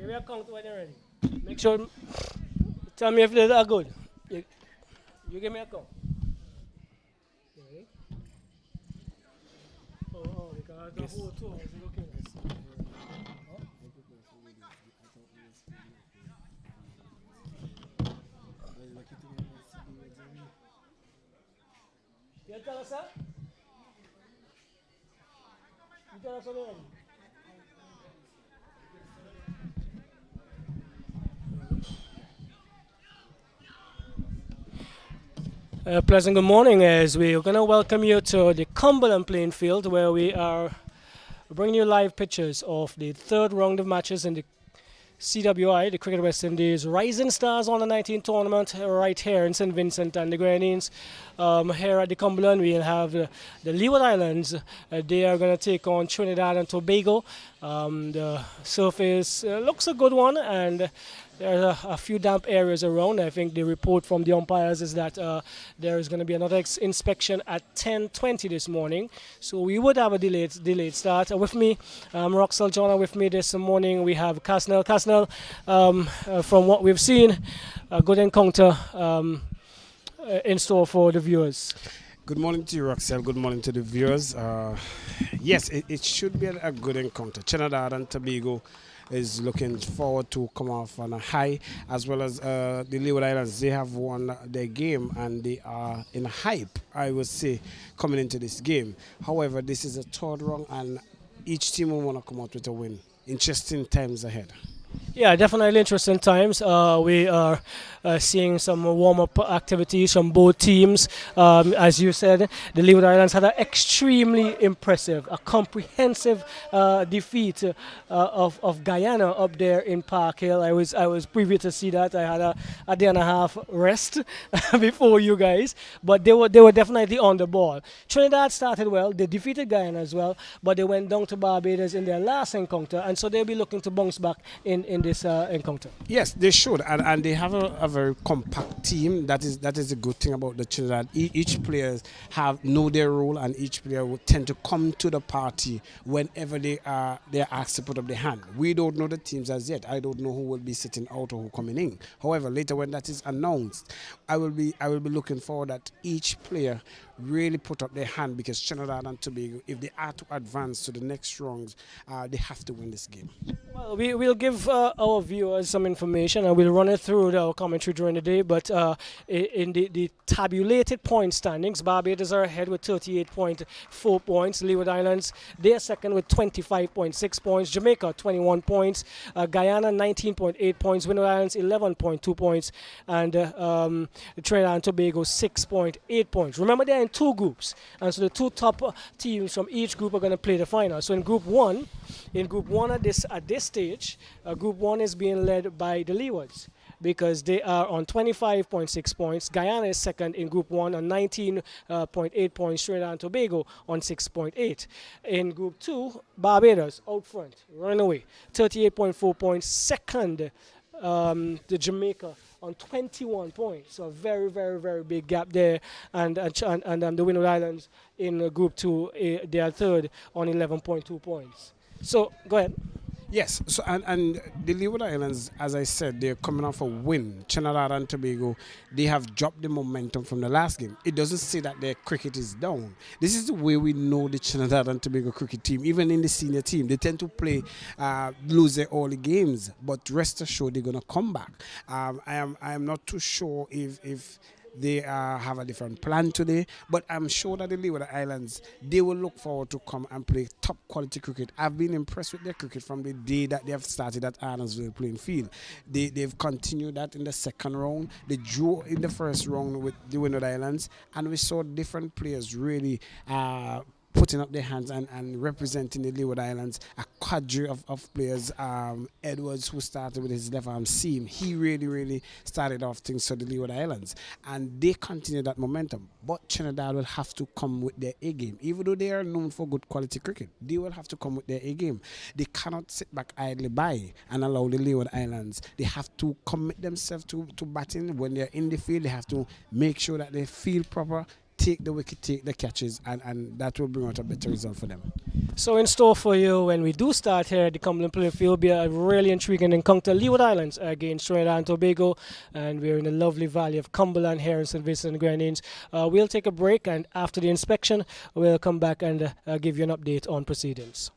Give me a count when you're ready. Make sure, tell me if they are good. You, you give me a count. You ready? Because the whole tour is looking at this. You tell us that? You tell us when you're ready. Pleasant good morning as we're going to welcome you to the Cumberland playing field where we are bringing you live pictures of the third round of matches in the CWI, the Cricket West Indies Rising Stars on the 19 tournament right here in St. Vincent and the Grenadines. Here at the Cumberland we'll have the Leeward Islands. They are going to take on Trinidad and Tobago. The surface looks a good one and there are a few damp areas around. I think the report from the umpires is that there is going to be another inspection at 10:20 this morning. So we would have a delayed start. With me, Roxel John, with me this morning we have Casnell. Casnell, from what we've seen, a good encounter in store for the viewers. Good morning to you, Roxel. Good morning to the viewers. Yes, it should be a good encounter. Trinidad and Tobago is looking forward to come off on a high, as well as the Leeward Islands. They have won their game and they are in hype, I would say, coming into this game. However, this is a third round and each team will want to come out with a win. Interesting times ahead. Yeah, definitely interesting times. We are seeing some warm-up activities from both teams. As you said, the Leeward Islands had an extremely impressive, a comprehensive defeat of Guyana up there in Park Hill. I was privy to see that. I had a day and a half rest before you guys, but they were definitely on the ball. Trinidad started well. They defeated Guyana as well, but they went down to Barbados in their last encounter, and so they'll be looking to bounce back in this encounter. Yes, they should, and they have a very compact team. That is a good thing about the Trinidad. Each player know their role, and each player will tend to come to the party whenever they're asked to put up their hand. We don't know the teams as yet. I don't know who will be sitting out or who coming in. However, later when that is announced, I will be looking forward that each player really put up their hand, because Trinidad and Tobago, if they are to advance to the next rounds, they have to win this game. Well, we'll give our viewers some information and we'll run it through our commentary during the day. But in the tabulated point standings, Barbados are ahead with 38.4 points. Leeward Islands, they are second with 25.6 points. Jamaica, 21 points. Guyana, 19.8 points. Windward Islands, 11.2 points. And Trinidad and Tobago, 6.8 points. Remember, they're in two groups. And so the two top teams from each group are going to play the final. So in Group 1, at this stage, Group 1 is being led by the Leewards because they are on 25.6 points. Guyana is second in Group 1 on 19.8 points. Trinidad and Tobago on 6.8. In Group 2, Barbados out front, running away, 38.4 points. Second, the Jamaica on 21 points. So a very, very, very big gap there. And the Windward Islands in Group 2, they are third on 11.2 points. So, go ahead. Yes, so and the Leeward Islands, as I said, they're coming off a win. Trinidad and Tobago, they have dropped the momentum from the last game. It doesn't say that their cricket is down. This is the way we know the Trinidad and Tobago cricket team. Even in the senior team, they tend to play, lose their early games, but rest assured they're going to come back. I am not too sure if they have a different plan today, but I'm sure that the Leeward Islands, they will look forward to come and play top quality cricket. I've been impressed with their cricket from the day that they have started at Arnoldville playing field. They've continued that in the second round. They drew in the first round with the Windward Islands, and we saw different players really putting up their hands and representing the Leeward Islands. A cadre of players. Edwards, who started with his left arm seam, he really started off things for the Leeward Islands, and they continue that momentum. But Trinidad will have to come with their A game. Even though they are known for good quality cricket, they will have to come with their A game. They cannot sit back idly by and allow the Leeward Islands. They have to commit themselves to batting. When they're in the field, they have to make sure that they feel proper. take the wicket, take the catches, and that will bring out a better result for them. So in store for you when we do start here at the Cumberland Playfield, will be a really intriguing encounter. Leeward Islands against Trinidad and Tobago, and we're in the lovely valley of Cumberland here in St. Vincent and Grenadines. We'll take a break, and after the inspection, we'll come back and give you an update on proceedings.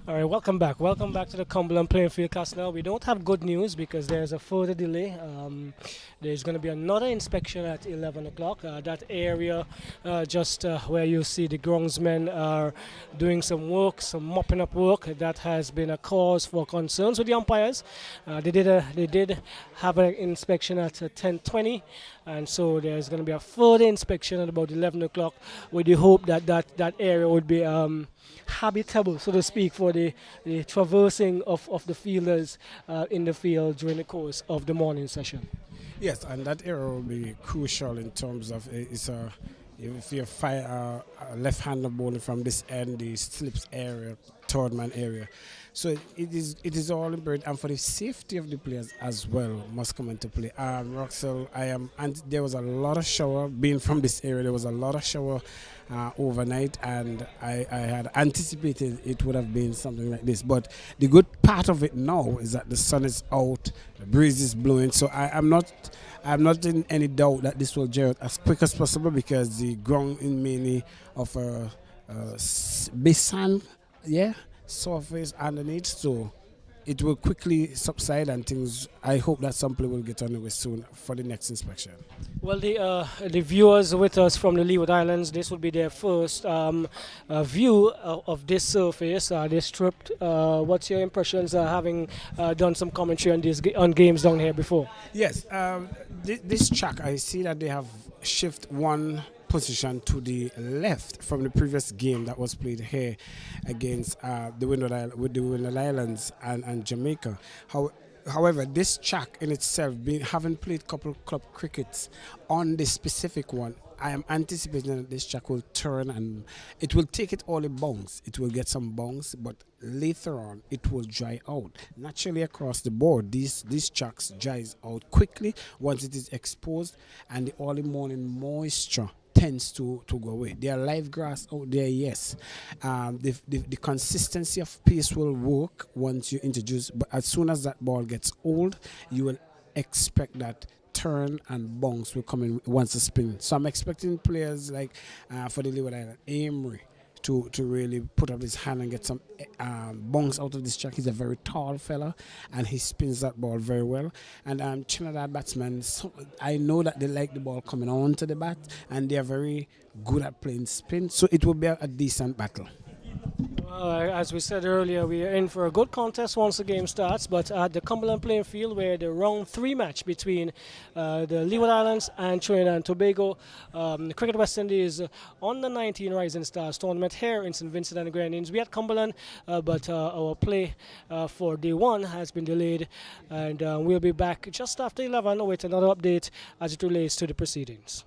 All right, welcome back. Welcome back to the Cumberland playing field cast. Now we don't have good news because there's a further delay. There's going to be another inspection at 11 o'clock. That area, just where you see the groundsmen are doing some work, some mopping up work, that has been a cause for concerns with the umpires. They did have an inspection at 10:20, and so there's going to be a further inspection at about 11 o'clock, with the hope that that area would be habitable, so to speak, for the traversing of the fielders in the field during the course of the morning session. Yes, and that area will be crucial in terms of it's a if you fire a left-hander bowling from this end, the slips area, third man area. So it is all important, and for the safety of the players as well must come into play. Roxel, and there was a lot of shower being from this area. There was a lot of shower overnight, and I had anticipated it would have been something like this. But the good part of it now is that the sun is out, the breeze is blowing. So I'm not in any doubt that this will gel as quick as possible, because the ground is mainly of a base sand, surface underneath, so it will quickly subside, and things. I hope that some people will get on with soon for the next inspection. Well, the viewers with us from the Leeward Islands, this will be their first view of this surface, this strip. What's your impressions, having done some commentary on games down here before? Yes, this track, I see that they have shift one position to the left from the previous game that was played here against the Windies Islands and Jamaica. However, this track in itself, having played couple club crickets on this specific one, I am anticipating that this track will turn, and it will take it all in bounce. It will get some bounce, but later on it will dry out. Naturally, across the board, these tracks dries out quickly once it is exposed, and the early morning moisture tends to go away. There are live grass out there, yes. The consistency of pace will work once you introduce, but as soon as that ball gets old, you will expect that turn and bounce will come in once a spin. So I'm expecting players like for the Leeward Island, Amory, to really put up his hand and get some bounce out of this track. He's a very tall fella, and he spins that ball very well. And Trinidad batsmen, I know that they like the ball coming on to the bat, and they are very good at playing spin. So it will be a decent battle. As we said earlier, we are in for a good contest once the game starts, but at the Cumberland playing field, where the round 3 match between the Leeward Islands and Trinidad and Tobago, the Cricket West Indies on the 19 Rising Stars tournament here in St. Vincent and the Grenadines. We at Cumberland, but our play for day 1 has been delayed, and we'll be back just after 11 with another update as it relates to the proceedings.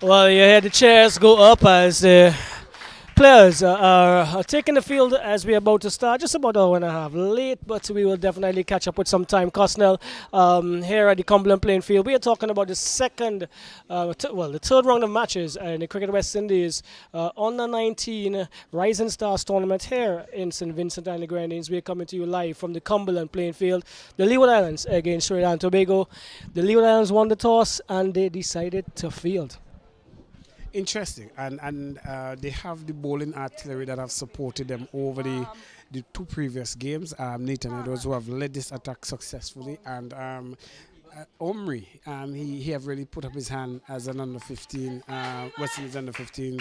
Well, you hear the chairs go up as the players are taking the field as we're about to start. Just about an hour and a half late, but we will definitely catch up with some time. Cosnell, here at the Cumberland playing field. We are talking about the the third round of matches in the Cricket West Indies under 19 Rising Stars tournament here in St. Vincent and the Grenadines. We are coming to you live from the Cumberland playing field. The Leeward Islands against Trinidad and Tobago. The Leeward Islands won the toss and they decided to field. Interesting, and they have the bowling artillery that have supported them over the two previous games. Nathan Edwards, who have led this attack successfully, and Omri, he have really put up his hand as an under 15 West Indies under 15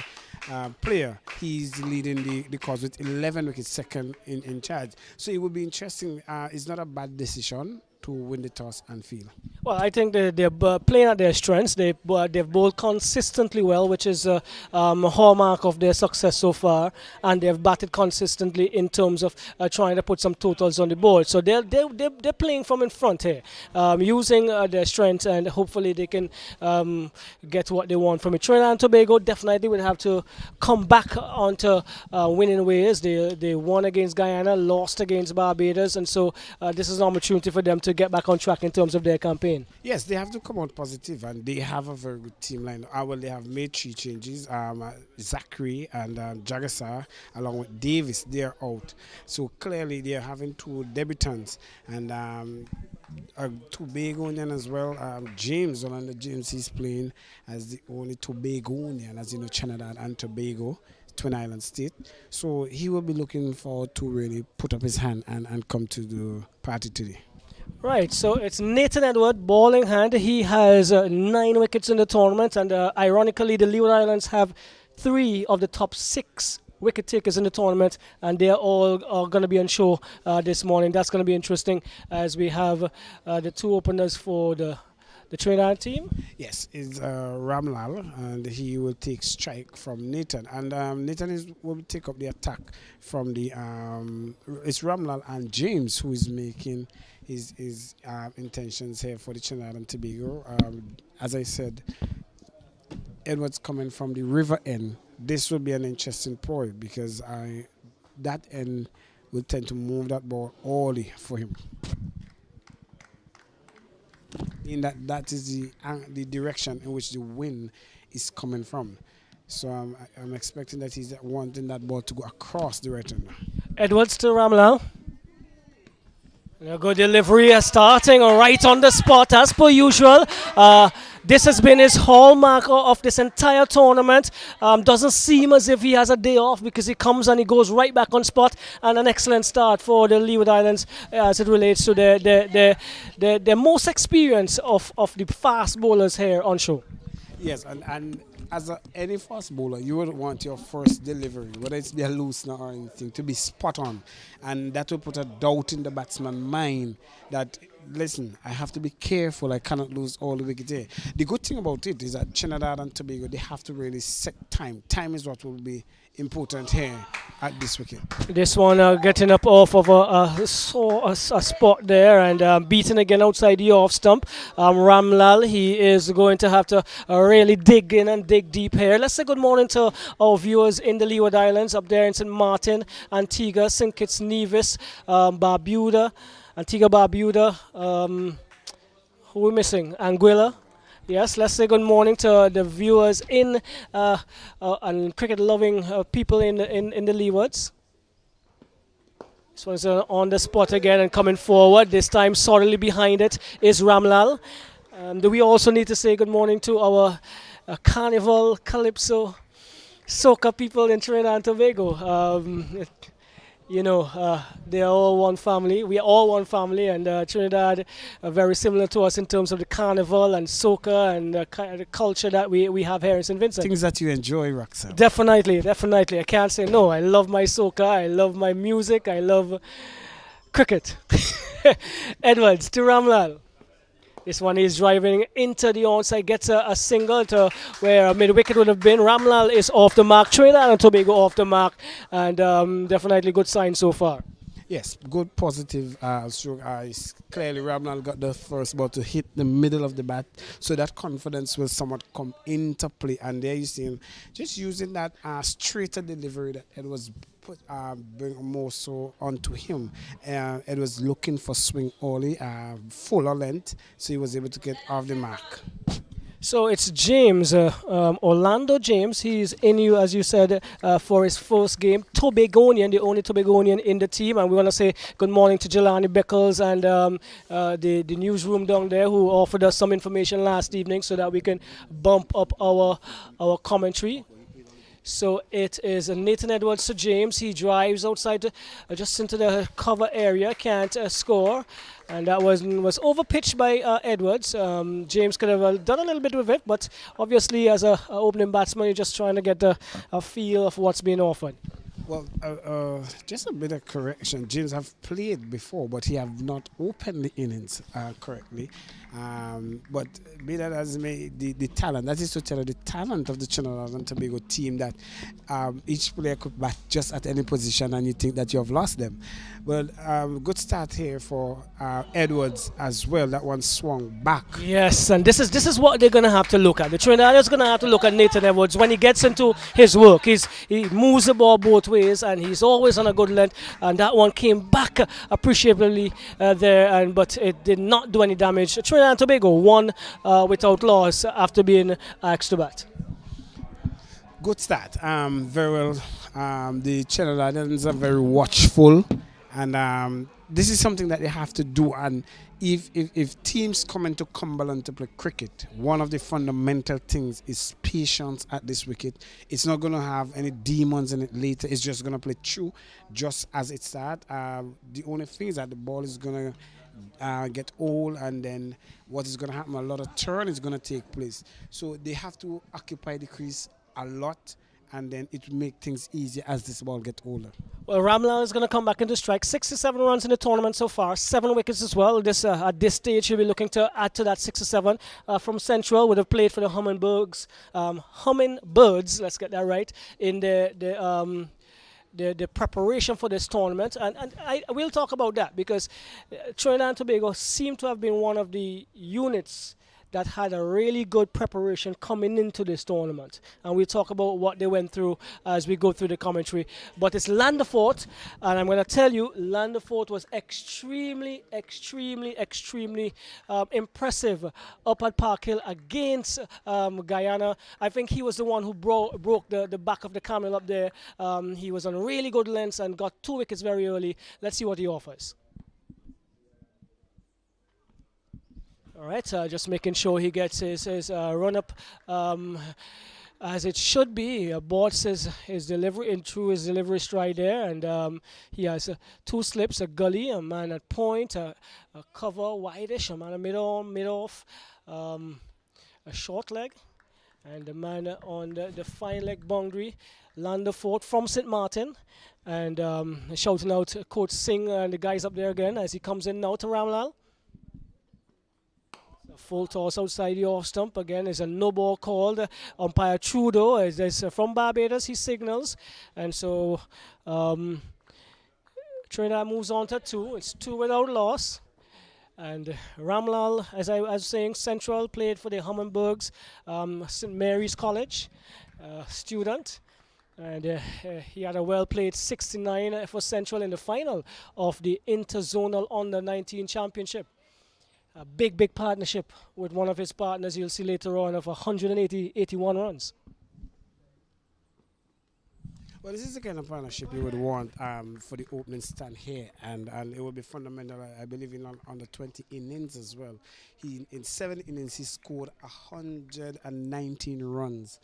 player. He's leading the cause with 11 wickets, second in charge. So it would be interesting. It's not a bad decision to win the toss and field. Well, I think they're playing at their strengths. They've bowled consistently well, which is a hallmark of their success so far, and they've batted consistently in terms of trying to put some totals on the board. So they're playing from in front here, using their strengths, and hopefully they can get what they want from it. Trinidad and Tobago definitely will have to come back onto winning ways. They won against Guyana, lost against Barbados, and so this is an opportunity for them to get back on track in terms of their campaign. Yes, they have to come out positive, and they have a very good team line. Well, they have made 3 changes. Zachary and Jagasar, along with Davis, they're out. So clearly they are having 2 debutants, and a Tobagonian as well. James, Orlando James, he's playing as the only Tobagonian, as you know, Trinidad and Tobago, Twin Island State. So he will be looking forward to really put up his hand and come to the party today. Right, so it's Nathan Edward, bowling hand. He has 9 wickets in the tournament, and ironically, the Leeward Islands have 3 of the top 6 wicket takers in the tournament, and they are all going to be on show this morning. That's going to be interesting as we have the 2 openers for the Trinidad team. Yes, it's Ramlal, and he will take strike from Nathan. And Nathan will take up the attack from the it's Ramlal and James who is making his intentions here for the Trinidad and Tobago. As I said, Edwards coming from the river end. This will be an interesting ploy because that end will tend to move that ball early for him. In that is the direction in which the wind is coming from. So I'm expecting that he's wanting that ball to go across the right end. Edwards to Ramlal. A good delivery, starting right on the spot as per usual. This has been his hallmark of this entire tournament. Doesn't seem as if he has a day off because he comes and he goes right back on spot. And an excellent start for the Leeward Islands as it relates to the most experience of the fast bowlers here on show. Yes, and as any fast bowler, you would want your first delivery, whether it's be a loosener or anything, to be spot on. And that will put a doubt in the batsman's mind that, listen, I have to be careful, I cannot lose all the wickets here. The good thing about it is that Trinidad and Tobago, they have to really set time. Time is what will be important here at this wicket. This one getting up off of a spot there and beaten again outside the off stump. Ramlal, he is going to have to really dig in and dig deep here. Let's say good morning to our viewers in the Leeward Islands, up there in St. Martin, Antigua, St. Kitts, Nevis, Barbuda, Antigua, Barbuda, who are we missing? Anguilla. Yes, let's say good morning to the viewers in and cricket-loving people in the Leewards. This one's on the spot again and coming forward. This time, solidly behind it is Ramlal. Do we also need to say good morning to our Carnival, Calypso, Soca people in Trinidad and Tobago? They are all one family. We are all one family, and Trinidad are very similar to us in terms of the carnival and soca and the culture that we have here in St. Vincent. Things that you enjoy, Roxanne. Definitely. I can't say no. I love my soca. I love my music. I love cricket. Edwards to Ramlal. This one is driving into the onside, gets a single to where mid-wicket would have been. Ramlal is off the mark. Trinidad and Tobago off the mark, and definitely good sign so far. Yes, good positive stroke. Clearly, Ramnal got the first ball to hit the middle of the bat, so that confidence will somewhat come into play. And there you see him just using that straighter delivery that it was put bring more so onto him. It was looking for swing only, fuller length, so he was able to get off the mark. So it's James, Orlando James. He's in you, as you said, for his first game. Tobagonian, the only Tobagonian in the team. And we want to say good morning to Jelani Beckles and the newsroom down there who offered us some information last evening so that we can bump up our commentary. So it is Nathan Edwards to James. He drives outside just into the cover area, can't score. And that was overpitched by Edwards. James could have done a little bit with it, but obviously as a opening batsman, you're just trying to get a feel of what's being offered. Well, just a bit of correction. James have played before, but he have not opened the innings correctly. But be that as it may, the talent, that is to tell you the talent of the Trinidad and Tobago team that each player could bat just at any position and you think that you have lost them. Well, good start here for Edwards as well. That one swung back. Yes, and this is what they're going to have to look at. The Trinidadians going to have to look at Nathan Edwards when he gets into his work. He moves the ball both ways and he's always on a good length. And that one came back appreciably there, but it did not do any damage. Trinidad and Tobago won without loss after being asked to bat. Good start. Very well. The Trinidadians are very watchful, and this is something that they have to do. And if teams come into Cumberland to play cricket, one of the fundamental things is patience at this wicket. It's not going to have any demons in it later. It's just going to play through just as it starts. The only thing is that the ball is going to get old, and then what is going to happen, a lot of turn is going to take place. So they have to occupy the crease a lot, and then it will make things easier as this ball gets older. Well, Ramlal is going to come back into strike. 67 runs in the tournament so far, 7 wickets as well. At this stage, he'll be looking to add to that 67 from Central. Would have played for the Hummingbirds. Let's get that right in the preparation for this tournament, and I will talk about that because Trinidad and Tobago seem to have been one of the units that had a really good preparation coming into this tournament. And we'll talk about what they went through as we go through the commentary. But it's Landerfort, and I'm going to tell you, Landerfort was extremely impressive up at Park Hill against Guyana. I think he was the one who broke the back of the camel up there. He was on really good lengths and got 2 wickets very early. Let's see what he offers. All right, just making sure he gets his run-up as it should be. Boards his delivery through his delivery stride there, and he has 2 slips, a gully, a man at point, a cover wideish, a man at mid-off, a short leg, and a man on the fine leg boundary. Landerfort from St. Martin, and shouting out Coach Singh and the guys up there again as he comes in now to Ramlal. Full toss outside the off stump. Again, is a no ball called. Umpire Trudeau is from Barbados. He signals. And so Trinidad moves on to 2. It's 2 without loss. And Ramlal, as I was saying, Central played for the Hummingbirds, St. Mary's College student. And he had a well-played 69 for Central in the final of the Interzonal Under-19 Championship. A big partnership with one of his partners you'll see later on of 81 runs. Well, this is the kind of partnership you would want for the opening stand here, and it will be fundamental, I believe, in under 20 innings as well. In 7 innings, he scored 119 runs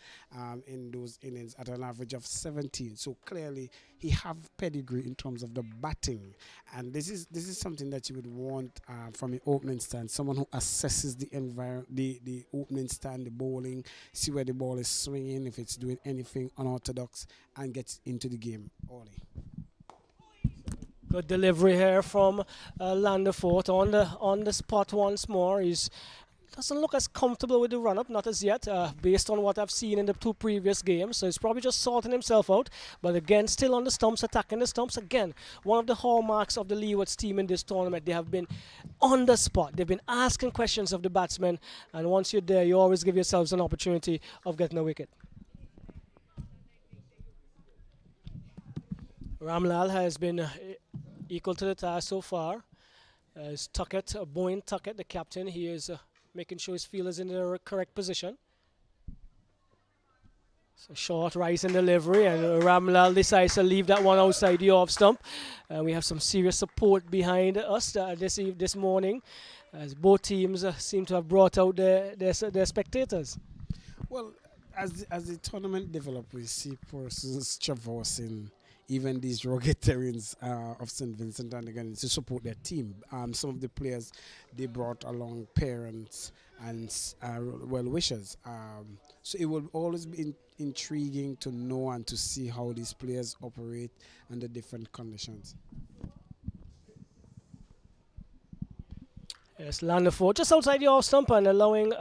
in those innings at an average of 17. So clearly, he have pedigree in terms of the batting, and this is something that you would want from the opening stand. Someone who assesses the environment, the opening stand, the bowling, see where the ball is swinging, if it's doing anything unorthodox, and gets into the game early. Good delivery here from Landerfort on the spot once more. He's doesn't look as comfortable with the run-up, not as yet, based on what I've seen in the two previous games. So he's probably just sorting himself out. But again, still on the stumps, attacking the stumps. Again, one of the hallmarks of the Leewards team in this tournament. They have been on the spot. They've been asking questions of the batsmen. And once you're there, you always give yourselves an opportunity of getting a wicket. Ramlal has been equal to the task so far. As Tuckett, Boyne Tuckett, the captain, he is making sure his field is in the correct position. So short rise in delivery, and Ramlal decides to leave that one outside the off stump. We have some serious support behind us this morning, as both teams seem to have brought out their spectators. Well, as the tournament develops, we see persons traversing even these rugged terrains of St. Vincent and again to support their team. Some of the players, they brought along parents and well-wishers. So it will always be intriguing to know and to see how these players operate under different conditions. Yes, Landerford just outside the off stump and allowing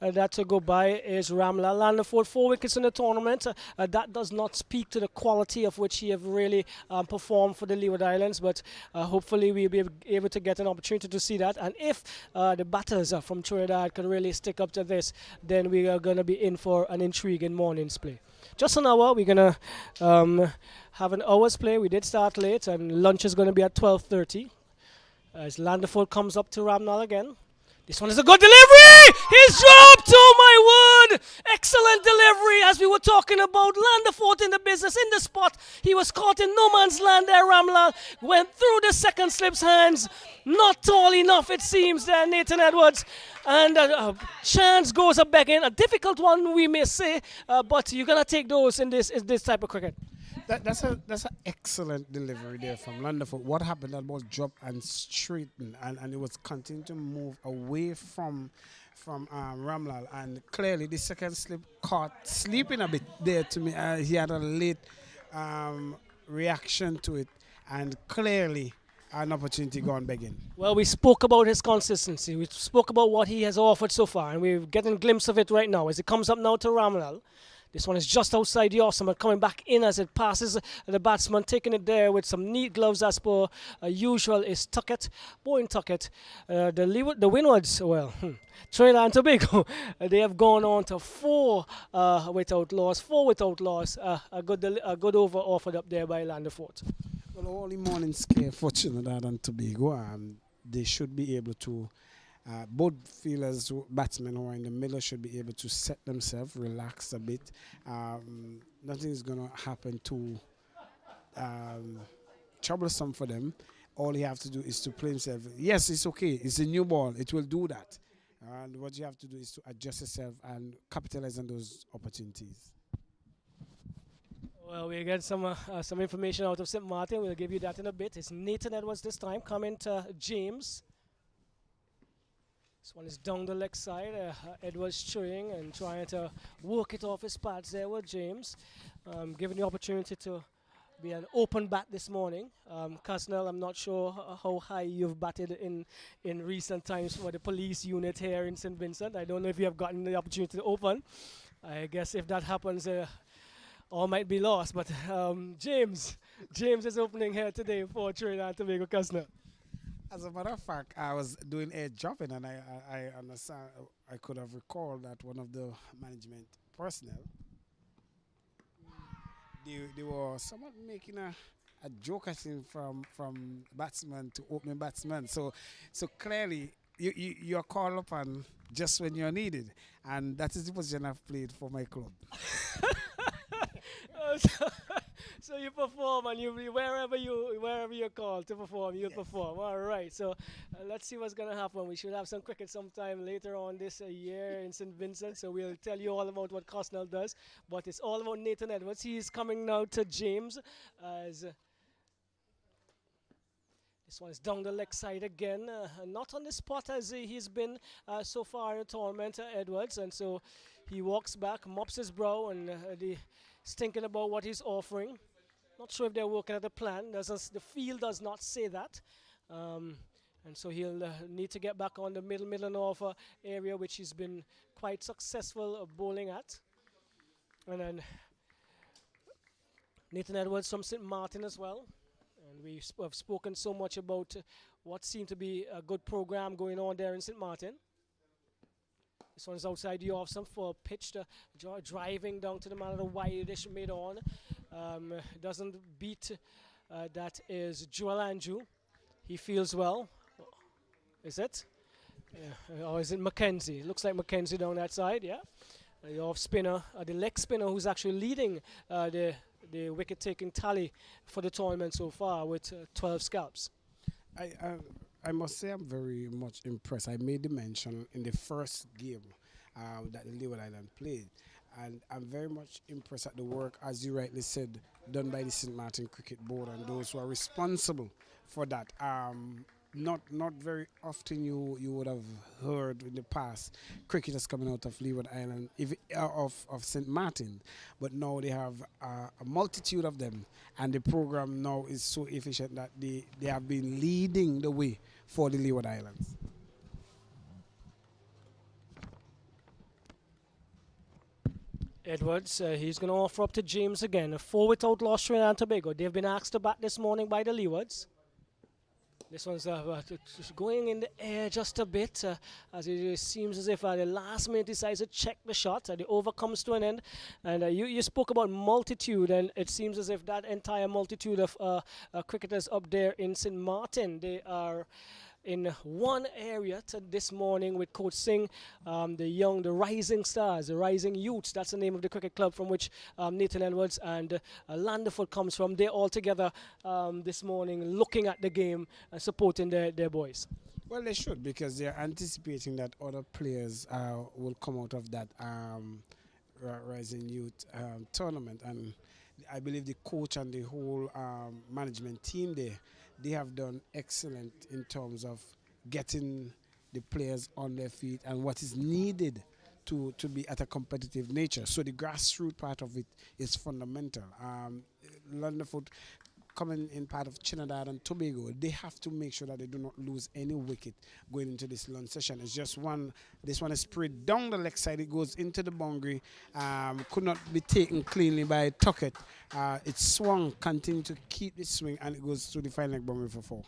that to go by is Ramla. Landerford 4 wickets in the tournament. That does not speak to the quality of which he have really performed for the Leeward Islands, but hopefully we'll be able to get an opportunity to see that. And if the batters from Trinidad can really stick up to this, then we are going to be in for an intriguing morning's play. Just an hour, we're going to have an hour's play. We did start late, and lunch is going to be at 12:30. As Landerford comes up to Ramnal again. This one is a good delivery! He's dropped! Oh my word! Excellent delivery as we were talking about. Landerford in the business, in the spot. He was caught in no man's land there, Ramlal. Went through the second slip's hands. Not tall enough, it seems, there, Nathan Edwards. And chance goes up back in. A difficult one, we may say, but you're going to take those in this type of cricket. That's an excellent delivery there from Landerford. What happened? That ball dropped and straightened, and it was continuing to move away from Ramlal. And clearly, the second slip caught sleeping a bit there to me. He had a late reaction to it, and clearly an opportunity gone begging. Well, we spoke about his consistency. We spoke about what he has offered so far, and we're getting a glimpse of it right now as it comes up now to Ramlal. This one is just outside the off stump, but coming back in as it passes the batsman, taking it there with some neat gloves as per usual is Tuckett, Boyne Tuckett. The Windies, well, Trinidad and Tobago, they have gone on to 4 without loss. A good over offered up there by Landerford. Well, early morning scare for Trinidad and Tobago, they should be able to. Both fielders, batsmen who are in the middle should be able to set themselves, relax a bit. Nothing is going to happen too troublesome for them. All he have to do is to play himself. Yes, it's okay. It's a new ball. It will do that. And what you have to do is to adjust yourself and capitalize on those opportunities. Well, we get some information out of St. Martin. We'll give you that in a bit. It's Nathan Edwards this time, coming to James. This one is down the leg side. Edwards chewing and trying to work it off his pads there with James. Given the opportunity to be an open bat this morning. Cusnell, I'm not sure how high you've batted in recent times for the police unit here in St. Vincent. I don't know if you have gotten the opportunity to open. I guess if that happens, all might be lost. But James is opening here today for Trinidad and Tobago Cusnell. As a matter of fact, I was doing air dropping, and I understand. I could have recalled that one of the management personnel, they were somewhat making a joke at him from batsman to opening batsman. So clearly you're called upon just when you're needed, and that is the position I've played for my club. So you perform, and wherever you're called to perform, you'll perform. All right. So let's see what's gonna happen. We should have some cricket sometime later on this year in St. Vincent. So we'll tell you all about what Cosnell does. But it's all about Nathan Edwards. He's coming now to James as. This one is down the leg side again. Not on the spot as he's been so far in the tournament, Edwards. And so he walks back, mops his brow, and he's thinking about what he's offering. Not sure if they're working at a plan. The field does not say that. And so he'll need to get back on the middle north area, which he's been quite successful bowling at. And then Nathan Edwards from St. Martin as well. And we have spoken so much about what seemed to be a good program going on there in St. Martin. This one's outside the off stump for a pitch to driving down to the man of the wide-ish mid-on. Doesn't beat. That is Joel Andrew. He feels well. Is it? Yeah. Or is it Mackenzie? Looks like Mackenzie down that side, yeah. The off spinner, the leg spinner who's actually leading the wicket taking tally for the tournament so far with 12 scalps. I must say I'm very much impressed. I made the mention in the first game that the Leeward Island played, and I'm very much impressed at the work, as you rightly said, done by the St. Martin Cricket Board and those who are responsible for that. Not very often you would have heard in the past cricketers coming out of Leeward Island, of St. Martin, but now they have a multitude of them, and the program now is so efficient that they have been leading the way for the Leeward Islands. Edwards, he's going to offer up to James again. A 4 without loss, Trinidad and Tobago. They've been asked to bat this morning by the Leewards. This one's going in the air just a bit, as it seems as if at the last minute decides to check the shot. The over comes to an end. And you spoke about multitude, and it seems as if that entire multitude of cricketers up there in St. Martin, they are in one area this morning with Coach Singh, the rising stars, the rising youths. That's the name of the cricket club from which Nathan Edwards and Landerford comes from. They're all together this morning looking at the game and supporting their boys. Well, they should, because they're anticipating that other players will come out of that Rising Youth tournament. And I believe the coach and the whole management team there, they have done excellent in terms of getting the players on their feet and what is needed to be at a competitive nature. So the grassroots part of it is fundamental. Lunderfoot coming in part of Trinidad and Tobago, they have to make sure that they do not lose any wicket going into this lunch session. It's just this one is sprayed down the leg side, it goes into the boundary, could not be taken cleanly by Tuckett. It swung, continued to keep the swing, and it goes to the final leg boundary for 4.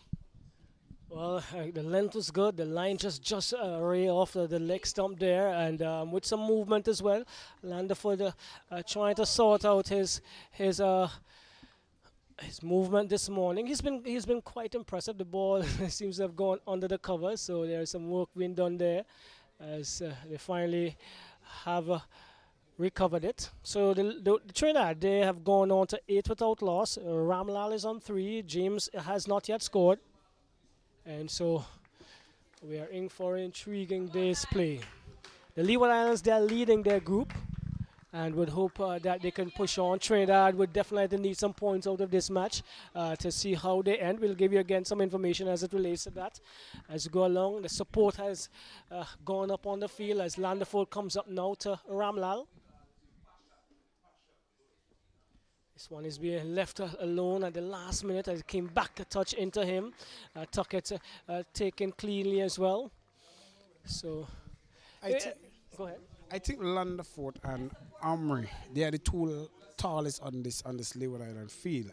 Well, the length was good. The line just ray off the leg stump there, and with some movement as well. Landerford trying to sort out his movement this morning. He's been quite impressive. The ball seems to have gone under the cover, so there's some work being done there as they finally have recovered it. So the Trinidad, they have gone on to 8 without loss. Ramlal is on 3. James has not yet scored, and so we are in for an intriguing day's play. The Leeward Islands, they're leading their group, and would hope that they can push on. Trinidad would definitely need some points out of this match to see how they end. We'll give you again some information as it relates to that as we go along. The support has gone up on the field as Landerford comes up now to Ramlal. This one is being left alone at the last minute as it came back a touch into him. Tuckett taken cleanly as well. So, go ahead. I think Landerford and Omri, they are the two tallest on this Leeward Island field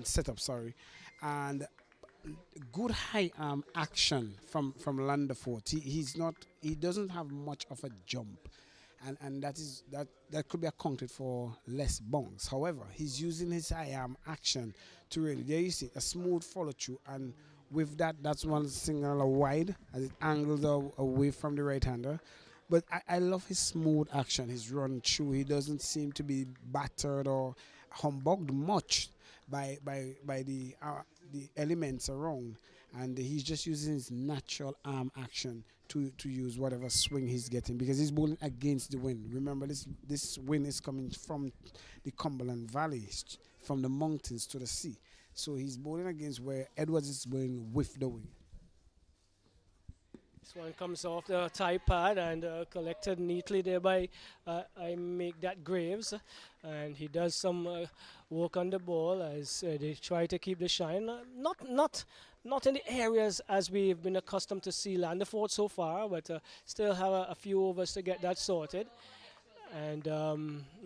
setup. Sorry, and good high arm action from Landerford. He doesn't have much of a jump, and that could be accounted for less bounce. However, he's using his high arm action to really, there you see a smooth follow through, and with that's one single wide as it angles away from the right hander. But I love his smooth action, his run through. He doesn't seem to be battered or humbugged much by the elements around, and he's just using his natural arm action to use whatever swing he's getting, because he's bowling against the wind. Remember, this wind is coming from the Cumberland Valley, from the mountains to the sea. So he's bowling against where Edwards is bowling with the wind. This one comes off the tie pad and collected neatly there by I make that Graves, and he does some work on the ball as they try to keep the shine. Not not in the areas as we've been accustomed to see Landeford so far, but still have a few overs to get that sorted. And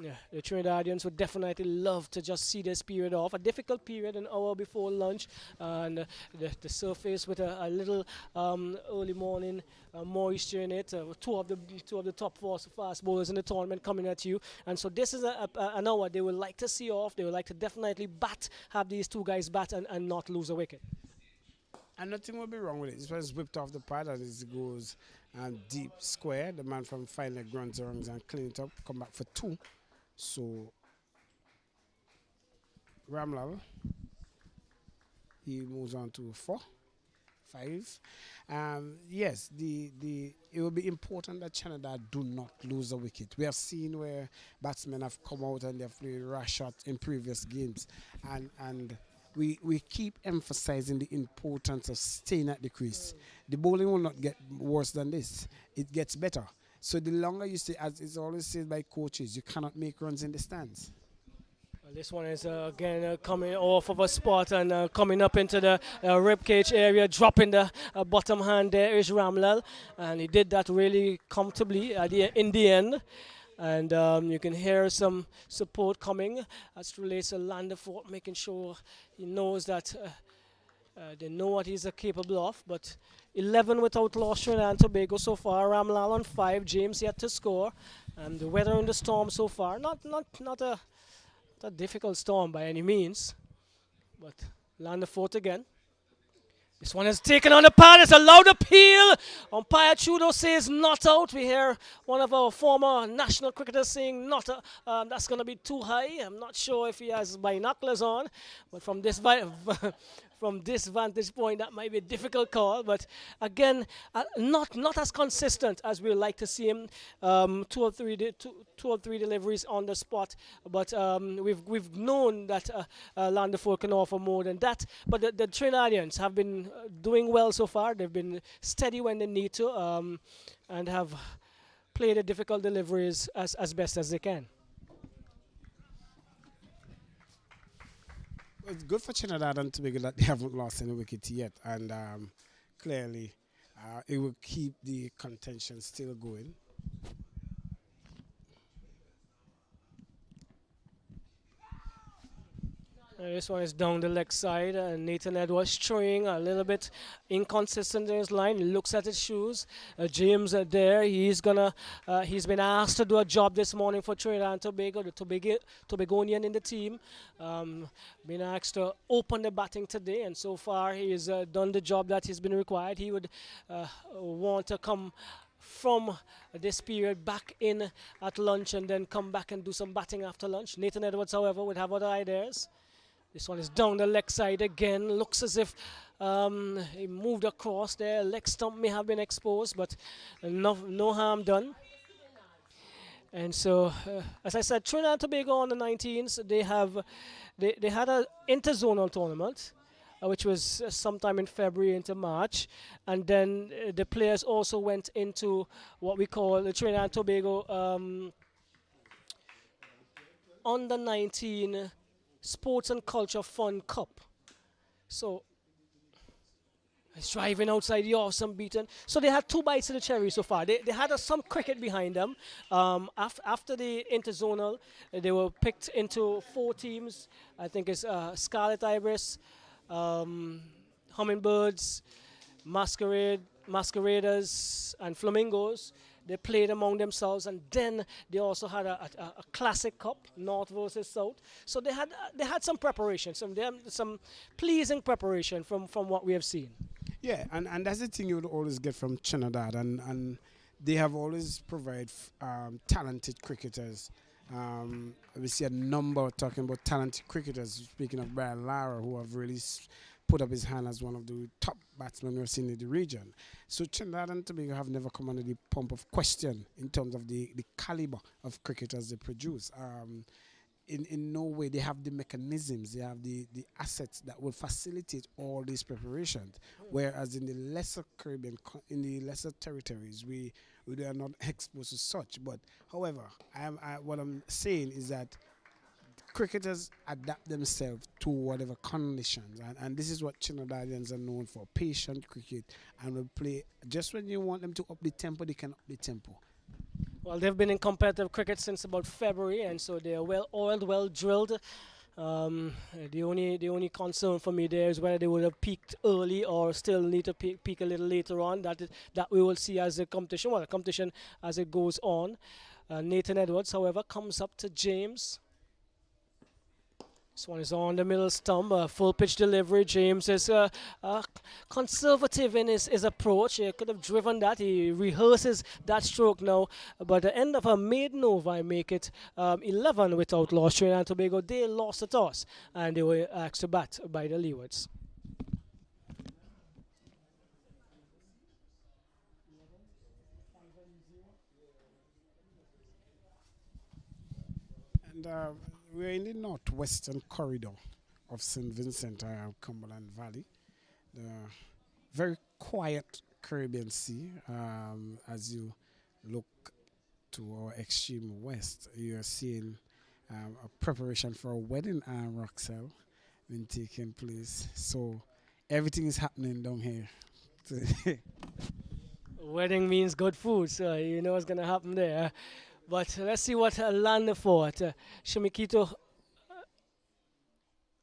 yeah, the Trinidadians would definitely love to just see this period off. A difficult period, an hour before lunch, and the surface with a little early morning moisture in it. Two of the top four fast bowlers in the tournament coming at you, and so this is an hour they would like to see off. They would like to definitely have these two guys bat and not lose a wicket. And nothing will be wrong with it. This was whipped off the pad and it goes deep square. The man from fine leg runs around and clean it up, come back for 2. So Ramlal, he moves on to 4, 5. Yes, it will be important that Canada do not lose a wicket. We have seen where batsmen have come out and they've played rash shots in previous games, and we keep emphasizing the importance of staying at the crease. The bowling will not get worse than this. It gets better. So the longer you stay, as it's always said by coaches, you cannot make runs in the stands. This one is again coming off of a spot and coming up into the rib cage area, dropping the bottom hand. There is Ramlal, and he did that really comfortably in the end. And you can hear some support coming as it relates to Landefort, making sure he knows that they know what he's capable of. But 11 without loss, Trinidad and Tobago so far. Ramlal on 5, James yet to score. And the weather in the storm so far, not a difficult storm by any means. But Landefort again. This one is taken on the pad. It's a loud appeal. Umpire Trudeau says not out. We hear one of our former national cricketers saying not. That's going to be too high. I'm not sure if he has binoculars on, but from this from this vantage point, that might be a difficult call. But again, not as consistent as we like to see him. Two or three deliveries on the spot. But we've known that Landeford can offer more than that. But the Trinidadians have been doing well so far. They've been steady when they need to, and have played the difficult deliveries as best as they can. It's good for Trinidad and Tobago that they haven't lost any wicket yet, and clearly it will keep the contention still going. This one is down the leg side, and Nathan Edwards showing a little bit inconsistent in his line. Looks at his shoes. James there. He's been asked to do a job this morning for Trinidad and Tobago, the Tobagonian in the team. Been asked to open the batting today, and so far he has done the job that has been required. He would want to come from this period back in at lunch and then come back and do some batting after lunch. Nathan Edwards, however, would have other ideas. This one is down the leg side again. Looks as if he moved across there. Leg stump may have been exposed, but no harm done. And so, as I said, Trinidad and Tobago on the 19th, they had an interzonal tournament, which was sometime in February into March. And then the players also went into what we call the Trinidad and Tobago under 19 Sports and Culture Fund Cup. So it's driving outside the awesome beaten. So they had 2 bites of the cherry so far. They had some cricket behind them. After the interzonal, they were picked into 4 teams. I think it's Scarlet Ibis, Hummingbirds, Masqueraders, and Flamingos. They played among themselves, and then they also had a classic cup, North versus South. So they had some preparation, some pleasing preparation from what we have seen. Yeah, and that's the thing you would always get from Trinidad, and they have always provided talented cricketers. We see a number talking about talented cricketers. Speaking of Brian Lara, who have really put up his hand as one of the top batsmen we've seen in the region. So Trinidad and Tobago have never come under the pump of question in terms of the caliber of cricketers they produce. In no way they have the mechanisms, they have the assets that will facilitate all these preparations. Whereas in the lesser Caribbean, in the lesser territories, we are not exposed to such. But however, what I'm saying is that cricketers adapt themselves to whatever conditions, and this is what Trinidadians are known for: patient cricket, and will play just when you want them to up the tempo, they can up the tempo. Well, they've been in competitive cricket since about February, and so they're well oiled, well drilled. The only concern for me there is whether they would have peaked early or still need to peak a little later on. That we will see as the competition, well, the competition as it goes on. Nathan Edwards, however, comes up to James. This one is on the middle stump, full pitch delivery. James is conservative in his approach. He could have driven that. He rehearses that stroke now. But the end of a maiden over, I make it 11 without loss. Trinidad and Tobago, they lost the toss and they were asked to bat by the Leewards. And we're in the northwestern corridor of St. Vincent, Cumberland Valley. The very quiet Caribbean Sea. As you look to our extreme west, you are seeing a preparation for a wedding, Roxelle, been taking place. So everything is happening down here. Wedding means good food, so you know what's going to happen there. But let's see what Landefort, Shimikito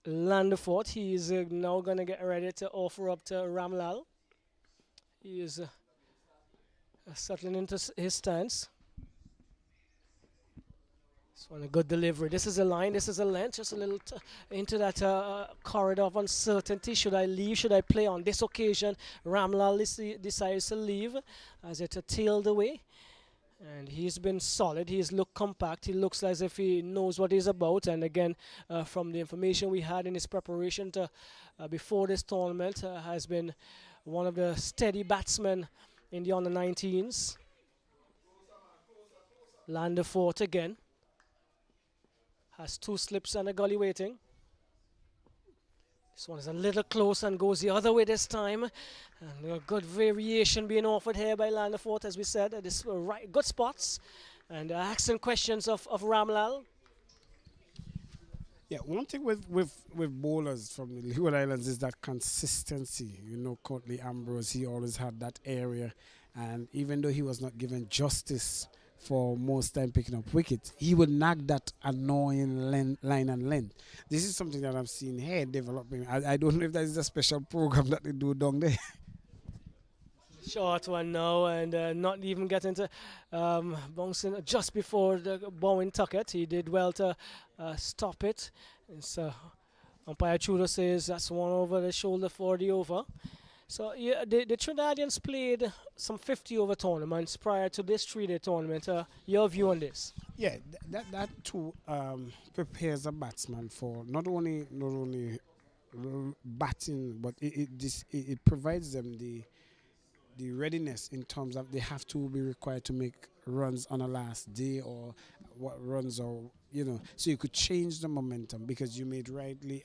Landefort, he is now going to get ready to offer up to Ramlal. He is settling into his stance. This one a good delivery. This is a line, this is a length, just a little into that corridor of uncertainty. Should I leave? Should I play on this occasion? Ramlal decides to leave as it tailed away. And he's been solid. He's looked compact. He looks as if he knows what he's about. And again, from the information we had in his preparation to before this tournament, has been one of the steady batsmen in the under-19s. Landefort again has two slips and a gully waiting. This one is a little close and goes the other way this time. And a good variation being offered here by Landefort, as we said. This right, good spots and asking questions of Ramlal. Yeah, one thing with bowlers from the Leeward Islands is that consistency. You know, Courtney Ambrose, he always had that area. And even though he was not given justice for most time picking up wickets, he would nag that annoying line and length. This is something that I'm seeing here developing. I don't know if that is a special program that they do down there. Short one now and not even getting to bouncing just before the Bowen Tucket. He did well to stop it. So umpire Trudeau says that's one over the shoulder for the over. So yeah, the Trinidadians played some 50 over tournaments prior to this 3-day tournament. Your view on this? Yeah, that too prepares a batsman for not only batting, but it provides them the readiness in terms of they have to be required to make runs on a last day or what runs or so you could change the momentum, because you made rightly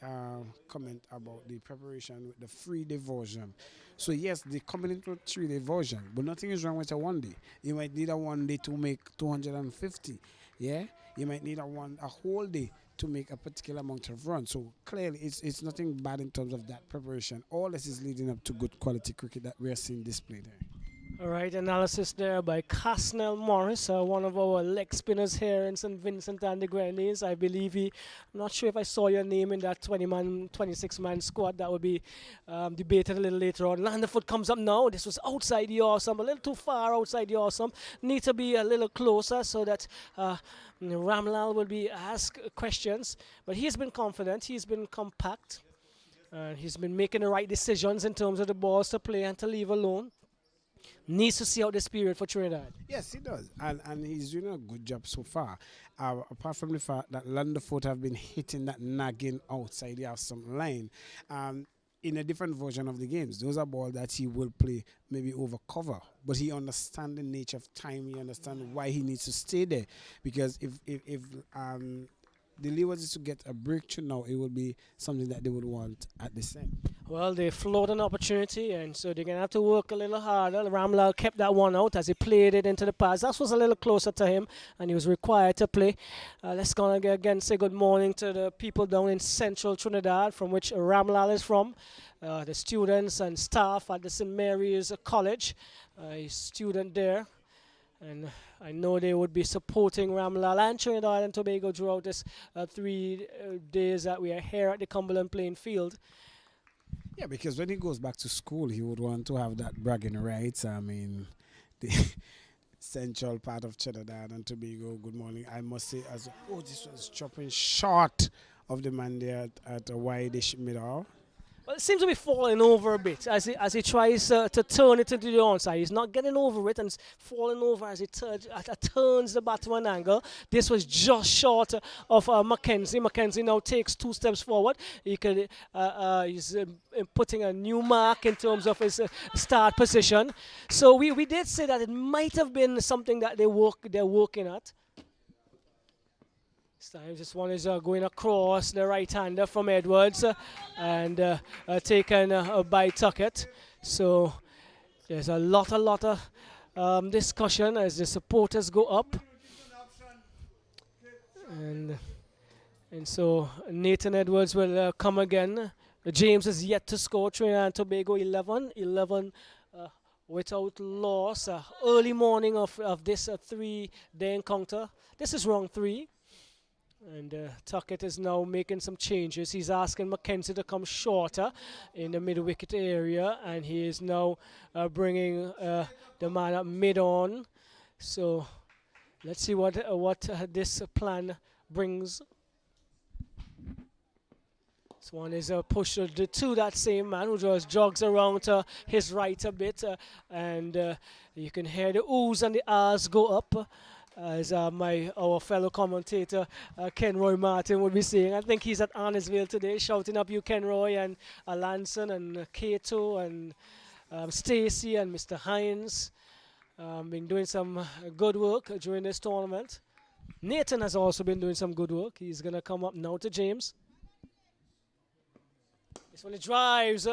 comment about the preparation with the 3-day version. So yes, they're coming into a 3-day version, but nothing is wrong with a 1-day. You might need a 1-day to make 250. Yeah, you might need a whole day to make a particular amount of runs. So clearly, it's nothing bad in terms of that preparation. All this is leading up to good quality cricket that we are seeing displayed there. All right, analysis there by Casnell Morris, one of our leg spinners here in St. Vincent and the Grenadines. I believe I'm not sure if I saw your name in that 20-man, 26-man squad. That would be debated a little later on. Landefort comes up now. This was outside the awesome, a little too far outside the awesome. Need to be a little closer so that Ramlal will be asked questions. But he's been confident. He's been compact. He's been making the right decisions in terms of the balls to play and to leave alone. Needs to see out this period for Trinidad. Yes, he does. And he's doing a good job so far. Apart from the fact that Landefort have been hitting that nagging outside the some line in a different version of the games. Those are balls that he will play maybe over cover. But he understands the nature of time. He understands why he needs to stay there. Because if the Leewards is to get a breakthrough now, it would be something that they would want at this end. Well, they flawed an opportunity, and so they're going to have to work a little harder. Ramlal kept that one out as he played it into the pass. That was a little closer to him, and he was required to play. Let's go again say good morning to the people down in central Trinidad, from which Ramlal is from. The students and staff at the St. Mary's College. He's a student there. And I know they would be supporting Ramlal and Trinidad and Tobago throughout this 3 days that we are here at the Cumberland playing field. Yeah, because when he goes back to school, he would want to have that bragging rights. I mean, the central part of Trinidad and Tobago. Good morning. I must say, this was chopping short of the man there at a wide-ish middle. Well, it seems to be falling over a bit as he tries to turn it into the onside. He's not getting over it and it's falling over as he turns the bat to an angle. This was just short of Mackenzie. Mackenzie now takes 2 steps forward. He's putting a new mark in terms of his start position. So we did say that it might have been something that they're working at. This one is going across the right-hander from Edwards and taken by Tuckett. So there's a lot of discussion as the supporters go up. And so Nathan Edwards will come again. James is yet to score. Trinidad and Tobago 11 without loss. Early morning of this 3-day encounter. This is round 3. And Tuckett is now making some changes. He's asking Mackenzie to come shorter in the mid-wicket area, and he is now bringing the man up mid-on. So let's see what this plan brings. This one is pushed to that same man who just jogs around to his right a bit, and you can hear the oohs and the ahs go up. As our fellow commentator Ken Roy Martin would be saying. I think he's at Arnesville today, shouting up you Ken Roy and Alanson and Kato and Stacy and Mr. Hines. Been doing some good work during this tournament. Nathan has also been doing some good work. He's going to come up now to James. This one he drives.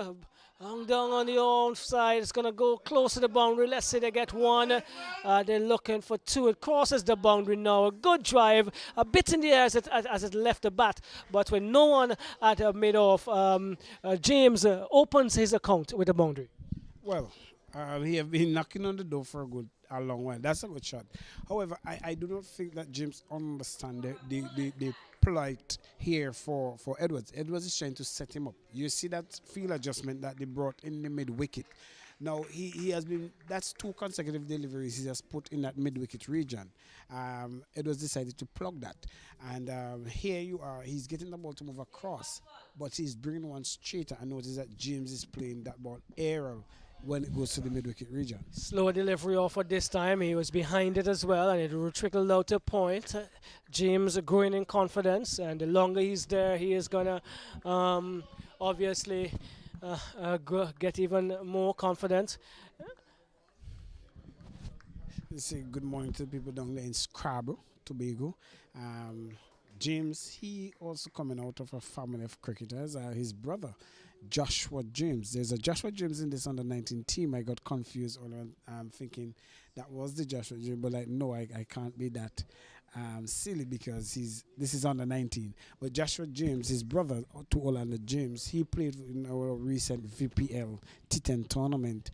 Hung down on the outside. It's going to go close to the boundary. Let's say they get 1. They're looking for 2. It crosses the boundary now. A good drive. A bit in the air as it left the bat. But when no one at mid-off, James opens his account with the boundary. Well, he have been knocking on the door for a long while. That's a good shot. However, I do not think that James understands the plight here for Edwards. Edwards is trying to set him up. You see that field adjustment that they brought in the mid-wicket. Now, he has been, that's 2 consecutive deliveries he has put in that mid-wicket region. Edwards decided to plug that. And here you are, he's getting the ball to move across, but he's bringing one straighter. And notice that James is playing that ball aerial when it goes to the mid-wicket region. Slower delivery offer this time. He was behind it as well, and it trickled out to point. James growing in confidence, and the longer he's there, he is going to obviously get even more confident. Let's say good morning to the people down there in Scrabble, Tobago. James, he also coming out of a family of cricketers. His brother, Joshua James. There's a Joshua James in this under-19 team. I got confused on thinking that was the Joshua James, but like, no, I can't be that silly because this is under-19. But Joshua James, his brother to Orlando James, he played in our recent VPL T10 tournament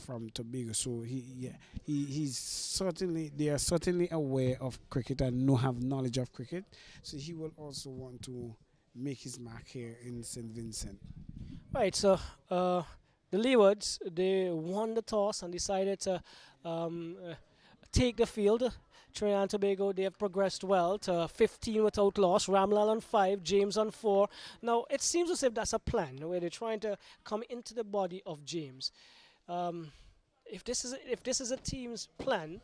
from Tobago. So he's certainly, they are certainly aware of cricket and have knowledge of cricket. So he will also want to make his mark here in St. Vincent. Right, so the Leewards, they won the toss and decided to take the field. Trinidad and Tobago, they have progressed well to 15 without loss. Ramlal on 5, James on 4. Now, it seems as if that's a plan where they're trying to come into the body of James. If this is a team's plan,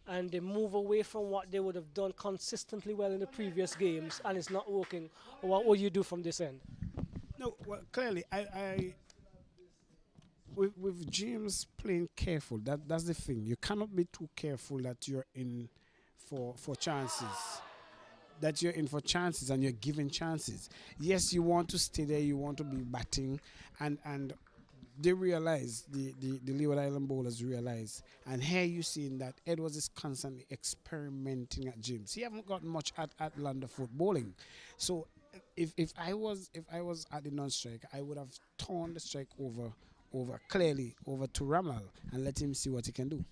and they move away from what they would have done consistently well in the previous games, and it's not working, what will you do from this end? No, well, clearly, with James playing careful, that's the thing. You cannot be too careful that you're in for chances. that you're in for chances and you're given chances. Yes, you want to stay there, you want to be batting, and they realize, the Leeward Island bowlers realize, and here you seeing that Edwards is constantly experimenting at gyms. He haven't gotten much at Landerfoot bowling, so if I was at the non-strike, I would have torn the strike over to Ramlal and let him see what he can do.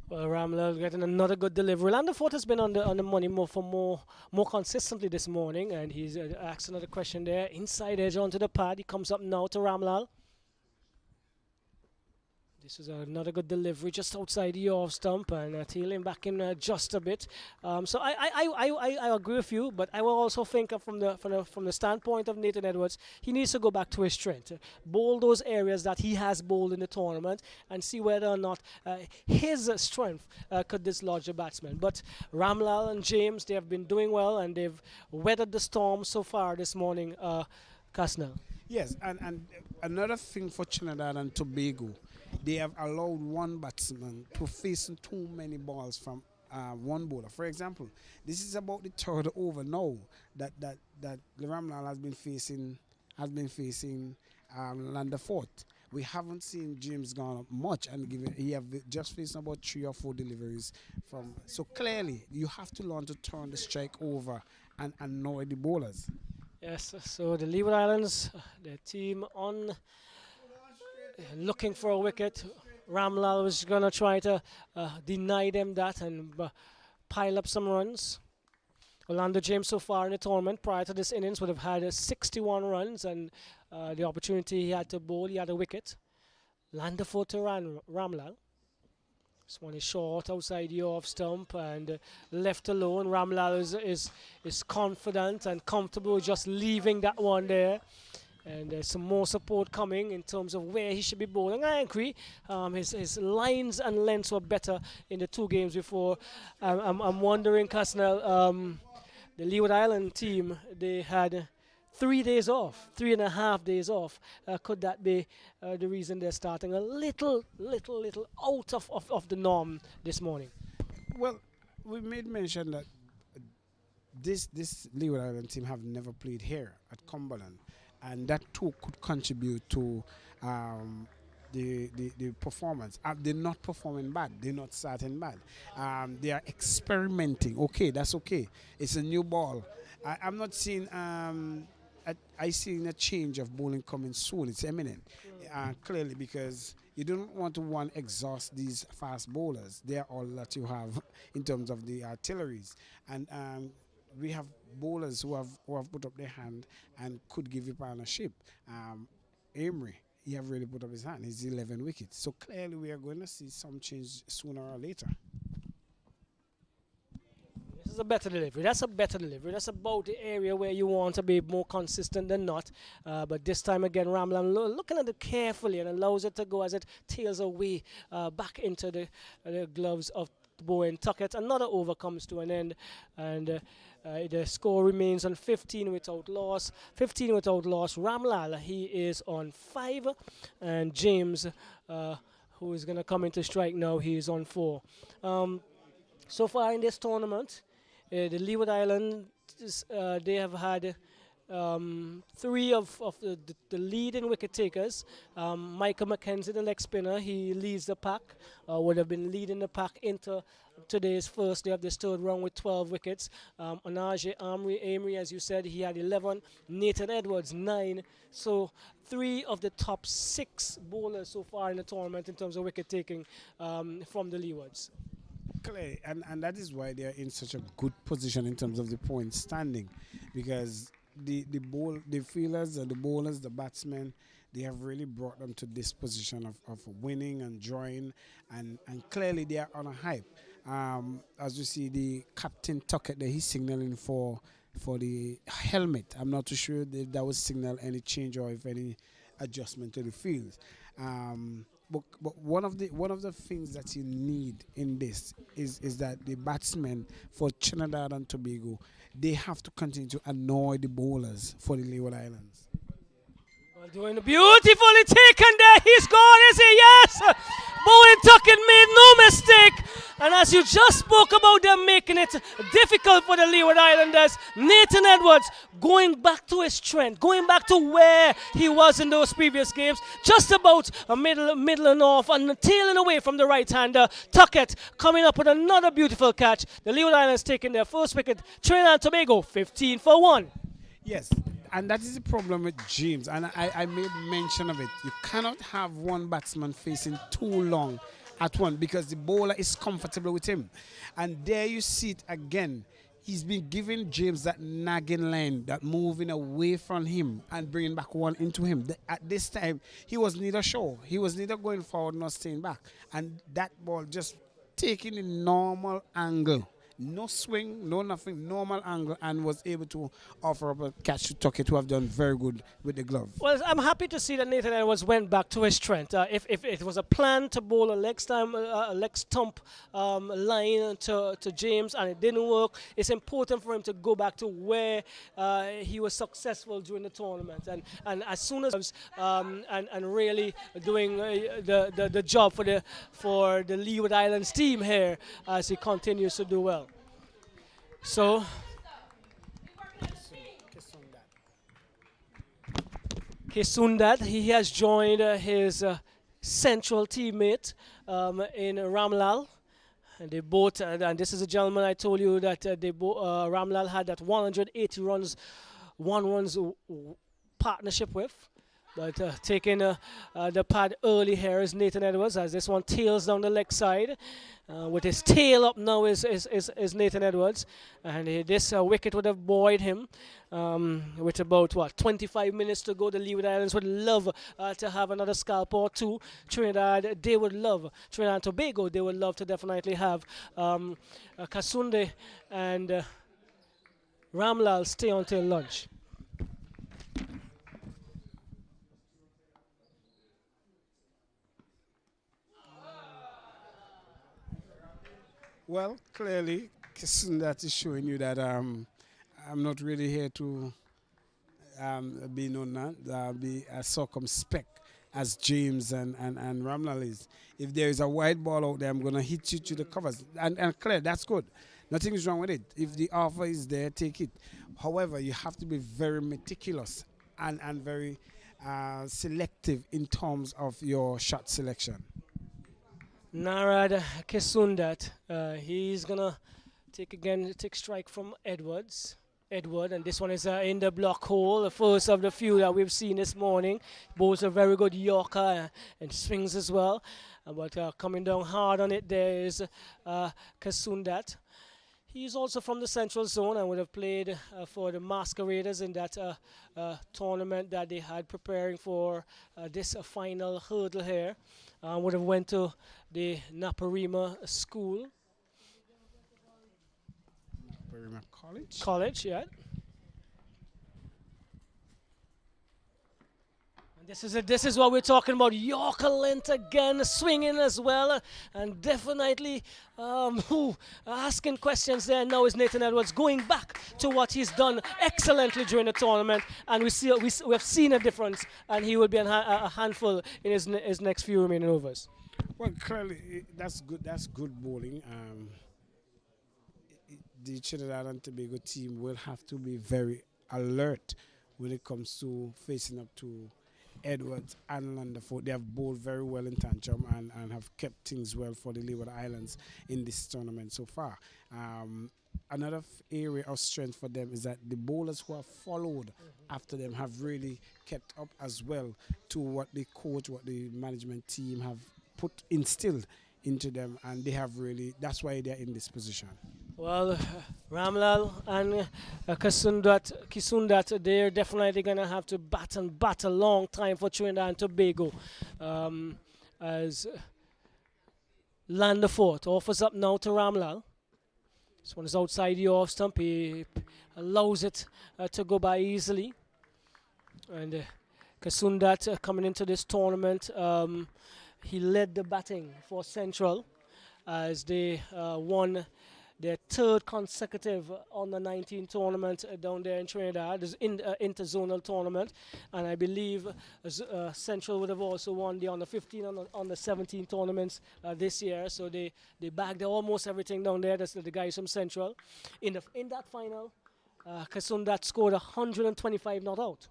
Well, Ramla getting another good delivery. Landerford has been on the money more consistently this morning, and he's asked another question there. Inside edge onto the pad. He comes up now to Ramlal. This is another good delivery just outside the off stump, and tailing back in just a bit. So I agree with you, but I will also think from the standpoint of Nathan Edwards, he needs to go back to his strength, bowl those areas that he has bowled in the tournament, and see whether or not his strength could dislodge the batsman. But Ramlal and James, they have been doing well, and they've weathered the storm so far this morning. Kasna. Yes, and another thing for Trinidad and Tobago, they have allowed one batsman to face too many balls from one bowler. For example, this is about the third over now that Ramlal has been facing Landerfort. We haven't seen James gone up much, and he have just faced about 3 or 4 deliveries from. So clearly, you have to learn to turn the strike over and annoy the bowlers. Yes, so the Leeward Islands, their team on looking for a wicket. Ramlal was going to try to deny them that and pile up some runs. Orlando James so far in the tournament prior to this innings would have had 61 runs, and the opportunity he had to bowl, he had a wicket. Landerford to Ramlal. This one is short outside the off stump and left alone. Ramlal is confident and comfortable just leaving that one there. And there's some more support coming in terms of where he should be bowling. I agree. His lines and lengths were better in the 2 games before. I'm wondering, Casnell, the Leeward Island team, they had 3 days off, 3.5 days off. Could that be the reason they're starting a little out of the norm this morning? Well, we made mention that this Leeward Island team have never played here at Cumberland, and that too could contribute to the performance. They're not performing bad. They're not starting bad. They are experimenting. Okay, that's okay. It's a new ball. I'm not seeing. I see a change of bowling coming soon. It's imminent, clearly, because you don't want to exhaust these fast bowlers. They're all that you have in terms of the artilleries, and we have bowlers who have put up their hand and could give you partnership. Emery, he have really put up his hand. He's 11 wickets. So clearly we are going to see some change sooner or later. This is a better delivery. That's a better delivery. That's about the area where you want to be more consistent than not. But this time again, Ramlan looking at it carefully and allows it to go as it tails away back into the gloves of Bowen Tuckett. Another over comes to an end, and the score remains on 15 without loss. 15 without loss. Ramlal, he is on 5, and James, who is going to come into strike now, he is on 4. So far in this tournament, the Leeward Islands, they have had 3 of the leading wicket takers. Michael McKenzie, the leg spinner, he leads the pack, would have been leading the pack into today's first day of this third round with 12 wickets. Onaje Amory, as you said, he had 11. Nathan Edwards, 9. So 3 of the top 6 bowlers so far in the tournament in terms of wicket taking from the Leewards. Clay, and that is why they are in such a good position in terms of the point standing, because the fielders and the bowlers, the batsmen, they have really brought them to this position of winning and drawing, and clearly they are on a hype. As you see, the captain Tuckett there, he's signaling for the helmet. I'm not too sure if that was signal any change or if any adjustment to the field. But one of the things that you need in this is that the batsmen for Trinidad and Tobago, they have to continue to annoy the bowlers for the Leeward Islands. Well, doing beautifully taken there. He's gone, is he? Yes! Bowen Tuckett made no mistake. And as as you just spoke about them making it difficult for the Leeward Islanders, Nathan Edwards going back to his strength, going back to where he was in those previous games, just about a middle and off and tailing away from the right-hander. Tuckett coming up with another beautiful catch. The Leeward Islanders taking their first wicket. Trinidad and Tobago 15 for 1. Yes, and that is the problem with James, and I made mention of it. You cannot have one batsman facing too long at one because the bowler is comfortable with him. And there you see it again. He's been giving James that nagging line, that moving away from him and bringing back one into him. At this time, he was neither sure. He was neither going forward nor staying back. And that ball just taking a normal angle. No swing, no nothing, normal angle, and was able to offer up a catch to Tuckett, who have done very good with the glove. Well, I'm happy to see that Nathan Edwards went back to his strength. If it was a plan to bowl a leg stump line to James and it didn't work, it's important for him to go back to where he was successful during the tournament. And as soon as and really doing the job for the Leeward Islands team here as he continues to do well. So Kisundat, he has joined his central teammate in Ramlal. And they both, and this is a gentleman I told you that Ramlal had that 180 runs, partnership with. But taking the pad early here is Nathan Edwards, as this one tails down the leg side. With his tail up now is Nathan Edwards. And this wicket would have buoyed him. With about, 25 minutes to go, the Leeward Islands would love to have another scalp or two. Trinidad and Tobago, they would love to definitely have Kasunde and Ramlal stay until lunch. Well, clearly, that is showing you that I'm not really here to be known be as circumspect as James and Ramlal is. If there is a wide ball out there, I'm going to hit you to the covers. And clear, that's good. Nothing is wrong with it. If the offer is there, take it. However, you have to be very meticulous and very selective in terms of your shot selection. Narad Kisundat, he's gonna take strike from Edwards. And this one is in the block hole, the first of the few that we've seen this morning. Bowls a very good Yorker and swings as well. But coming down hard on it, there is Kisundat. He's also from the central zone and would have played for the Masqueraders in that tournament that they had preparing for this final hurdle here. Would have went to the Naparima School. Naparima College? College, yeah. And this is what we're talking about. Yorker length again, swinging as well. And definitely asking questions there now is Nathan Edwards going back to what he's done excellently during the tournament. And we have seen a difference. And he will be a handful in his next few remaining overs. Well, clearly, that's good. That's good bowling. The Trinidad and Tobago team will have to be very alert when it comes to facing up to Edwards and Landerford. They have bowled very well in Tantrum and have kept things well for the Leeward Islands in this tournament so far. Another area of strength for them is that the bowlers who have followed after them have really kept up as well to what the coach, what the management team have instilled into them, and they have really, that's why they're in this position. Well, Ramlal and Kisundat, they're definitely going to have to bat a long time for Trinidad and Tobago. As Landerford offers up now to Ramlal. This one is outside the off stump. He allows it to go by easily. And Kisundat coming into this tournament, he led the batting for Central as they won their third consecutive under 19 tournament down there in Trinidad. This interzonal tournament, and I believe Central would have also won the under 15 and under 17 tournaments this year. So they bagged almost everything down there. That's the guys from Central. In that final, Kasundat scored 125 not out.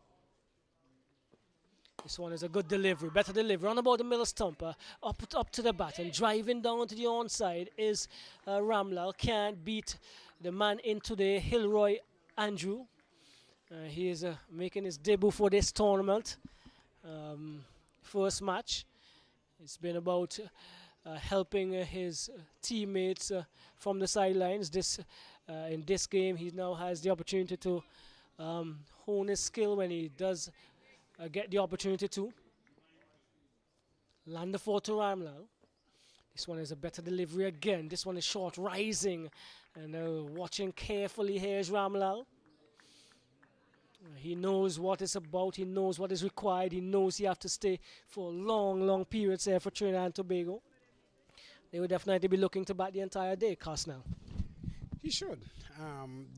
This one is a good delivery, better delivery. On about the middle stump, up to the bat and driving down to the onside is Ramlal. Can't beat the man into the Hilroy Andrew. He is making his debut for this tournament. First match. It's been about helping his teammates from the sidelines. In this game, he now has the opportunity to hone his skill when he does get the opportunity to. Land the four to Ramlal. This one is a better delivery again. This one is short, rising. And watching carefully here is Ramlal. He knows what it's about. He knows what is required. He knows he has to stay for long, long periods there for Trinidad and Tobago. They will definitely be looking to bat the entire day, Cosnell. He should.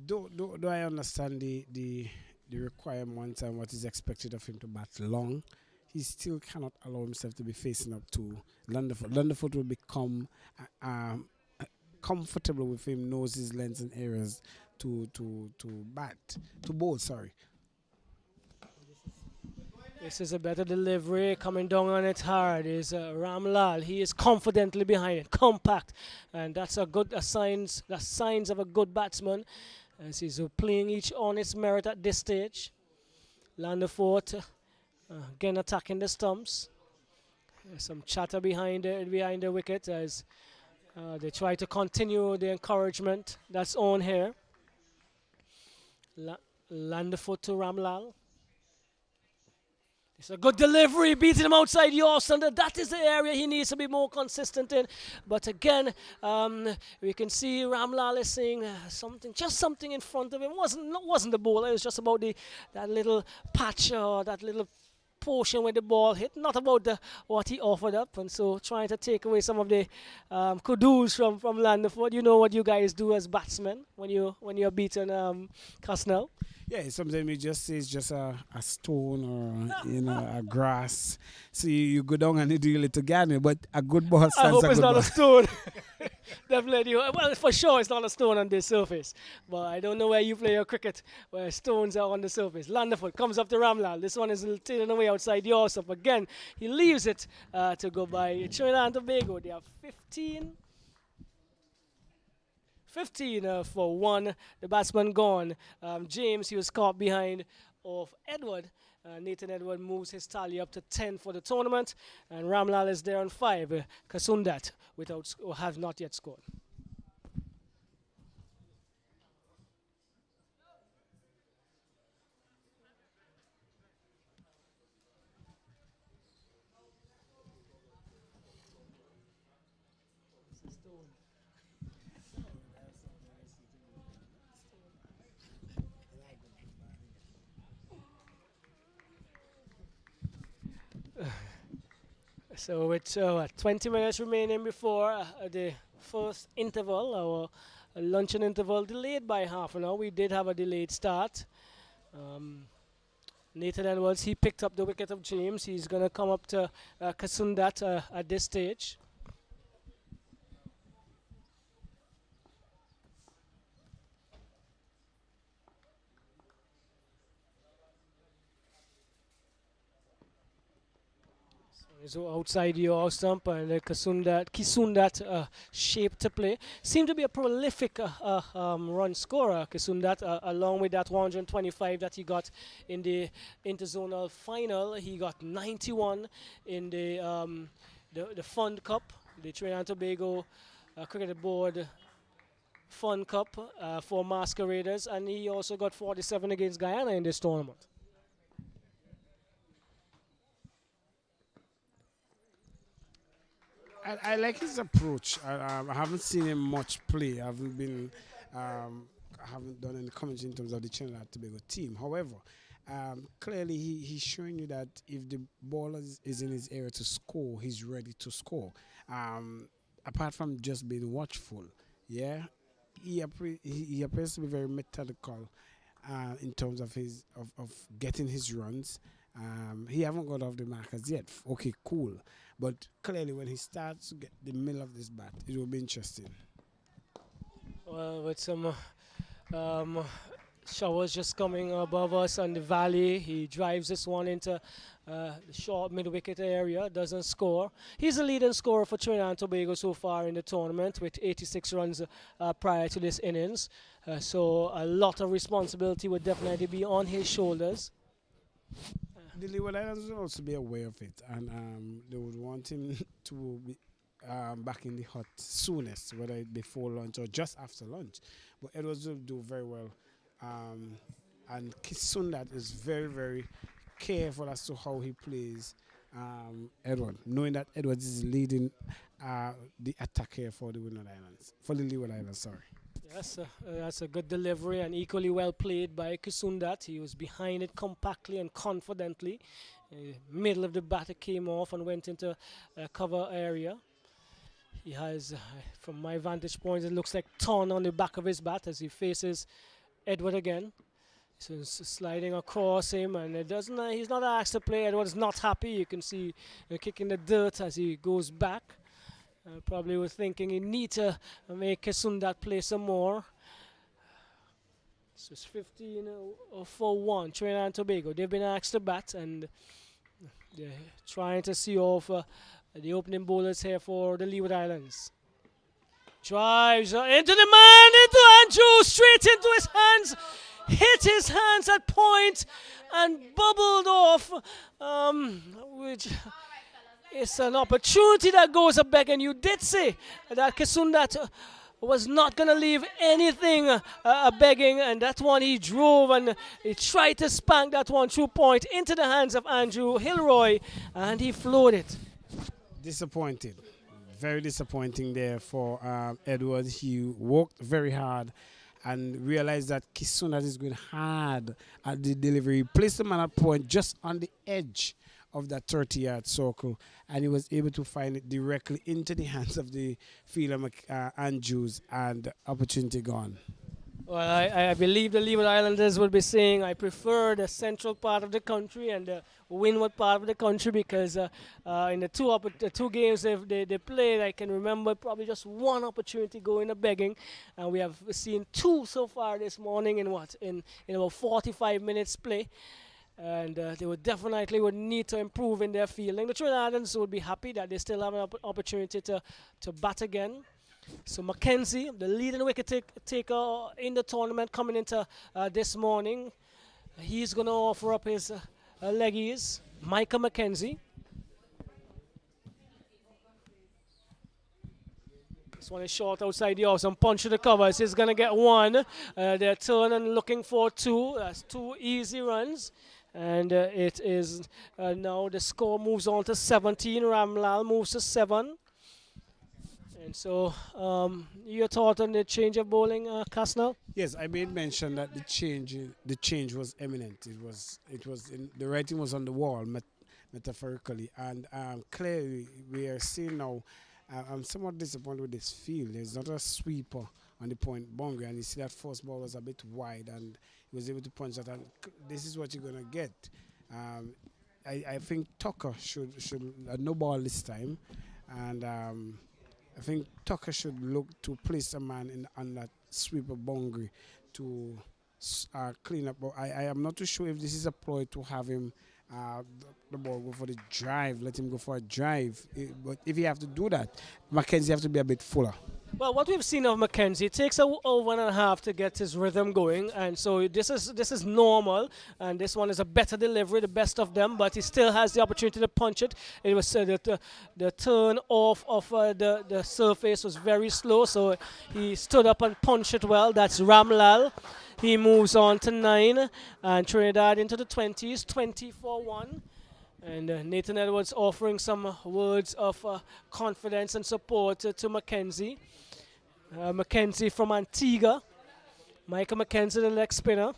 Do I understand the requirements and what is expected of him to bat long? He still cannot allow himself to be facing up to Lunderfoot. Lunderfoot will become comfortable with him, knows his lengths and areas to bowl. Sorry. This is a better delivery. Coming down on it hard is Ramlal. He is confidently behind it, compact, and that's signs of a good batsman. As he's playing each on its merit at this stage. Landerfort again attacking the stumps. There's some chatter behind the wicket as they try to continue the encouragement that's on here. Landerfort to Ramlal. It's a good delivery, beating him outside Yorkshire. That is the area he needs to be more consistent in. But again, we can see Ramlal is saying something in front of him. Wasn't the ball. It was just about that little patch or that little portion where the ball hit. Not about what he offered up. And so trying to take away some of the kudos from Landerford. You know what you guys do as batsmen when you're beaten Cosnell. Yeah, sometimes we just say it's just a stone or a grass. So you go down and you do a little gardening, but a good ball stands. I hope it's not ball. a stone. Definitely. Well, for sure it's not a stone on this surface. But I don't know where you play your cricket where stones are on the surface. Landerfoot comes up to Ramlal. This one is taken away outside the off. Again, he leaves it to go by Trinidad and Tobago. They have 15 for one. The batsman gone. James, he was caught behind of Edward. Nathan Edward moves his tally up to 10 for the tournament. And Ramlal is there on 5. Kasundat have not yet scored. So it's 20 minutes remaining before the first interval, our luncheon interval, delayed by half an hour. We did have a delayed start. Nathan Edwards, he picked up the wicket of James. He's going to come up to Kasundat at this stage. So outside your stump and Kisundat shape to play. Seemed to be a prolific run scorer, Kisundat, along with that 125 that he got in the interzonal final. He got 91 in the Fund Cup, the Trinidad and Tobago Cricket Board Fund Cup for Masqueraders, and he also got 47 against Guyana in this tournament. I like his approach. I haven't seen him much play. I haven't done any commentary in terms of the Trinidad and Tobago team. However, clearly he's showing you that if the ball is in his area to score, he's ready to score. Apart from just being watchful, yeah. he appears to be very methodical in terms of of getting his runs. He haven't got off the mark as yet. Okay, cool. But clearly, when he starts to get the middle of this bat, it will be interesting. Well, with some um, showers just coming above us on the valley, he drives this one into the short mid-wicket area, doesn't score. He's the leading scorer for Trinidad and Tobago so far in the tournament with 86 runs prior to this innings. So a lot of responsibility would definitely be on his shoulders. The Leeward Islands will also be aware of it, and they would want him to be back in the hot soonest, whether it before lunch or just after lunch. But Edwards will do very well. And Kisundat is very, very careful as to how he plays Edward, knowing that Edwards is leading the attack here for the Leeward Islands. For the Leeward Islands, sorry. Yes, that's a good delivery and equally well played by Kisundat. He was behind it compactly and confidently. Middle of the batter came off and went into cover area. He has, from my vantage point, it looks like ton on the back of his bat as he faces Edward again. So it's sliding across him, and it doesn't. He's not asked to play. Edward's not happy. You can see kicking the dirt as he goes back. Probably was thinking he need to make Kisundat play some more. So it's 15 for 1. Trinidad and Tobago. They've been asked to bat, and they're trying to see off the opening bowlers here for the Leeward Islands. Drives into the man, into Andrew, straight into his hands. Hit his hands at point and bubbled off, which is an opportunity that goes a begging. You did say that Kisundat was not going to leave anything begging, and that one he drove and he tried to spank that one through point into the hands of Andrew Hilroy, and he floored it. Disappointed. Very disappointing there for Edward. He worked very hard and realized that Kisundat is going hard at the delivery. He placed the man at point just on the edge of that 30-yard circle, and he was able to find it directly into the hands of the fielder Andrews, and opportunity gone. Well, I believe the Leeward Islanders will be saying I prefer the central part of the country and the windward part of the country, because in the two games they played, I can remember probably just one opportunity going to begging, and we have seen two so far this morning in about 45 minutes play. And they would definitely need to improve in their fielding. The Trinidadians would be happy that they still have an opportunity to bat again. So Mackenzie, the leading wicket taker in the tournament coming into this morning, he's going to offer up his leggies. Micah Mackenzie. This one is short outside the house and punch to the covers. He's going to get one. They're turning, looking for two. That's two easy runs. And it is now the score moves on to 17. Ramlal moves to 7. And so, your thought on the change of bowling, Kasnal? Yes, I made mention that the change was imminent. The writing was on the wall, metaphorically, and clearly we are seeing now. I'm somewhat disappointed with this field. There's not a sweeper on the point boundary, and you see that first ball was a bit wide, and he was able to punch that. And this is what you're gonna get. I think Tucker should no ball this time, and I think Tucker should look to place a man on that sweeper boundary to clean up. But I am not too sure if this is a ploy to have him the ball go for the drive, let him go for a drive. But if you have to do that, Mackenzie have to be a bit fuller. Well, what we've seen of Mackenzie, it takes a 1.5 to get his rhythm going, and so this is normal, and this one is a better delivery, the best of them, but he still has the opportunity to punch it. It was that the turn off of the surface was very slow, so he stood up and punched it well. That's Ramlal. He moves on to 9, and Trinidad into the 20s, 20-1. And Nathan Edwards offering some words of confidence and support to Mackenzie. Mackenzie from Antigua. Michael Mackenzie, the leg spinner.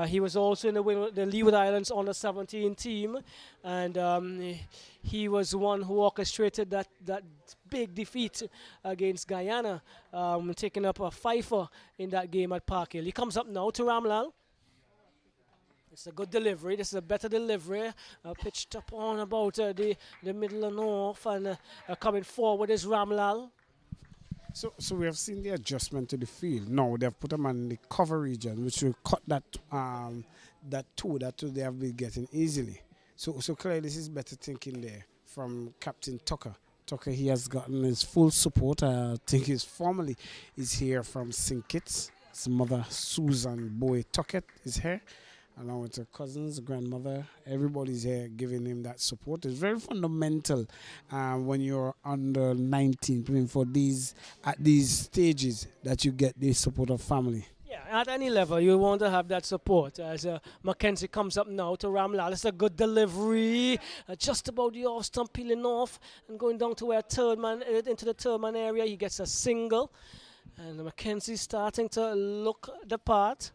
He was also in the Leeward Islands under 17 team, and he was one who orchestrated that big defeat against Guyana, taking up a fifer in that game at Park Hill. He comes up now to Ramlal. It's a good delivery. This is a better delivery. Pitched up on about the middle and north, and coming forward is Ramlal. So we have seen the adjustment to the field. Now they have put them in the cover region, which will cut that two they have been getting easily. So clearly this is better thinking there from Captain Tucker. Tucker, he has gotten his full support. I think his family is here from St. Kitts. His mother Susan Boy Tuckett is here, along with her cousins, grandmother. Everybody's here giving him that support. It's very fundamental when you're under 19 playing for at these stages that you get the support of family. Yeah, at any level, you want to have that support. As Mackenzie comes up now to Ramlal, it's a good delivery. Just about the off stump, peeling off and going down to where into the third man area. He gets a single, and Mackenzie starting to look the part.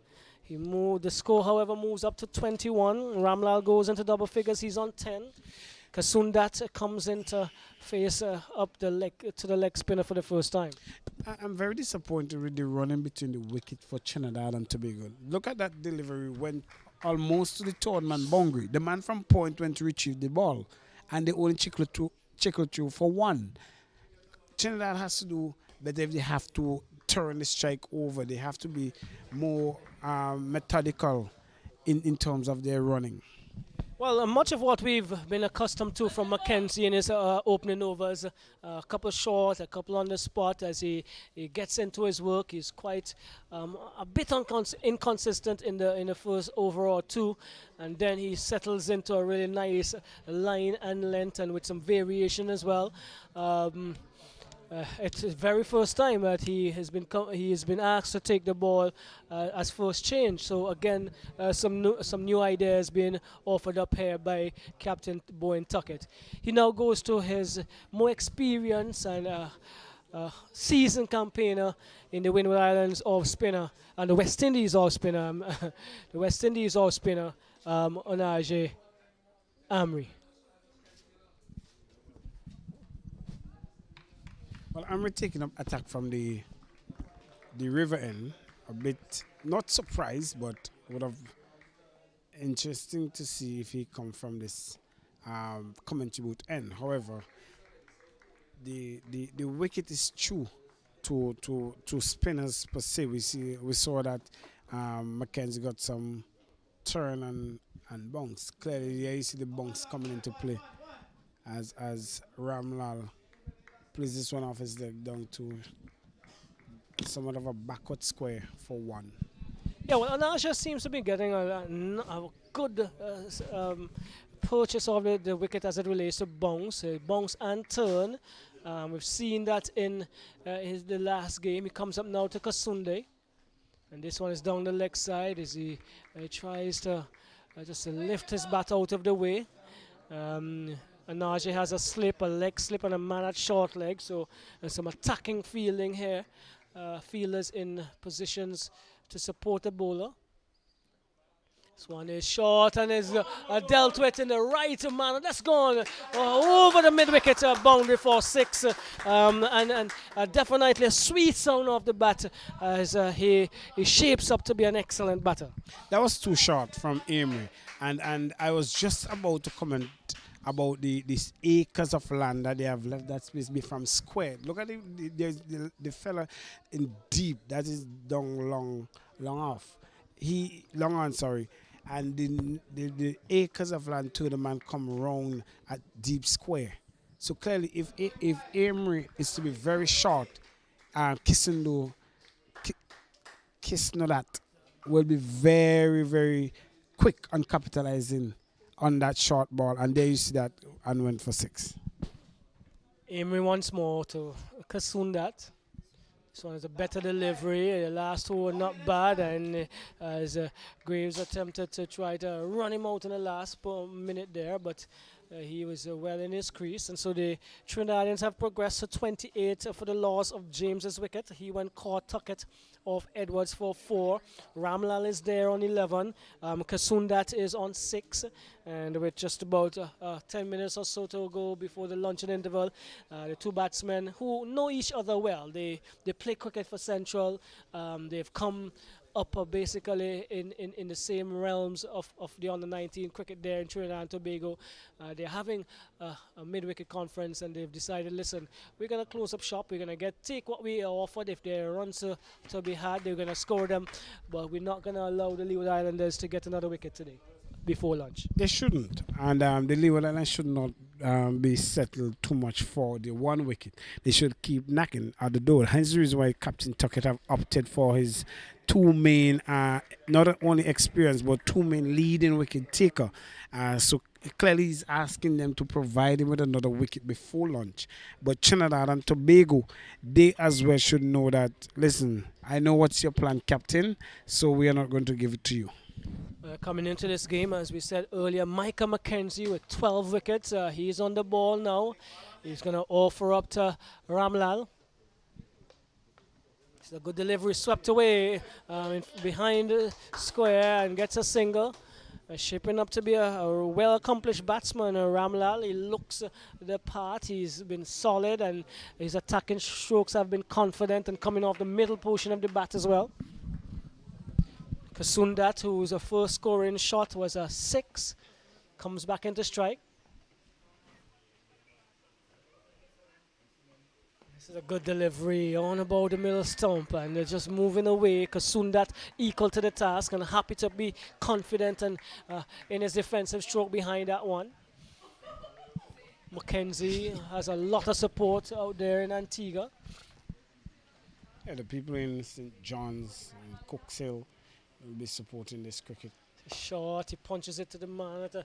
The score, however, moves up to 21. Ramlal goes into double figures. He's on 10. Kasundat comes in to face up the leg spinner for the first time. I'm very disappointed with the running between the wicket for Trinidad and Tobago. Look at that delivery, went almost to the third man boundary. The man from point went to retrieve the ball, and they only chickle through for one. Trinidad has to do better if they have to turn the strike over. They have to be more methodical in terms of their running. Well, much of what we've been accustomed to from Mackenzie in his opening overs, a couple short, a couple on the spot as he gets into his work. He's quite a bit inconsistent in the first over or two, and then he settles into a really nice line and length and with some variation as well. It's the very first time that he has been asked to take the ball as first change. So again, some new ideas being offered up here by Captain Bowen Tuckett. He now goes to his more experienced and seasoned campaigner in the Windward Islands off spinner and the West Indies off spinner. The West Indies off spinner, Onaje Amri. Well, I'm taking up attack from the river end. A bit not surprised, but would have interesting to see if he come from this commentary boot end. However, the wicket is true to spinners per se. We saw that Mackenzie got some turn and bounce. Clearly, yeah, you see the bounce coming into play as Ramlal plays this one off his leg down to somewhat of a backward square for one. Yeah, well, Anasha seems to be getting a good purchase of the wicket as it relates to bounce and turn. We've seen that in the last game. He comes up now to Kasunde, and this one is down the leg side as he tries to just lift his bat out of the way. Anaje has a leg slip, and a man at short leg, so some attacking fielding here. Fielders in positions to support the bowler. This one is short and is dealt with in the right manner. That's gone over the mid-wicket boundary for 6. And definitely a sweet sound off the bat as he shapes up to be an excellent batter. That was too short from Amory. And I was just about to comment about these acres of land that they have left that space be from square. Look at the fella in deep that is down long off. Long on, sorry. And the acres of land to the man come round at deep square. So clearly, if Amory is to be very short, Kissino that will be very, very quick on capitalizing on that short ball, and there you see that and went for 6. Amory once more to Kasundat. This one is a better delivery. The last two were not bad, and as Graves attempted to try to run him out in the last minute there, but He was well in his crease, and so the Trinidadians have progressed to 28 for the loss of James's wicket. He went caught Tuckett of Edwards for 4. Ramlal is there on 11. Kasundat is on 6. And with just about 10 minutes or so to go before the luncheon interval, the two batsmen who know each other well, they play cricket for Central. They've come up basically in the same realms of the under-19 cricket there in Trinidad and Tobago. They're having a mid-wicket conference, and they've decided, listen, we're going to close up shop. We're going to take what we are offered. If there are runs to be had, they're going to score them. But we're not going to allow the Leeward Islanders to get another wicket today before lunch. They shouldn't. And the Leeward Islands should not be settled too much for the one wicket. They should keep knocking at the door. Hence the reason why Captain Tuckett have opted for his two main, not only experience, but two main leading wicket taker. So clearly he's asking them to provide him with another wicket before lunch. But Trinidad and Tobago, they as well should know that, listen, I know what's your plan, Captain, so we are not going to give it to you. Coming into this game, as we said earlier, Micah McKenzie with 12 wickets. He's on the ball now. He's going to offer up to Ramlal. It's a good delivery, swept away behind the square and gets a single. Shaping up to be a well-accomplished batsman, Ramlal. He looks the part. He's been solid, and his attacking strokes have been confident and coming off the middle portion of the bat as well. Kasundat, whose first scoring shot was a 6, comes back into strike. This is a good delivery on about the middle stump, and they're just moving away. Kasundat equal to the task and happy to be confident and in his defensive stroke behind that one. Mackenzie has a lot of support out there in Antigua. Yeah, the people in St. John's and Cooks Hill will be supporting this cricket. Short, he punches it to the man at a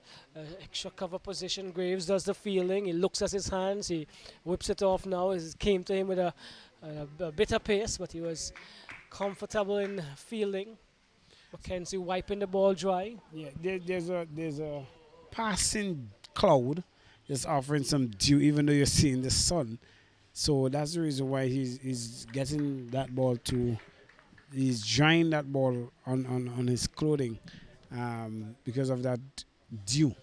extra cover position. Graves does the fielding. He looks at his hands. He whips it off now. It came to him with a bit of pace, but he was comfortable in fielding. Mackenzie wiping the ball dry. Yeah, there's a passing cloud just offering some dew, even though you're seeing the sun. So that's the reason why he's getting that ball to. He's drying that ball on his clothing because of that dew.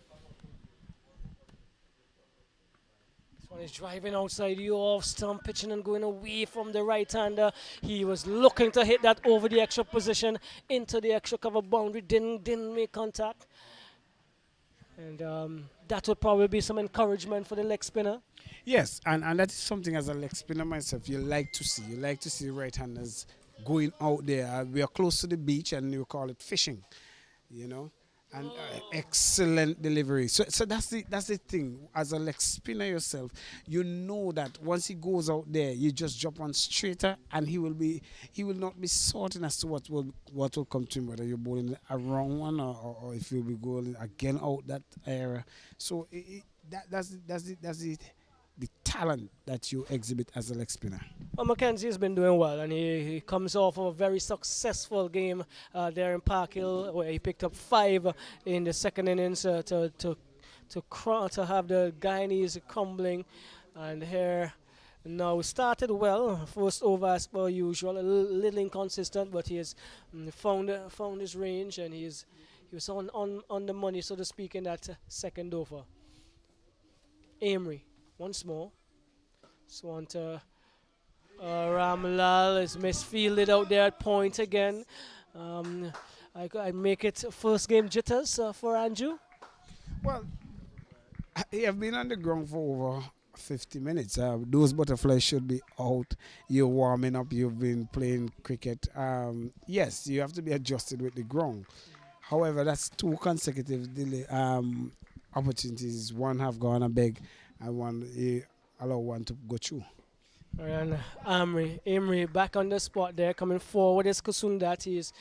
This one is driving outside you off stump, pitching and going away from the right-hander. He was looking to hit that over the extra position into the extra cover boundary. Didn't make contact. And that would probably be some encouragement for the leg spinner. Yes, and that is something as a leg spinner myself you like to see. You like to see right-handers going out there. We are close to the beach, and you call it fishing, you know, and excellent delivery. So that's the thing. As a leg spinner yourself, you know that once he goes out there, you just jump on straighter, and he will not be sorting as to what will come to him, whether you're bowling a wrong one or if you'll be going again out that area. So that's the talent that you exhibit as a leg spinner. Well, Mackenzie has been doing well, and he comes off of a very successful game there in Park Hill, where he picked up 5 in the second innings to have the Guyanese crumbling. And here now started well, first over as per usual, a little inconsistent, but he has found his range, and he was on the money, so to speak, in that second over. Amory once more. Swan to Ramlal is misfielded out there at point again. I make it first game jitters for Andrew. Well, you have been on the ground for over 50 minutes. Those butterflies should be out. You're warming up. You've been playing cricket. Yes, you have to be adjusted with the ground. However, that's 2 consecutive opportunities. One have gone a beg, and one allow one to go through. And Amory back on the spot there, coming forward is Kasundat. He is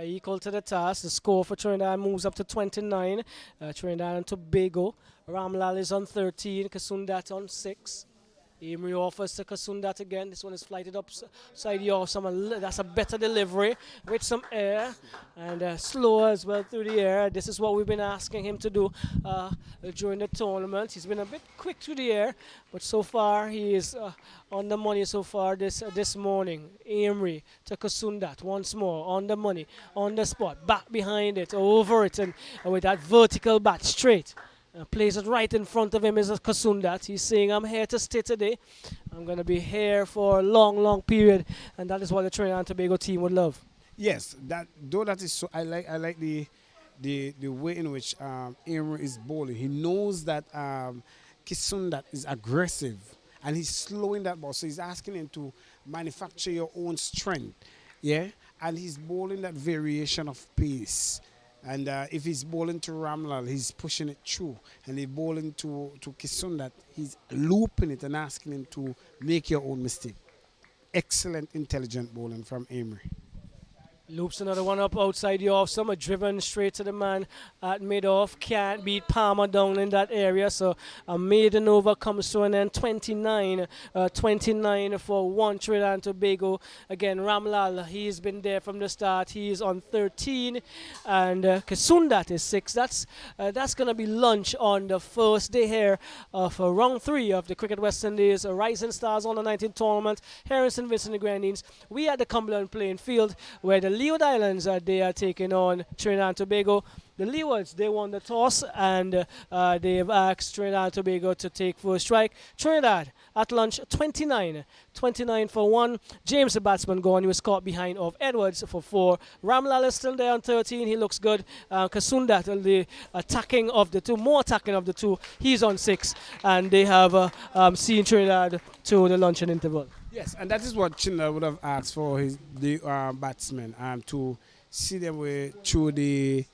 equal to the task. The score for Trinidad moves up to 29. Trinidad and Tobago. Ramlal is on 13, Kasundat on 6. Emery offers to Kasundat again. This one is flighted upside the off. That's a better delivery with some air and slow as well through the air. This is what we've been asking him to do during the tournament. He's been a bit quick through the air, but so far he is on the money so far this morning. Emery to Kasundat once more on the money, on the spot, back behind it, over it, and with that vertical bat straight. Plays it right in front of him is Kasundat. He's saying, I'm here to stay today. I'm going to be here for a long, long period. And that is what the Trinidad and Tobago team would love. Yes, that is so. I like the way in which Aaron is bowling. He knows that Kasundat is aggressive and he's slowing that ball. So he's asking him to manufacture your own strength. Yeah, and he's bowling that variation of pace. And if he's bowling to Ramlal, he's pushing it through. And he's bowling to Kasundat, he's looping it and asking him to make your own mistake. Excellent, intelligent bowling from Emery. Loops another one up outside the off summer, driven straight to the man at mid-off. Can't beat Palmer down in that area, so a maiden over comes to an end. 29 for one Trinidad and Tobago. Again, Ramlal, he's been there from the start. He's on 13, and Kasundat is 6. That's going to be lunch on the first day here of round 3 of the Cricket West Indies Rising Stars Under 19 tournament here in St. Vincent and the Grenadines. We at the Cumberland playing field where the Leeward Islands, they are taking on Trinidad and Tobago. The Leewards, they won the toss and they've asked Trinidad and Tobago to take first strike. Trinidad at lunch 29 for 1. James, the batsman, gone. He was caught behind of Edwards for 4. Ramlal is still there on 13. He looks good. Kasundat, the more attacking of the two, he's on 6. And they have seen Trinidad to the luncheon interval. Yes, and that is what Trinidad would have asked for the batsmen to see them through the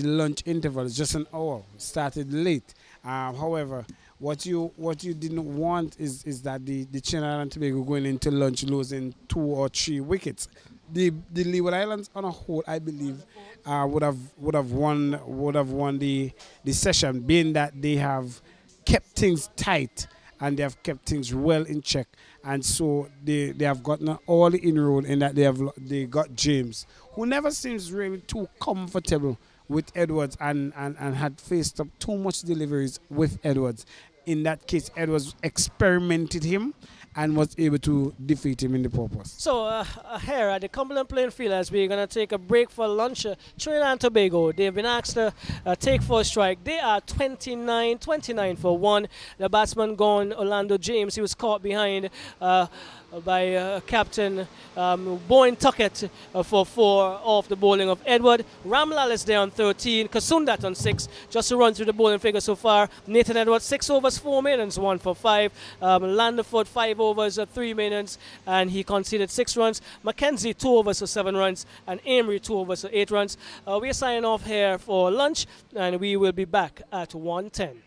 lunch interval. It's just an hour. Started late. However, what you didn't want is that the Trinidad and Tobago going into lunch losing 2 or 3 wickets. The Leeward Islands on a whole, I believe, would have won the session, being that they have kept things tight and they have kept things well in check, and so they have gotten all the inroad in that they got James, who never seems really too comfortable with Edwards and had faced up too much deliveries with Edwards. In that case, Edwards experimented him and was able to defeat him in the purpose. So here at the Cumberland playing field, as we're going to take a break for lunch, Trinidad and Tobago, they've been asked to take first strike. They are 29 for 1. The batsman gone, Orlando James. He was caught behind by Captain Boyne Tuckett for 4 off the bowling of Edward. Ramlal is there on 13. Kasundat on 6. Just to run through the bowling figure so far, Nathan Edwards 6 overs 4 minutes, 1 for 5. Landerford 5 overs 3 minutes, and he conceded 6 runs. Mackenzie 2 overs for 7 runs, and Amory 2 overs for 8 runs. We're signing off here for lunch, and we will be back at 1:10.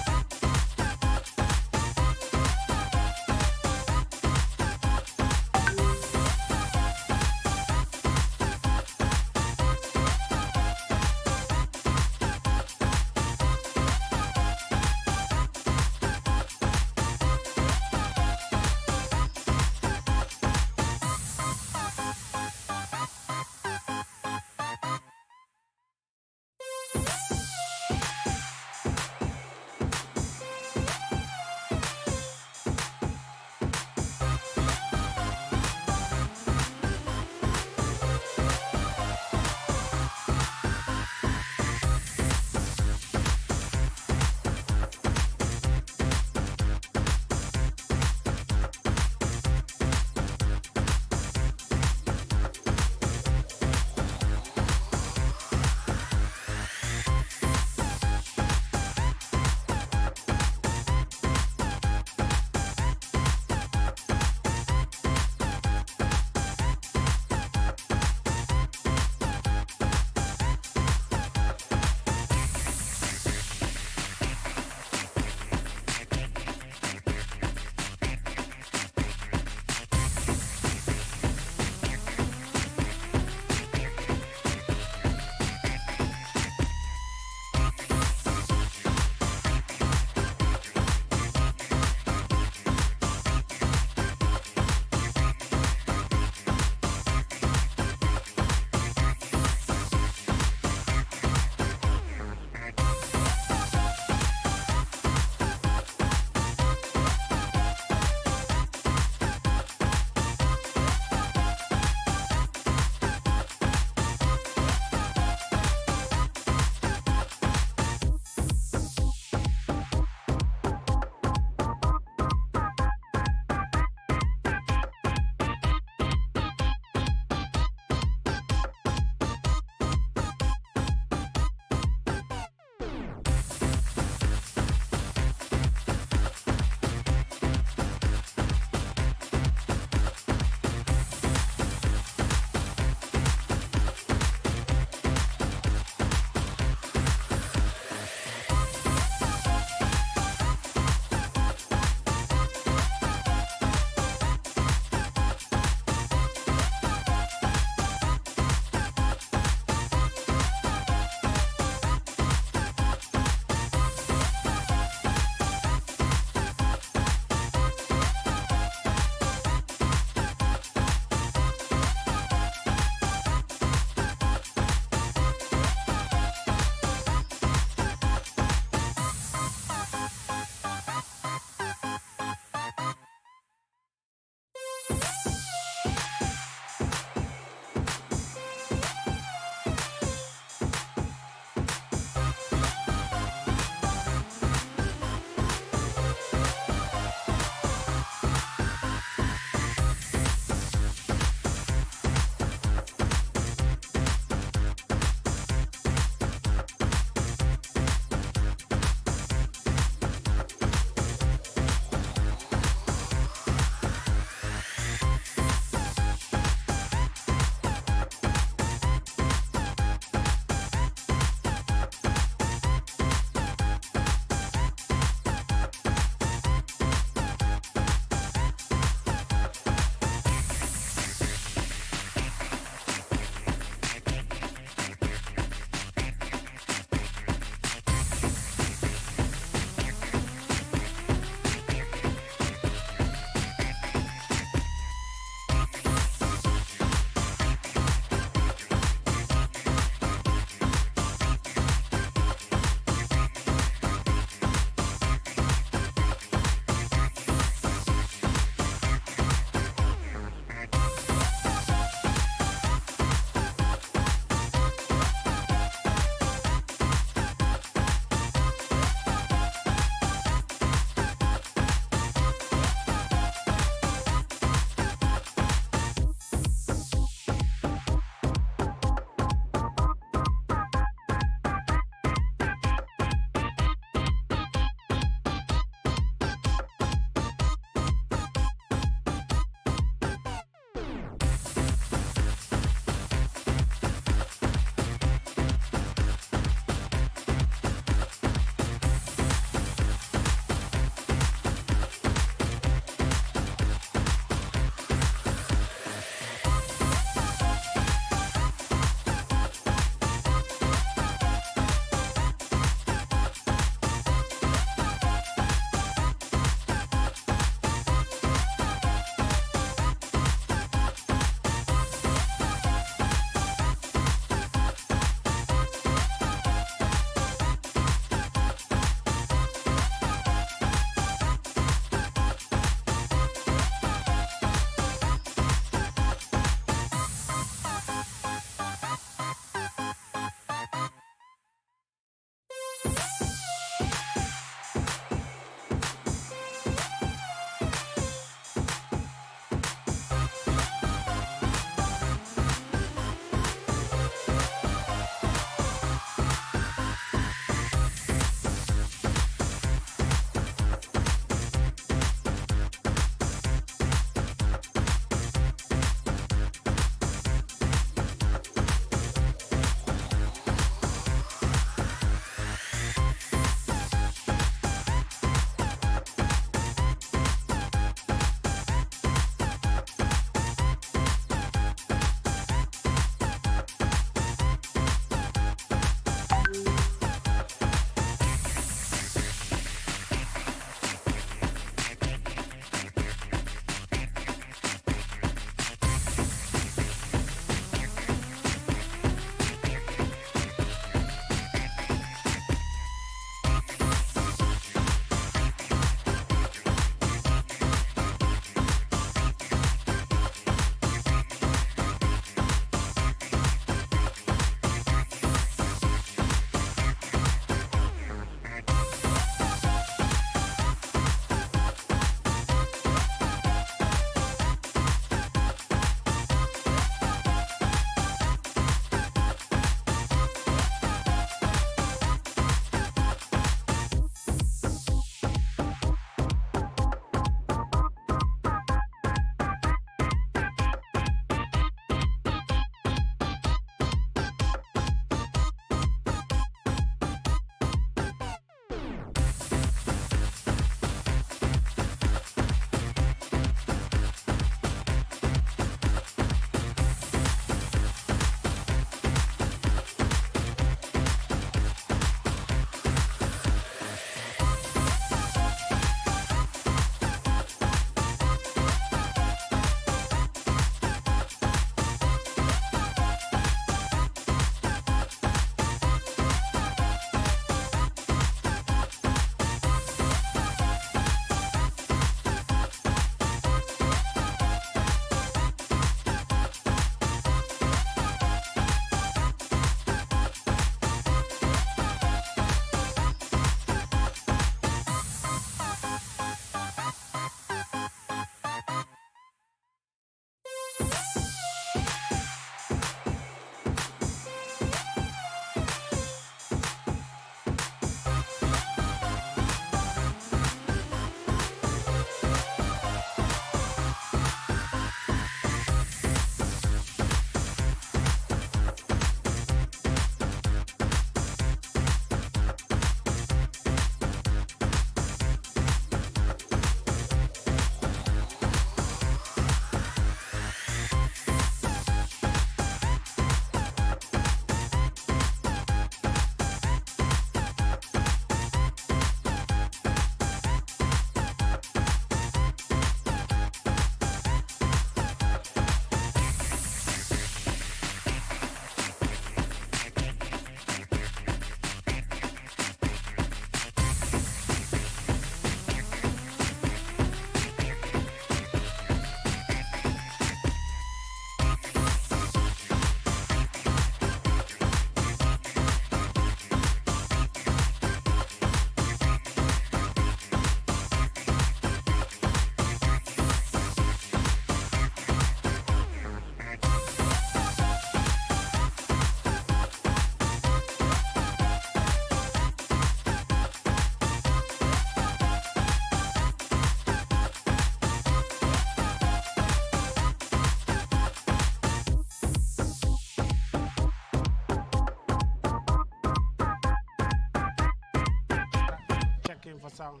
sound.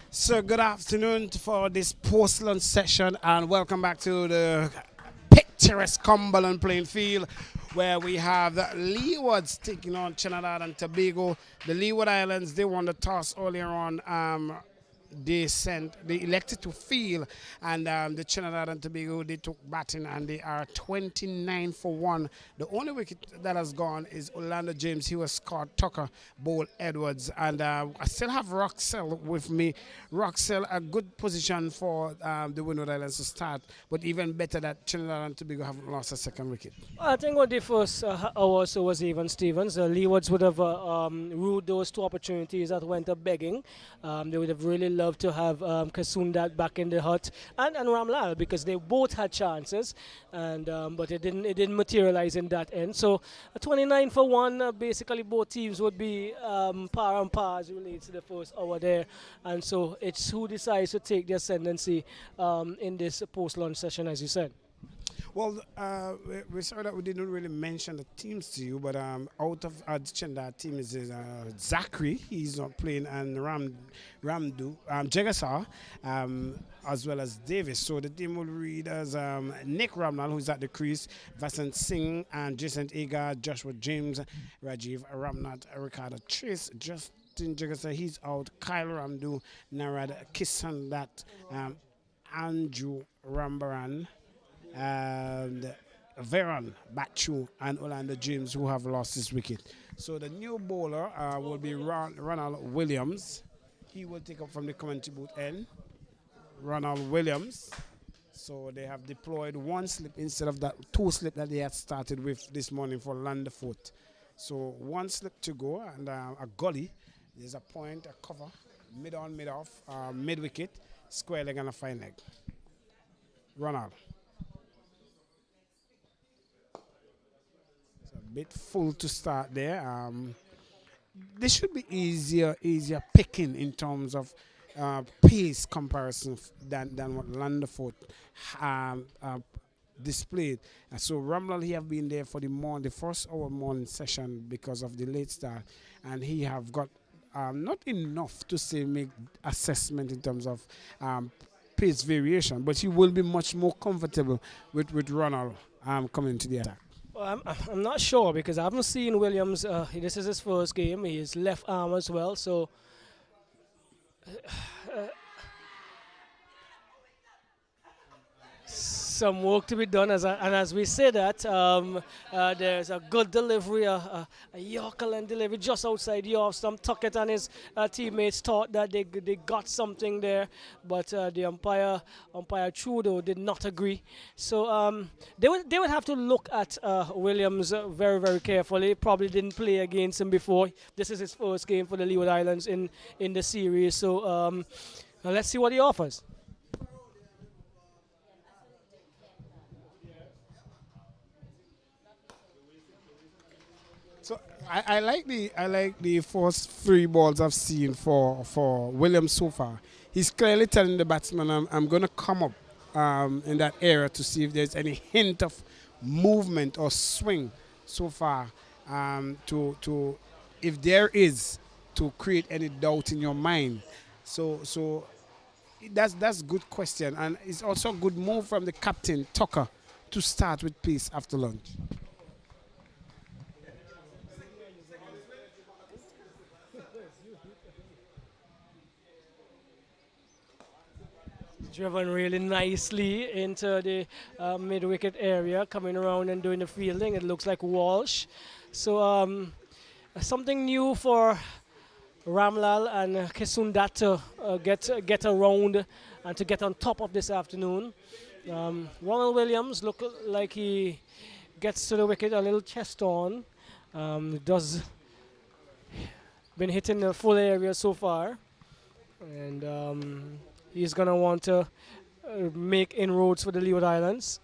So good afternoon for this post-lunch session and welcome back to the picturesque Cumberland playing field where we have the Leewards taking on Trinidad and Tobago. The Leeward Islands, they won the toss earlier on. They elected to field, and the Trinidad and Tobago, they took batting and they are 29 for 1. The only wicket that has gone is Orlando James. He was Scott Tucker, Bowl Edwards, and I still have Roxell with me. Roxell, a good position for the Windward Islands to start, but even better that Trinidad and Tobago haven't lost a second wicket. I think what the first hour so was even Stevens. Leewards would have ruled those two opportunities that went up begging. They would have really loved to have Kasundat back in the hut and Ramlal because they both had chances, and but it didn't materialize in that end. So 29 for 1. Basically, both teams would be par and par as it relates to the first hour there, and so it's who decides to take the ascendancy in this post-launch session, as you said. Well, we're sorry that we didn't really mention the teams to you, but out of our Trinidad team is Zachary, he's not playing, and Ramdu, Jegasar, as well as Davis. So the team will read as Nick Ramnal, who's at the crease, Vincent Singh, and Jason Agar, Joshua James, Rajiv Ramnath, Ricardo Trace, Justin Jegasar, he's out, Kyle Ramdu, Narad Kisandat, Andrew Rambaran, and Veron, Bachu, and Orlando James, who have lost this wicket. So the new bowler will be Ronald Williams. He will take up from the commentary booth end. Ronald Williams. So they have deployed one slip instead of that 2 slip that they had started with this morning for Landerfoot. So 1 slip to go and a gully. There's a point, a cover, mid on, mid off, mid wicket, square leg and a fine leg. Ronald. Bit full to start there. This should be easier picking in terms of pace comparison than what Landerfoot displayed. And so Ramlal, he have been there for the first hour morning session because of the late start, and he have got not enough to say make assessment in terms of pace variation, but he will be much more comfortable with Ronald coming to the attack. Well, I'm not sure because I haven't seen Williams. This is his first game. He is left arm as well, so some work to be done. And as we say that, there's a good delivery, a Yorkerland delivery just outside the off stump. Tuckett and his teammates thought that they got something there, but the umpire Trudeau did not agree. So they would have to look at Williams very, very carefully. Probably didn't play against him before. This is his first game for the Leeward Islands in the series. So let's see what he offers. So I like the first 3 balls I've seen for Williams so far. He's clearly telling the batsman, I'm going to come up in that area to see if there's any hint of movement or swing so far to if there is, to create any doubt in your mind. So that's good question, and it's also a good move from the captain Tucker to start with pace after lunch. Driven really nicely into the mid-wicket area, coming around and doing the fielding. It looks like Walsh. So something new for Ramlal and Kisundat to get around and to get on top of this afternoon. Ronald Williams look like he gets to the wicket a little chest on. Does been hitting the full area so far, and he's going to want to make inroads for the Leeward Islands.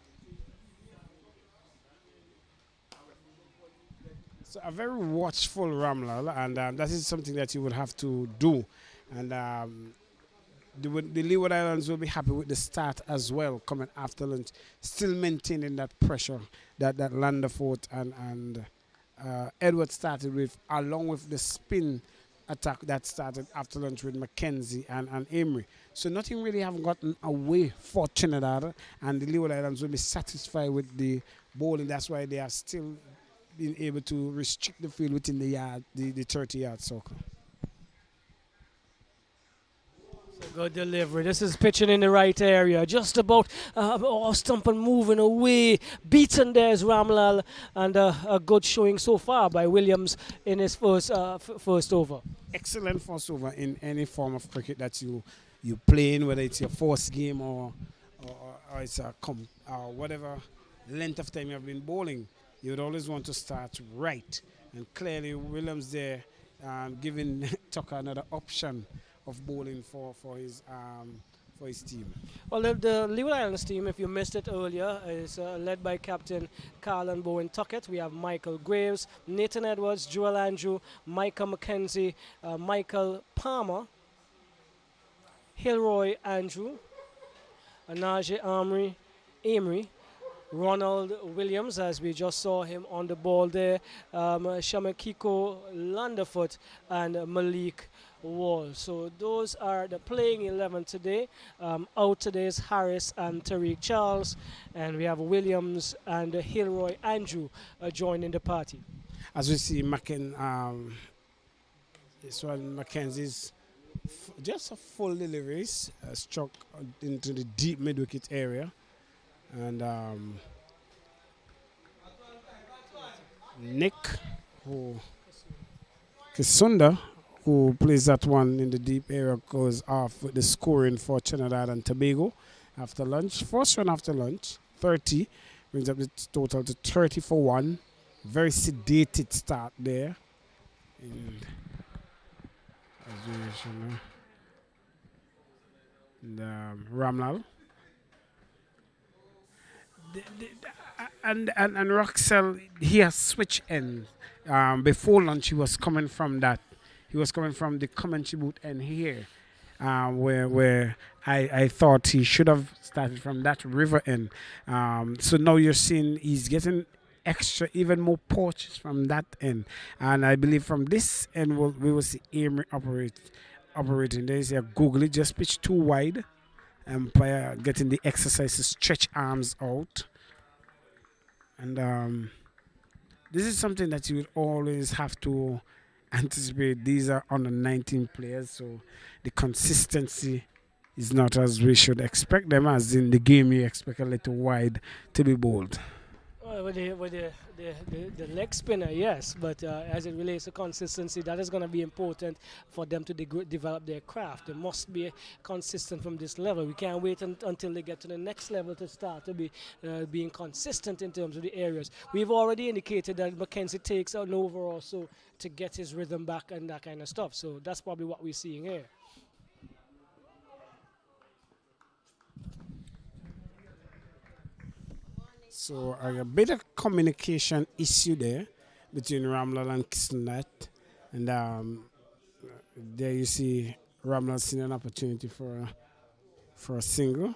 So a very watchful Ramlal, and that is something that you would have to do. And the Leeward Islands will be happy with the start as well, coming after lunch, still maintaining that pressure that Landerfoot and Edward started with, along with the spin attack that started after lunch with Mackenzie and Emery. So nothing really have gotten away for Trinidad, and the Leeward Islands will be satisfied with the bowling. That's why they are still being able to restrict the field within the yard, the 30-yard circle. Good delivery. This is pitching in the right area. Just about off stump and moving away. Beaten there is Ramlal, and a good showing so far by Williams in his first over. Excellent first over in any form of cricket that you play in, whether it's your first game or it's whatever length of time you have been bowling. You would always want to start right. And clearly Williams there giving Tucker another option of bowling for his team. Well, the Leeward Islands team, if you missed it earlier, is led by Captain Carl and Bowen Tuckett. We have Michael Graves, Nathan Edwards, Joel Andrew, Micah McKenzie, Michael Palmer, Hilroy Andrew, Anaje Amory, Ronald Williams, as we just saw him on the ball there, Shamakiko Landerfoot, and Malik Wall. So those are the playing 11 today. Out today is Harris and Tariq Charles, and we have Williams and Hilroy Andrew joining the party. As we see, this one Mackenzie's just a full deliveries, struck into the deep mid-wicket area, and Nick Kisunda, who plays that one in the deep area, goes off with the scoring for Trinidad and Tobago after lunch. First run after lunch, 30, brings up the total to 30 for 1. Very sedated start there. Ramlal. And Roxell, he has switched ends. Before lunch, he was coming from that. He was coming from the commentary booth end here, where I thought he should have started from that river end. So now you're seeing he's getting extra, even more porches from that end. And I believe from this end, we will see Amory operating. There is a googly, just pitch too wide. Umpire getting the exercise to stretch arms out. And this is something that you would always have to anticipate. These are under 19 players, so the consistency is not as we should expect them, as in the game you expect a little wide to be bowled. With the leg spinner, yes, but as it relates to consistency, that is going to be important for them to develop their craft. They must be consistent from this level. We can't wait until they get to the next level to start to be being consistent in terms of the areas. We've already indicated that Mackenzie takes an over also to get his rhythm back and that kind of stuff. So that's probably what we're seeing here. So a bit of communication issue there between Ramlal and Kisnat. And there you see Ramlal seeing an opportunity for a single.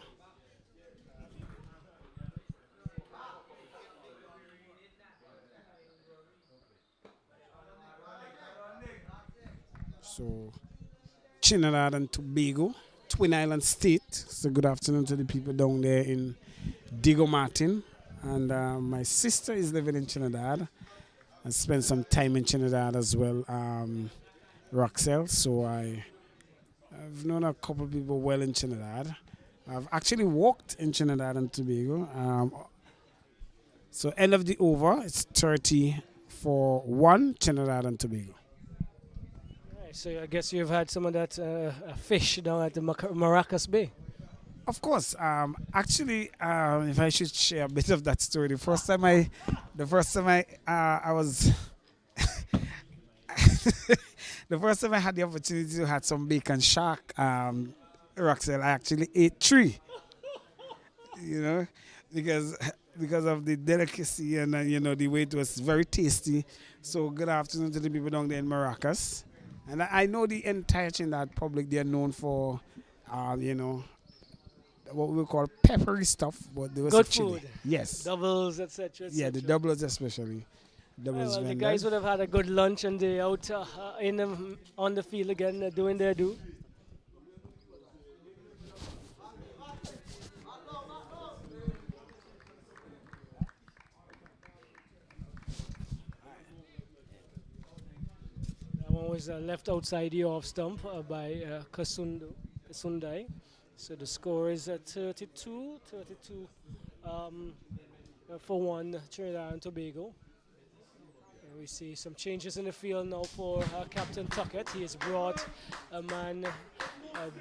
So Trinidad and Tobago, Twin Island State. So good afternoon to the people down there in Diego Martin. And my sister is living in Trinidad and spent some time in Trinidad as well, Roxell. So I've known a couple of people well in Trinidad. I've actually walked in Trinidad and Tobago. So end of the over, it's 30 for 1, Trinidad and Tobago. Right, so I guess you've had some of that fish down at the Maracas Bay. Of course. Actually, if I should share a bit of that story, the first time I was, the first time I had the opportunity to have some bacon shark, Roxell, I actually ate 3. You know, because of the delicacy and the way it was very tasty. So good afternoon to the people down there in Maracas, and I know the entire Trinidad public, they are known for, what we call peppery stuff, but there was good chili. Food. Yes. Doubles, etc. Yeah, the doubles especially. There was Well, the Vendor. guys would have had a good lunch and they out on the field again, doing their do. That one was left outside the off stump by Kasundai. So the score is 32 for one Trinidad and Tobago. And we see some changes in the field now for Captain Tuckett. He has brought a man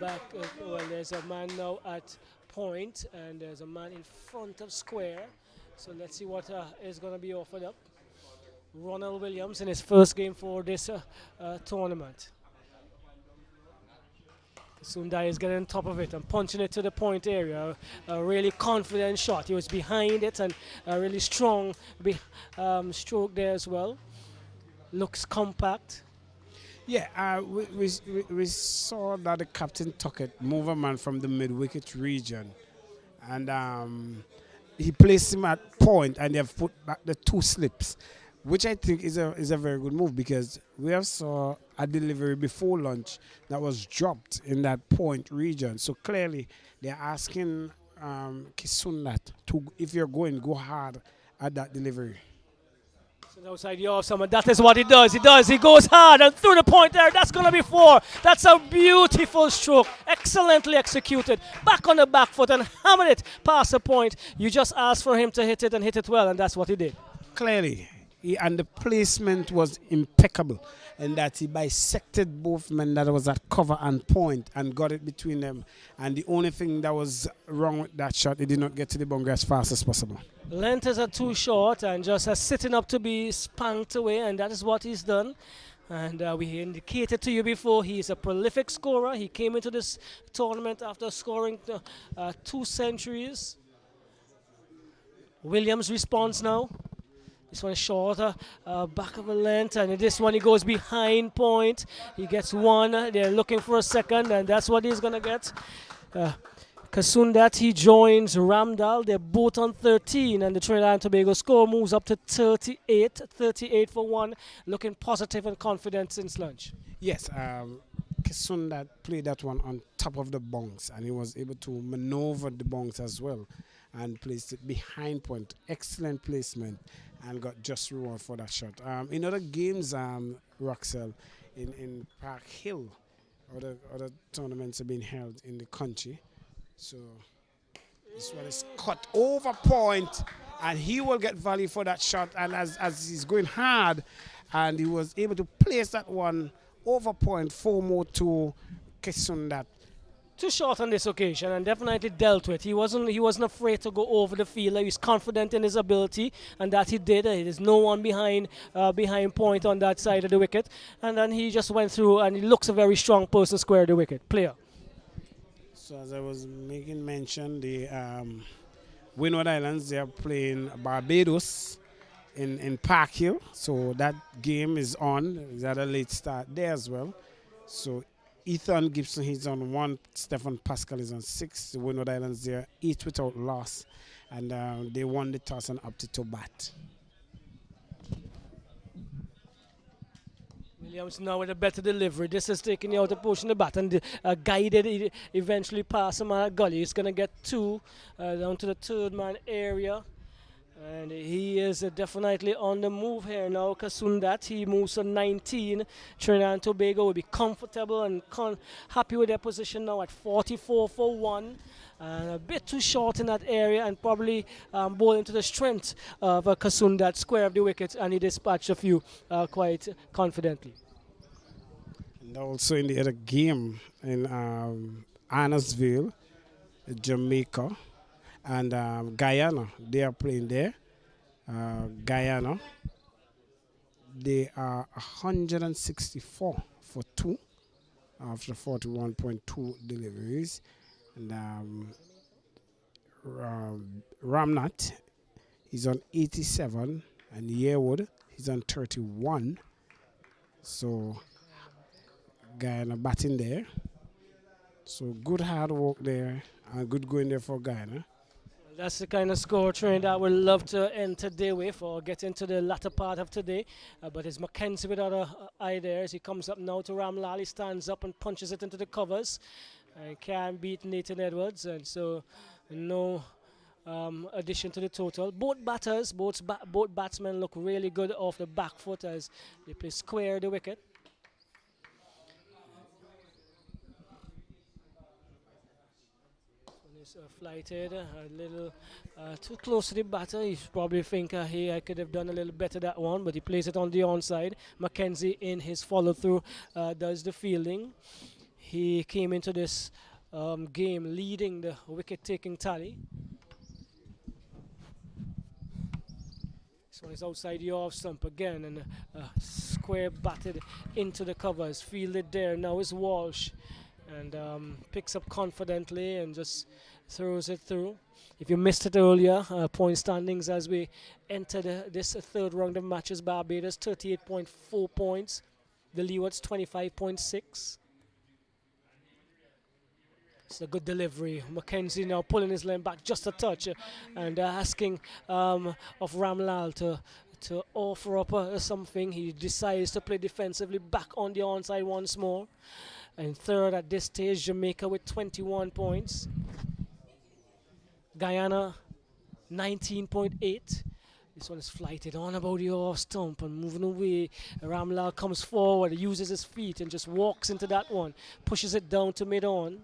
back. Well, there's a man now at point, and there's a man in front of square. So let's see what is going to be offered up. Ronald Williams in his first game for this tournament. Sundai is getting on top of it and punching it to the point area. A really confident shot. He was behind it and a really strong stroke there as well. Looks compact. Yeah, we saw that the Captain Tuckett move a man from the mid-wicket region. And he placed him at point and they've put back the two slips, which I think is a very good move because we have saw a delivery before lunch that was dropped in that point region. So clearly they're asking Kisundat to, if you're going, go hard at that delivery. So outside the off summer, that is what he does. He goes hard and through the point there. That's going to be four. That's a beautiful stroke. Excellently executed. Back on the back foot and hammered it past the point. You just asked for him to hit it and hit it well, and that's what he did. Clearly. And the placement was impeccable in that he bisected both men that was at cover and point and got it between them. And the only thing that was wrong with that shot, he did not get to the bunker as fast as possible. Length is too short and just sitting up to be spanked away, and that is what he's done. And we indicated to you before, he's a prolific scorer. He came into this tournament after scoring 2 centuries. Williams responds now. This one is shorter, back of a length, and this one he goes behind point. He gets one. They're looking for a second, and that's what he's gonna get. Kasundat, he joins Ramdal. They're both on 13, and the Trinidad and Tobago score moves up to 38 for one. Looking positive and confident since lunch. Yes, Kasundat played that one on top of the bunks, and he was able to maneuver the bunks as well and placed it behind point. Excellent placement. And got just reward for that shot. In other games, Roxel, in Park Hill, other tournaments have been held in the country. So this one is cut over point, and he will get value for that shot. And as he's going hard, and he was able to place that one over point, 4 more to Kesundat. Too short on this occasion and definitely dealt with. He wasn't afraid to go over the field. He was confident in his ability, and that he did. There's no one behind point on that side of the wicket, and then he just went through, and he looks a very strong person square the wicket player. So as I was making mention, the Windward Islands, they are playing Barbados in Park Hill, so that game is on. It's at a late start there as well. So Ethan Gibson, he's on 1. Stefan Pascal is on 6. The Windward Islands, they're 8 without loss. And they won the toss and opted to bat. Williams now with a better delivery. This is taking you out of position the bat and guided eventually past the man at gully. He's going to get 2 down to the third man area. And he is definitely on the move here now. Kasundat, he moves to 19. Trinidad and Tobago will be comfortable and happy with their position now at 44 for 1. A bit too short in that area and probably bowling to the strength of Kasundat, square of the wicket, and he dispatched a few quite confidently. And also in the other game in Annesville, Jamaica, and Guyana, they are playing there. Guyana, they are 164 for 2 after 41.2 deliveries. And Ramnat, he's on 87, and Yearwood, he's on 31. So Guyana batting there. So good hard work there, and good going there for Guyana. That's the kind of score train that we'd love to end today with or get into the latter part of today. But it's Mackenzie without a eye there as he comes up now to Ramlal. He stands up and punches it into the covers. And can't beat Nathan Edwards. And so no addition to the total. Both batters, both batsmen look really good off the back foot as they play square the wicket. Is flighted a little too close to the batter. He probably think, hey, I could have done a little better that one, but he plays it on the onside. Mackenzie in his follow through does the fielding. He came into this game leading the wicket taking tally. This one is outside the off stump again, and square batted into the covers. Fielded there. Now is Walsh, and picks up confidently and just throws it through. If you missed it earlier, point standings as we enter this third round of matches, Barbados 38.4 points, the Leewards 25.6. It's a good delivery. Mackenzie now pulling his line back just a touch and asking of Ramlal to offer up something. He decides to play defensively back on the onside once more. And third at this stage, Jamaica with 21 points. Guyana 19.8. This one is flighted on about the off stump and moving away. Ramlal comes forward, uses his feet and just walks into that one. Pushes it down to mid-on.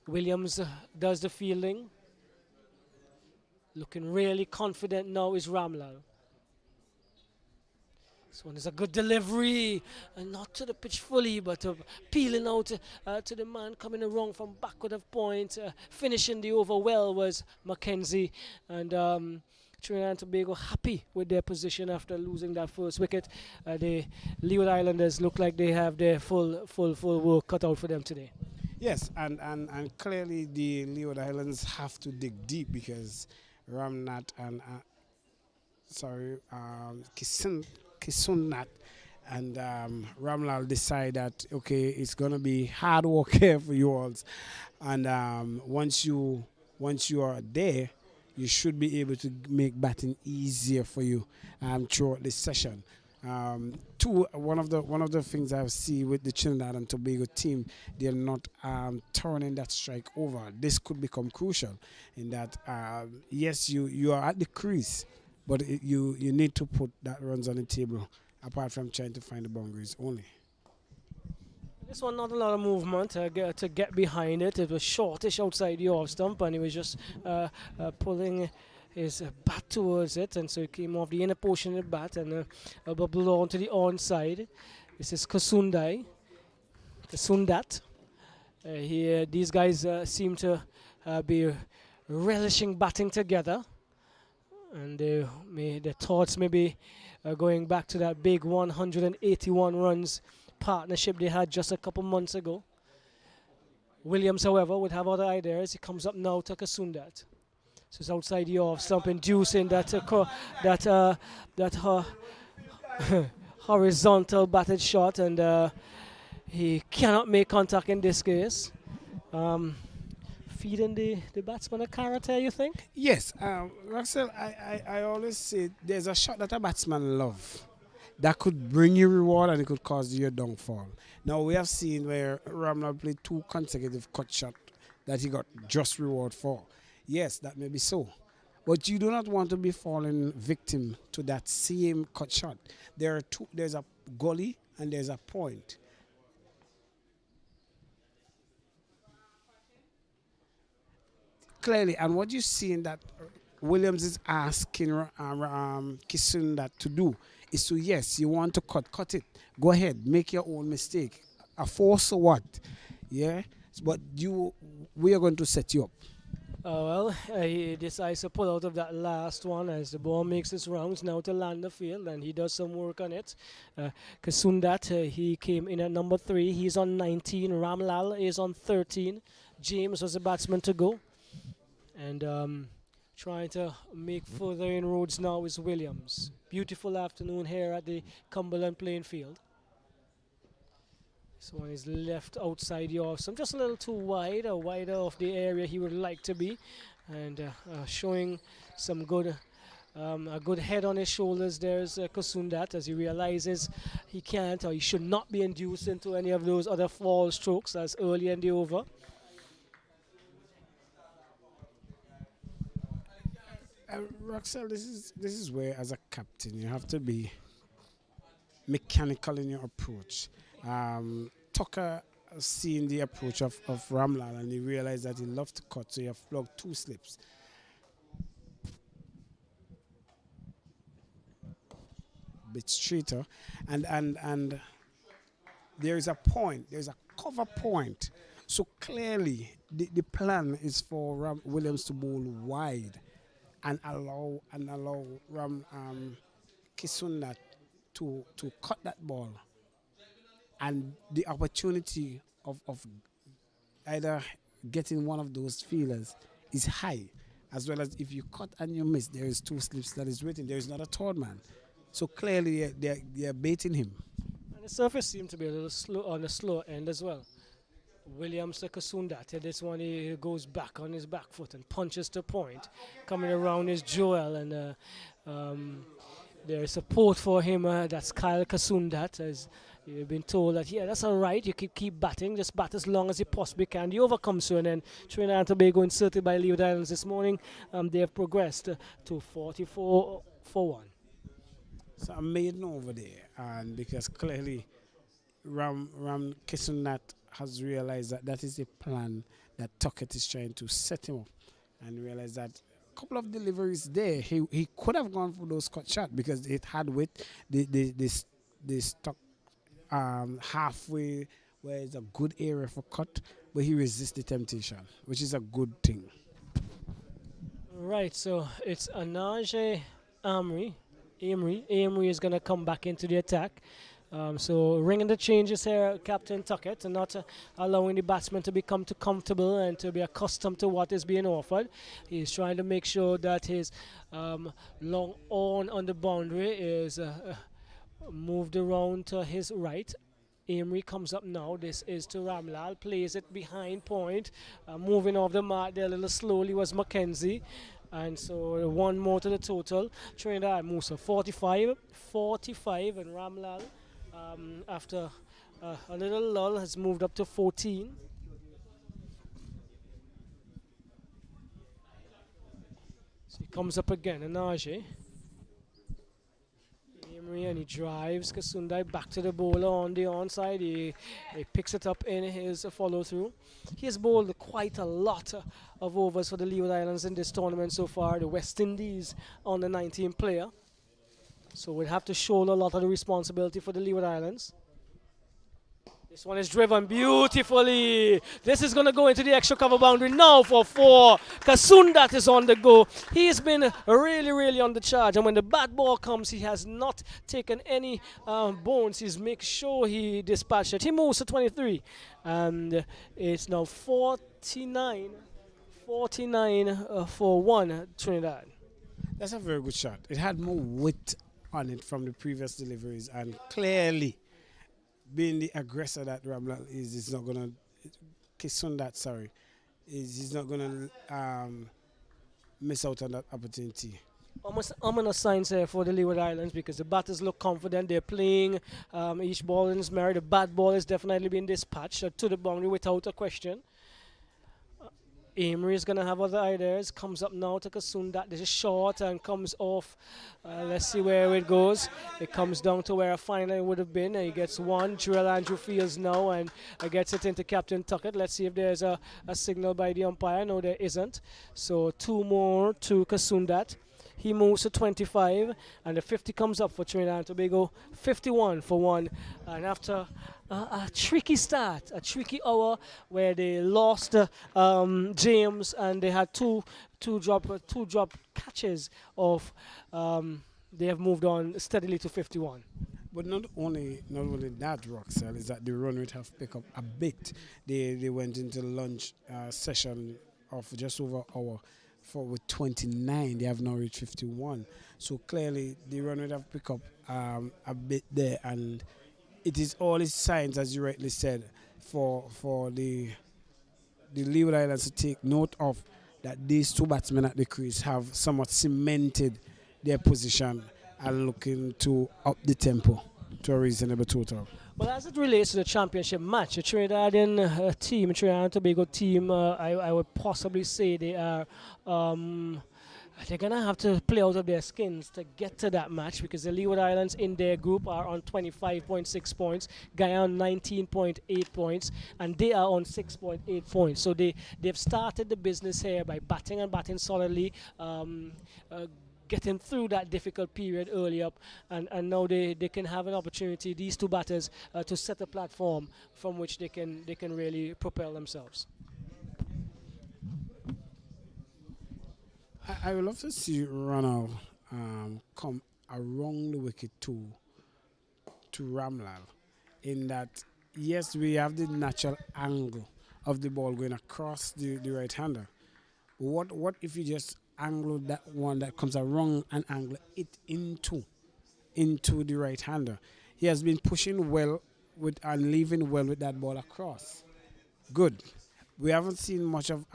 Williams does the fielding. Looking really confident now is Ramlal. This one is a good delivery, and not to the pitch fully, but peeling out to the man coming around from backward of point. Finishing the over well was Mackenzie, and Trinidad and Tobago happy with their position after losing that first wicket. The Leeward Islanders look like they have their full work cut out for them today. Yes, and clearly the Leeward Islands have to dig deep because Ramnat and Kisunat and Ramlal decide that okay, it's gonna be hard work here for you all, and once you are there, you should be able to make batting easier for you throughout this session. One of the things I see with the Trinidad and Tobago team, they're not turning that strike over. This could become crucial in that yes, you are at the crease, but you need to put that runs on the table apart from trying to find the boundaries only. This one not a lot of movement to get behind it. It was shortish outside the off stump, and he was just pulling his bat towards it, and so he came off the inner portion of the bat and bubbled on to the onside. This is Kasundat. These guys seem to be relishing batting together, and their thoughts may be going back to that big 181 runs partnership they had just a couple months ago. Williams, however, would have other ideas. He comes up now to Kasundat. So it's outside the off stump, inducing that horizontal batted shot, and he cannot make contact in this case. Feeding the batsman a carrot here, you think? Yes, Russell, I always say there's a shot that a batsman love that could bring you reward and it could cause you a downfall. Now we have seen where Ramlal played 2 consecutive cut shots that he got just reward for. Yes, that may be so. But you do not want to be falling victim to that same cut shot. There's a gully and there's a point. Clearly, and what you see in that Williams is asking Kisun to do is to, yes, you want to cut it. Go ahead, make your own mistake. A force or what? Yeah, but we are going to set you up. He decides to pull out of that last one as the ball makes its rounds now to land the field, and he does some work on it. Kasundat, he came in at number 3. He's on 19. Ramlal is on 13. James was the batsman to go. And trying to make further inroads now is Williams. Beautiful afternoon here at the Cumberland playing field. This one is left outside the off stump, just a little too wide, or wider of the area he would like to be. and showing some good. A good head on his shoulders. There's Kasundat as he realizes he can't or he should not be induced into any of those other fall strokes as early in the over. Roxelle, this is where, as a captain, you have to be mechanical in your approach. Tucker seeing the approach of Ramlal and he realized that he loved to cut, so he have plugged two slips. Bit straighter, and there is a point, there's a cover point. So clearly, the plan is for Williams to bowl wide and allow Kisunda to cut that ball, and the opportunity of either getting one of those feelers is high, as well as if you cut and you miss, there is two slips that is waiting. There is not a third man. So clearly they're baiting him. And the surface seemed to be a little slow on the slow end as well. Williams to Kasundat. This one he goes back on his back foot and punches the point. Coming around is Joel, and there is support for him. That's Kyle Kasundat, as you've been told that, yeah, that's all right. You keep batting. Just bat as long as you possibly can. The over comes through, and then Trinidad and Tobago inserted by Leeward Islands this morning. They have progressed to 44 for 1. So I'm maiden over there, and because clearly Ram Kisunat has realized that that is the plan that Tuckett is trying to set him up, and realized that a couple of deliveries there, he could have gone for those cut shot because it had width. They stuck halfway where it's a good area for cut, but he resists the temptation, which is a good thing. Right, so it's Anaje Amri. Amory is going to come back into the attack. So ringing the changes here, Captain Tuckett, and not allowing the batsman to become too comfortable and to be accustomed to what is being offered. He's trying to make sure that his long on the boundary is moved around to his right. Amory comes up now. This is to Ramlal. Plays it behind point. Moving off the mark there a little slowly was Mackenzie. And so one more to the total. Trinidad moves to 45, and Ramlal, after a little lull, has moved up to 14. So he comes up again, Anaje. And he drives Kasundai back to the bowler on the onside. He picks it up in his follow through. He has bowled quite a lot of overs for the Leeward Islands in this tournament so far. The West Indies on the 19 player. So we'll have to shoulder a lot of the responsibility for the Leeward Islands. This one is driven beautifully. This is going to go into the extra cover boundary now for 4. Kasundat is on the go. He's been really, really on the charge. And when the bat ball comes, he has not taken any bones. He's make sure he dispatched it. He moves to 23. And it's now 49 for 1 Trinidad. That's a very good shot. It had more width on it from the previous deliveries, and clearly, being the aggressor that Ramlal is not going to Kisundat, sorry, he's not going to miss out on that opportunity. Almost ominous signs here for the Leeward Islands because the batters look confident. They're playing. Each ball is married. The bat ball is definitely being dispatched to the boundary without a question. Amory is going to have other ideas. Comes up now to Kasundat. This is short and comes off. Let's see where it goes. It comes down to where a final would have been. He gets one. Jurel Andrew Fields now and gets it into Captain Tuckett. Let's see if there's a signal by the umpire. No, there isn't. So 2 more to Kasundat. He moves to 25, and the 50 comes up for Trinidad and Tobago. 51 for 1. And after a tricky start, a tricky hour where they lost James, and they had two drop catches of. They have moved on steadily to 51. But not only that, Roxelle, is that the run rate have picked up a bit. They went into lunch session of just over an hour. With 29, they have now reached 51. So clearly, the run rate have picked up a bit there, and it is all its signs, as you rightly said, for the Leeward Islands to take note of that these two batsmen at the crease have somewhat cemented their position and looking to up the tempo to a reasonable total. Well, as it relates to the championship match, the Trinidadian team, Trinidad and Tobago team, I would possibly say um, they're going to have to play out of their skins to get to that match because the Leeward Islands in their group are on 25.6 points, Guyana 19.8 points, and they are on 6.8 points. So they've started the business here by batting and batting solidly, getting through that difficult period early up, and now they can have an opportunity, these two batters, to set a platform from which they can really propel themselves. I would love to see Ronald come around the wicket to Ramlal, in that, yes, we have the natural angle of the ball going across the right hander. What if you just angle that one that comes around and angle it into the right hander? He has been pushing well with and leaving well with that ball across. Good. We haven't seen much of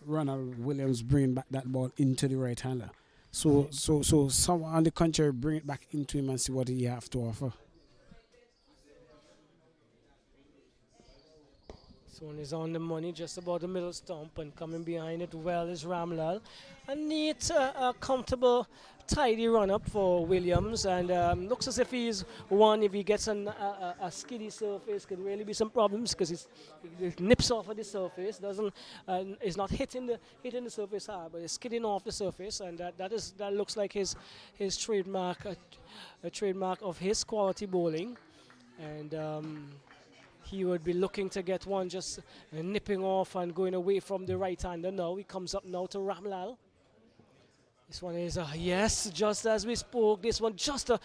Ronald Williams bringing back that ball into the right hander. So some on the contrary, bring it back into him and see what he have to offer. This one is on the money, just about the middle stump, and coming behind it well is Ramlal. A neat, comfortable, tidy run-up for Williams, and looks as if he's one. If he gets a skiddy surface, could really be some problems because it nips off of the surface, doesn't, is not hitting the surface hard, but it's skidding off the surface, and that looks like his trademark, a trademark of his quality bowling, and. He would be looking to get one just nipping off and going away from the right hander. Now he comes up now to Ramlal. This one is, yes, just as we spoke. This one just a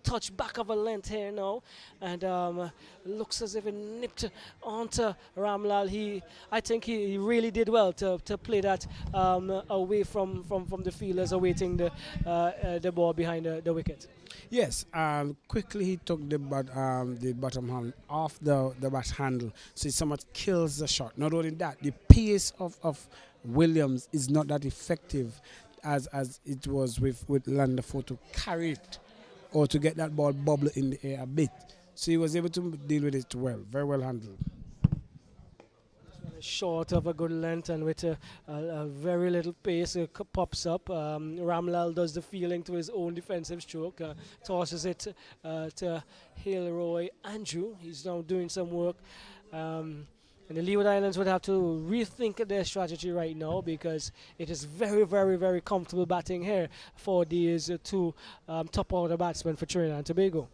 touch back of a length here now. And looks as if it nipped onto Ramlal. I think he really did well to play that away from the fielders awaiting the ball behind the wicket. Yes, quickly he took the bottom hand off the bat handle, so it somewhat kills the shot. Not only that, the pace of Williams is not that effective as it was with Landerford to carry it or to get that ball bubble in the air a bit. So he was able to deal with it well, very well handled. Short of a good length and with a very little pace, it pops up. Ramlal does the feeling to his own defensive stroke, tosses it to Haleroy Andrew. He's now doing some work. And the Leeward Islands would have to rethink their strategy right now because it is very, very, very comfortable batting here for these two top order batsmen for Trinidad and Tobago.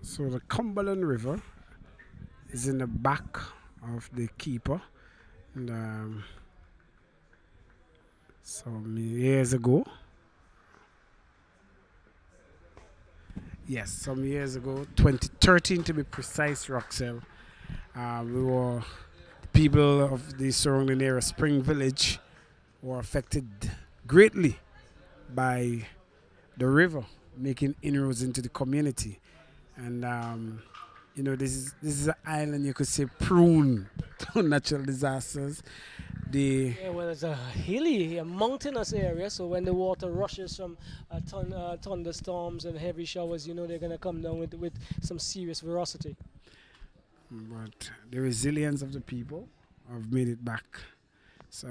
So the Cumberland River is in the back of the keeper, and some years ago, yes, some years ago, 2013 to be precise, Roxelle, we were, the people of the surrounding area, Spring Village, were affected greatly by the river making inroads into the community. And you know, this is an island you could say prone to natural disasters. Yeah, well, it's a hilly, a mountainous area, so when the water rushes from thunderstorms and heavy showers, you know they're going to come down with some serious ferocity. But the resilience of the people have made it back. So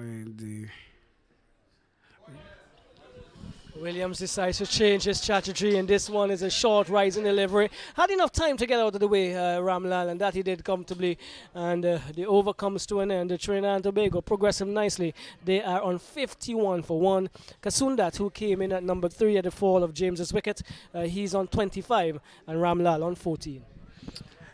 Williams decides to change his strategy, and this one is a short rise in delivery. Had enough time to get out of the way, Ramlal, and that he did comfortably. And the over comes to an end. The Trinidad and Tobago progressive nicely. They are on 51 for 1. Kasundat, who came in at number 3 at the fall of James's wicket, he's on 25, and Ramlal on 14.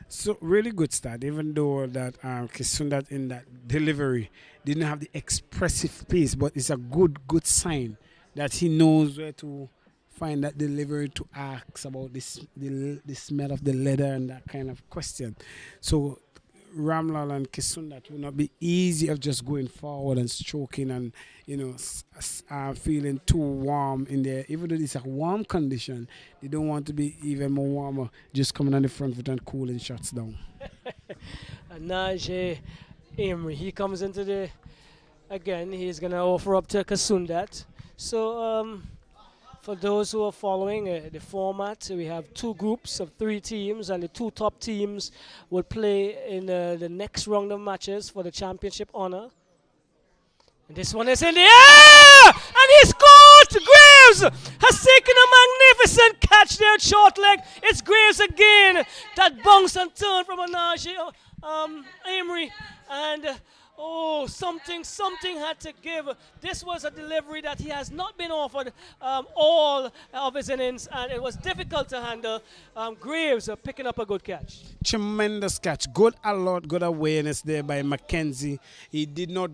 So really good start, even though that Kasundat in that delivery didn't have the expressive pace, but it's a good sign that he knows where to find that delivery to ask about the smell of the leather and that kind of question. So Ramlal and Kasundat will not be easy of just going forward and stroking and, you know, feeling too warm in there. Even though it's a warm condition, they don't want to be even more warmer, just coming on the front foot and cooling shots down. Najee Emery. He comes into the again. He's gonna offer up to Kasundat. So for those who are following the format, we have two groups of three teams, and the two top teams will play in the next round of matches for the championship honor. And this one is in the air! And he scored! Graves has taken a magnificent catch there at short leg. It's Graves again. That bounce and turn from Anaji Emery. And something had to give. This was a delivery that he has not been offered all of his innings, and it was difficult to handle. Graves picking up a good catch. Tremendous catch. Good alert, good awareness there by Mackenzie. He did not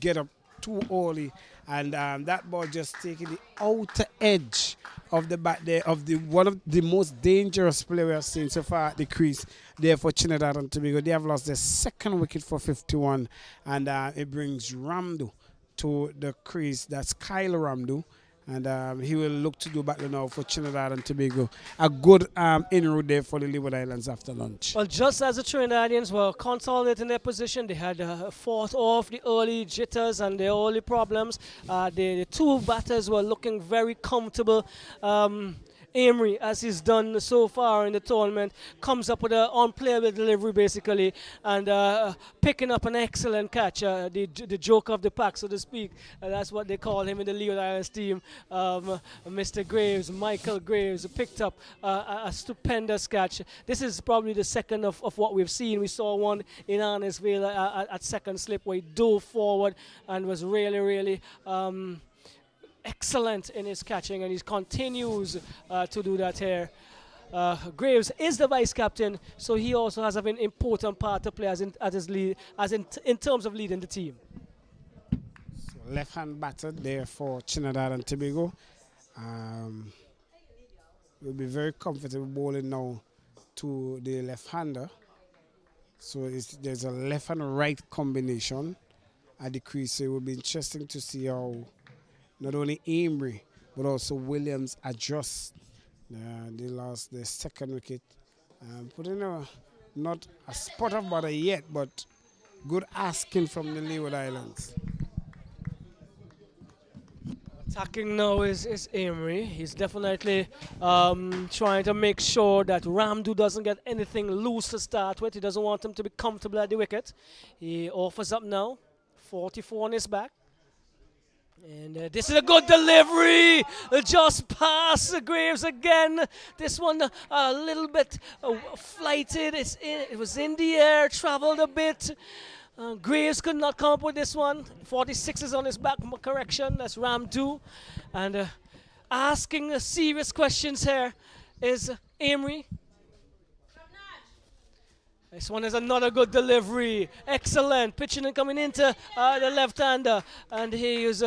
get up too early, and that ball just taking the outer edge of the bat there of the one of the most dangerous players we have seen so far at the crease there for Trinidad and Tobago. They have lost their second wicket for 51, and it brings Ramdu to the crease. That's Kyle Ramdu. And he will look to do battle now for Trinidad and Tobago. A good inroad there for the Leeward Islands after lunch. Well, just as the Trinidadians were consolidating their position, they had fought off the early jitters and the early problems. The two batters were looking very comfortable. Emery, as he's done so far in the tournament, comes up with an unplayable delivery basically, and picking up an excellent catch, the joker of the pack, so to speak. That's what they call him in the Leeward Islands team. Mr. Graves, Michael Graves, picked up a stupendous catch. This is probably the second of what we've seen. We saw one in Arnesville at second slip where he dove forward and was really excellent in his catching, and he continues to do that here. Graves is the vice captain, so he also has an important part to play in terms of leading the team. So left-hand batter there for Trinidad and Tobago. Will be very comfortable bowling now to the left-hander. So there's a left and right combination at the crease. So it will be interesting to see how not only Emery, but also Williams adjust. They lost their second wicket. Putting not a spot of butter yet, but good asking from the Leeward Islands. Attacking now is Emery. He's definitely trying to make sure that Ramdu doesn't get anything loose to start with. He doesn't want him to be comfortable at the wicket. He offers up now, 44 on his back. And this is a good delivery. Just past Graves again. This one a little bit flighted. It was in the air, traveled a bit. Graves could not come up with this one. 46 is on his back. Correction. That's Ramdu. And asking serious questions here is Emery. This one is another good delivery. Excellent. Pitching and coming into the left-hander. And he is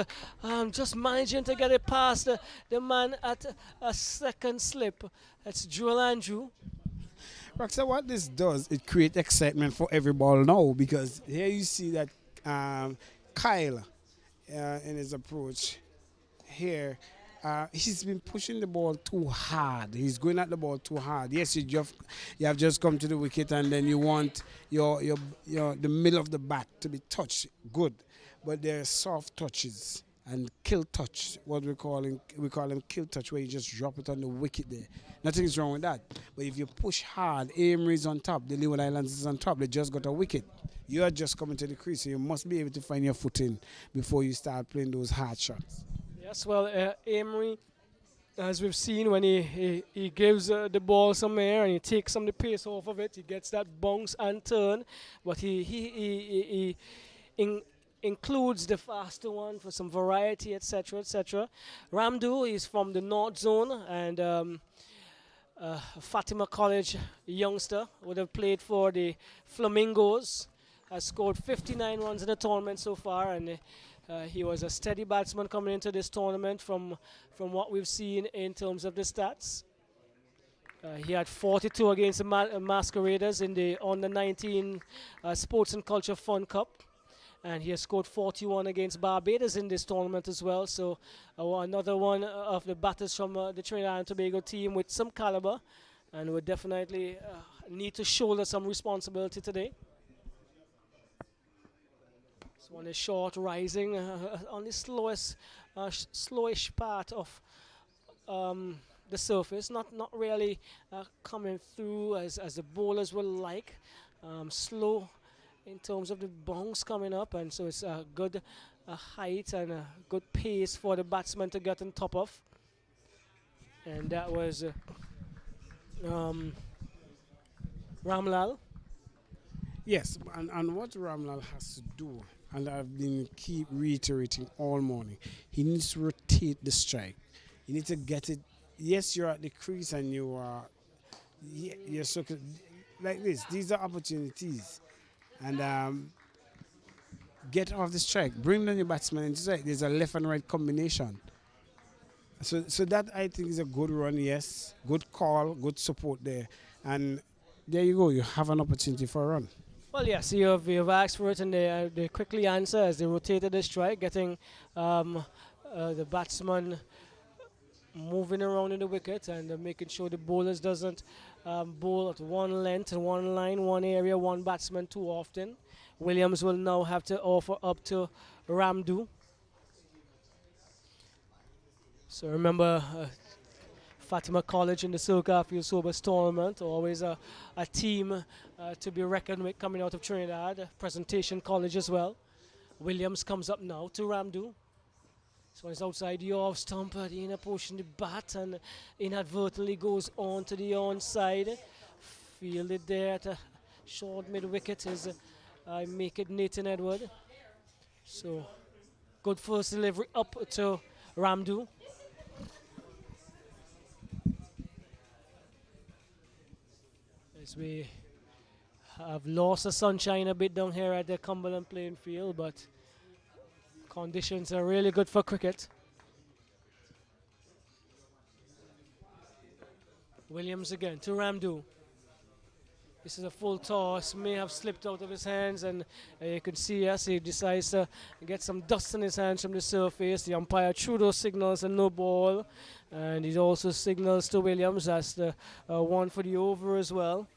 just managing to get it past the man at a second slip. That's Joel Andrew. Roxa, what this does, it creates excitement for every ball now, because here you see that Kyle in his approach here, he's been pushing the ball too hard. He's going at the ball too hard. Yes, you have just come to the wicket, and then you want your the middle of the bat to be touched. Good, but there are soft touches and kill touch. What we call them kill touch, where you just drop it on the wicket there. Nothing's wrong with that. But if you push hard, Emery's on top, the Leeward Islands is on top. They just got a wicket. You are just coming to the crease, so you must be able to find your footing before you start playing those hard shots. Yes, well, Emery, as we've seen, when he gives the ball some air and he takes some of the pace off of it, he gets that bounce and turn, but he includes the faster one for some variety, etc., etc. Ramdu is from the North Zone, and Fatima College youngster, would have played for the Flamingos, has scored 59 runs in the tournament so far, and he was a steady batsman coming into this tournament from what we've seen in terms of the stats. He had 42 against the Masqueraders in the Under-19 Sports and Culture Fun Cup. And he has scored 41 against Barbados in this tournament as well. So another one of the batters from the Trinidad and Tobago team with some caliber. and would definitely need to shoulder some responsibility today. This one is short, rising on the slowish part of the surface, not really coming through as the bowlers would like. Slow in terms of the bounce coming up, and so it's a good height and a good pace for the batsman to get on top of. And that was Ramlal. Yes, and what Ramlal has to do, and I've been keep reiterating all morning, he needs to rotate the strike. You need to get it. Yes, you're at the crease and you are, you're so like this. These are opportunities, and get off the strike. Bring down your batsman into strike. There's a left and right combination. So that I think is a good run. Yes, good call, good support there, and there you go. You have an opportunity for a run. Well, yes, you've asked for it, and they quickly answer as they rotated the strike, getting the batsman moving around in the wicket and making sure the bowlers doesn't bowl at one length, one line, one area, one batsman too often. Williams will now have to offer up to Ramdu. So remember, Fatima College in the Silka Field Sobers tournament, always a team to be reckoned with coming out of Trinidad. Presentation College as well. Williams comes up now to Ramdu. So it's outside the off stump at the inner portion of the bat and inadvertently goes on to the onside. Fielded there at a short mid wicket is I make it Nathan Edward. So good first delivery up to Ramdu. As we have lost the sunshine a bit down here at the Cumberland playing field, but conditions are really good for cricket. Williams again to Ramdu. This is a full toss, may have slipped out of his hands, and you can see as he decides to get some dust in his hands from the surface. The umpire threw those signals and no ball, and he also signals to Williams as the one for the over as well.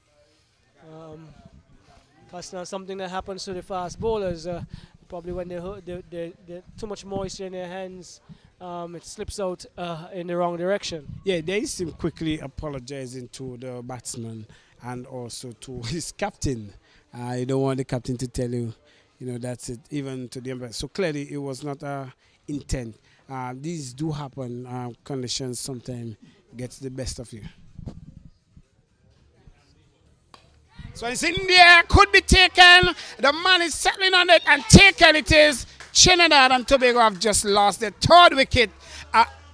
That's not something that happens to the fast bowlers. Probably when they too much moisture in their hands, it slips out in the wrong direction. Yeah, there is him quickly apologizing to the batsman and also to his captain. You don't want the captain to tell you, that's it, even to the umpire. So clearly it was not intent. These do happen. Conditions sometimes gets the best of you. So it's in there, could be taken. The man is settling on it and taken it is. Trinidad and Tobago have just lost their third wicket.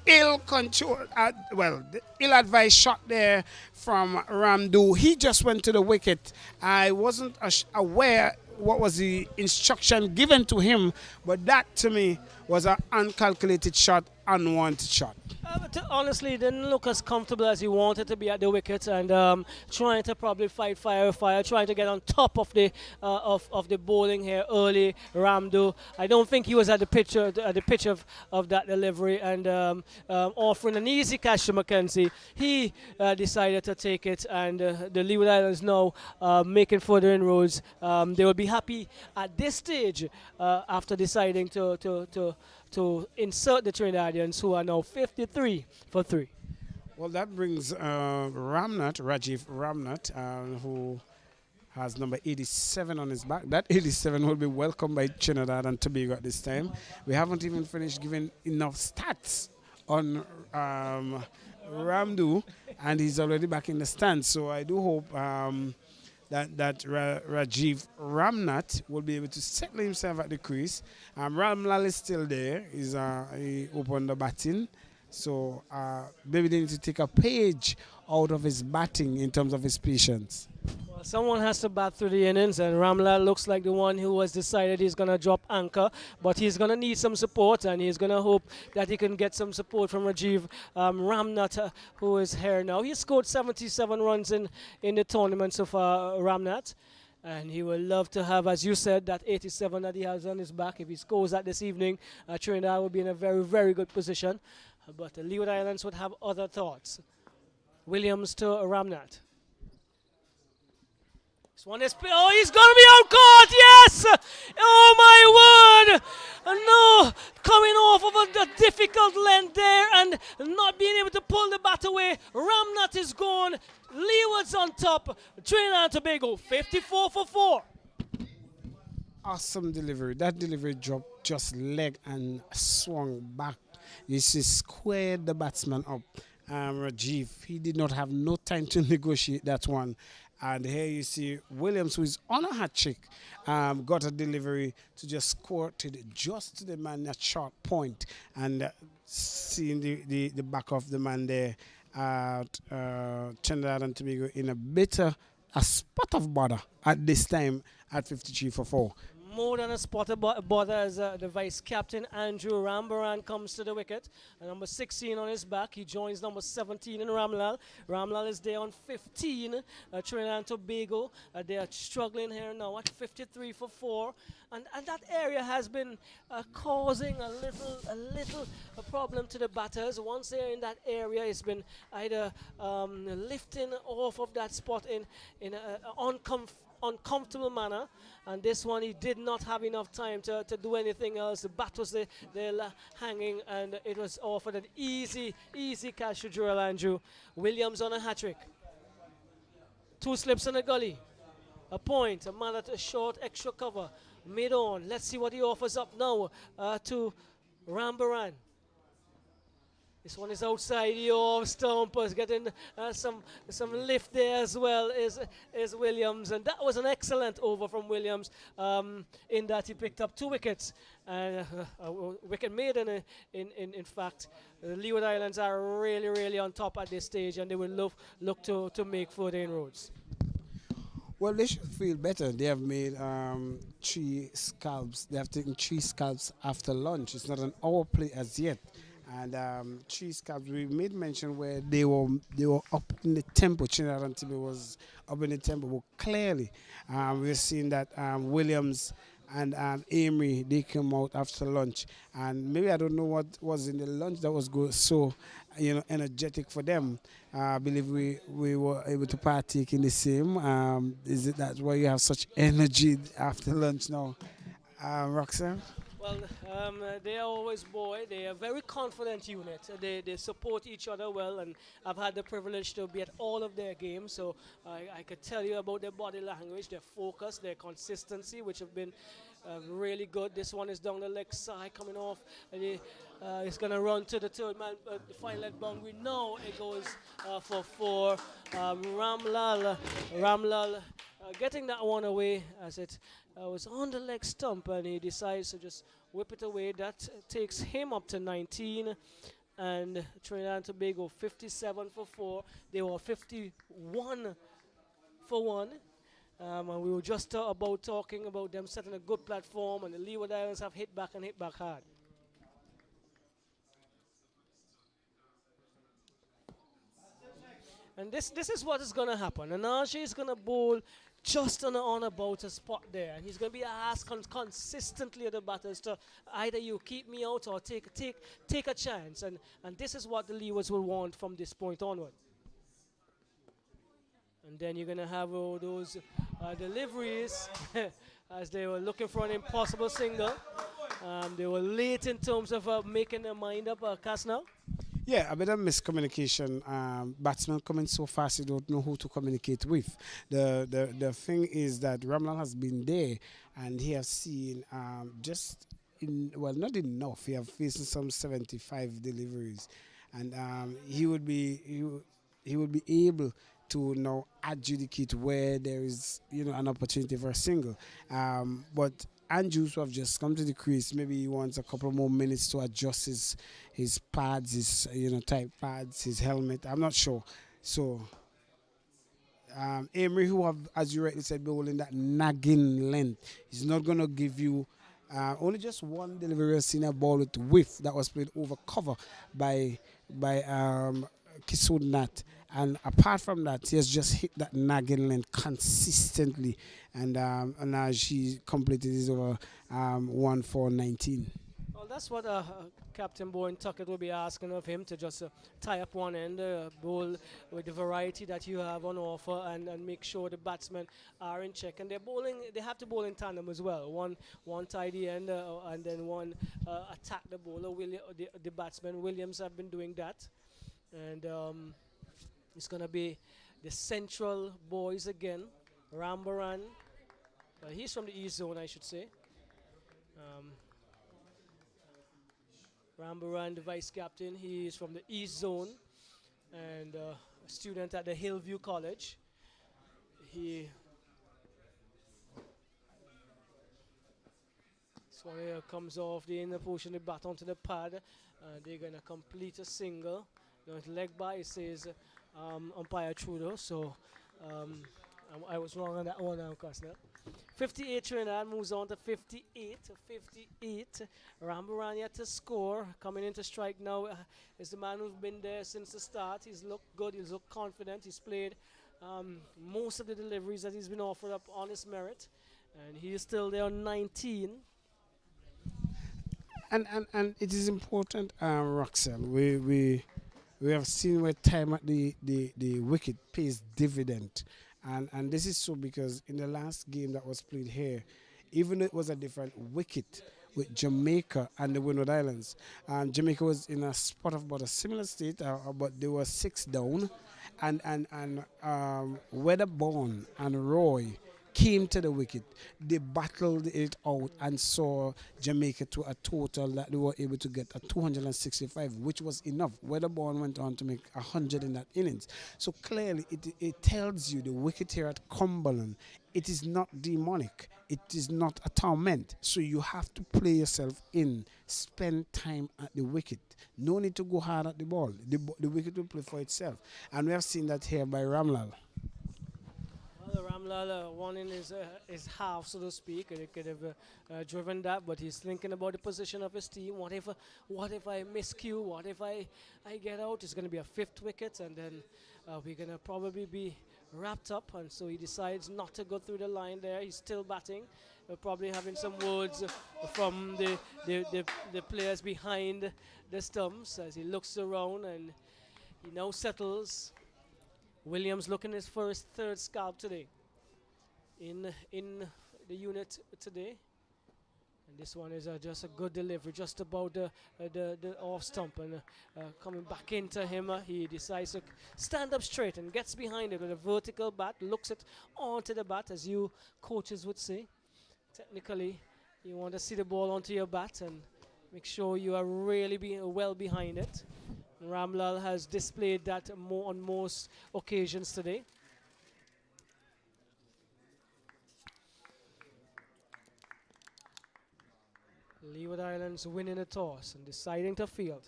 Ill-controlled, the ill-advised shot there from Ramdu. He just went to the wicket. I wasn't aware what was the instruction given to him, but that to me was an uncalculated shot, unwanted shot. But honestly, it didn't look as comfortable as he wanted to be at the wicket, and trying to probably fight fire, trying to get on top of the bowling here early. Ramdu, I don't think he was at the pitch of that delivery, and offering an easy catch to Mackenzie. He decided to take it, and the Leeward Islands now making further inroads. They will be happy at this stage after deciding to insert the Trinidadians, who are now 53 for 3. Well, that brings Rajiv Ramnath, who has number 87 on his back. That 87 will be welcomed by Trinidad and Tobago at this time. We haven't even finished giving enough stats on Ramdu, and he's already back in the stands. So I do hope that Rajiv Ramnath will be able to settle himself at the crease. Ramlal is still there. He opened the batting. So maybe they need to take a page out of his batting in terms of his patience. Well, someone has to bat through the innings, and Ramlal looks like the one who has decided he's going to drop anchor, but he's going to need some support, and he's going to hope that he can get some support from Rajiv Ramnath, who is here now. He scored 77 runs in the tournament so far, Ramnath, and he will love to have, as you said, that 87 that he has on his back. If he scores that this evening, Trinidad will be in a very, very good position, but the Leeward Islands would have other thoughts. Williams to Ramnat. This one is. Oh, he's going to be out caught. Yes! Oh, my word! No! Coming off of a difficult length there and not being able to pull the bat away. Ramnat is gone. Leewards on top. Trinidad and Tobago, 54 for 4. Awesome delivery. That delivery dropped just leg and swung back. You see, squared the batsman up. Rajiv, he did not have no time to negotiate that one. And here you see Williams, who is on a hat trick, got a delivery to just score just to the man at short point. And seeing the back of the man there at Trinidad and Tobago in a spot of bother at this time at 53 for 4. More than a spotted bother as the vice captain Andrew Rambaran comes to the wicket. Number 16 on his back. He joins number 17 in Ramlal. Ramlal is there on 15. Trinidad and Tobago. They are struggling here now at 53 for 4. And that area has been causing a little problem to the batters. Once they're in that area, it's been either lifting off of that spot in an uncomfortable manner, and this one he did not have enough time to do anything else. The bat was there hanging, and it was offered an easy catch to Joel Andrew. Williams on a hat-trick. 2 slips in the gully. A point, a man at a short extra cover. Mid-on. Let's see what he offers up now to Rambaran. This one is outside the off stumpers, getting some lift there as well is Williams. And that was an excellent over from Williams in that he picked up 2 wickets. And a wicket made in fact. The Leeward Islands are really on top at this stage, and they will look to make further inroads. Well, they should feel better. They have made 3 scalps. They have taken 3 scalps after lunch. It's not an hour play as yet. And 3 scalps, we made mention where they were up in the tempo. Trinidad and Tobago was up in the tempo. But clearly, we're seeing that Williams and Amory, they came out after lunch. And maybe I don't know what was in the lunch that was so energetic for them. I believe we were able to partake in the same. Is it that why you have such energy after lunch now, Roxanne? Well, they are always they are a very confident unit. They support each other well, and I've had the privilege to be at all of their games, so I could tell you about their body language, their focus, their consistency, which have been really good. This one is down the leg side, coming off. It's going to run to the third man, the final leg boundary. Now it goes for 4. Ramlal getting that one away as it was on the leg stump, and he decides to just whip it away. That takes him up to 19, and Trinidad and Tobago 57 for 4. They were 51 for 1. And we were just about talking about them setting a good platform, and the Leeward Islands have hit back hard. And this is what is going to happen. Anaji is going to bowl just on about a spot there, and he's going to be asked consistently at the batters to either you keep me out or take a chance, and this is what the Leewards will want from this point onward. And then you're going to have all those deliveries as they were looking for an impossible single. They were late in terms of making their mind up, Kasna. Yeah, a bit of miscommunication. Batsmen coming so fast, you don't know who to communicate with. The thing is that Ramlal has been there, and he has seen not enough. He has facing some 75 deliveries, and he would be able to now adjudicate where there is an opportunity for a single. But Andrews, who have just come to the crease, maybe he wants a couple more minutes to adjust his pads, his tight pads, his helmet. I'm not sure. So Amory, who have, as you rightly said, bowling that nagging length, he's not going to give you only just one delivery. I've seen a ball with whiff that was played over cover by Kisud Nat. And apart from that, he has just hit that nagging length consistently. And now she completed his over 1 for 19. Well, That's what Captain Bowen Tuckett will be asking of him to just tie up one end, bowl with the variety that you have on offer, and make sure the batsmen are in check. And they're bowling; they have to bowl in tandem as well. One tie the end, and then one attack the bowler. The batsman Williams have been doing that, and it's gonna be the central boys again. Rambaran, he's from the East Zone, I should say. Um, Rambaran, the vice captain, he is from the East Zone and a student at the Hillview College. He This one here comes off the inner portion, the bat onto the pad. They're gonna complete a single. Now it's leg by, it says umpire Trudeau. So um, I was wrong on that one, Costner. 58 Trinidad moves on to 58. 58. Rambaran yet to score. Coming into strike now is the man who's been there since the start. He's looked good. He's looked confident. He's played most of the deliveries that he's been offered up on his merit. And he is still there on 19. And it is important, Roxelle. We have seen where time at the wicket pays dividend. And this is so because in the last game that was played here, even though it was a different wicket with Jamaica and the Windward Islands, Jamaica was in a spot of about a similar state, but they were 6 down, and Weatherborn and Roy came to the wicket. They battled it out and saw Jamaica to a total that they were able to get a 265, which was enough. Weatherborn went on to make 100 in that innings. So clearly it tells you the wicket here at Cumberland, it is not demonic. It is not a torment. So you have to play yourself in. Spend time at the wicket. No need to go hard at the ball. The wicket will play for itself. And we have seen that here by Ramlal. Ramlal won in his half, so to speak. He could have driven that, but he's thinking about the position of his team. What if I miscue? What if I get out? It's going to be a 5th wicket, and then we're going to probably be wrapped up. And so he decides not to go through the line there. He's still batting. Probably having some words from the players behind the stumps as he looks around, and he now settles. Williams looking for his 3rd scalp today in the unit today, and this one is just a good delivery, just about the off stump, and coming back into him, he decides to stand up straight and gets behind it with a vertical bat, looks it onto the bat, as you coaches would say. Technically, you want to see the ball onto your bat and make sure you are really well behind it. Ramlal has displayed that on most occasions today. Leeward Islands winning the toss and deciding to field.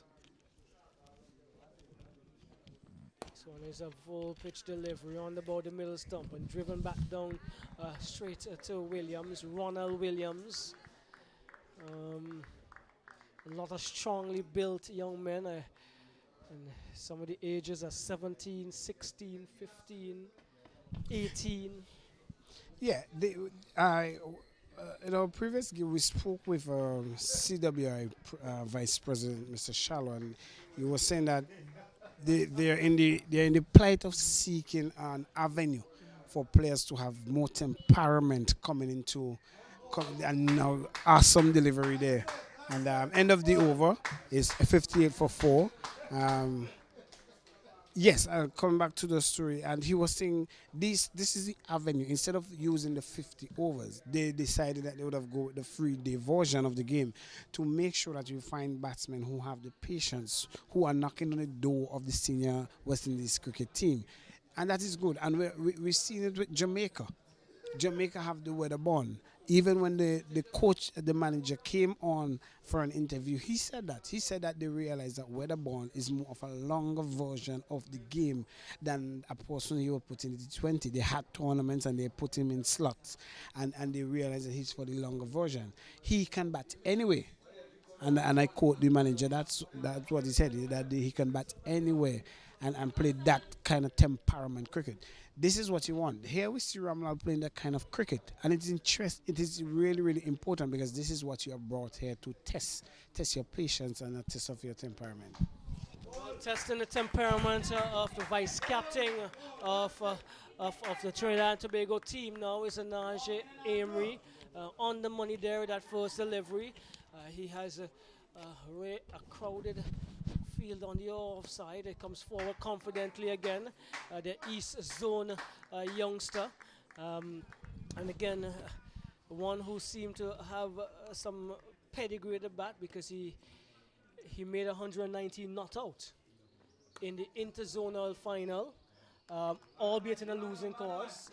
This one is a full pitch delivery on the middle stump and driven back down straight to Williams, Ronald Williams. A lot of strongly built young men. And some of the ages are 17, 16, 15, 18. Yeah, in our previous game, we spoke with CWI Vice President Mr. Shallow, and he was saying that they're in the plight of seeking an avenue for players to have more temperament coming into, and now awesome delivery there. And end of the over is 58 for 4. Yes, coming back to the story, and he was saying this is the avenue. Instead of using the 50 overs, they decided that they would have go with the 3-day version of the game to make sure that you find batsmen who have the patience, who are knocking on the door of the senior West Indies cricket team. And that is good. And we've seen it with Jamaica. Jamaica have the Weatherborn. Even when the coach, the manager came on for an interview, he said that they realized that Weatherborn is more of a longer version of the game than a person he would put in the T20. They had tournaments and they put him in slots, and they realized that he's for the longer version. He can bat anyway. And I quote the manager, that's what he said, that he can bat anywhere. and play that kind of temperament cricket. This is what you want. Here we see Ramlal playing that kind of cricket, and it is really, really important because this is what you are brought here to test your patience and a test of your temperament. Testing the temperament of the vice captain of, uh, of the Trinidad and Tobago team now is Anaje Amory on the money there with that first delivery. He has a crowded field on the offside. It comes forward confidently again. The East Zone youngster. And again, one who seemed to have some pedigree at the bat because he made 119 not out in the interzonal final, albeit in a losing cause.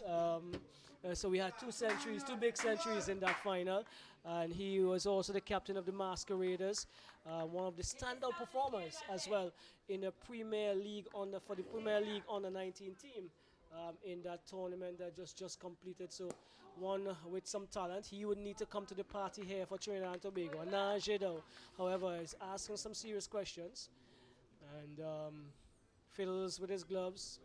So we had two big centuries in that final, and he was also the captain of the Masqueraders, one of the standout performers as well in the Premier League for the Premier League under 19 team in that tournament that just completed. So one with some talent. He would need to come to the party here for Trinidad and Tobago. Najedo, however, is asking some serious questions and fiddles with his gloves.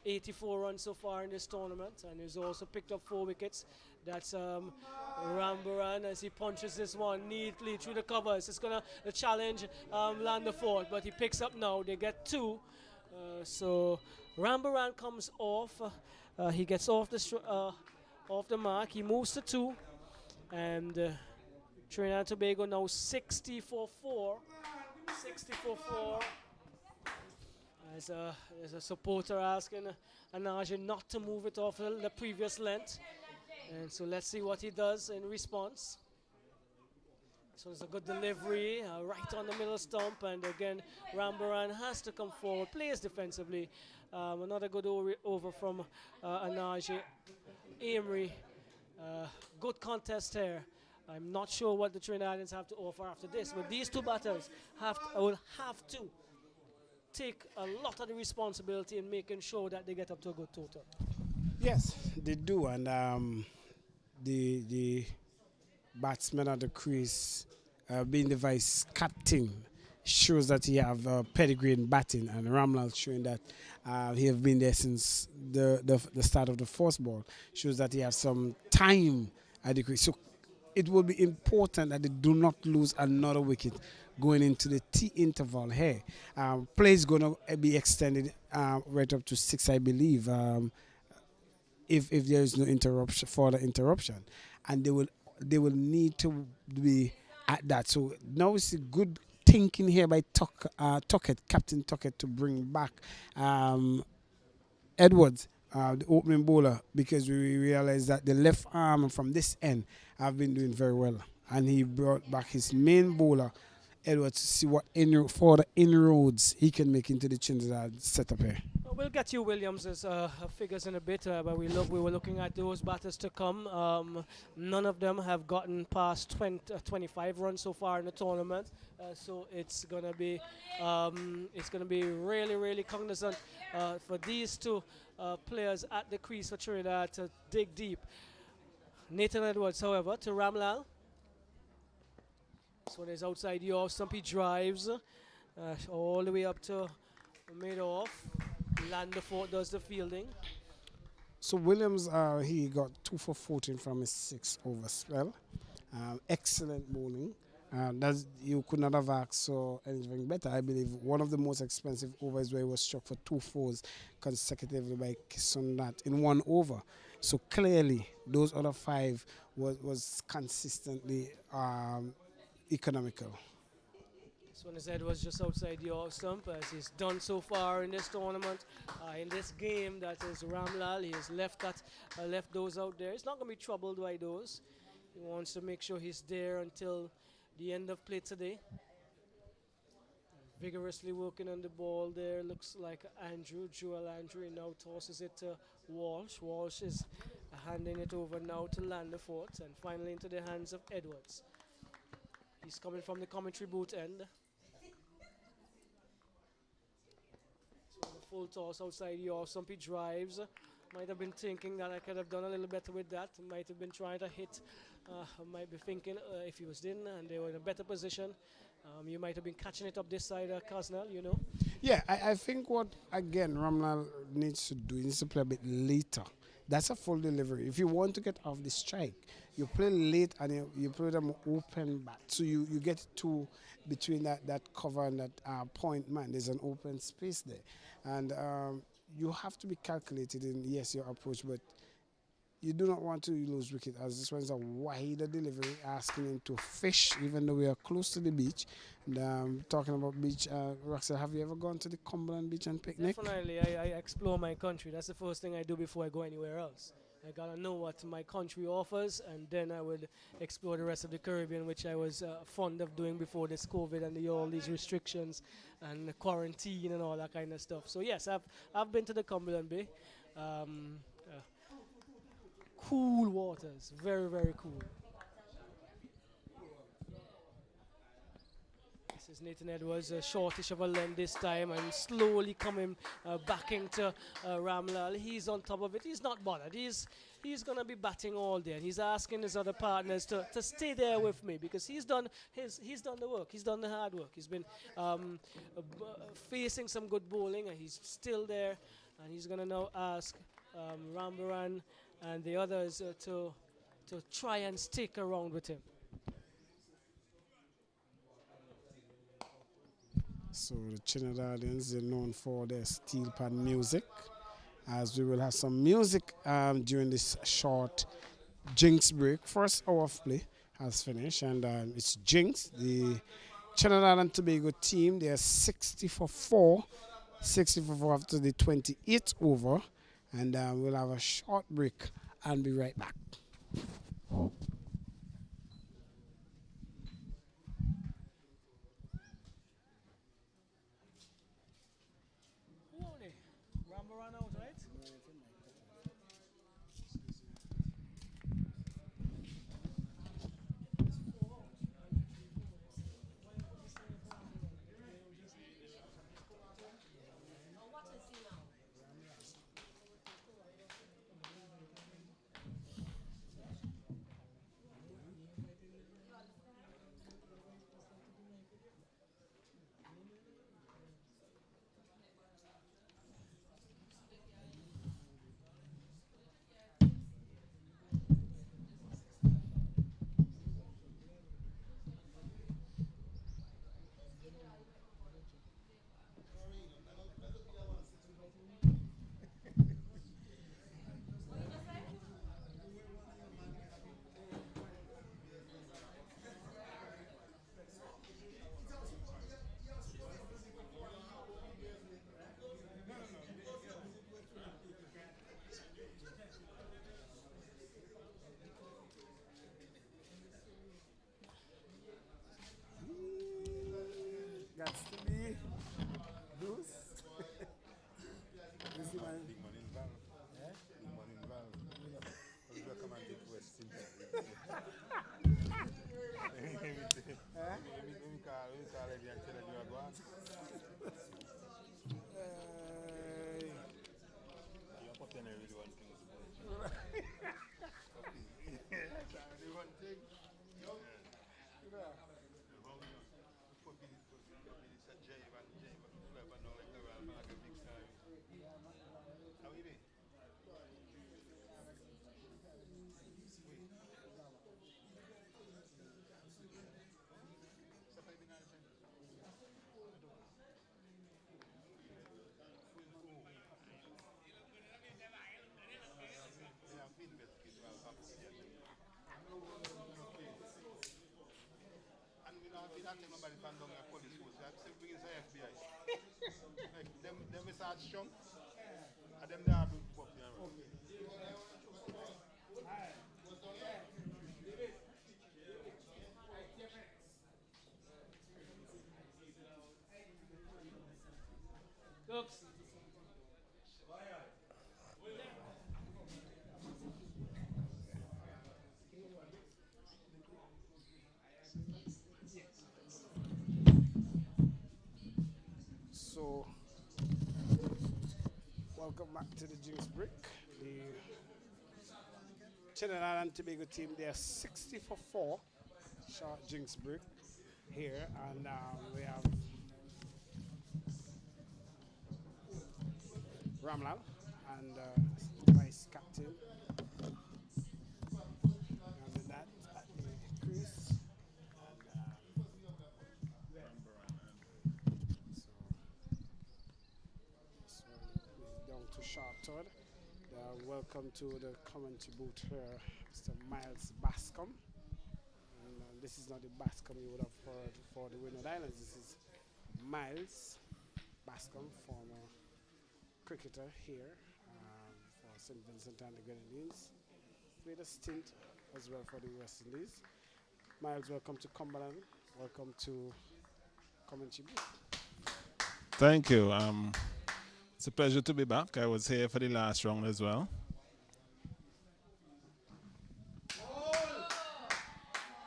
84 runs so far in this tournament, and he's also picked up 4 wickets. That's Rambaran as he punches this one neatly through the covers. It's going to challenge Landeford, but he picks up now. They get 2. So Rambaran comes off. He gets off the mark. He moves to 2, and Trinidad and Tobago now 60 for 4. 60 for 4. There's a supporter asking Anaje not to move it off the previous length. And so let's see what he does in response. So it's a good delivery right on the middle stump. And again, Rambaran has to come forward, plays defensively. Another good over from Anaje Amory. Good contest here. I'm not sure what the Trinidadians have to offer after this, but these 2 batters will have to take a lot of the responsibility in making sure that they get up to a good total. Yes, they do, and the batsman at the crease, being the vice captain, shows that he have pedigree in batting, and Ramlal showing that he have been there since the start of the first ball, shows that he has some time at the crease. So it will be important that they do not lose another wicket going into the tea interval here. Play is going to be extended right up to 6, I believe, if there is no further interruption, and they will need to be at that. So now it's a good thinking here by Tuckett, Captain Tuckett, to bring back Edwards, the opening bowler, because we realized that the left arm from this end have been doing very well, and he brought back his main bowler Edwards to see what further inroads he can make into the Trinidad setup here. We'll get you Williams' figures in a bit, but we were looking at those batters to come. None of them have gotten past 25 runs so far in the tournament, so it's gonna be really, really cognizant for these 2 players at the crease for Trinidad to dig deep. Nathan Edwards, however, to Ramlal. This one is outside the off stump. He drives all the way up to mid-off. Landeford does the fielding. So Williams, he got 2 for 14 from his 6-over spell. Excellent bowling. You could not have asked for anything better. I believe one of the most expensive overs where he was struck for 2 fours consecutively by Kisondat in 1 over. So clearly, those other 5 was consistently economical. This one is Edwards just outside the off stump, as he's done so far in this tournament. In this game, that is Ramlal. He has left those out there. He's not going to be troubled by those. He wants to make sure he's there until the end of play today. Vigorously working on the ball there. Looks like Joel Andrew now tosses it to Walsh. Walsh is handing it over now to Landeford, and finally into the hands of Edwards. He's coming from the commentary booth end. So the full toss outside the off stump. He drives. Might have been thinking that I could have done a little better with that. Might have been trying to hit. Might be thinking if he was in and they were in a better position, you might have been catching it up this side, Kasnal, you know. Yeah, I think what again Ramlal needs to do, he needs to play a bit later. That's a full delivery. If you want to get off the strike, you play late and you play them open back. So you get to between that cover and that point man. There's an open space there, and you have to be calculated in yes your approach, but you do not want to lose wicket as this one's a wider delivery asking him to fish even though we are close to the beach. And talking about beach, Roxanne, have you ever gone to the Cumberland beach and picnic? Definitely, I explore my country. That's the first thing I do before I go anywhere else. I gotta know what my country offers, and then I would explore the rest of the Caribbean, which I was fond of doing before this COVID and all these restrictions and the quarantine and all that kind of stuff. So yes, I've been to the Cumberland Bay. Um, uh, cool waters, very cool. This is Nathan Edwards, a shortish of a length this time and slowly coming back into Ramlal. He's on top of it. He's not bothered. He's going to be batting all day. And he's asking his other partners to stay there with me because he's done the work. He's done the hard work. He's been facing some good bowling and he's still there. And he's going to now ask Rambaran and the others to try and stick around with him. So the Trinidadians, they're known for their steel pan music, as we will have some music during this short Jinx break. First hour of play has finished, and it's Jinx, the Trinidad and Tobago team. They are 60 for 4, 60 for 4 after the 28th over, and we'll have a short break and be right back. Who only? Rambaran out, right? Got to be loose. This is my Big man involved. Big man involved. How do I come and get West in Let me call Eddie and tell him you are going. You are putting really one thing. The one thing. How you doing? And we don't take nobody from down here police force. I'm still bringing the FBI. Like them is hard strong. And them they are big buff here. Oops. So, welcome back to the Jinx break. The Trinidad and Tobago team, they are 60 for 4. Short Jinx break here, and we have Ramlal and vice captain. And with that at the crease. And so this one is down to Sharpton. Welcome to the commentary booth here, Mr. Miles Bascom. And this is not the Bascom you would have heard for the Windward Islands. This is Miles Bascom, former cricketer here for St. Vincent and the Grenadines. Played a stint as well for the West Indies. Miles, welcome to Cumberland. Welcome to commentary booth. Thank you. It's a pleasure to be back. I was here for the last round as well.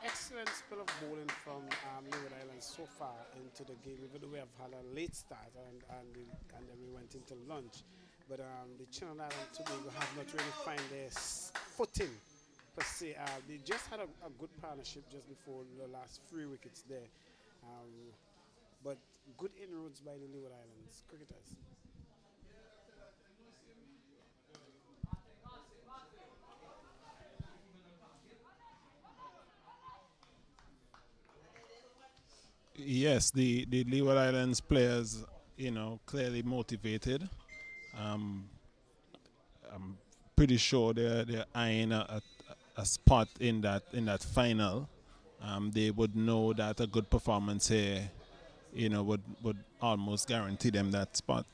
Excellent spell of bowling from Leeward Islands so far into the game, even though we have had a late start and then we went into lunch. But the Channel Island Tobago have not really found their footing per se. They just had a good partnership just before the last 3 wickets there. But good inroads by the Leeward Islands cricketers. Yes, the Leeward Islands players, clearly motivated. Um, I'm pretty sure they're eyeing a spot in that final. They would know that a good performance here, would almost guarantee them that spot.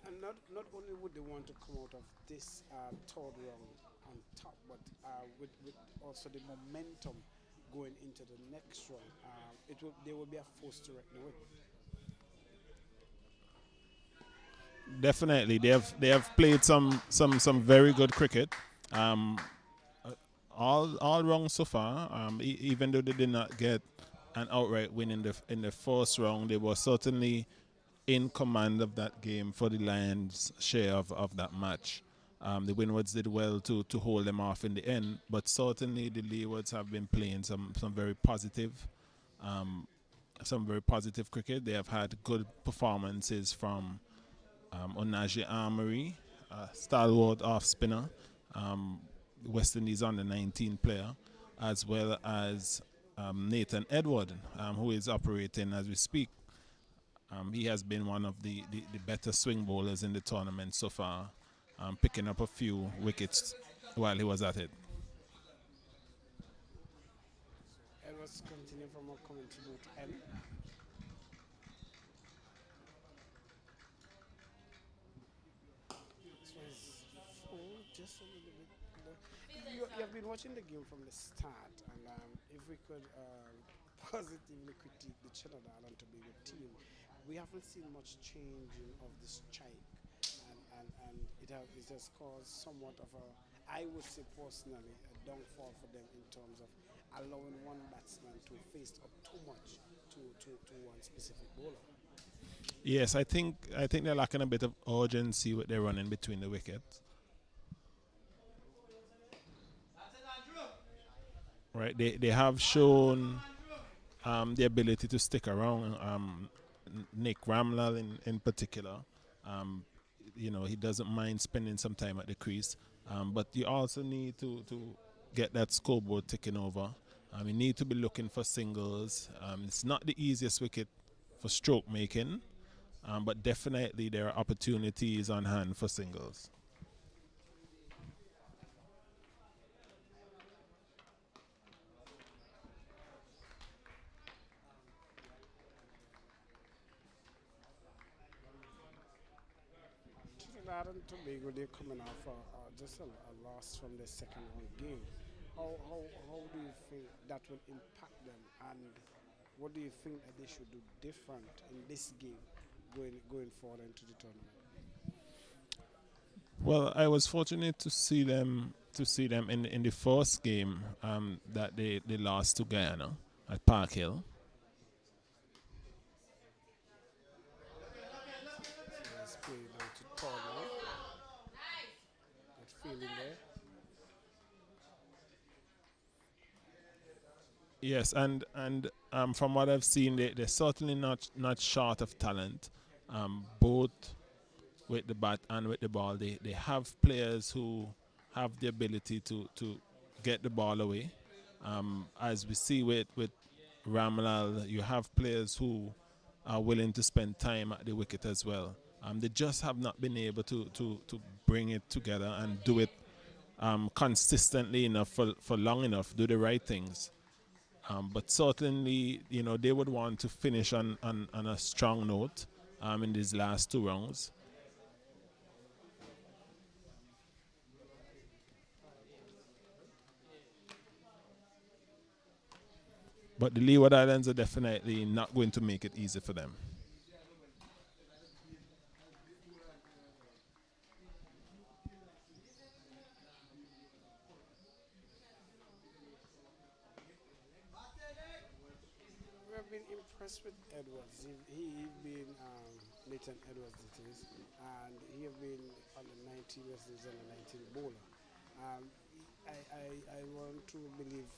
And not only would they want to come out of this third round on top, but with also the momentum going into the next round, they will be a force to reckon with. Definitely, they have played some very good cricket. Um, all wrong so far. Even though they did not get an outright win in the first round, they were certainly in command of that game for the Lions' share of that match. The Windwards did well to hold them off in the end, but certainly the Leewards have been playing some very positive cricket. They have had good performances from Onaje Armory, stalwart off spinner, West Indies under 19 player, as well as Nathan Edward, who is operating as we speak. He has been one of the better swing bowlers in the tournament so far, picking up a few wickets while he was at it. Edwards continue from our commentary booth N. This was just a little bit. You have been watching the game from the start, and if we could positively critique the Channel Island Tobago team, we haven't seen much changing of the strike, and it has caused somewhat of a, I would say personally, a downfall for them in terms of allowing one batsman to face up too much to one specific bowler. Yes, I think they're lacking a bit of urgency with their running between the wickets. Right, they have shown the ability to stick around. Nick Ramlal in particular, he doesn't mind spending some time at the crease, but you also need to get that scoreboard ticking over. You need to be looking for singles. It's not the easiest wicket for stroke making, but definitely there are opportunities on hand for singles. Trinidad and Tobago, they're coming off just a loss from the second round game. How do you think that will impact them, and what do you think that they should do different in this game going forward into the tournament? Well, I was fortunate to see them in the first game that they lost to Guyana at Park Hill. So let's play down to third now. Yes, and from what I've seen, they're certainly not short of talent. Both with the bat and with the ball, they have players who have the ability to get the ball away. As we see with Ramlal, you have players who are willing to spend time at the wicket as well. They just have not been able to bring it together and do it consistently enough for long enough, do the right things. But certainly, they would want to finish on a strong note in these last two rounds. But the Leeward Islands are definitely not going to make it easy for them. We have been impressed with Edwards. He been Nathan Edwards, it is, and he have been on the 19 versus on the 19 bowler. Um, I want to believe,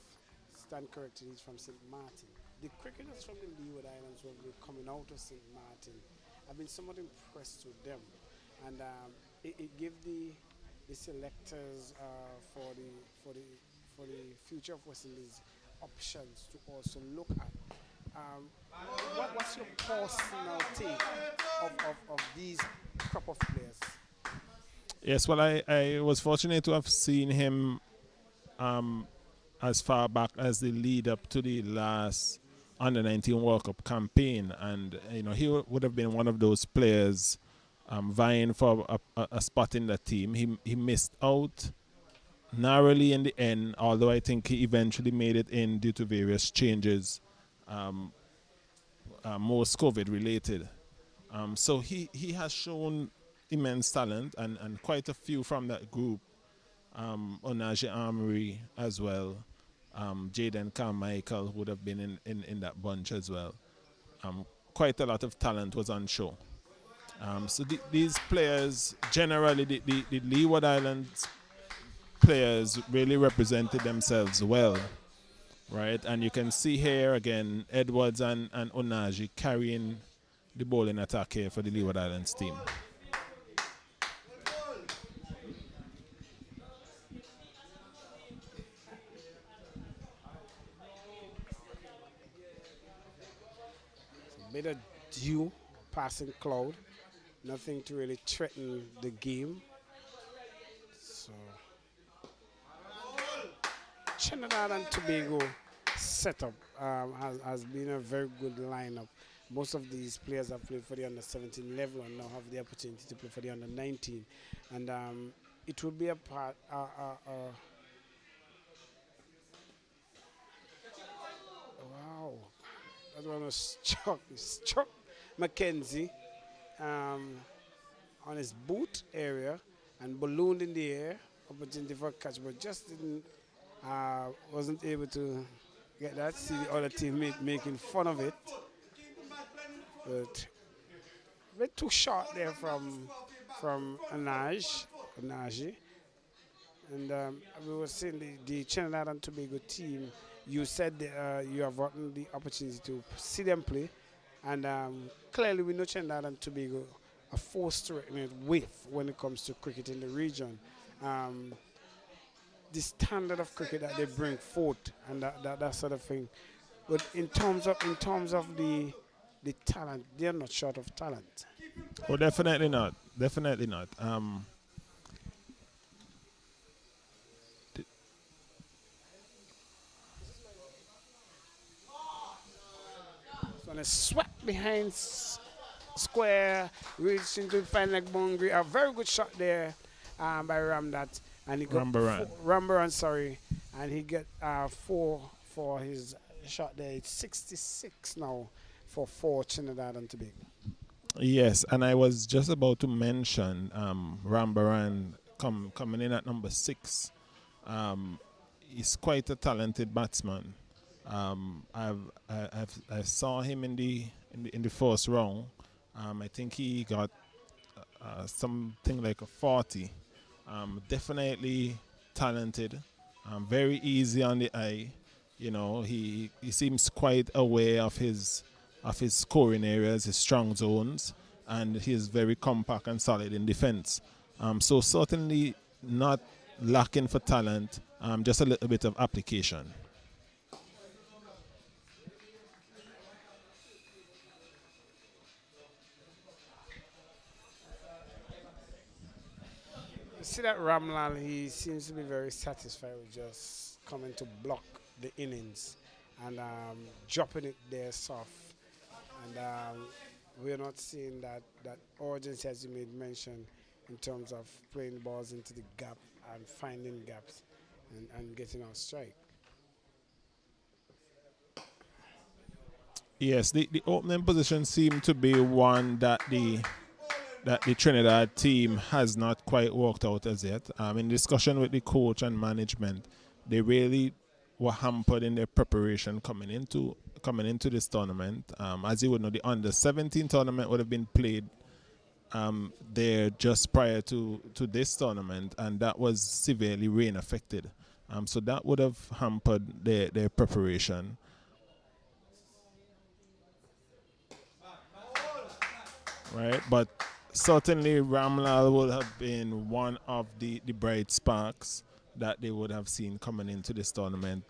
stand corrected, he's from St. Martin. The cricketers from the Leeward Islands will be coming out of St. Martin. I've been somewhat impressed with them, and it gave the selectors for the future of West Indies options to also look at. Um, what's your personal take of these crop of players? Yes, well, I was fortunate to have seen him as far back as the lead up to the last under 19 World Cup campaign, and he would have been one of those players vying for a spot in the team. He missed out narrowly in the end, although I think he eventually made it in due to various changes, most COVID related. So he has shown immense talent, and quite a few from that group. Onaje Armory as well. Jaden Carmichael would have been in that bunch as well. Quite a lot of talent was on show. So these players, generally, the Leeward Islands players really represented themselves well, right? And you can see here again Edwards and Onaje carrying the bowling attack here for the Leeward Islands team. A bit of dew, passing cloud, nothing to really threaten the game. So Trinidad and Tobago setup has been a very good lineup. Most of these players have played for the under 17 level and now have the opportunity to play for the under 19. And it will be a part. Wow, that one was Chuck McKenzie on his boot area and ballooned in the air. Opportunity for a catch, but just didn't wasn't able to get that. See the other teammate making fun of it, but a bit too short there from Anaji. And we were saying the Trinidad and Tobago team. You said you have gotten the opportunity to see them play, and clearly we know Trinidad and Tobago are forced to reckon it with when it comes to cricket in the region. The standard of cricket that they bring forth and that sort of thing. But in terms of the talent, they're not short of talent. Oh, definitely not. Definitely not. So on a swept behind square, reaching to the final leg boundary. A very good shot there by Ramdat. And he got Rambaran, sorry. And he got 4 for his shot there. It's 66 now for 4 Trinidad and Tobago. Yes, and I was just about to mention Rambaran coming in at number 6. He's quite a talented batsman. I saw him in the first round. I think he got something like a 40. Definitely talented. Very easy on the eye. You know, he seems quite aware of his scoring areas, his strong zones, and he is very compact and solid in defense. So certainly not lacking for talent, just a little bit of application. You see that Ramlal, he seems to be very satisfied with just coming to block the innings and dropping it there soft. And we're not seeing that urgency, as you made mention, in terms of playing balls into the gap and finding gaps and getting our strike. Yes, the opening position seemed to be one that the Trinidad team has not quite worked out as yet. In discussion with the coach and management, they really were hampered in their preparation coming into this tournament. As you would know, the under-17 tournament would have been played there just prior to this tournament, and that was severely rain affected. So that would have hampered their preparation. Right, but certainly Ramlal would have been one of the bright sparks that they would have seen coming into this tournament,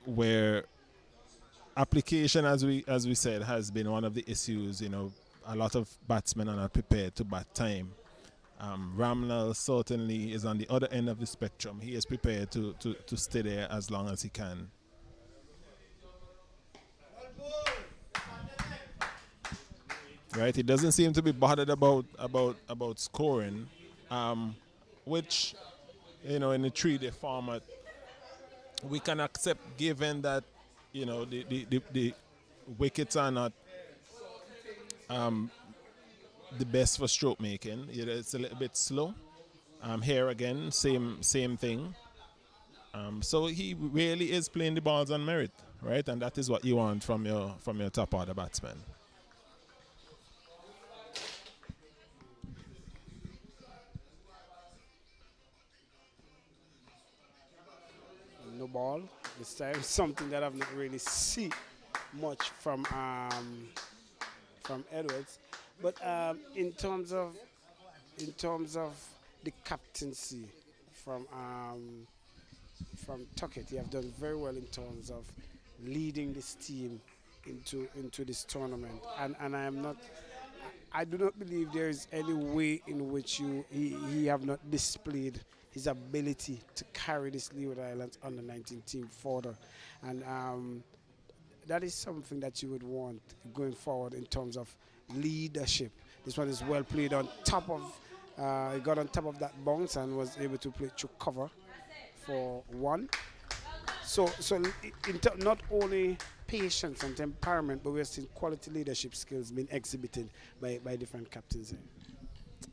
where application, as we said, has been one of the issues. You know, a lot of batsmen are not prepared to bat time. Ramlal certainly is on the other end of the spectrum. He is prepared to stay there as long as he can. Right, he doesn't seem to be bothered about scoring, which, you know, in the 3-day format we can accept, given that, you know, the wickets are not the best for stroke making. It's a little bit slow. Here again, same thing. So he really is playing the balls on merit, right? And that is what you want from your top order batsman. No ball this time. Something that I've not really seen much from Edwards. But in terms of the captaincy from Tuckett, he have done very well in terms of leading this team into this tournament. And I do not believe there is any way in which he have not displayed his ability to carry this Leeward Islands under 19 team further. And that is something that you would want going forward in terms of leadership. This one is well played on top of, he got on top of that bounce and was able to play through cover for one. So not only patience and temperament, but we're seeing quality leadership skills being exhibited by different captains here.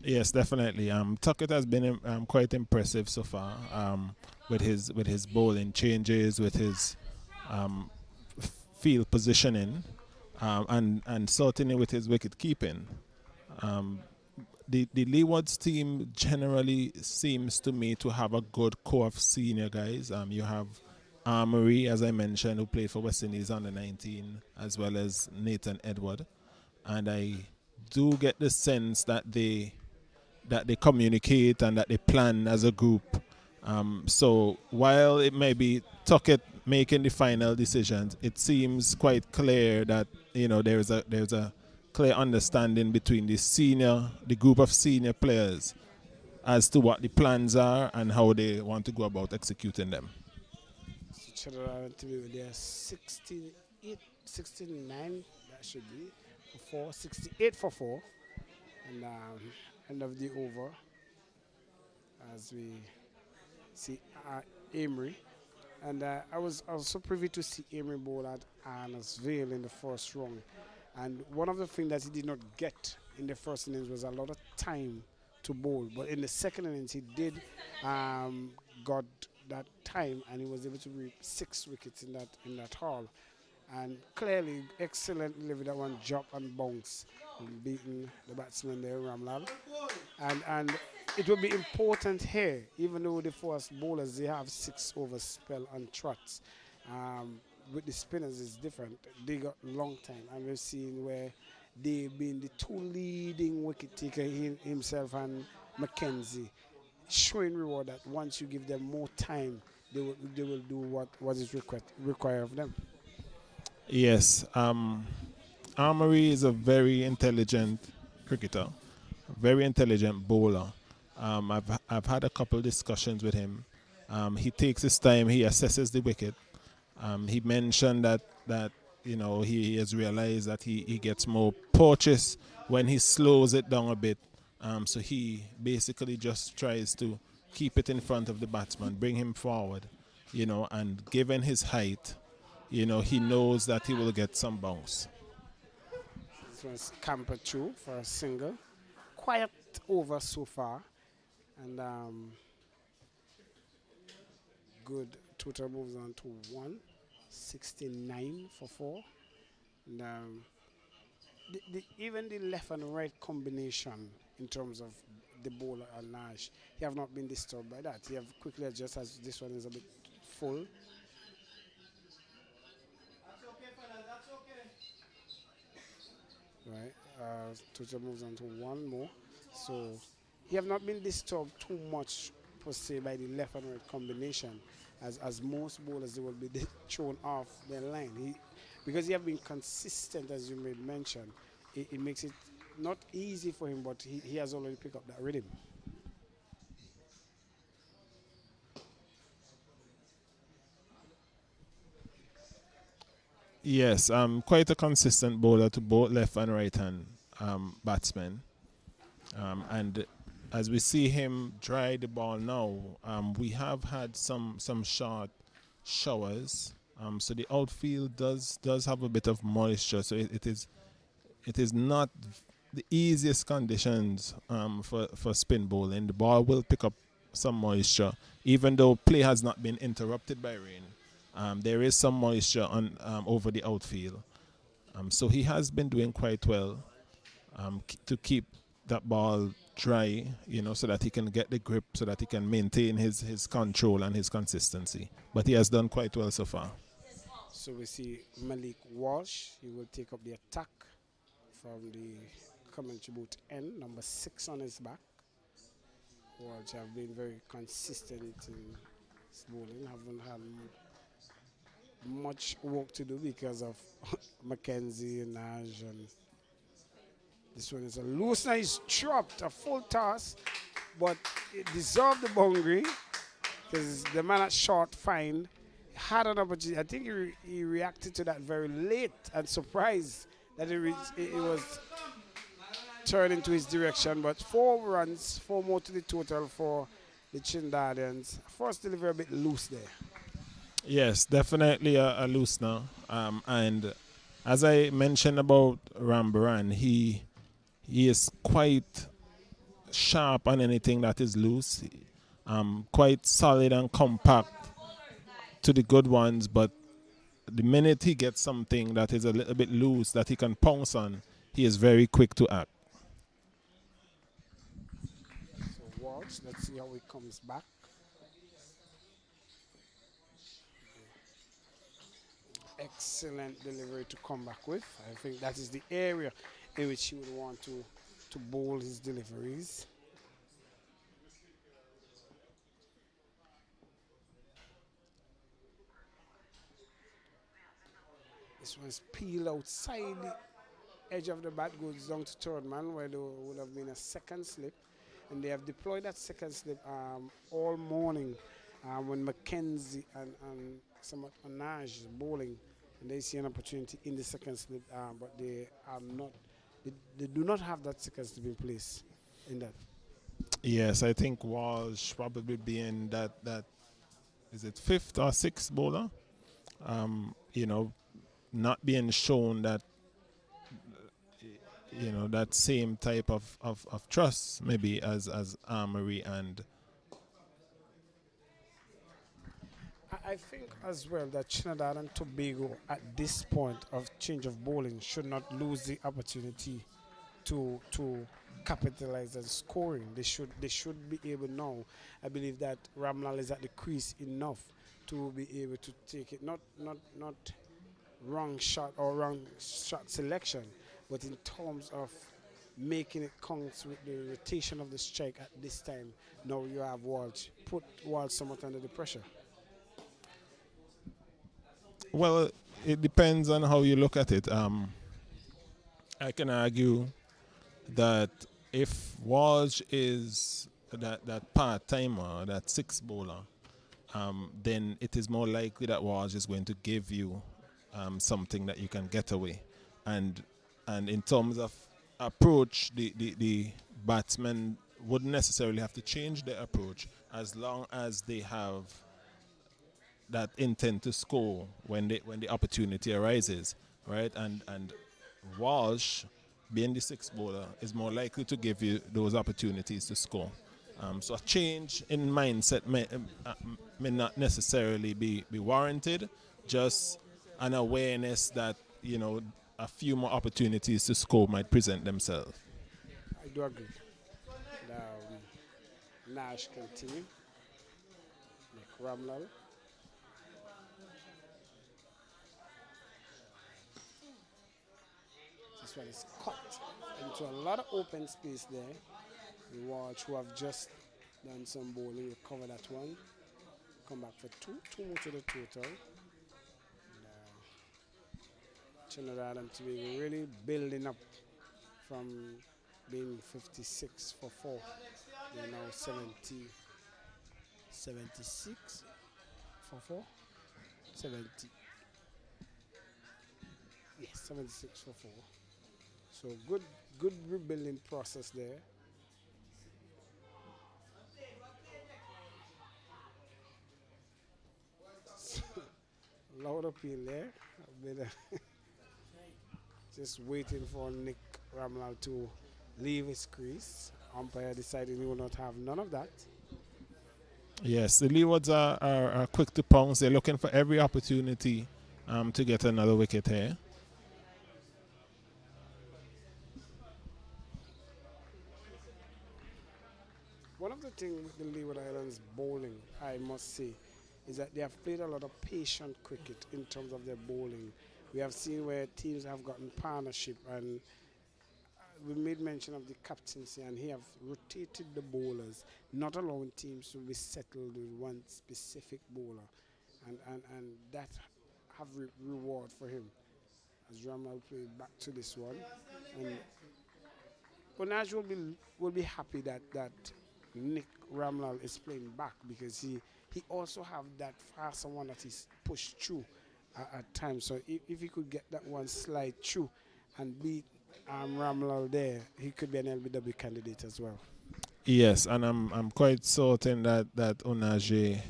Yes, definitely. Tuckett has been quite impressive so far, with his bowling changes, with his field positioning, and certainly with his wicket keeping. The Leewards team generally seems to me to have a good core of senior guys. You have Armory, as I mentioned, who played for West Indies under 19, as well as Nathan Edward, and I do get the sense that they communicate and that they plan as a group. So while it may be Tuckett making the final decisions, it seems quite clear that, you know, there's a clear understanding between the group of senior players as to what the plans are and how they want to go about executing them. They're 68, 69, that should be, for 4, 68 for 4. And end of the over as we see Amory. And I was also privy to see Amory bowl at Arnesville in the first round. And one of the things that he did not get in the first innings was a lot of time to bowl. But in the second innings, he did got that time, and he was able to reap 6 wickets in that haul. And clearly, excellent delivery, that one drop and bounce, and beating the batsman there, Ramlal. And it will be important here, even though the first bowlers they have 6 over spell and trots. Um, with the spinners, it's different. They got long time, and we've seen where they've been the two leading wicket taker himself and Mackenzie, showing reward that once you give them more time, they will do what is required of them. Yes, Armory is a very intelligent cricketer, very intelligent bowler. I've had a couple discussions with him. He takes his time. He assesses the wicket. He mentioned that he has realized that he gets more purchase when he slows it down a bit. So he basically just tries to keep it in front of the batsman, bring him forward, and given his height, he knows that he will get some bounce. This was camper through for a single. Quiet over so far, and good. Total moves on to 169 for 4. And even the left and right combination in terms of the bowler and Nash, he have not been disturbed by that. He have quickly adjusted as this one is a bit full. Right, total moves on to 1 more. So he have not been disturbed too much per se by the left and right combination, as most bowlers they will be thrown off their line. Because he have been consistent, as you may mention, it makes it not easy for him, but he has already picked up that rhythm. Yes, quite a consistent bowler to both left and right hand batsmen. And as we see him dry the ball now, we have had some short showers. So the outfield does have a bit of moisture. So it is not the easiest conditions for spin bowling. The ball will pick up some moisture, even though play has not been interrupted by rain. There is some moisture on over the outfield. So he has been doing quite well to keep that ball dry, so that he can get the grip, so that he can maintain his control and his consistency. But he has done quite well so far. So we see Malik Walsh. He will take up the attack from the commentary boot end, number 6 on his back. Walsh have been very consistent in his bowling. Haven't had much work to do because of Mackenzie and Nash. And this one is a loose. Now he's dropped a full toss, but it deserved the boundary because the man at short fine had an opportunity. I think he reacted to that very late and surprised that it was turned into his direction. But 4 runs, 4 more to the total for the Trinidadians. First delivery a bit loose there. Yes, definitely a loosener. And as I mentioned about Rambaran, he is quite sharp on anything that is loose. Quite solid and compact to the good ones, but the minute he gets something that is a little bit loose that he can pounce on, he is very quick to act. So Walsh, let's see how he comes back. Excellent delivery to come back with. I think that is the area in which he would want to bowl his deliveries. This one's peeled outside the edge of the bat, goes down to third man, where there would have been a second slip. And they have deployed that second slip all morning when Mackenzie and some Nash bowling. And they see an opportunity in the second slip, but they are not. They do not have that second slip in place in that. Yes, I think Walsh probably being that is it 5th or 6th bowler. Not being shown that that same type of trust maybe as Armory and I think as well that Trinidad and Tobago at this point of change of bowling should not lose the opportunity to capitalize on scoring. They should be able now. I believe that Ramlal is at the crease enough to be able to take it. Not wrong shot or wrong shot selection, but in terms of making it count with the rotation of the strike at this time. Now you have Walsh. Put Walsh somewhat under the pressure. Well, it depends on how you look at it. I can argue that if Walsh is that part timer, that six bowler, then it is more likely that Walsh is going to give you something that you can get away. And in terms of approach, the batsmen wouldn't necessarily have to change their approach as long as they have that intent to score when the opportunity arises, right? And Walsh, being the sixth bowler, is more likely to give you those opportunities to score. So a change in mindset may not necessarily be warranted, just an awareness that, a few more opportunities to score might present themselves. I do agree. Nash continue. Nick Ramlal. This one is cut into a lot of open space there. The Walsh, who have just done some bowling, will cover that one. Come back for two more to the total. Trinidad and Tobago really building up from being 56 for 4. They're now 76 for 4. 70. Yes, 76 for 4. So good rebuilding process there. Loud appeal there. Just waiting for Nick Ramlal to leave his crease. Umpire decided he will not have none of that. Yes, the Leewards are quick to pounce. They're looking for every opportunity to get another wicket here. One of the things with the Leeward Islands bowling, I must say, is that they have played a lot of patient cricket in terms of their bowling. We have seen where teams have gotten partnership, and we made mention of the captaincy, and he have rotated the bowlers, not allowing teams to be settled with one specific bowler, and that have reward for him as Ramal played back to this one. And Bonaj will be happy that Nick Ramlal is playing back, because he also have that faster one that is pushed through at times. So if he could get that one slide through and beat Ramlal there, he could be an LBW candidate as well. Yes, and I'm quite certain that Onaje,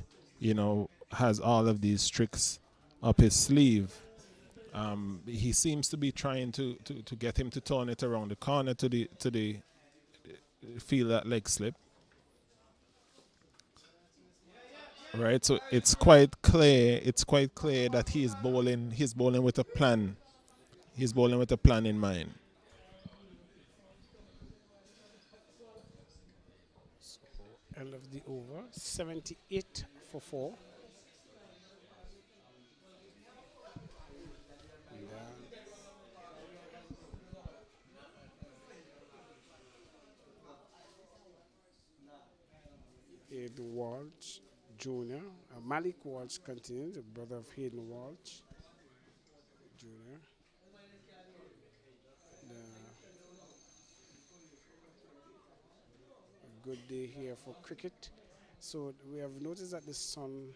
has all of these tricks up his sleeve. He seems to be trying to get him to turn it around the corner to the feel that leg slip. Right, so it's quite clear that he is bowling. He's bowling with a plan. He's bowling with a plan in mind. So end of the over, 78 for 4. And, Hayden Walsh Jr. Malik Walsh continues, the brother of Hayden Walsh Jr. A good day here for cricket. So we have noticed that the sun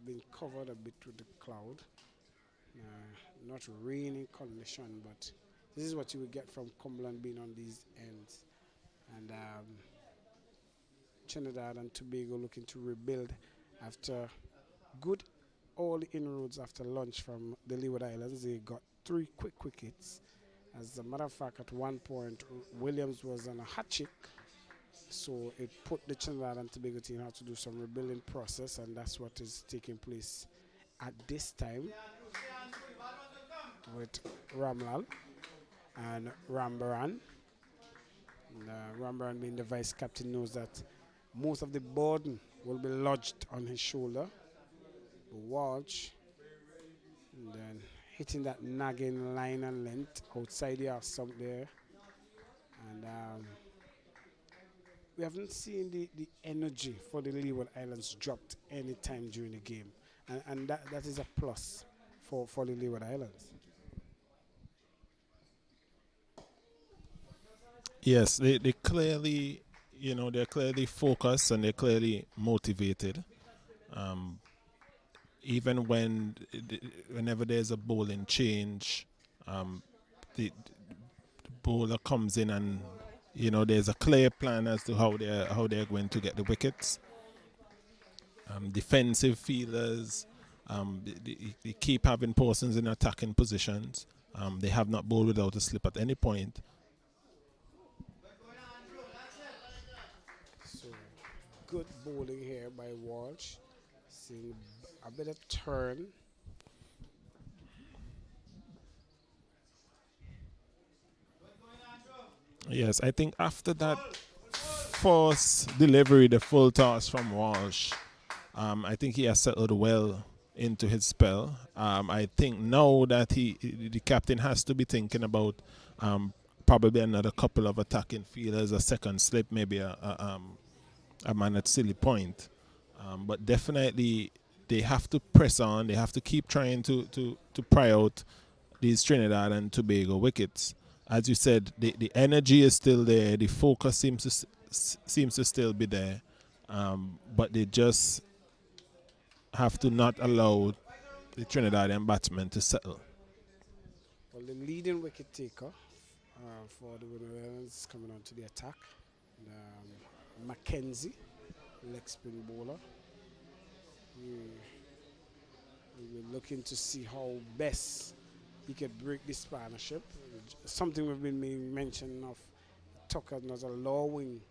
been covered a bit with the cloud. Not raining condition, but this is what you will get from Cumberland being on these ends. And Trinidad and Tobago looking to rebuild after good early inroads after lunch from the Leeward Islands. They got 3 quick wickets. As a matter of fact, at one point, Williams was on a hat trick, so it put the Trinidad and Tobago team how to do some rebuilding process, and that's what is taking place at this time with Ramlal and Rambaran. And, Rembrandt, being the vice captain, knows that most of the burden will be lodged on his shoulder. Walsh, and then hitting that nagging line and length outside the half stump there. And we haven't seen the energy for the Leeward Islands dropped any time during the game. And that is a plus for the Leeward Islands. Yes, they clearly, they're clearly focused and they're clearly motivated. Um, Even whenever there's a bowling change, the bowler comes in and there's a clear plan as to how they're going to get the wickets. Defensive fielders, they keep having persons in attacking positions. They have not bowled without a slip at any point. So good bowling here by Walsh. Seeing a bit of turn. Yes, I think after that first delivery, the full toss from Walsh, I think he has settled well into his spell. I think now that the captain has to be thinking about probably another couple of attacking fielders, a second slip, maybe a man at silly point. But definitely they have to press on. They have to keep trying to pry out these Trinidad and Tobago wickets. As you said, the energy is still there. The focus seems to still be there. But they just have to not allow the Trinidadian batsmen to settle. Well, the leading wicket taker for the Windies coming on to the attack. Mackenzie, leg spin bowler. We're looking to see how best he could break this partnership. Something we've been mentioning of Tucker not allowing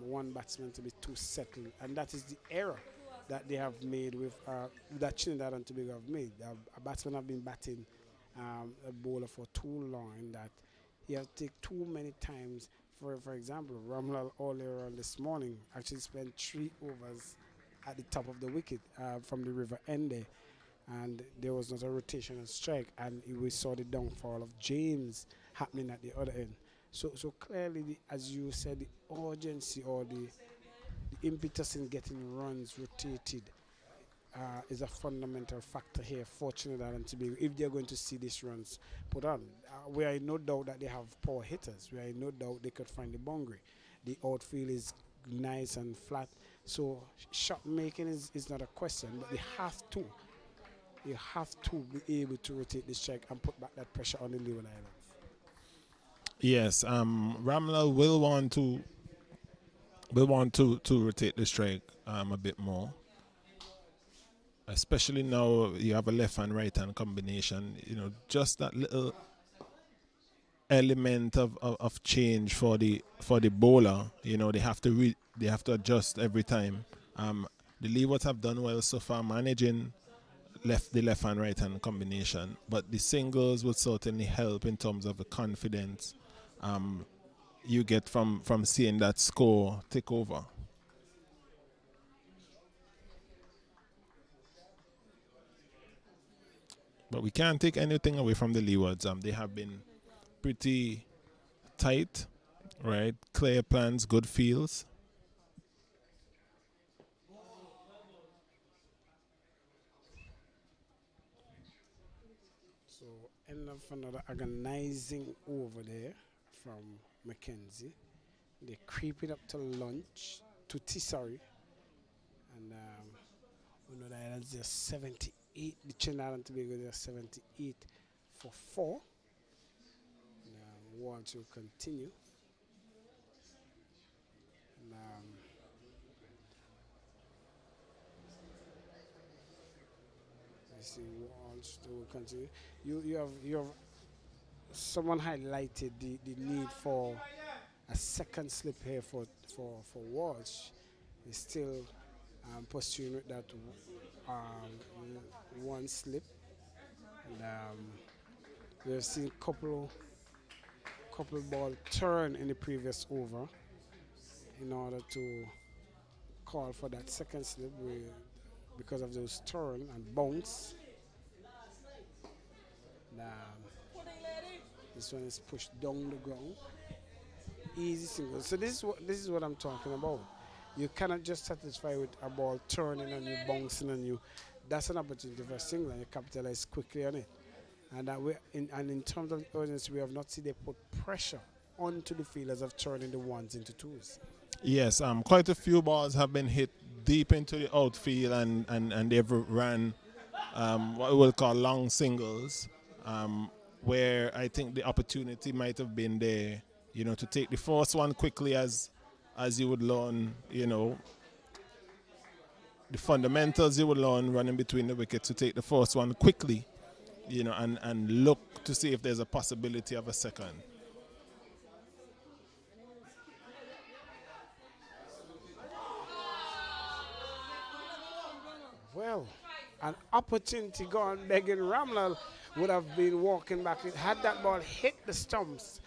one batsman to be too settled, and that is the error that they have made with that Trinidad and Tobago have made. A batsman have been batting a bowler for too long, in that he has to take too many times. For example, Ramlal earlier on this morning actually spent 3 overs at the top of the wicket from the river end there, and there was not a rotational strike, and we saw the downfall of James happening at the other end. So clearly, as you said, the urgency or the impetus in getting runs rotated is a fundamental factor here for Trinidad and Tobago if they're going to see these runs put on. We are in no doubt that they have power hitters. We are in no doubt they could find the boundary. The outfield is nice and flat, so shot making is not a question, but they have to. You have to be able to rotate the strike and put back that pressure on the Leeward Islands. Yes, Ramlal will want to rotate the strike a bit more, especially now you have a left and right hand combination. Just that little element of change for the bowler. They have to adjust every time. The Leewards have done well so far managing the left and right hand combination, but the singles would certainly help in terms of the confidence you get from seeing that score take over. But we can't take anything away from the Leewards. They have been pretty tight, right? Clear plans, good fields. So end of another agonizing over there from Mackenzie. They creep it up to lunch, to T, sorry. And we know the Islands, they're 78. The Trinidad and Tobago, they're 78 for 4. And, Walsh will continue. And, I see Walsh will continue. You have someone highlighted the need for a second slip here for Walsh. He's still pursuing with that one slip. And we've seen a couple couple ball turn in the previous over in order to call for that second slip because of those turn and bounce. And, this one is pushed down the ground. Easy single. So this is what I'm talking about. You cannot just satisfy with a ball turning on you, bouncing on you. That's an opportunity for a single, and you capitalize quickly on it. And in terms of the urgency, we have not seen they put pressure onto the fielders of turning the ones into twos. Yes, quite a few balls have been hit deep into the outfield, and they've ran what we will call long singles, where I think the opportunity might have been there, to take the first one quickly as you would learn, the fundamentals you would learn running between the wickets, to take the first one quickly, and look to see if there's a possibility of a second. Well, an opportunity gone begging. Ramlal would have been walking back. Had that ball hit the stumps,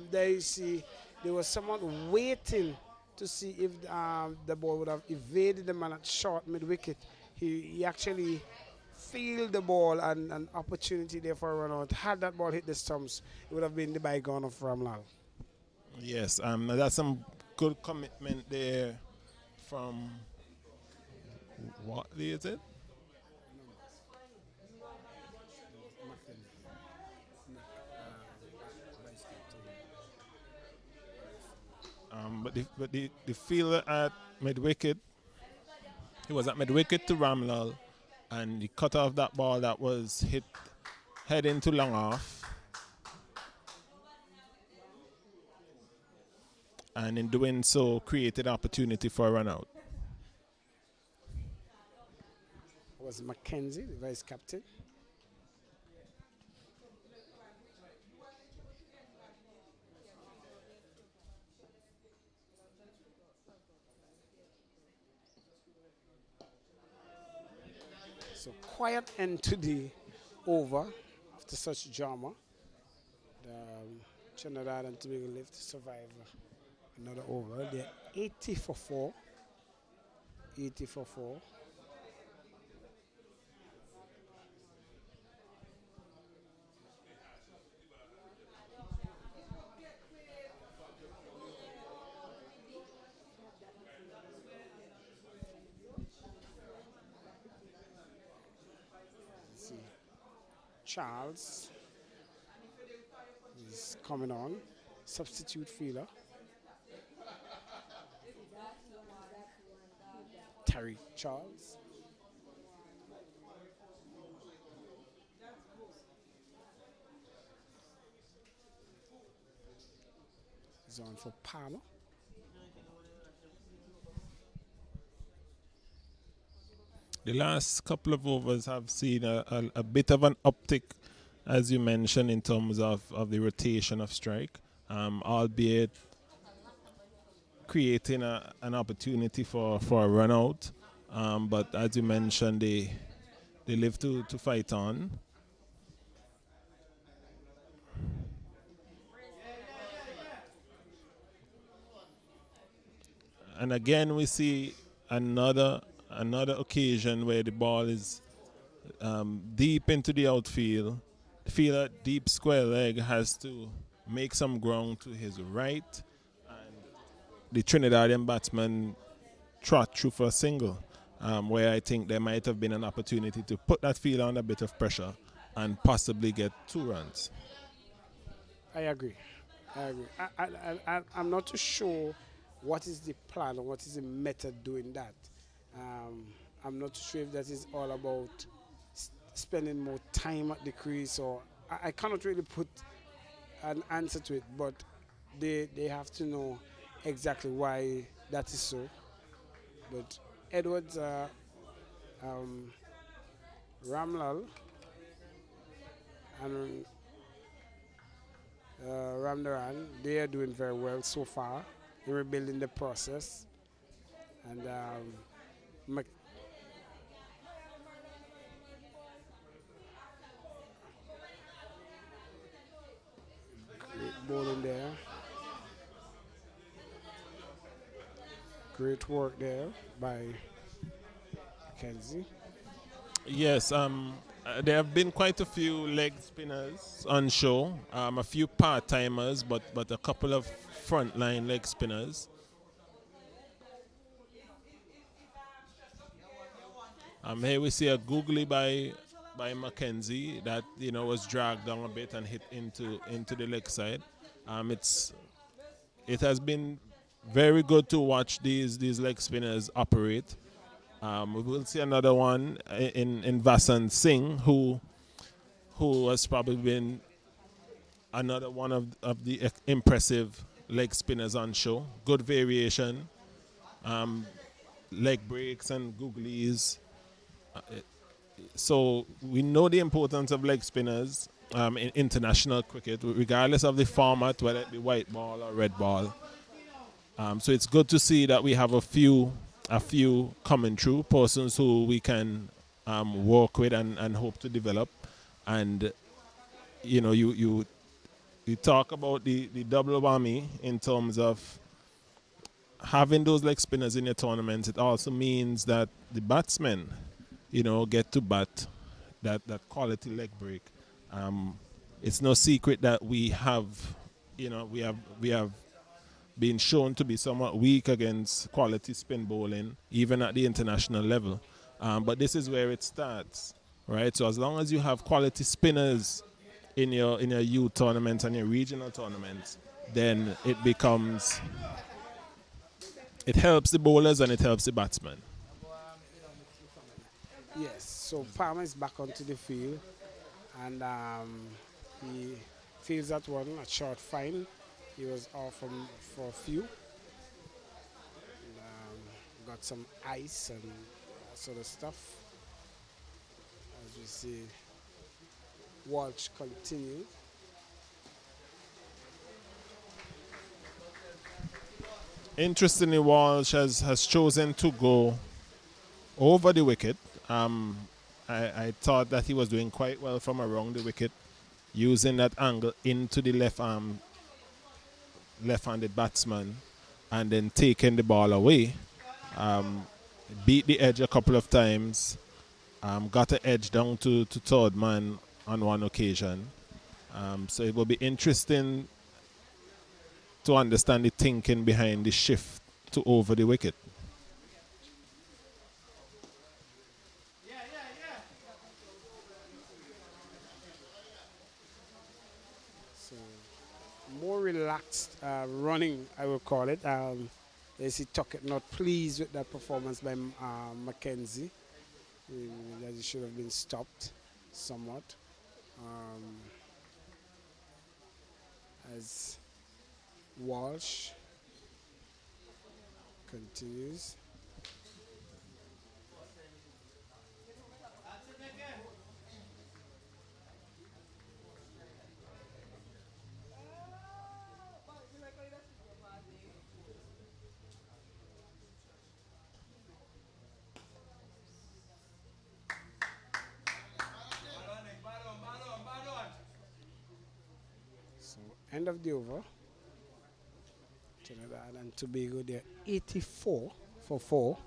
there you see there was someone waiting to see if the ball would have evaded the man at short mid-wicket. He actually fielded the ball, and an opportunity there for a run out. Had that ball hit the stumps, it would have been the bygone of Ramlal. Yes, that's some good commitment there from, what day is it? But the fielder at mid-wicket, he was at mid-wicket to Ramlal, and he cut off that ball that was hit head into long off. And in doing so, created opportunity for a run out. It was Mackenzie, the vice captain. So quiet end to the over after such drama. Trinidad and Tobago live to survive another over. They're 80 for 4. 80 for 4. Charles is coming on, substitute fielder. Terry Charles. He's on for Palmer. The last couple of overs have seen a bit of an uptick, as you mentioned, in terms of the rotation of strike, albeit creating an opportunity for a run out. But as you mentioned, they live to fight on. And again, we see another occasion where the ball is deep into the outfield. The fielder, deep square leg, has to make some ground to his right, and the Trinidadian batsman trot through for a single, where I think there might have been an opportunity to put that fielder under a bit of pressure and possibly get 2 runs. I agree. I'm not too sure what is the plan or what is the method doing that. I'm not sure if that is all about spending more time at the crease, or I cannot really put an answer to it, but they have to know exactly why that is so. But Edwards, Ramlal, and Ramdaran, they are doing very well so far in rebuilding the process. And great bowling Great work there by Mackenzie. Yes, there have been quite a few leg spinners on show. A few part timers, but a couple of frontline leg spinners. Here we see a googly by Mackenzie that was dragged down a bit and hit into the leg side. It has been very good to watch these leg spinners operate. We will see another one in Vasan Singh, who has probably been another one of the impressive leg spinners on show. Good variation, leg breaks and googlies. So we know the importance of leg spinners in international cricket, regardless of the format, whether it be white ball or red ball. So it's good to see that we have a few coming through, persons who we can work with and hope to develop. And you talk about the double whammy in terms of having those leg spinners in your tournament. It also means that the batsmen, get to bat that quality leg break. It's no secret that we have been shown to be somewhat weak against quality spin bowling, even at the international level. But this is where it starts, right? So as long as you have quality spinners in your youth tournaments and your regional tournaments, then it helps the bowlers and it helps the batsmen. Yes, so Palmer is back onto the field, and he feels that one a short fine. He was off for a few. And, got some ice and that sort of stuff. As we see, Walsh continued. Interestingly, Walsh has chosen to go over the wicket. I thought that he was doing quite well from around the wicket, using that angle into the left-handed batsman and then taking the ball away. Beat the edge a couple of times, got an edge down to third man on one occasion. So it will be interesting to understand the thinking behind the shift to over the wicket. So more relaxed running, I will call it. They see Tuckett not pleased with that performance by Mackenzie. That he should have been stopped somewhat. As Walsh continues. So end of the over. Trinidad and Tobago, they're 84 for 4.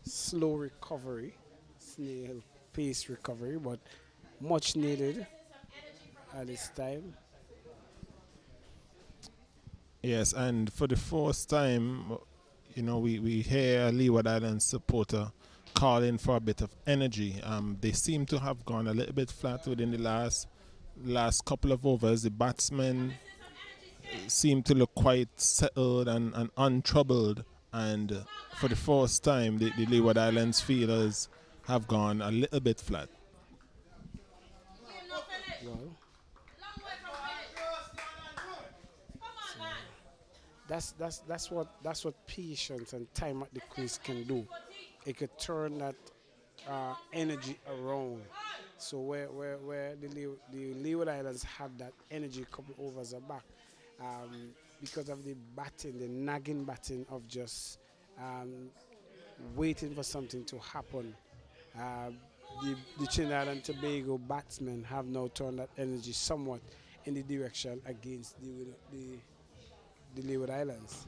Slow recovery, snail pace recovery, but much needed at this time. Yes, and for the first time, we hear a Leeward Island supporter calling for a bit of energy. They seem to have gone a little bit flat within the last couple of overs. The batsmen seem to look quite settled and untroubled, and for the first time, the Leeward Islands fielders have gone a little bit flat. Well, that's what patience and time at the crease can do. It could turn that energy around. So where the Leeward Islands had that energy a couple overs back, because of the batting, the nagging batting of just waiting for something to happen. The Trinidad and Tobago batsmen have now turned that energy somewhat in the direction against the Leeward Islands.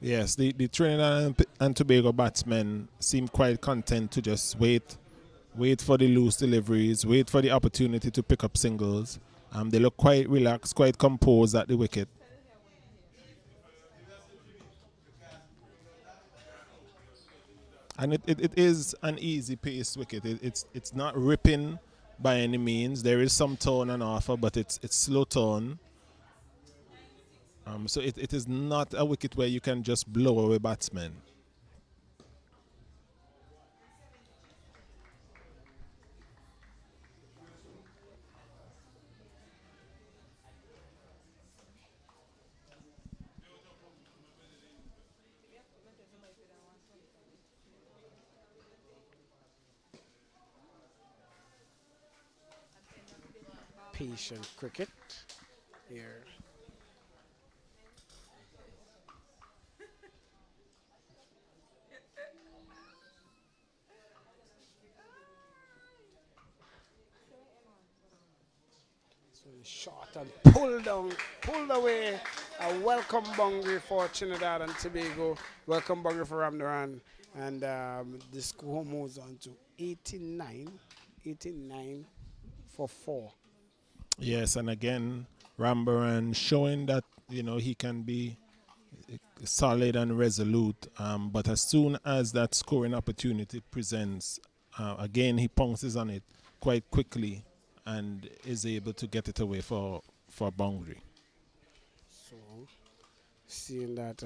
Yes, the Trinidad and Tobago batsmen seem quite content to just wait for the loose deliveries, wait for the opportunity to pick up singles. They look quite relaxed, quite composed at the wicket. And it is an easy paced wicket. It's not ripping by any means. There is some tone on offer, but it's slow tone. So it is not a wicket where you can just blow away batsmen. Patient cricket here. So it's shot and pulled down, pulled away. A welcome boundary for Trinidad and Tobago. Welcome boundary for Ramnaran. And the score moves on to 89 for 4. Yes, and again, Rambaran showing that he can be solid and resolute. But as soon as that scoring opportunity presents, again he pounces on it quite quickly and is able to get it away for boundary. So seeing that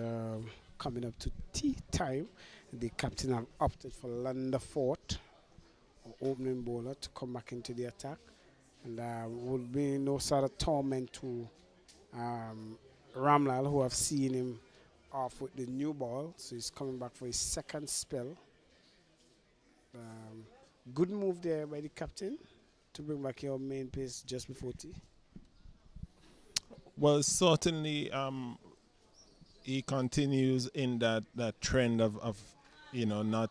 coming up to tea time, the captain have opted for Lunderfort, opening bowler, to come back into the attack. And would be no sort of torment to Ramlal, who have seen him off with the new ball. So he's coming back for his second spell. Good move there by the captain to bring back your main pace just before tea. Well, certainly he continues in that trend of not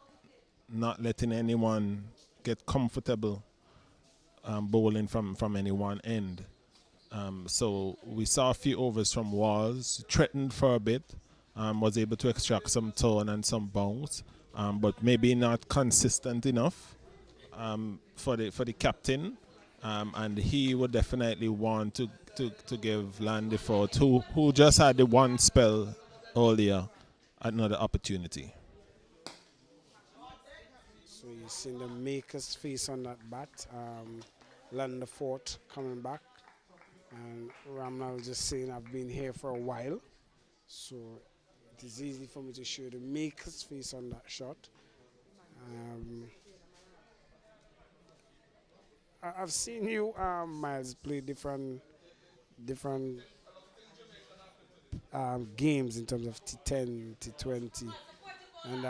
letting anyone get comfortable bowling from any one end. So we saw a few overs from Walls, threatened for a bit, was able to extract some tone and some bounce, but maybe not consistent enough for the captain. And he would definitely want to give Landy Ford, who just had the one spell earlier, another opportunity. So you've seen the maker's face on that bat. Lunderfort coming back. And Ramnal just saying, I've been here for a while. So it is easy for me to show the maker's face on that shot. I've seen you, Miles, play different games in terms of T10, T20. And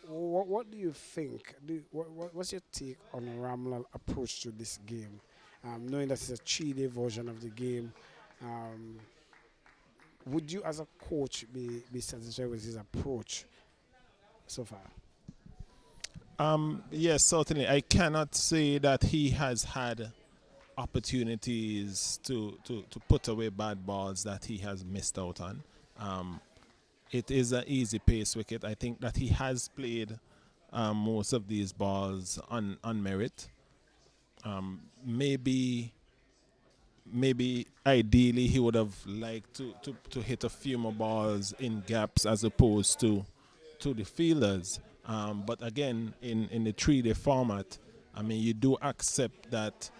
what do you think? What's your take on Ramlal approach to this game? Knowing that it's a 3-day version of the game, would you as a coach be satisfied with his approach so far? Yes, certainly. I cannot say that he has had opportunities to put away bad balls that he has missed out on. It is an easy pace wicket. I think that he has played most of these balls on merit. Maybe ideally he would have liked to hit a few more balls in gaps as opposed to the fielders. But again, in the 3-day format, I mean, you do accept that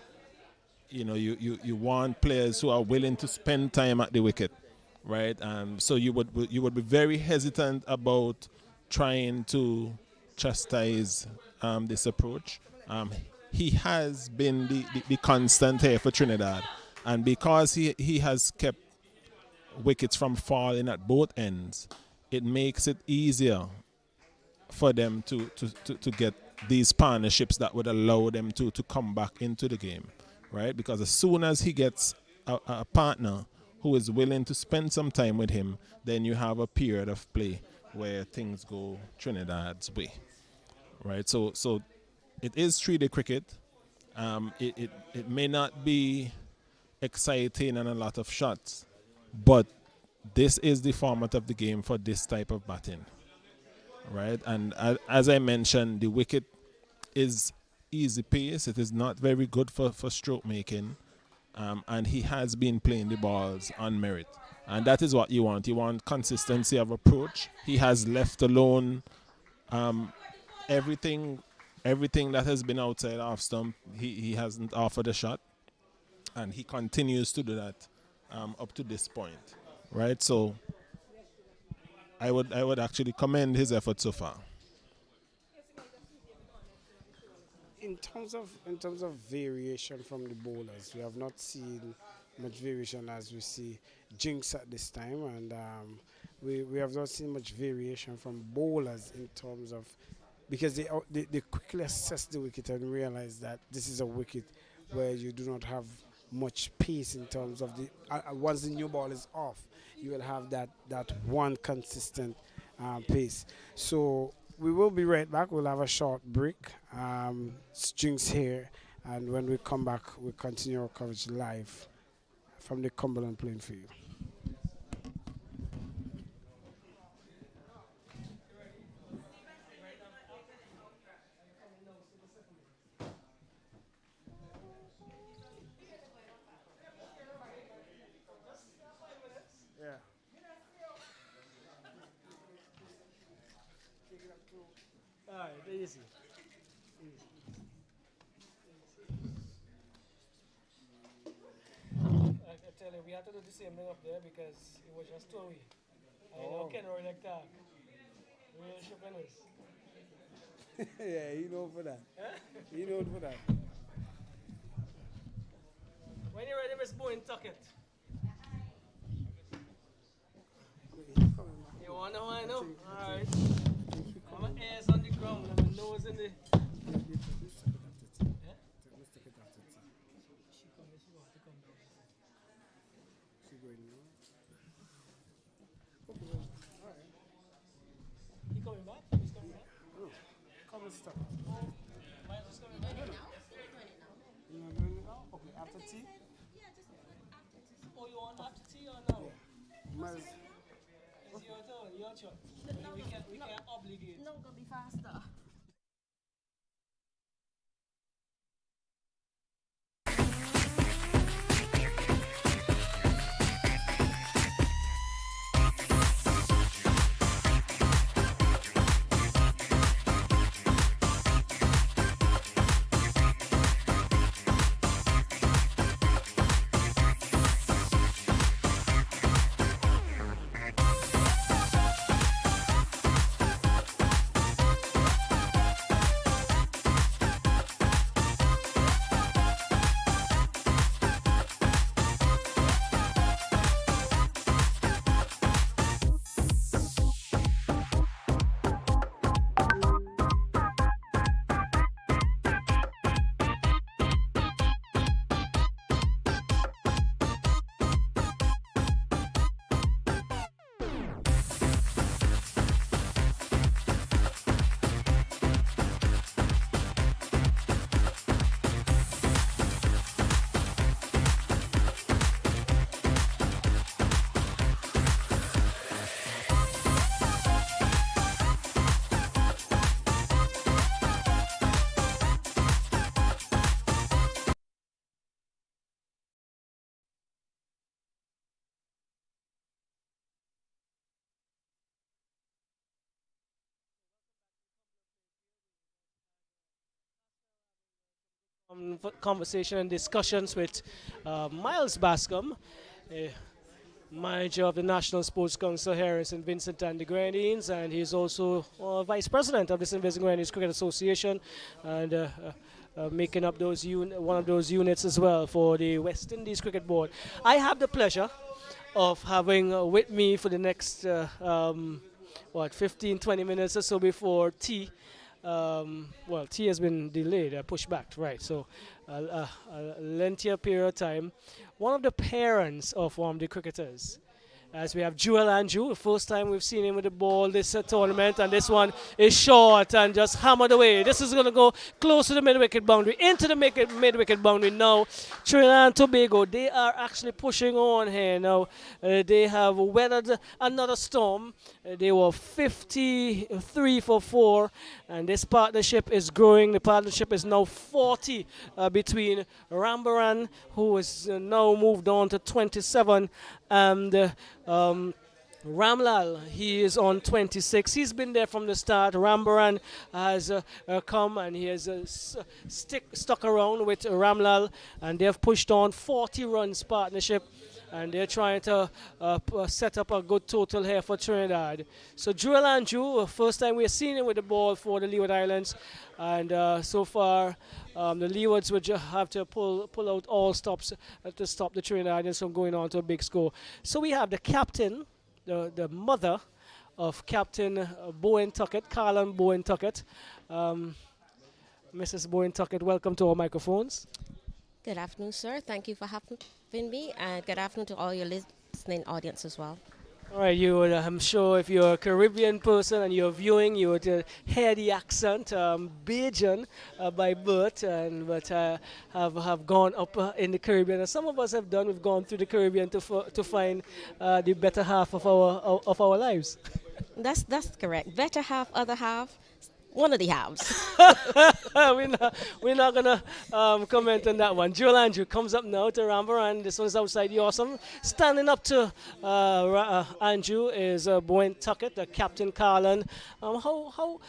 you want players who are willing to spend time at the wicket, right? So you would be very hesitant about trying to chastise this approach. He has been the constant here for Trinidad, and because he has kept wickets from falling at both ends, it makes it easier for them to get these partnerships that would allow them to come back into the game, right? Because as soon as he gets a partner who is willing to spend some time with him, then you have a period of play where things go Trinidad's way, right? So it is 3-day cricket. It may not be exciting and a lot of shots, but this is the format of the game for this type of batting, right? And as I mentioned, the wicket is easy pace. It is not very good for stroke making, and he has been playing the balls on merit, and that is what you want. You want consistency of approach. He has left alone everything, everything that has been outside off stump. He hasn't offered a shot, and he continues to do that up to this point, right? So I would actually commend his effort so far. In terms of variation from the bowlers, we have not seen much variation as we see Jinx at this time, and we have not seen much variation from bowlers in terms of because they quickly assess the wicket and realize that this is a wicket where you do not have much pace in terms of the once the new ball is off, you will have that one consistent pace. So we will be right back. We'll have a short break. Strings here, and when we come back, we'll continue our coverage live from the Cumberland playing field. Yeah. All right, easy. I tell you, we had to do the same thing up there because it was just two away. I know Ken Roy like that. Real sharpness. Yeah, you know for that. You know for that. When you're ready, Miss Bowen, tuck it. You wanna know? I know. All right. My ears on the ground and my nose in the. He coming back? He's coming back? Come and stop. Miles is coming back? You know doing it now? Okay, after tea? Oh, you want after tea or no? Miles. It's your turn, your choice. We can't obligate. No, gonna be faster. Conversation and discussions with Miles Bascom, manager of the National Sports Council here in St. Vincent and the Grenadines, and he's also vice president of the St. Vincent Grenadines Cricket Association, and making up one of those units as well for the West Indies Cricket Board. I have the pleasure of having with me for the next 15-20 minutes or so before tea. Tea has been delayed, pushed back, right? So, a lengthier period of time. One of the parents of one of the cricketers, as we have Joel Andrew. The first time we've seen him with the ball this tournament, and this one is short and just hammered away. This is going to go close to the mid-wicket boundary, into the mid-wicket boundary now. Trinidad and Tobago, they are actually pushing on here now. They have weathered another storm. They were 53 for 4, and this partnership is growing. The partnership is now 40 between Rambaran, who has now moved on to 27, and Ramlal, he is on 26. He's been there from the start. Rambaran has come and he has stuck around with Ramlal, and they've pushed on 40 runs partnership, and they're trying to set up a good total here for Trinidad. So Joel Andrew, first time we're seeing him with the ball for the Leeward Islands, and so far the Leewards would have to pull out all stops to stop the Trinidadians from going on to a big score. So we have the captain, the mother of Captain Bowen Tuckett, Carlin Bowen Tuckett. Mrs. Bowen Tuckett, welcome to our microphones. Good afternoon, sir. Thank you for having me, and good afternoon to all your listening audience as well. All right, you would, I'm sure if you're a Caribbean person and you're viewing, you would hear the accent, Bajan by birth, but have gone up in the Caribbean. And some of us have done. We've gone through the Caribbean to find the better half of our lives. That's correct. Better half, other half, one of the halves. we're not gonna comment on that one. Joel Andrew comes up now to Rambaran. This one's outside the awesome. Standing up to Andrew is Bowen Tuckett, the Captain Carlin. How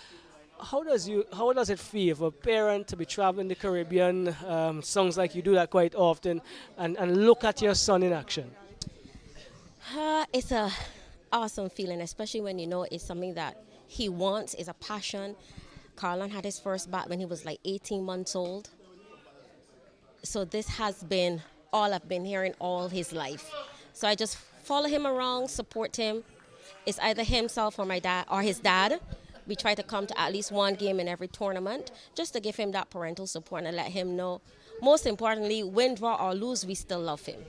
does it feel for a parent to be traveling the Caribbean? Sounds like you do that quite often, and look at your son in action. It's a awesome feeling, especially when you know it's something that he wants, is a passion. Carlin had his first bat when he was like 18 months old. So this has been all I've been hearing all his life. So I just follow him around, support him. It's either himself or my dad or his dad. We try to come to at least one game in every tournament just to give him that parental support and let him know, most importantly, win, draw, or lose, we still love him.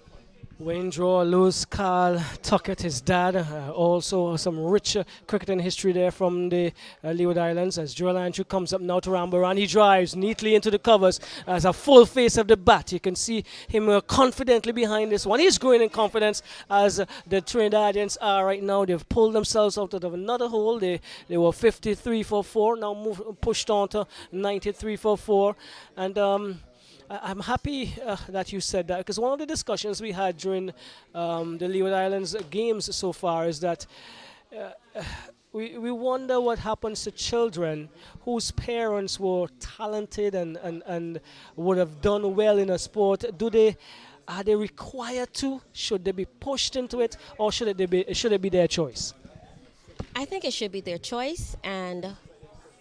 Win, draw, lose, Carl Tuckett, his dad. Also some rich cricketing history there from the Leeward Islands. As Joel Andrew comes up now to Rambaran, he drives neatly into the covers as a full face of the bat. You can see him confidently behind this one. He's growing in confidence as the Trinidadians are right now. They've pulled themselves out of another hole. They were 53 for 4, now pushed on to 93 for 4. And I'm happy that you said that, because one of the discussions we had during the Leeward Islands games so far is that we wonder what happens to children whose parents were talented and would have done well in a sport. Are they required to? Should they be pushed into it, or should it be their choice? I think it should be their choice, and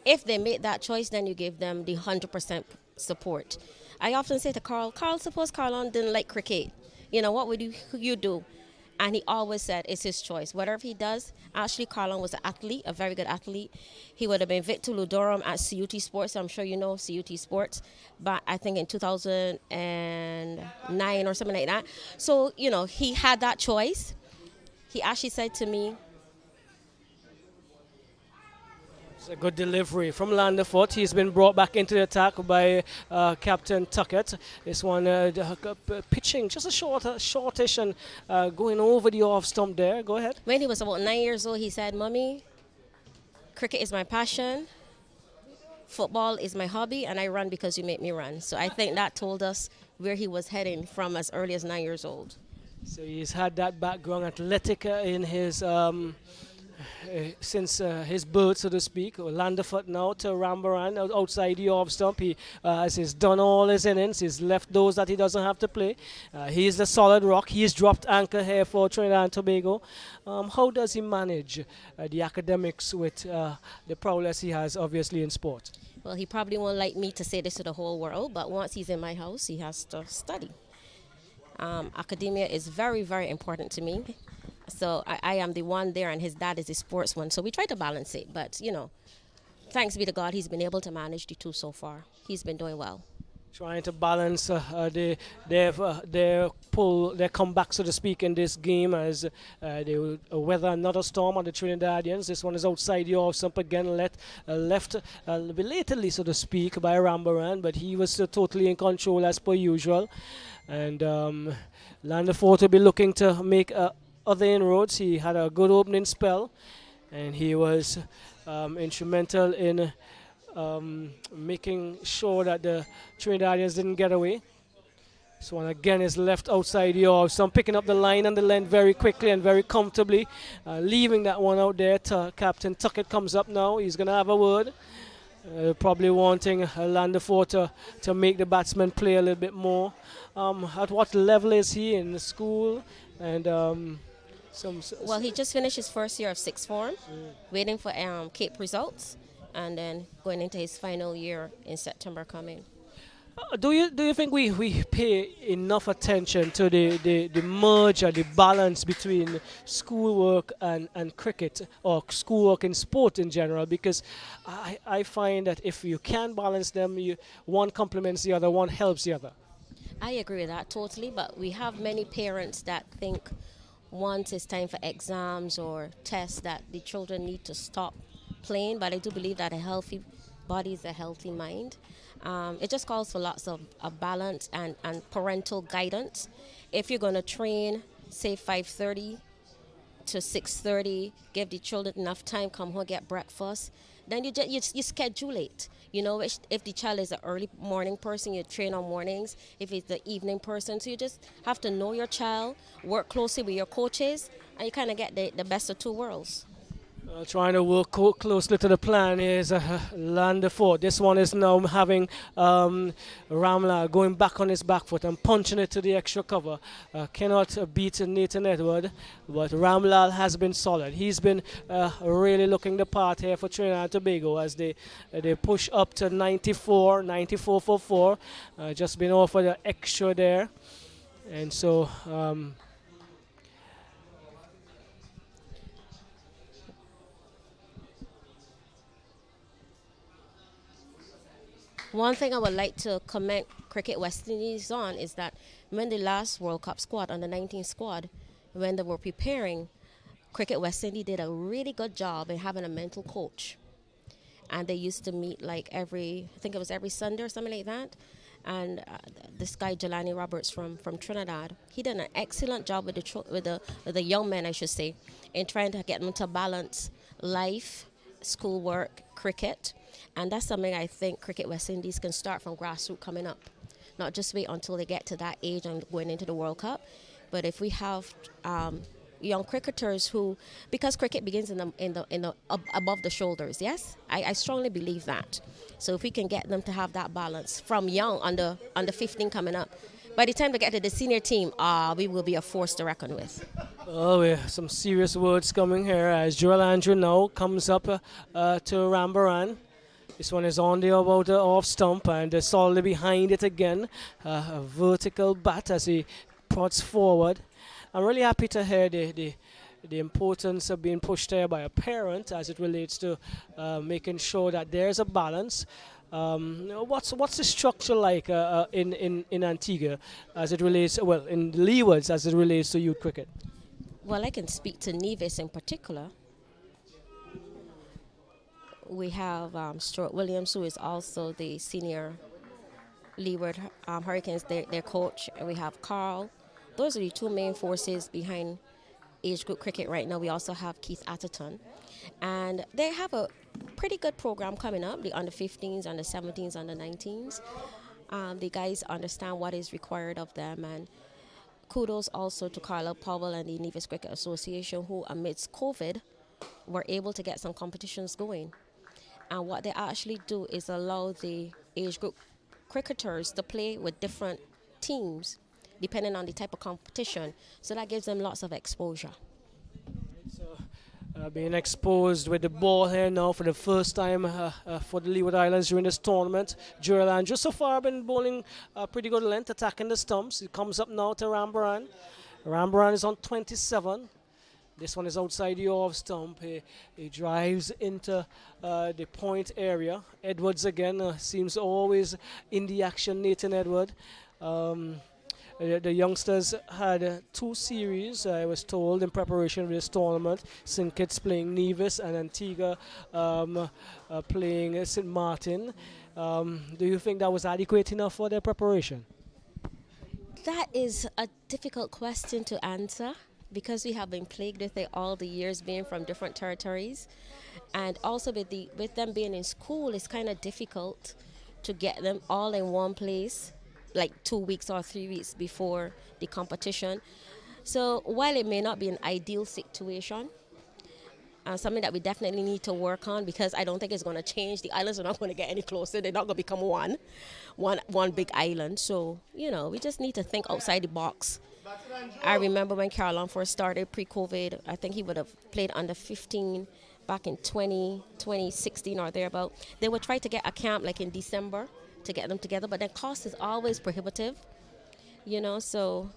if they make that choice, then you give them the 100% support. I often say to Carl, suppose Carlon didn't like cricket. You know, what would you do? And he always said it's his choice. Whatever he does, actually Carlon was an athlete, a very good athlete. He would have been Victor Ludorum at CUT Sports. I'm sure you know CUT Sports. But I think in 2009 or something like that. So, you know, he had that choice. He actually said to me, it's a good delivery from Landerfoot. He's been brought back into the attack by Captain Tuckett. This one pitching just a shortish and going over the off stump there. Go ahead. when he was about 9 years old, he said, Mommy, cricket is my passion. Football is my hobby, and I run because you make me run. So I think that told us where he was heading from as early as 9 years old. So he's had that background athletic in his since his birth, so to speak. Landerfoot now to Rambaran outside the off stump. He has done all his innings. He's left those that he doesn't have to play. He is the solid rock. He's dropped anchor here for Trinidad and Tobago. How does he manage the academics with the prowess he has, obviously, in sport? Well, he probably won't like me to say this to the whole world, but once he's in my house, he has to study. Academia is very, very important to me. So I am the one there, and his dad is the sports one. So we try to balance it. But, you know, thanks be to God, he's been able to manage the two so far. He's been doing well. trying to balance their comeback, so to speak, in this game as they will weather another storm on the Trinidadians. This one is outside the off stump again, left belatedly, so to speak, by Rambaran, but he was totally in control as per usual. And Landefort will be looking to make other inroads. He had a good opening spell, and he was instrumental in making sure that the Trinidadians didn't get away. This one again is left outside the off. So I'm picking up the line and the length very quickly and very comfortably, leaving that one out there. Captain Tuckett comes up now. He's going to have a word. Probably wanting Landefort to make the batsman play a little bit more. At what level is he in the school? And well, he just finished his first year of sixth form, waiting for Cape results, and then going into his final year in September coming. Do you think we pay enough attention to the merge or the balance between schoolwork and cricket, or schoolwork and sport in general? Because I find that if you can balance them, one complements the other, one helps the other. I agree with that totally, but we have many parents that think once it's time for exams or tests that the children need to stop playing, but I do believe that a healthy body is a healthy mind. It just calls for lots of balance and parental guidance. If you're going to train, say 5:30 to 6:30, give the children enough time, come home, get breakfast, then you schedule it. You know, if the child is an early morning person, you train on mornings. If it's the evening person, so you just have to know your child, work closely with your coaches, and you kind of get the best of two worlds. Trying to work closely to the plan is Landefort. This one is now having Ramla going back on his back foot and punching it to the extra cover. Cannot beat Nathan Edward, but Ramlal has been solid. He's been really looking the part here for Trinidad and Tobago as they push up to 94 for 4. Just been offered an extra there. And so... One thing I would like to commend Cricket West Indies on is that when the last World Cup squad, under 19 squad, when they were preparing, Cricket West Indies did a really good job in having a mental coach. And they used to meet like I think it was every Sunday or something like that. And this guy, Jelani Roberts from Trinidad, he did an excellent job with the young men, I should say, in trying to get them to balance life, schoolwork, cricket. And that's something I think Cricket West Indies can start from grassroots coming up. Not just wait until they get to that age and going into the World Cup, but if we have young cricketers who, because cricket begins in the above the shoulders, yes? I strongly believe that. So if we can get them to have that balance from young, under 15 coming up, by the time they get to the senior team, we will be a force to reckon with. Oh, we have some serious words coming here as Joel Andrew now comes up to Rambaran. This one is on the about the off stump and solidly behind it again. A vertical bat as he prods forward. I'm really happy to hear the importance of being pushed there by a parent as it relates to making sure that there's a balance. What's the structure like in Antigua as it relates, well, in Leewards as it relates to youth cricket? Well, I can speak to Nevis in particular. We have Stuart Williams, who is also the senior Leeward Hurricanes, their coach. And we have Carl. Those are the two main forces behind age group cricket right now. We also have Keith Atherton. And they have a pretty good program coming up, the under-15s, under-17s, under-19s. The guys understand what is required of them. And kudos also to Carla Powell and the Nevis Cricket Association, who amidst COVID were able to get some competitions going. And what they actually do is allow the age group cricketers to play with different teams depending on the type of competition. So that gives them lots of exposure. So, being exposed with the ball here now for the first time for the Leeward Islands during this tournament. Joel Andrew so far been bowling pretty good length, attacking the stumps. He comes up now to Rambaran. Rambaran is on 27. This one is outside the off stump. He drives into the point area. Edwards again seems always in the action. Nathan Edward. Um, the youngsters had two series, I was told, in preparation for this tournament. St. Kitts playing Nevis and Antigua playing St. Martin. Do you think that was adequate enough for their preparation? That is a difficult question to answer because we have been plagued with it all the years being from different territories. And also with them being in school, it's kind of difficult to get them all in one place like 2 weeks or 3 weeks before the competition. So while it may not be an ideal situation, something that we definitely need to work on because I don't think it's going to change. The islands are not going to get any closer. They're not going to become one big island. So, we just need to think outside the box. I remember when Caroline first started pre-COVID, I think he would have played under 15 back in 2016 or thereabout. They would try to get a camp like in December to get them together, but the cost is always prohibitive, so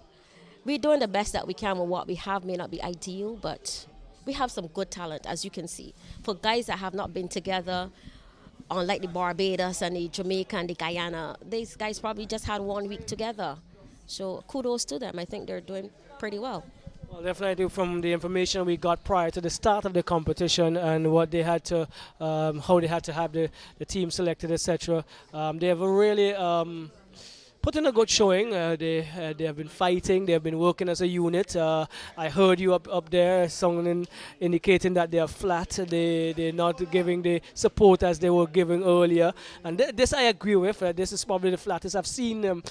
we're doing the best that we can with what we have. May not be ideal, but we have some good talent, as you can see. For guys that have not been together, unlike the Barbados and the Jamaica and the Guyana, these guys probably just had 1 week together. So kudos to them. I think they're doing pretty well. Well, definitely from the information we got prior to the start of the competition and what they had to, how they had to have the team selected, etc. They have really put in a good showing. They have been fighting. They have been working as a unit. I heard you up there, someone indicating that they are flat. They're not giving the support as they were giving earlier. And this I agree with. This is probably the flattest I've seen them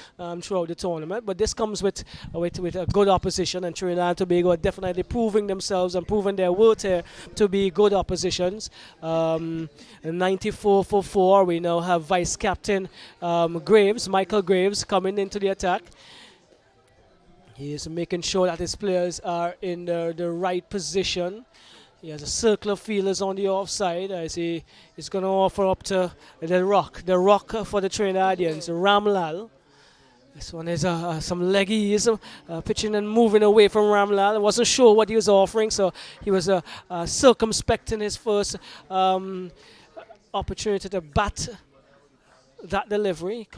throughout the tournament. But this comes with a good opposition, and Trinidad and Tobago are definitely proving themselves and proving their worth here to be good oppositions. 94 for 4. We now have Vice Captain Michael Graves, coming into the attack. He is making sure that his players are in the right position. He has a circle of fielders on the offside as he is going to offer up to the rock for the Trinidadians, Ramlal. This one is some leggies, pitching and moving away from Ramlal. I wasn't sure what he was offering, so he was circumspect in his first opportunity to bat that delivery.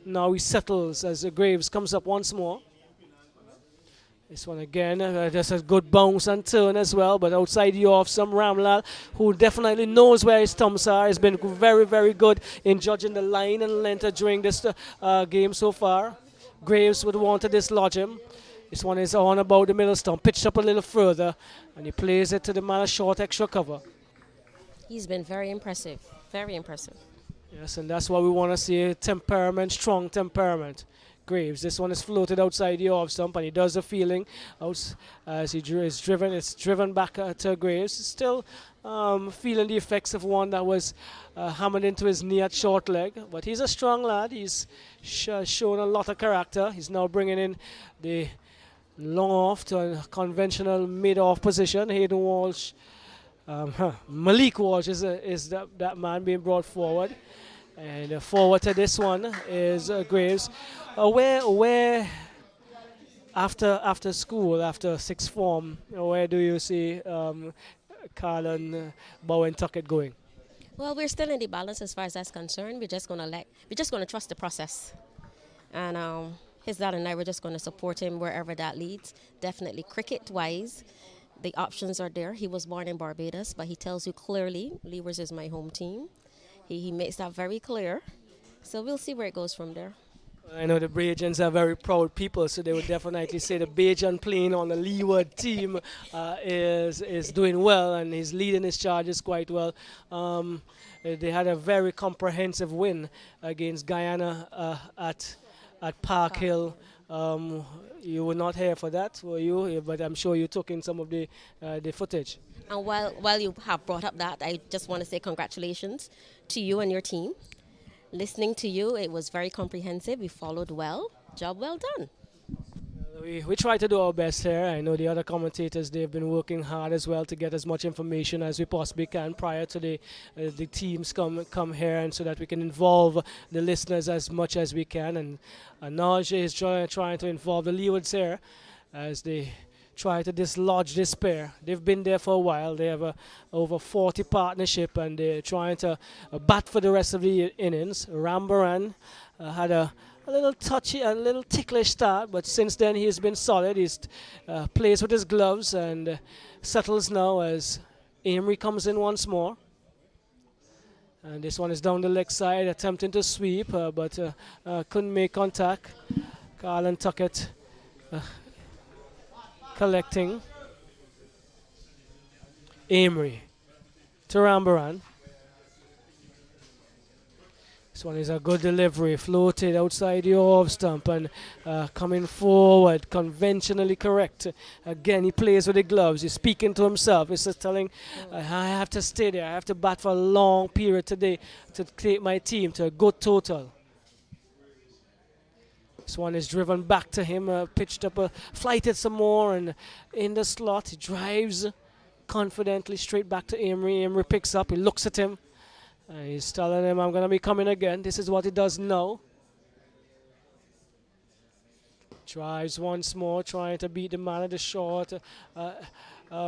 Now he settles as Graves comes up once more. This one again, just a good bounce and turn as well, but outside the off, some Ramlal, who definitely knows where his thumbs are, has been very, very good in judging the line and length during this game so far. Graves would want to dislodge him. This one is on about the middle stump, pitched up a little further, and he plays it to the man of short extra cover. He's been very impressive, very impressive. Yes, and that's what we want to see, temperament, strong temperament. Graves, this one is floated outside the off stump, and he does the feeling as it's driven back to Graves. Still feeling the effects of one that was hammered into his knee at short leg, but he's a strong lad. He's shown a lot of character. He's now bringing in the long off to a conventional mid-off position. Hayden Walsh, Malik Walsh is that man being brought forward. And forward to this one is Graves. Where after school, after sixth form, where do you see Carlin Bowen Tuckett going? Well, we're still in the balance as far as that's concerned. We're just gonna trust the process, and his dad and I were just gonna support him wherever that leads. Definitely cricket-wise, the options are there. He was born in Barbados, but he tells you clearly, Leewards is my home team. He makes that very clear. So we'll see where it goes from there. I know the Bajans are very proud people, so they would definitely say the Bajan playing on the Leeward team is doing well, and he's leading his charges quite well. They had a very comprehensive win against Guyana at Park Hill. You were not here for that, were you? But I'm sure you took in some of the footage. And while you have brought up that, I just want to say congratulations to you and your team. Listening to you, it was very comprehensive. We followed well. Job well done. We try to do our best here. I know the other commentators, they've been working hard as well to get as much information as we possibly can prior to the teams come here, and so that we can involve the listeners as much as we can. And Najee is trying to involve the Leewards here as they try to dislodge this pair. They've been there for a while. They have a over 40 partnership, and they're trying to bat for the rest of the innings. Rambaran had a little touchy, a little ticklish start, but since then he's been solid. He's plays with his gloves and settles now as Amory comes in once more. And this one is down the leg side, attempting to sweep, but couldn't make contact. Carlin Tuckett collecting. Amory to Rambaran. This one is a good delivery, floated outside the off stump and coming forward, conventionally correct. Again, he plays with the gloves. He's speaking to himself. He's just telling, I have to stay there. I have to bat for a long period today to take my team to a good total. This one is driven back to him, pitched up, flighted some more, and in the slot, he drives confidently straight back to Amory. Amory picks up, he looks at him. He's telling him, I'm going to be coming again. This is what he does now. Tries once more, trying to beat the man at the short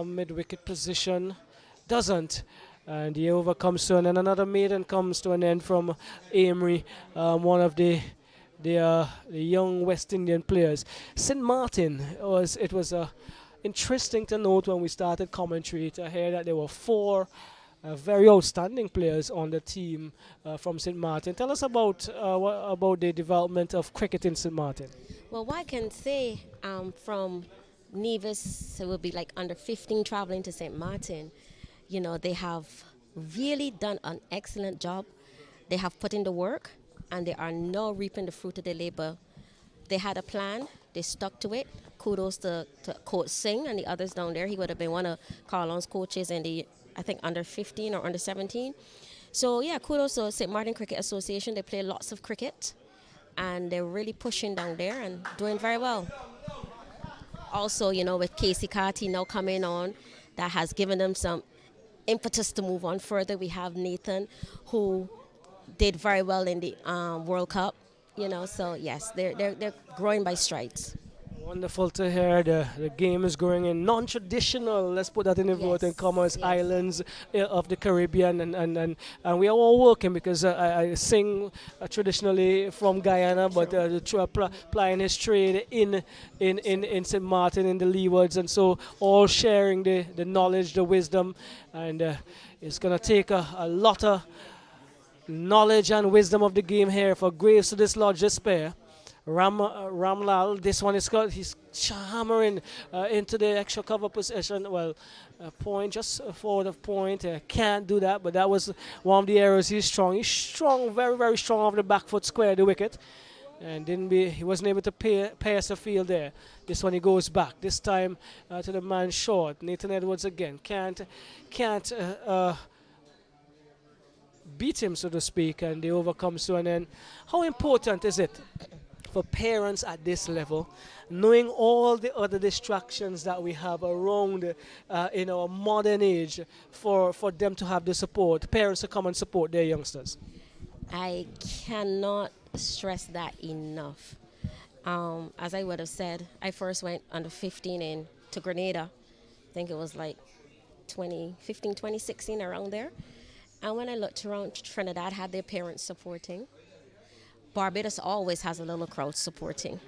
mid-wicket position. Doesn't. And the over comes to an end. Another maiden comes to an end from Amory, one of the young West Indian players. St. Martin, it was interesting to note when we started commentary to hear that there were four very outstanding players on the team from St. Martin. Tell us about the development of cricket in St. Martin. Well, what I can say from Nevis, it will be like under 15 traveling to St. Martin. You know, they have really done an excellent job. They have put in the work, and they are now reaping the fruit of their labor. They had a plan. They stuck to it. Kudos to Coach Singh and the others down there. He would have been one of Carlon's coaches in the, I think, under 15 or under 17. So, yeah, kudos to St. Martin Cricket Association. They play lots of cricket, and they're really pushing down there and doing very well. Also, you know, with Casey Carty now coming on, that has given them some impetus to move on further. We have Nathan, who did very well in the World Cup, you know, so yes, they're growing by strides. Wonderful to hear. The game is going in non-traditional, let's put that in inverted commas, islands of the Caribbean, and we are all working because I sing traditionally from Guyana, but applying his trade in St. Martin, in the Leewards, and so all sharing the knowledge, the wisdom, and it's going to take a lot of knowledge and wisdom of the game here for Graves to dislodge this pair. Ramlal, this one is got, he's hammering into the extra cover position. Well, point just forward of point. Can't do that, but that was one of the errors. He's strong, very, very strong off the back foot, square the wicket, and he wasn't able to pass the field there. This one he goes back. This time to the man short. Nathan Edwards again can't beat him, so to speak, and the over comes to an end. How important is it for parents at this level, knowing all the other distractions that we have around in our modern age, for them to have the support, parents to come and support their youngsters? I cannot stress that enough. As I would have said, I first went under 15 to Grenada. I think it was like 2015, 2016, around there. And when I looked around, Trinidad had their parents supporting. Barbados always has a little crowd supporting.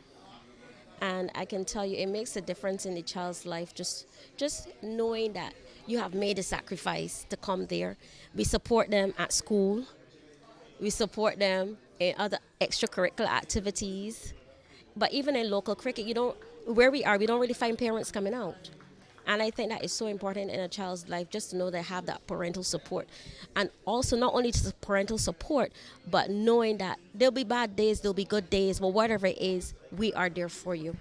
And I can tell you, it makes a difference in the child's life, just knowing that you have made a sacrifice to come there. We support them at school. We support them in other extracurricular activities. But even in local cricket, where we don't really find parents coming out. And I think that is so important in a child's life, just to know they have that parental support. And also not only just parental support, but knowing that there'll be bad days, there'll be good days, but whatever it is, we are there for you.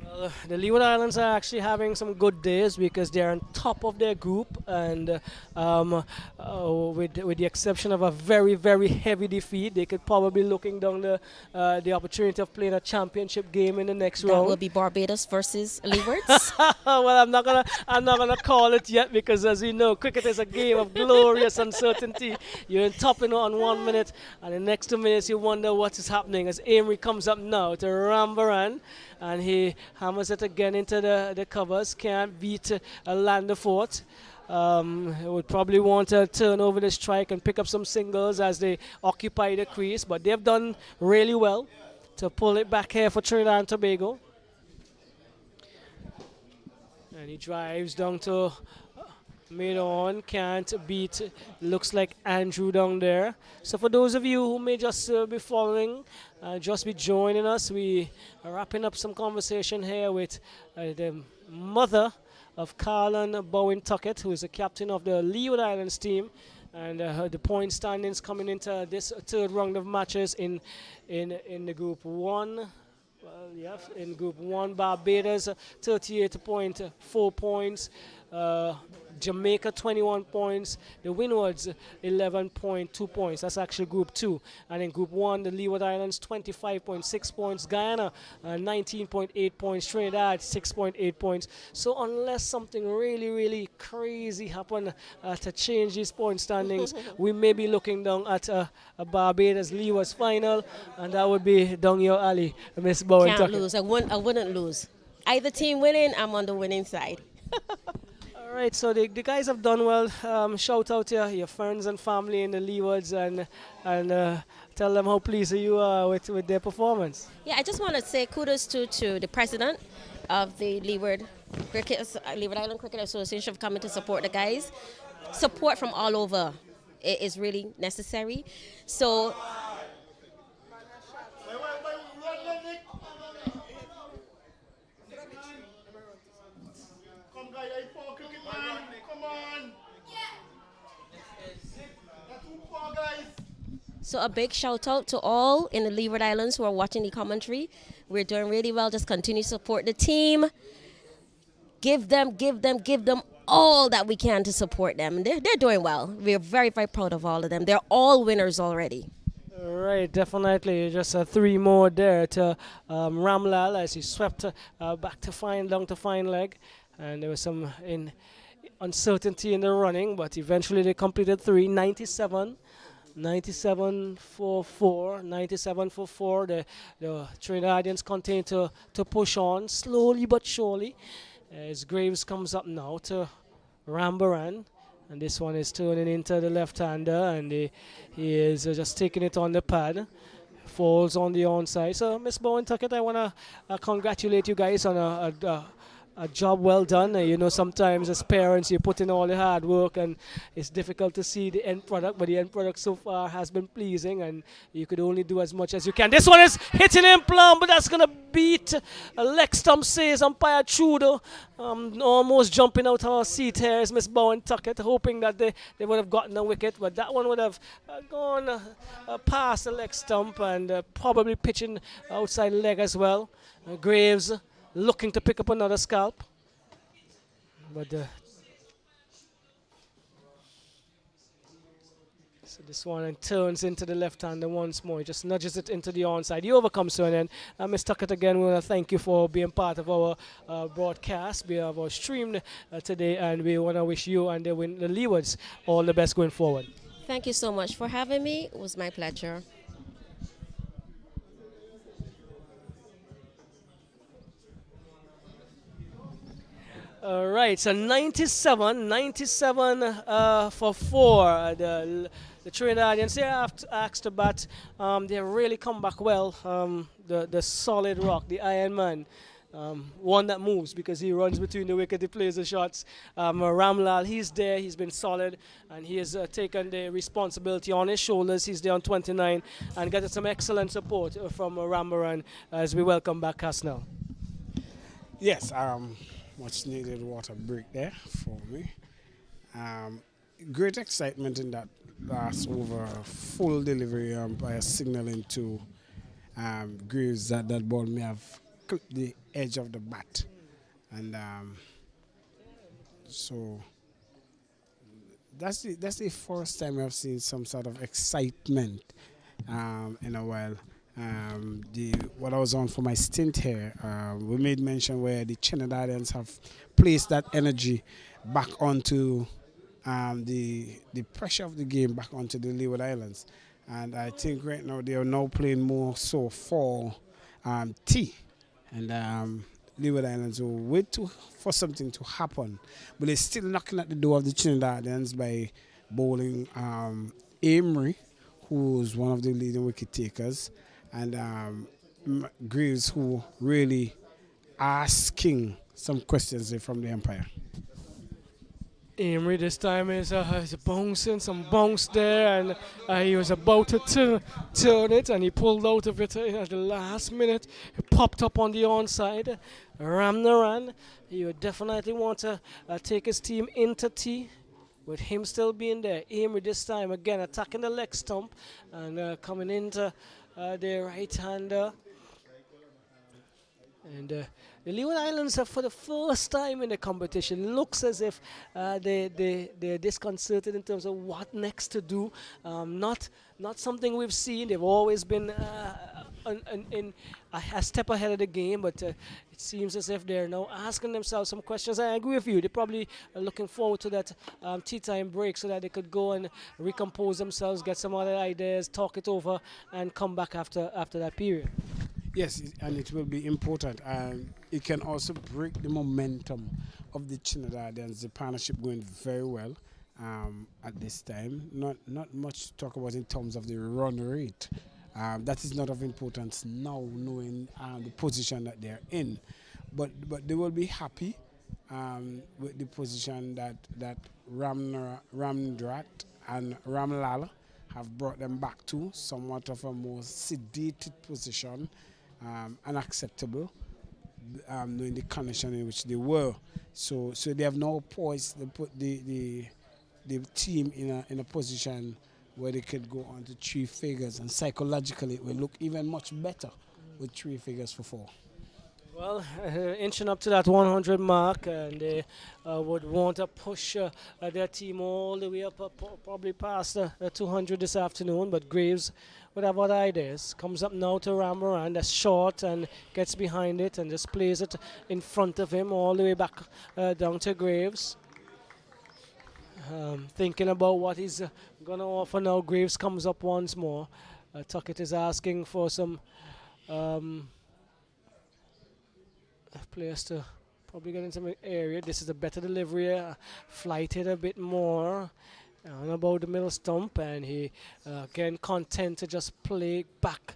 Well, the Leeward Islands are actually having some good days because they're on top of their group, and with the exception of a very, very heavy defeat, they could probably be looking down the opportunity of playing a championship game in the next round. That will be Barbados versus Leewards. Well, I'm not gonna call it yet, because as you know, cricket is a game of glorious uncertainty. You're in top on 1 minute, and the next 2 minutes you wonder what is happening as Amory comes up now to Rambaran, and he hammers it again into the covers. Can't beat Land the Fort. Would probably want to turn over the strike and pick up some singles as they occupy the crease, but they've done really well to pull it back here for Trinidad and Tobago. And he drives down to mid-on, can't beat, looks like Andrew down there. So for those of you who may just be following, just be joining us, we are wrapping up some conversation here with the mother of Carlon Bowen Tuckett, who is the captain of the Leeward Islands team. And the point standings coming into this third round of matches in the Group 1. Well, yeah, in Group 1, Barbados 38.4 points. Jamaica 21 points, the Windwards 11.2 points. That's actually Group 2. And in Group 1, the Leeward Islands 25.6 points, Guyana 19.8 points, Trinidad 6.8 points. So unless something really, really crazy happen to change these point standings, we may be looking down at a Barbados Leewards final, and that would be down your alley, Miss Bowen. Can't lose. I wouldn't lose. Either team winning, I'm on the winning side. All right, so the guys have done well. Shout out to your friends and family in the Leewards and tell them how pleased you are with their performance. Yeah, I just want to say kudos to the president of the Leeward Island Cricket Association for coming to support the guys. Support from all over is really necessary. So So a big shout out to all in the Leeward Islands who are watching the commentary. We're doing really well. Just continue to support the team. Give them all that we can to support them. And they're doing well. We're very, very proud of all of them. They're all winners already. Right, definitely. Just 3 more there to Ramlal as he swept back to down to fine leg. And there was some uncertainty in the running, but eventually they completed 3, 97 for 4. The Trinidadians continue to push on slowly but surely as Graves comes up now to Rambaran, and this one is turning into the left-hander, and he is just taking it on the pad, falls on the onside. So Miss Bowen Tuckett, I want to congratulate you guys on a job well done. You know, sometimes as parents you put in all the hard work and it's difficult to see the end product, but the end product so far has been pleasing and you could only do as much as you can. This one is hitting him plumb, but that's going to beat leg stump, says umpire Trudeau. Almost jumping out of our seat here is Miss Bowen Tuckett, hoping that they would have gotten a wicket, but that one would have gone past the leg stump and probably pitching outside leg as well. Graves looking to pick up another scalp, but so this one turns into the left-hander once more. He just nudges it into the onside. He overcomes to an end. Ms. Tuckett, again, we want to thank you for being part of our broadcast. We have our stream today, and we want to wish you and the Leewards all the best going forward. Thank you so much for having me. It was my pleasure. All right, so 97 for 4. The Trinidadians, they have asked to bat. They really come back well. The solid rock, the Iron Man, one that moves because he runs between the wicket, he plays the shots. Ramlal, he's there, he's been solid, and he has taken the responsibility on his shoulders. He's there on 29 and got some excellent support from Rambaran as we welcome back Hasnell. Yes, much needed water break there for me. Great excitement in that last over, full delivery by signaling to Graves that ball may have clipped the edge of the bat. And so that's the first time I've seen some sort of excitement in a while. What I was on for my stint here, we made mention where the Trinidadians have placed that energy back onto the pressure of the game back onto the Leeward Islands, and I think right now they are now playing more so for T, and Leeward Islands will wait for something to happen, but they're still knocking at the door of the Trinidadians by bowling Amory, who's one of the leading wicket takers, and Graves, who really asking some questions from the umpire. Emery this time is bouncing, some bounce there, and he was about to turn it, and he pulled out of it at the last minute. He popped up on the onside. Ramnaran, he would definitely want to take his team into tea, with him still being there. Emery this time again attacking the leg stump and coming into the right-hander. And the Leeward Islands are, for the first time in the competition, looks as if they're disconcerted in terms of what next to do. Not something we've seen. They've always been a step ahead of the game, but it seems as if they're now asking themselves some questions. I agree with you. They're probably looking forward to that tea time break so that they could go and recompose themselves, get some other ideas, talk it over, and come back after that period. Yes, and it will be important. And it can also break the momentum of the Trinidadians. The partnership going very well at this time. Not much to talk about in terms of the run rate. That is not of importance now, knowing the position that they're in. But they will be happy with the position that Ramdrat and Ramlal have brought them back to, somewhat of a more sedated position. Unacceptable, knowing the condition in which they were. So they have now poised to put the team in a position where they could go on to 3 figures, and psychologically it will look even much better with 3 figures for 4. Well, inching up to that 100 mark, and they would want to push their team all the way up, probably past the 200 this afternoon. But Graves would have other ideas. Comes up now to Ramaran, that's short, and gets behind it and just plays it in front of him all the way back down to Graves. Thinking about what he's going to offer now. Graves comes up once more. Tuckett is asking for some players to probably get into the area. This is a better delivery, flighted a bit more on about the middle stump, and he again content to just play back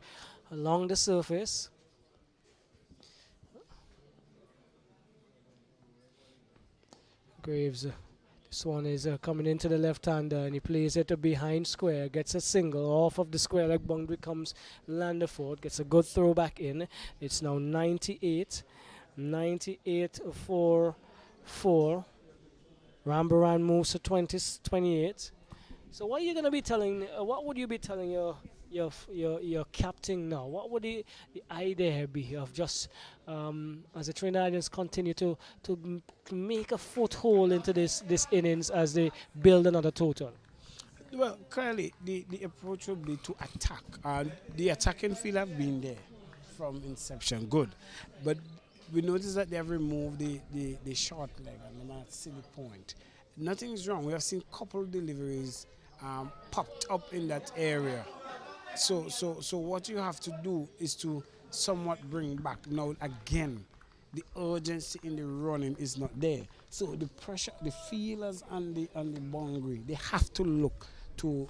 along the surface. Graves, this one is coming into the left-hander, and he plays it behind square, gets a single off of the square leg boundary, comes Landerford, gets a good throw back in. It's now 98 for 4. Rambaran moves to 28. So what are you going to be telling? What would you be telling your captain now? What would the idea be of just as the Trinidadians continue to make a foothold into this innings as they build another total? Well, clearly the approach would be to attack. The attacking field have been there from inception, good, but we notice that they have removed the short leg and the silly point. Nothing's wrong. We have seen couple deliveries popped up in that area. So what you have to do is to somewhat bring back. Now again, the urgency in the running is not there. So the pressure, the fielders on the boundary, they have to look to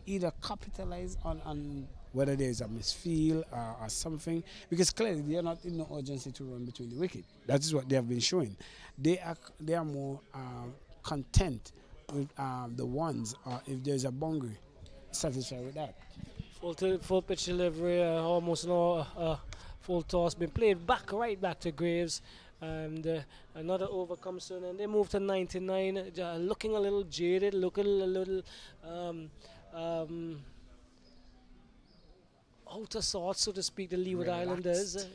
either capitalize on whether there is a misfield or something, because clearly they are not in no urgency to run between the wicket. That is what they have been showing. They are more content with the ones, if there is a boundary, satisfied with that. Full pitch delivery, almost no full toss, been played right back to Graves, and another over comes soon, and they move to 99, looking a little jaded, looking a little out of sorts, so to speak, the Leeward Islanders.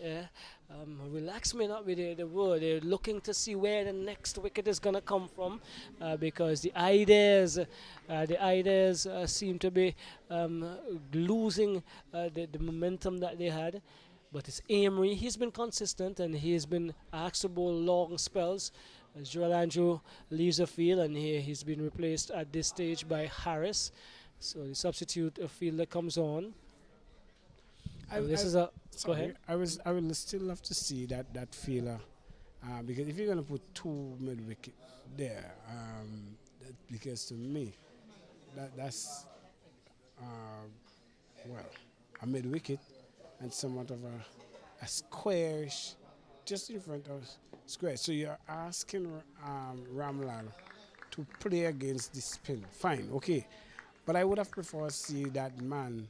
Relax may not be the word. They're looking to see where the next wicket is going to come from, because the ideas seem to be losing the momentum that they had. But it's Amory. He's been consistent, and he's been asked to bowl long spells. As Joel Andrew leaves the field, and he's been replaced at this stage by Harris. So the substitute fielder comes on. This is a go sorry, ahead. I will still love to see that feeler, because if you're gonna put two mid wicket there, because to me that's uh, well, a mid wicket and somewhat of a squarish just in front of square. So you're asking Ramlal to play against the spin. Fine, okay. But I would have preferred to see that man,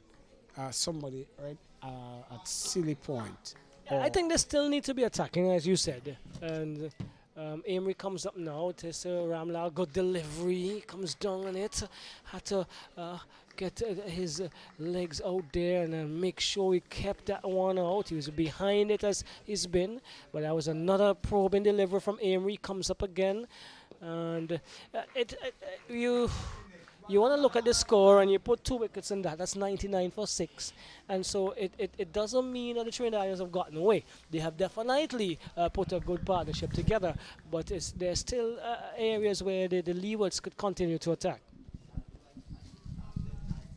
somebody right at silly point. I think they still need to be attacking, as you said. And Amory comes up now. This Ramlal, good delivery, comes down on it. Had to get his legs out there and make sure he kept that one out. He was behind it as he's been. But that was another probing delivery from Amory. Comes up again. And you want to look at the score and you put 2 wickets in that. That's 99 for 6. And so it doesn't mean that the Trinidadians have gotten away. They have definitely put a good partnership together. But there's still areas where the Leewards could continue to attack.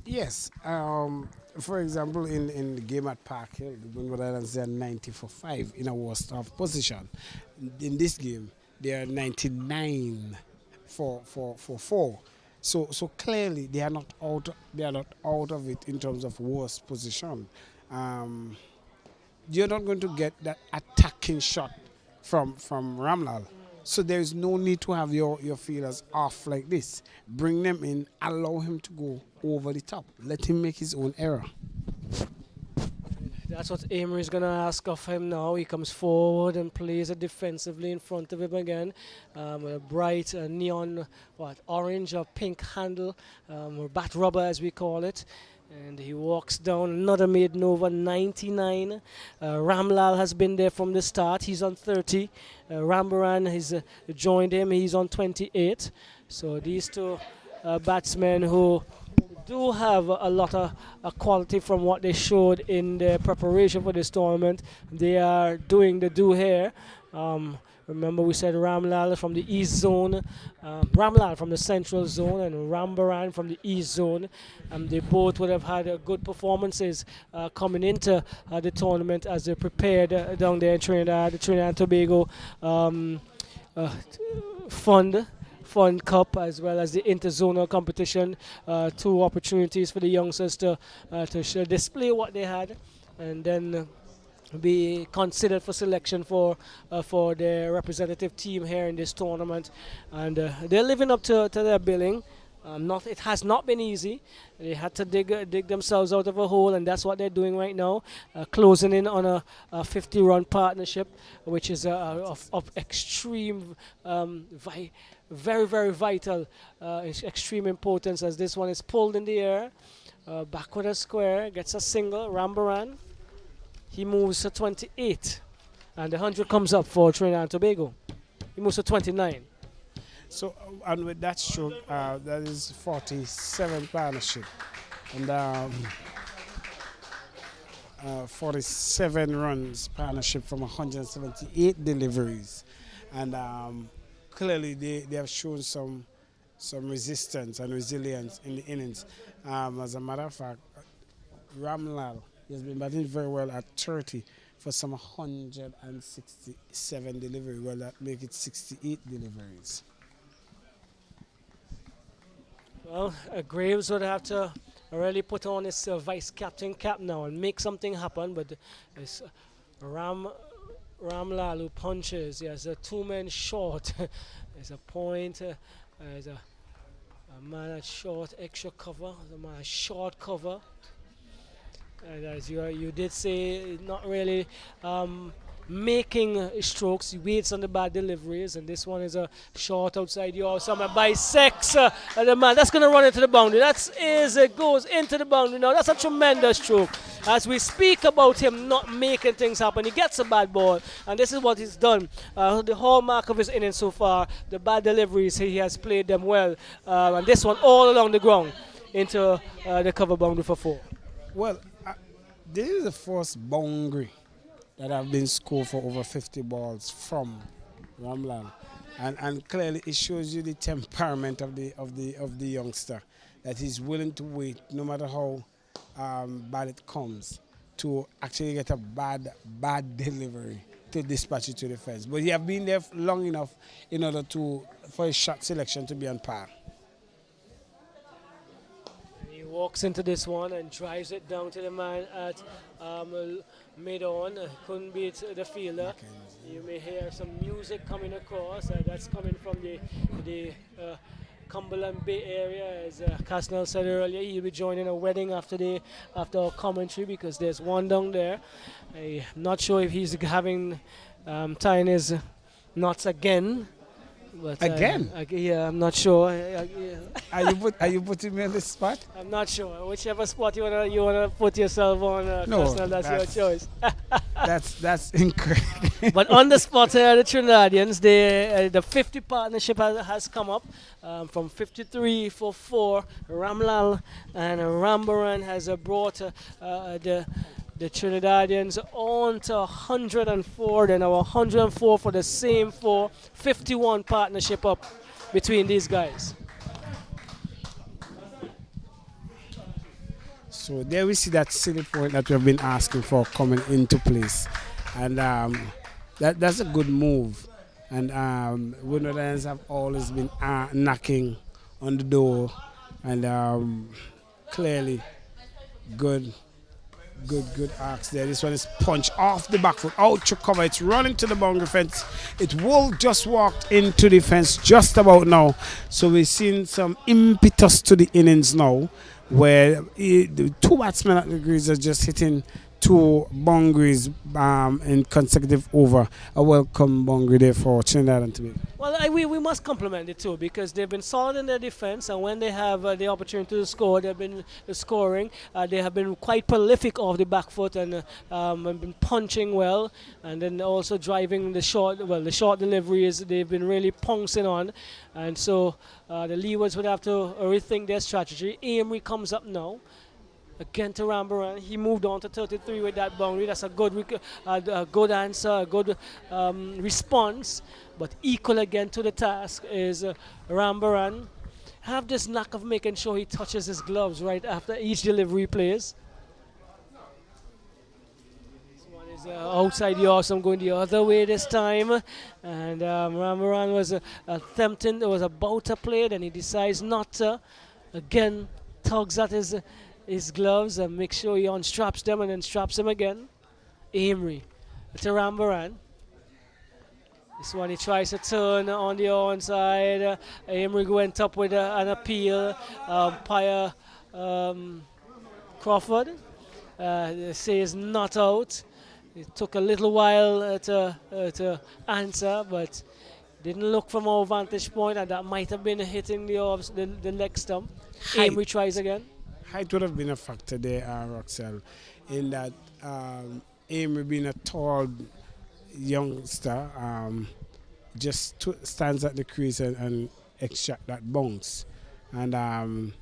Yes. For example, in the game at Park Hill, the Winwood Islands, they are 90 for 5 in a worst of position. In this game, they are 99 for 4. So clearly they are not out. They are not out of it in terms of worst position. You're not going to get that attacking shot from Ramlal. So there is no need to have your feelers off like this. Bring them in, allow him to go over the top. Let him make his own error. That's what Amory is going to ask of him now. He comes forward and plays it defensively in front of him again. A bright neon, orange or pink handle, or bat rubber as we call it. And he walks down another maiden over 99. Ramlal has been there from the start. He's on 30. Rambaran has joined him. He's on 28. So these two batsmen who do have a lot of quality from what they showed in their preparation for this tournament. They are doing the do here. Remember we said Ramlal from the east zone, Ramlal from the central zone, and Rambaran from the east zone. They both would have had good performances coming into the tournament as they prepared down there in Trinidad, the Trinidad and Tobago Fund Cup, as well as the interzonal competition. 2 opportunities for the youngsters to display what they had, and then be considered for selection for their representative team here in this tournament. And they're living up to their billing. It has not been easy. They had to dig themselves out of a hole, and that's what they're doing right now, closing in on a 50-run partnership, which is of extreme, very, very vital, extreme importance, as this one is pulled in the air, backward a square, gets a single. Rambaran, he moves to 28, and the 100 comes up for Trinidad and Tobago. He moves to 29. So, and with that stroke, that is 47 partnership. And 47 runs partnership from 178 deliveries. And clearly they have shown some resistance and resilience in the innings. As a matter of fact, Ramlal has been batting very well at 30 for some 167 deliveries. Well, that make it 68 deliveries. Well, Graves would have to really put on his vice captain cap now and make something happen, but it's Ramlal who punches. He has a 2-man short. There's a point. There's a man at short, extra cover. There's a man at short cover. And as you did say, not really making strokes. He waits on the bad deliveries, and this one is a short outside the off. Someone bisects the man. That's going to run into the boundary. It goes into the boundary now. That's a tremendous stroke. As we speak about him not making things happen, he gets a bad ball, and this is what he's done. The hallmark of his innings so far, the bad deliveries, he has played them well, and this one all along the ground into the cover boundary for 4. Well, this is the first boundary that have been scored for over 50 balls from Ramlal, and clearly it shows you the temperament of the youngster, that he's willing to wait no matter how bad it comes. to actually get a bad delivery to dispatch it to the fence. But he have been there long enough in order for his shot selection to be on par. He walks into this one and drives it down to the man at mid-on. Couldn't beat the fielder. You may hear some music coming across. That's coming from the Cumberland Bay area. As Casnell said earlier, he'll be joining a wedding after our commentary because there's one down there. I'm not sure if he's having tying his knots again. But Again? Yeah, I'm not sure. Are you putting me on the spot? I'm not sure. Whichever spot you wanna put yourself on, No, Casnell, that's your choice. That's incredible. But on the spot here, the Trinidadians, the 50 partnership has come up from 53 for 4. Ramlal and Rambaran has brought the Trinidadians on to 104, then 104 for the same 4. 51 partnership up between these guys. So there we see that silly point that we've been asking for coming into place. And that's a good move. And Windies have always been knocking on the door. And clearly good arcs there. This one is punched off the back foot, out to cover. It's running to the boundary fence. It will just walked into the fence just about now. So we're seeing some impetus to the innings now, where the 2 batsmen at the crease are just hitting 2 boundaries in consecutive over. A welcome boundary there for Trinidad and Tobago. Well, we must compliment the two because they've been solid in their defense, and when they have the opportunity to score, they've been scoring. They have been quite prolific off the back foot and been punching well, and then also driving the short deliveries. They've been really pouncing on, and so the Leewards would have to rethink their strategy. Amory comes up now. Again to Rambaran, he moved on to 33 with that boundary. That's a good answer, a good response. But equal again to the task is Rambaran. Have this knack of making sure he touches his gloves right after each delivery plays. This one is outside the awesome, going the other way this time. And Rambaran was attempting, was about to play, then he decides not to. Again, tugs at his gloves and make sure he unstraps them and then straps them again. Amory to Rambaran. This one he tries to turn on the onside. Amory went up with an appeal. Umpire Crawford says not out. It took a little while to answer, but didn't look from our vantage point, and that might have been hitting the leg stump. Amory tries again. Height would have been a factor there, Roxelle, in that Amory being a tall youngster just stands at the crease and extract that bounce. And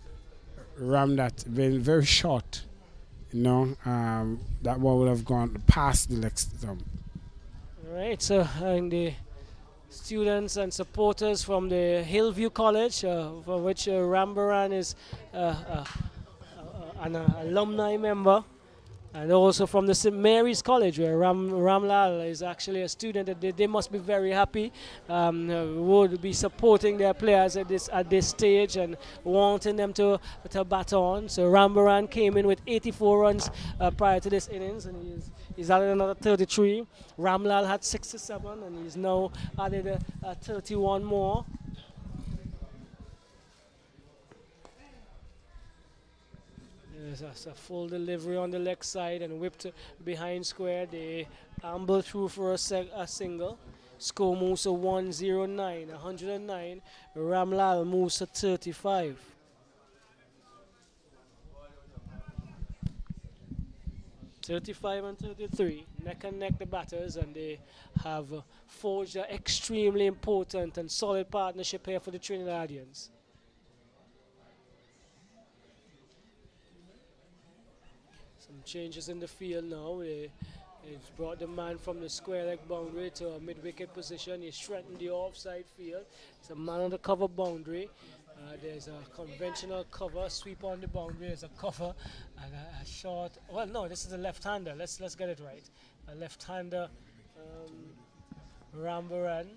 ram that very short, that one would have gone past the leg stump. All right, so the students and supporters from the Hillview College, for which Rambaran is an alumni member, and also from the St. Mary's College, where Ramlal is actually a student. They must be very happy. Would be supporting their players at this stage and wanting them to bat on. So Rambaran came in with 84 runs prior to this innings, and he's added another 33. Ramlal had 67, and he's now added 31 more. There's a full delivery on the leg side and whipped behind square. They amble through for a single. Score moves to 109. Ramlal moves to 35. .35 and 33, neck and neck the batters, and they have forged an extremely important and solid partnership here for the Trinidadians. Changes in the field now. He's brought the man from the square leg boundary to a mid-wicket position. He strengthened the offside field. It's a man on the cover boundary. There's a conventional cover, sweep on the boundary as a cover, and a short. Well, no, this is a left-hander. Let's get it right. A left-hander, Rambaran.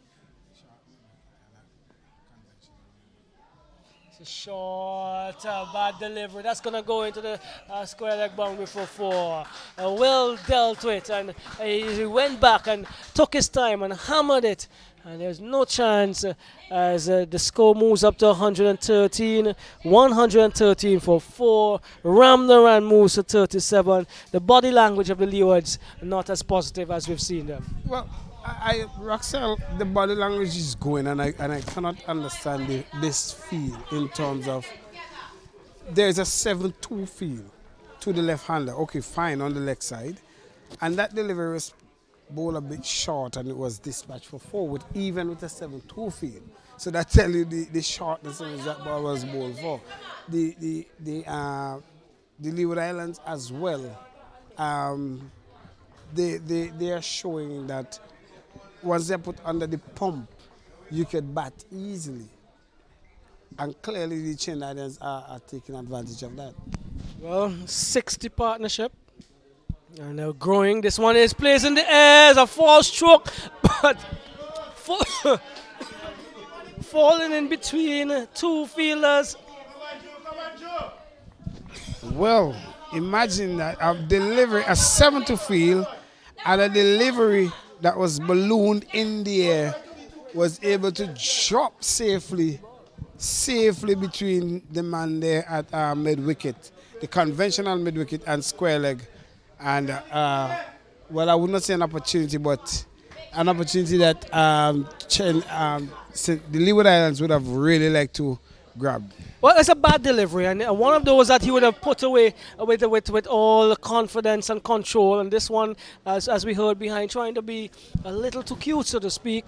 It's a short, bad delivery. That's gonna go into the square leg boundary for four. Well dealt with, and he went back and took his time and hammered it. And there's no chance as the score moves up to 113. 113 for 4. Ramnaran moves to 37. The body language of the Leewards not as positive as we've seen them. Well, Roxelle, the body language is going, and I cannot understand this feel in terms of there's a 7-2 feel to the left hander. Okay, fine on the leg side, and that delivery was ball a bit short, and it was dispatched for forward, even with a 7-2 feel. So that tell you the shortness of that ball was bowled for. The Leeward Islands as well. They are showing that once they're put under the pump, you could bat easily. And clearly the Chain Islands are taking advantage of that. Well, 60 partnership. And they're growing. This one is placed in the air as a false stroke, but falling in between two fielders. Well, imagine that a delivery, a 7-2 field, and a delivery that was ballooned in the air was able to drop safely between the man there at mid-wicket, the conventional mid-wicket and square leg. And, well, I would not say an opportunity, but an opportunity that the Leeward Islands would have really liked to grab. Well, it's a bad delivery, and one of those that he would have put away with all the confidence and control. And this one, as we heard behind, trying to be a little too cute, so to speak,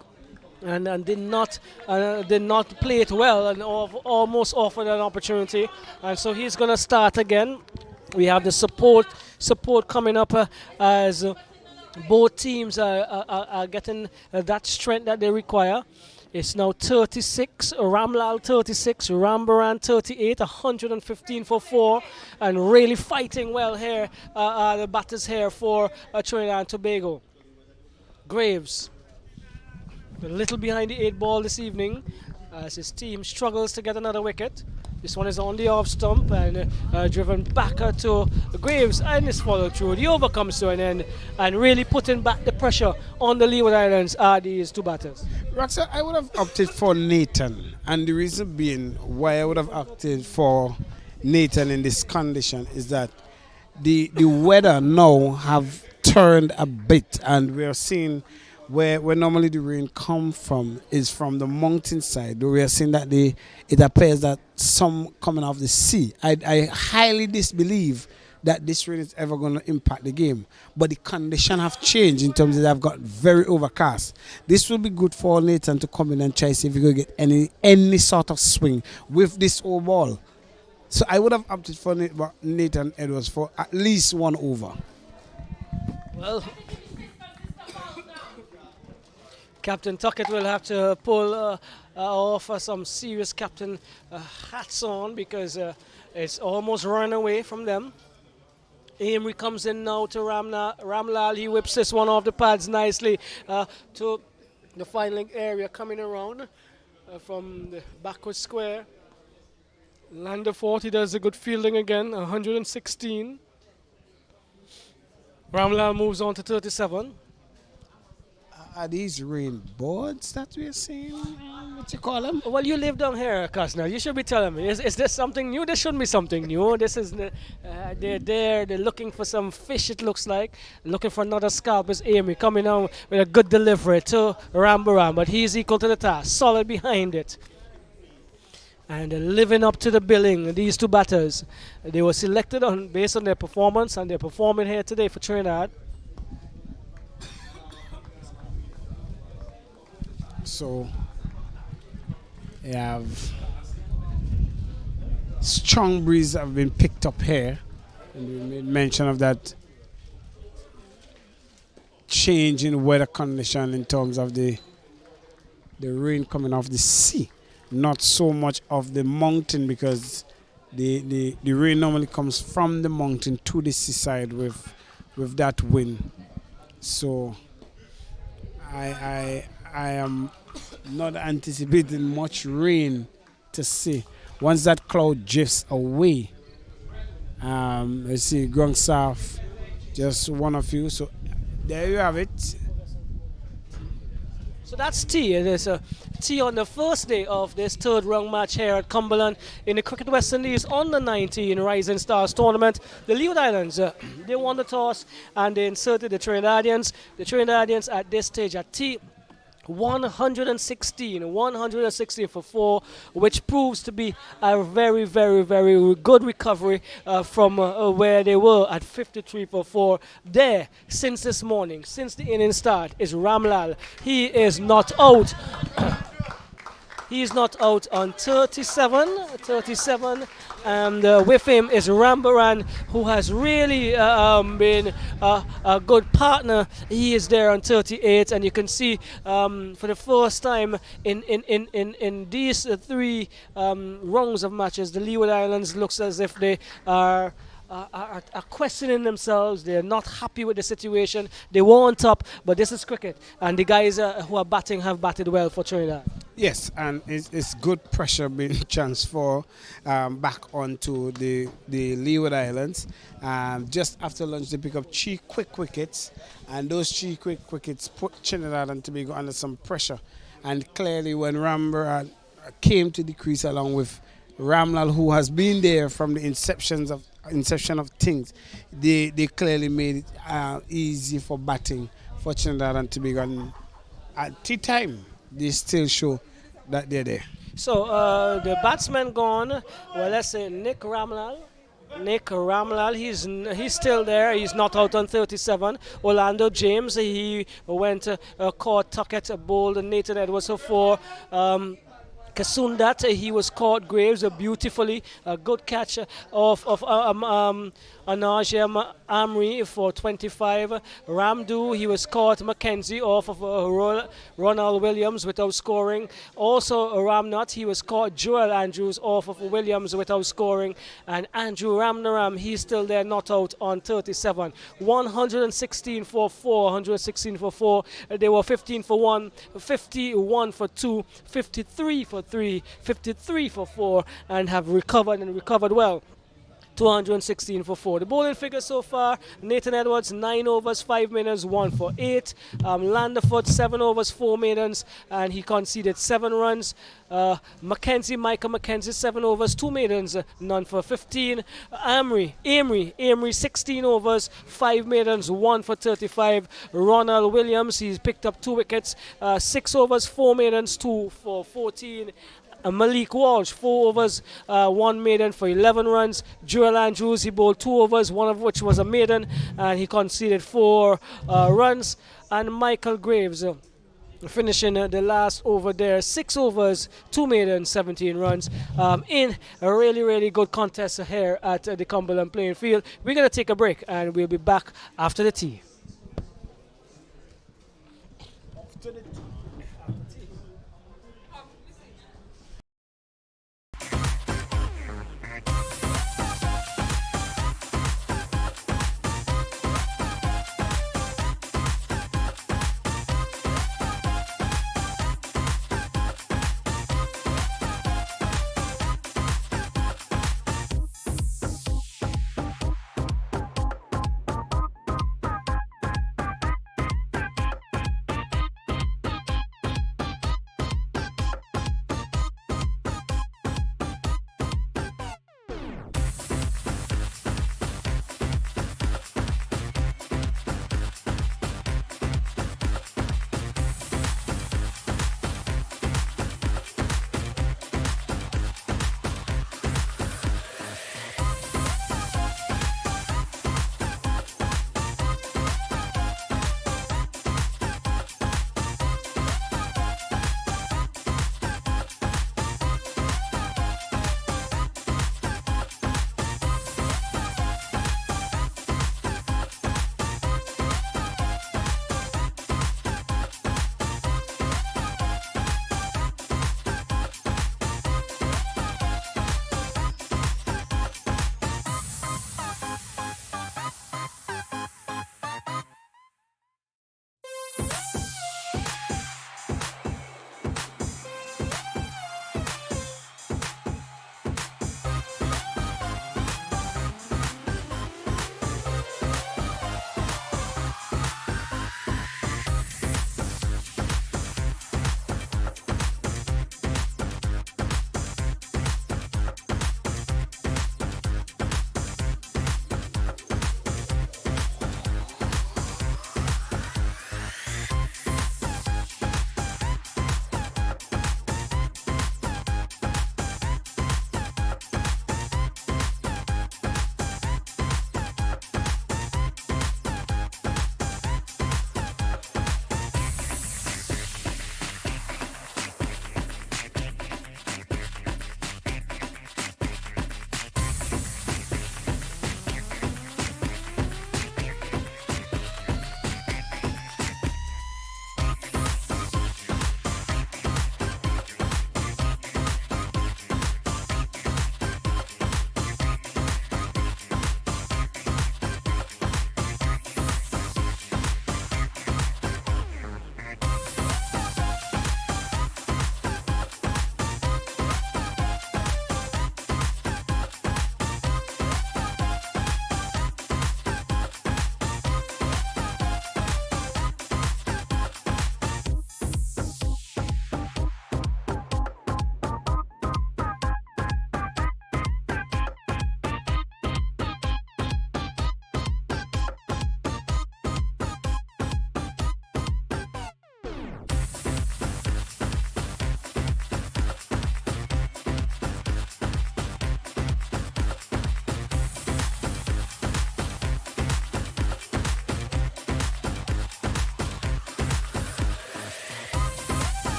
and did not play it well, and almost offered an opportunity. And so he's going to start again. We have the support coming up as both teams are getting that strength that they require. It's now 36, Ramlal 36, Rambaran 38, 115 for 4, and really fighting well here, the batters here for Trinidad and Tobago. Graves, a little behind the 8 ball this evening, as his team struggles to get another wicket. This one is on the off stump and driven back to Graves, and is followed through. The over comes to an end, and really putting back the pressure on the Leeward Islands are these two batters. Roxa, I would have opted for Nathan, and the reason being why I would have opted for Nathan in this condition is that the weather now have turned a bit, and we are seeing where normally the rain comes from is from the mountain side. We are seeing that it appears that some coming off the sea. I highly disbelieve that this rain is ever going to impact the game. But the condition have changed in terms of they've got very overcast. This will be good for Nathan to come in and try to see if he could get any sort of swing with this old ball. So I would have opted for Nathan Edwards for at least 1 over. Well, Captain Tuckett will have to pull off some serious captain hats on, because it's almost run away from them. Amory comes in now to Ramlal. He whips this one off the pads nicely to the fine leg area, coming around from the backward square. Lander 40 does a good fielding again, 116. Ramlal moves on to 37. Are these rainboards that we are seeing? What you call them? Well, you live down here, Cosner. You should be telling me. Is this something new? There shouldn't be something new. This is they're there. They're looking for some fish. It looks like looking for another scalp. Is Amy coming on with a good delivery to Rambaram, but he's equal to the task. Solid behind it. And living up to the billing, these two batters. They were selected based on their performance, and they're performing here today for Trinidad. So you have strong breeze have been picked up here, and we made mention of that change in weather condition in terms of the rain coming off the sea. not so much of the mountain, because the rain normally comes from the mountain to the seaside with that wind. So I am not anticipating much rain to see. Once that cloud drifts away, let's see, Grong South, just one of you. So there you have it. So that's tea. It is a tea on the first day of this third round match here at Cumberland in the Cricket West Indies Under 19 Rising Stars tournament. The Leeward Islands, they won the toss and they inserted the Trinidadians. The Trinidadians at this stage at tea 116 for 4, which proves to be a very, very, very good recovery from where they were at 53 for 4. There, since this morning, since the inning start, is Ramlal. He is not out. He is not out on 37, and with him is Rambaran, who has really been a good partner. He is there on 38, and you can see for the first time in these three rounds of matches, the Leeward Islands looks as if they are questioning themselves. They're not happy with the situation. They were on top, but this is cricket, and the guys who are batting have batted well for Trinidad. Yes, and it's good pressure being transferred back onto the Leeward Islands. Just after lunch, they pick up 3 quick wickets, and those 3 quick wickets put Trinidad and Tobago under some pressure. And clearly, when Rambar came to the crease along with Ramlal, who has been there from the inception of things, they clearly made it easy for batting for Trinidad and Tobago. And at tea time, they still show that they're there. So the batsman gone. Well, let's say Nick Ramlal, he's still there. He's not out on 37. Orlando James, he went caught Tuckett, bowled Nathan Edwards for 4. Kasundat, he was caught Graves beautifully. A good catch of Anajia Amri for 25. Ramdu, he was caught Mackenzie off of Ronald Williams without scoring. Also Ramnat, he was caught Joel Andrews off of Williams without scoring. And Andrew Ramnaram, he's still there, not out on 37. 116 for 4. They were 15 for 1, 51 for 2, 53 for 3, 53 for 4, and have recovered well. 216 for 4. The bowling figure so far: Nathan Edwards 9 overs 5 maidens, 1 for 8. Landerfoot 7 overs 4 maidens, and he conceded 7 runs. Michael Mackenzie 7 overs 2 maidens, none for 15. Amory 16 overs 5 maidens, 1 for 35. Ronald Williams, he's picked up 2 wickets, 6 overs 4 maidens, 2 for 14. Malik Walsh 4 overs 1 maiden for 11 runs. Joel Andrews, he bowled 2 overs, 1 of which was a maiden, and he conceded 4 runs. And Michael Graves finishing the last over there, 6 overs 2 maidens, 17 runs, in a really, really good contest here at the Cumberland playing field. We're going to take a break, and we'll be back after the tea.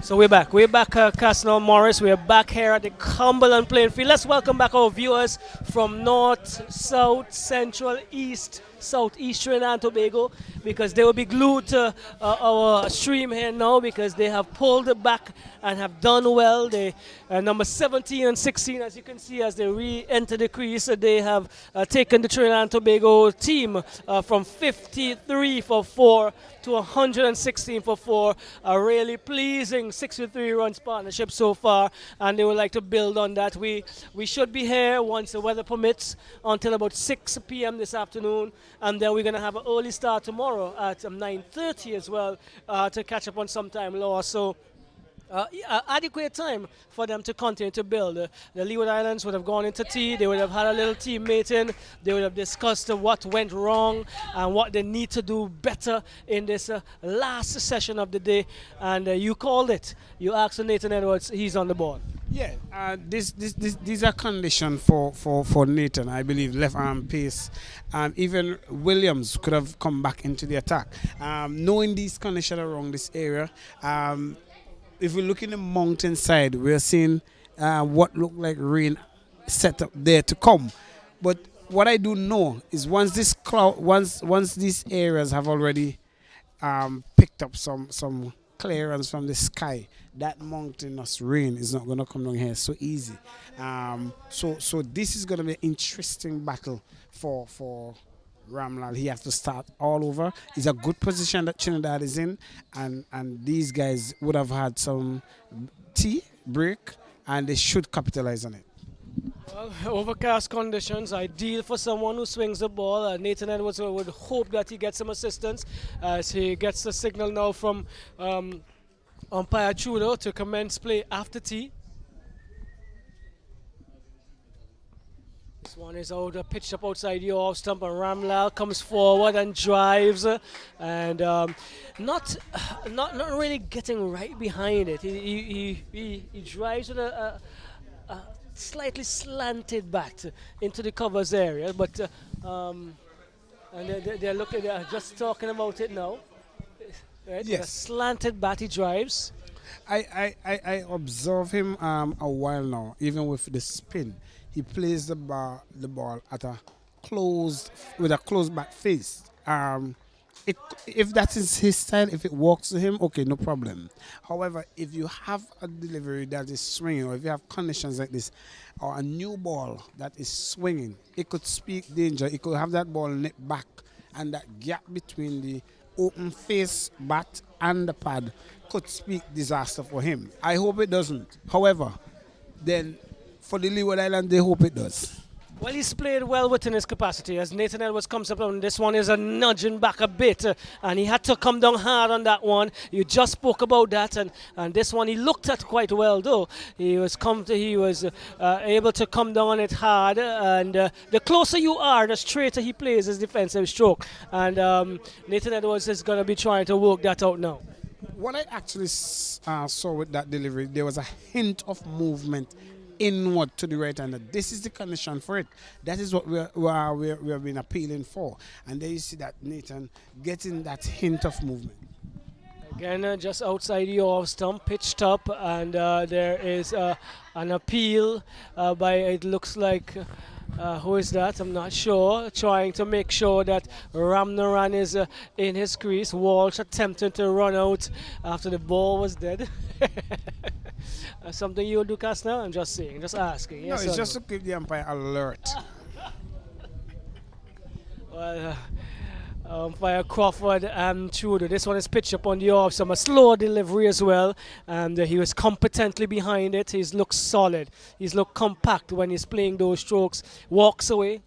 So we're back. We're back, Casino Morris. We're back here at the Cumberland playing field. Let's welcome back our viewers from north, south, central, east, southeast Trinidad and Tobago, because they will be glued to our stream here now because they have pulled it back and have done well. They number 17 and 16, as you can see, as they re-enter the crease, they have taken the Trinidad and Tobago team from 53 for 4 to 116 for 4. A really pleasing 63 runs partnership so far, and they would like to build on that. We should be here once the weather permits until about 6 p.m. this afternoon, and then we're going to have an early start tomorrow at 9:30 as well to catch up on some time lost. So adequate time for them to continue to build. The Leeward Islands would have gone into tea. They would have had a little team meeting. They would have discussed what went wrong and what they need to do better in this last session of the day. And you called it. You asked Nathan Edwards. He's on the board. Yeah, these are conditions for Nathan. I believe left arm pace. Even Williams could have come back into the attack. Knowing these conditions around this area, if we look in the mountainside, we're seeing what looked like rain set up there to come. But what I do know is once these areas have already picked up some clearance from the sky, that mountainous rain is not going to come down here so easy. So this is going to be an interesting battle for Ramlal. He has to start all over. It's a good position that Trinidad is in, and these guys would have had some tea break, and they should capitalize on it. Well, overcast conditions, ideal for someone who swings the ball. Nathan Edwards would hope that he gets some assistance as he gets the signal now from umpire Trudeau to commence play after tea. This one is out, pitched up outside the off stump, and Ramlal comes forward and drives, and not really getting right behind it. He drives with a slightly slanted bat into the covers area, but and they're just talking about it now. Right? Yes. With a slanted bat he drives. I observe him a while now, even with the spin. He plays the ball at a closed back face. If that is his style, if it works to him, okay, no problem. However, if you have a delivery that is swinging, or if you have conditions like this, or a new ball that is swinging, it could speak danger. It could have that ball nipped back, and that gap between the open face bat and the pad could speak disaster for him. I hope it doesn't. However, then for the Leeward Island, they hope it does. Well, he's played well within his capacity. As Nathan Edwards comes up, and this one is a nudging back a bit, and he had to come down hard on that one. You just spoke about that, and this one he looked at quite well, though. He was able to come down on it hard, and the closer you are, the straighter he plays his defensive stroke. And Nathan Edwards is going to be trying to work that out now. What I actually saw with that delivery, there was a hint of movement inward to the right hander. This is the condition for it. That is what we have been appealing for. And there you see that Nathan getting that hint of movement. Again, just outside the off stump, pitched up, and there is an appeal by, it looks like, who is that? I'm not sure. Trying to make sure that Ramnaran is in his crease. Walsh attempting to run out after the ball was dead. Something you will do, Casner? I'm just saying, just asking. No, Yes, it's just to keep the umpire alert. Well, umpire Crawford and Trudeau. This one is pitched up on the off, some a slow delivery as well, and he was competently behind it. He's looked solid. He's looked compact when he's playing those strokes. Walks away.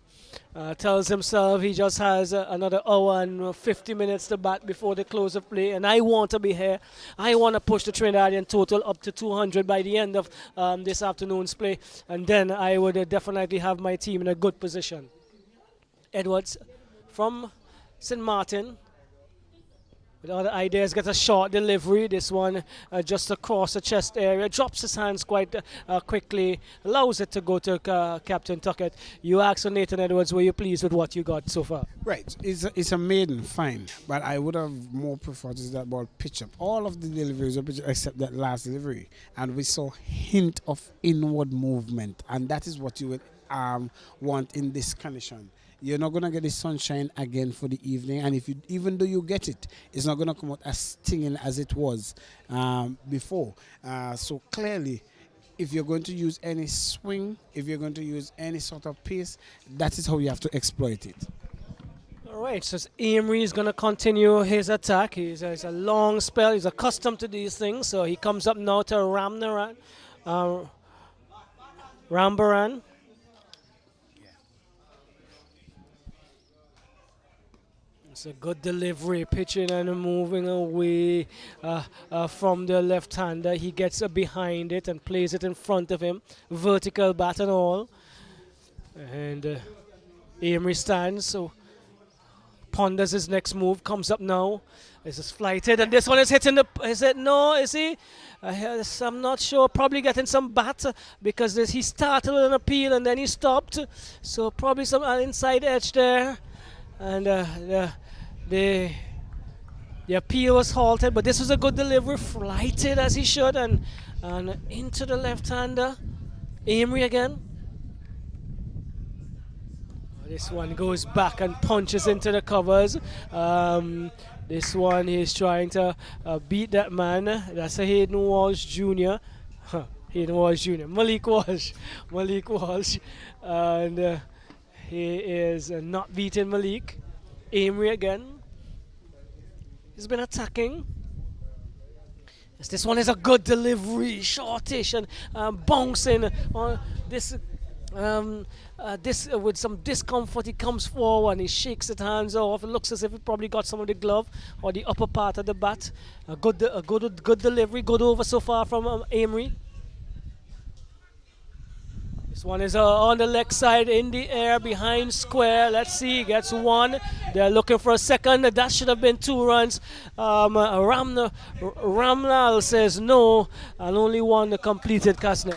Tells himself he just has another hour and 50 minutes to bat before the close of play, and I want to be here. I want to push the Trinidadian total up to 200 by the end of this afternoon's play, and then I would definitely have my team in a good position. Edwards from St. Martin With other ideas, gets a short delivery. This one just across the chest area, drops his hands quite quickly, allows it to go to Captain Tuckett. You asked for Nathan Edwards, were you pleased with what you got so far? Right, it's a maiden, fine, but I would have more preferred to see that ball pitch up. All of the deliveries were pitch up except that last delivery, and we saw hint of inward movement, and that is what you would want in this condition. You're not gonna get the sunshine again for the evening, and if you, even though you get it, it's not gonna come out as stinging as it was before. So clearly, if you're going to use any swing, if you're going to use any sort of pace, that is how you have to exploit it. All right, so Amory is going to continue his attack. He's a long spell. He's accustomed to these things, so he comes up now to Rambaran. It's a good delivery, pitching and moving away from the left-hander. He gets behind it and plays it in front of him, vertical bat and all. And Amory stands, so ponders his next move, comes up now. This is flighted, and this one is hitting the. Is it? No, is he? I'm not sure. Probably getting some bat because he started with an appeal and then he stopped. So probably some inside edge there. And the appeal was halted, but this was a good delivery, flighted as he should, and into the left-hander. Amory again. This one goes back and punches into the covers. This one is trying to beat that man. That's a Hayden Walsh Jr. Hayden Walsh Jr. Malik Walsh. And he is not beating Malik. Amory again. He's been attacking. Yes, this one is a good delivery, shortish and bouncing on this. This with some discomfort, he comes forward and he shakes his hands off. It looks as if he probably got some of the glove or the upper part of the bat. A good delivery, good over so far from Amory. This one is on the leg side, in the air, behind square. Let's see, gets one. They're looking for a second. That should have been 2 runs. Ramlal says no, and only one completed Kasner.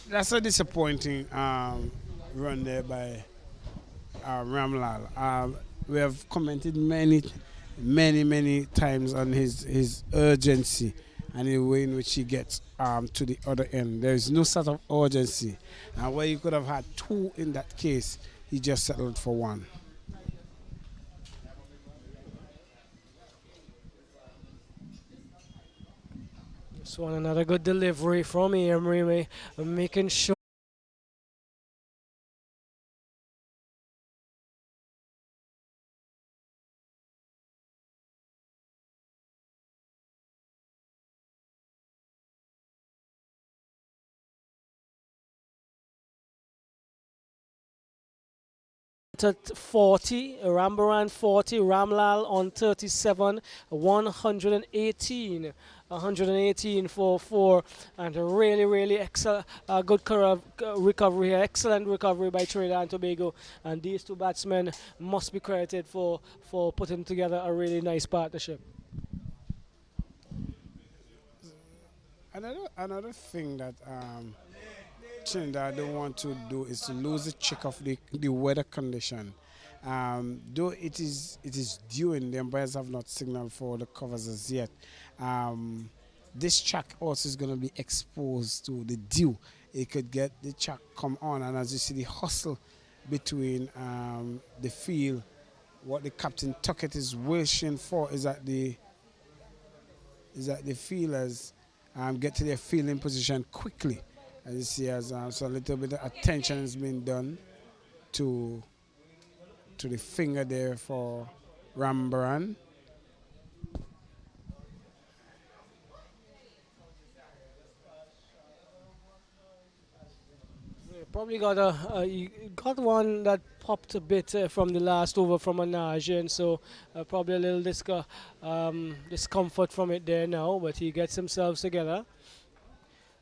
That's a disappointing run there by Ramlal. We have commented many times on his urgency and the way in which he gets to the other end. There is no sort of urgency. And where you could have had 2 in that case, he just settled for 1. This one, another good delivery from Amory, making sure. At 40, Rambaran 40, Ramlal on 37, 118 for 4, and a really excellent good recovery here, excellent recovery by Trinidad and Tobago, and these 2 batsmen must be credited for putting together a really nice partnership. Another thing that Trinidad don't want to do is to lose the trick of the weather condition. Though it is due, and the umpires have not signaled for the covers as yet. This track also is going to be exposed to the dew. It could get the track come on, and as you see the hustle between the field, what the Captain Tuckett is wishing for is that the fielders get to their fielding position quickly. As you see, so a little bit of attention has been done to the finger there for Rambaran. Probably you got one that popped a bit from the last over from Anaj, and so probably a little discomfort from it there now, but he gets himself together.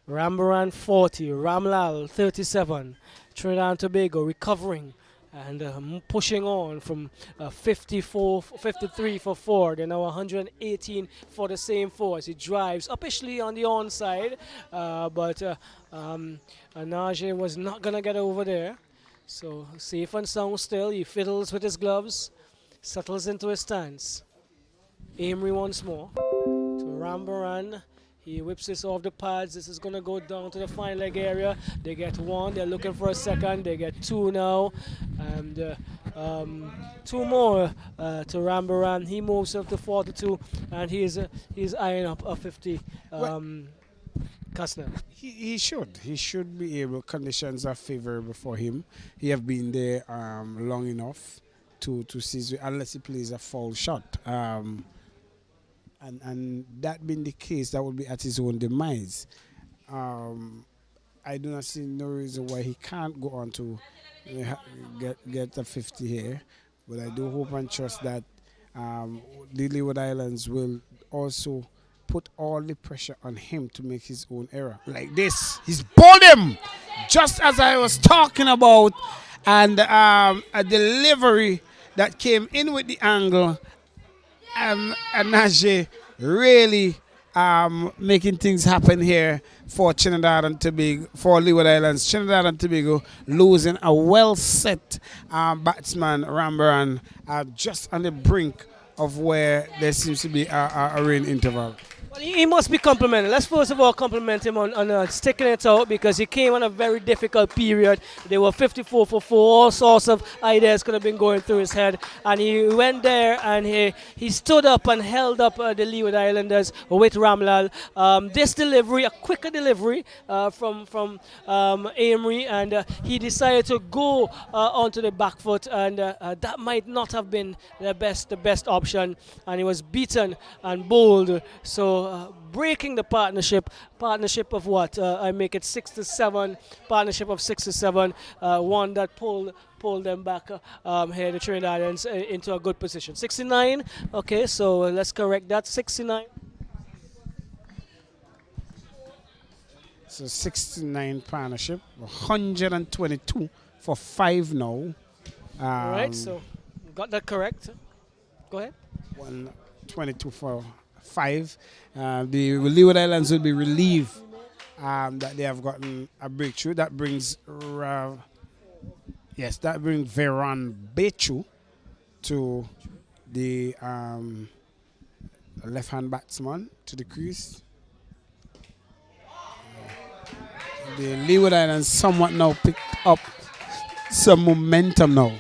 Rambaran 40, Ramlal 37, Trinidad and Tobago recovering and pushing on from 53 for 4. They're now 118 for the same 4 as he drives uppishly on the onside, but Anaje was not going to get over there. So safe and sound still. He fiddles with his gloves, settles into his stance. Amory once more to Rambaran. He whips this off the pads. This is going to go down to the fine leg area. They get 1. They're looking for a second. They get 2 now. And 2 more to Rambaran. He moves up to 42. And he's eyeing up a 50. Kastner. He should. He should be able. Conditions are favorable for him. He have been there long enough to see, unless he plays a foul shot. And that being the case, that would be at his own demise. I do not see no reason why he can't go on to get a 50 here. But I do hope and trust that the Leeward Islands will also put all the pressure on him to make his own error. Like this. He's bowled him! Just as I was talking about. And a delivery that came in with the angle. And Anaje really making things happen here for Trinidad and Tobago, for Leeward Islands. Trinidad and Tobago losing a well-set batsman, Rambaran, just on the brink of where there seems to be a rain interval. Well, he must be complimented. Let's first of all compliment him on sticking it out, because he came on a very difficult period. They were 54 for 4. All sorts of ideas could have been going through his head. And he went there and he stood up and held up the Leeward Islanders with Ramlal. This delivery, a quicker delivery from Amory, and he decided to go onto the back foot, and that might not have been the best option. And he was beaten and bowled. So breaking the partnership of what? I make it 6-7, partnership of 6-7, one that pulled them back here, the Trinidadians, into a good position. 69, okay, so let's correct that, 69. So 69 partnership, 122 for 5 now. All right, so got that correct. Go ahead. 122 for 5. The Leeward Islands will be relieved that they have gotten a breakthrough. That brings Veron Bechu to the left-hand batsman to the crease. The Leeward Islands somewhat now picked up some momentum now.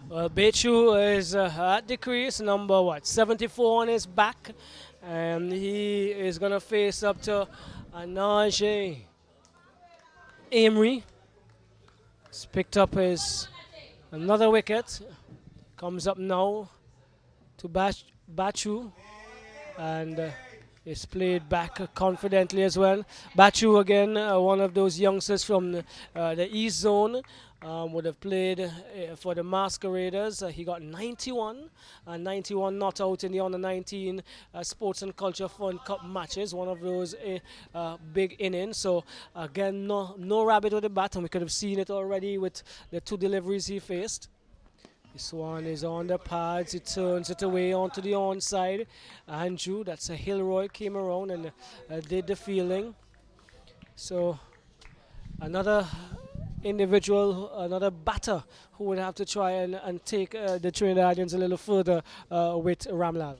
Well, Bechu is at the crease, number 74 on his back, and he is going to face up to Anaje Amory. He's picked up another wicket. Comes up now to Bachu, and is played back confidently as well. Bachu again, one of those youngsters from the East Zone. Would have played for the Masqueraders. He got 91, and 91 not out in the under-19 Sports and Culture Fund Cup matches, one of those big innings. So again, no rabbit with the bat, and we could have seen it already with the 2 deliveries he faced. This one is on the pads. He turns it away onto the onside. Andrew, that's a Hilroy, came around and did the fielding. So another individual, another batter who would have to try and take the Trinidadians a little further with Ramlal.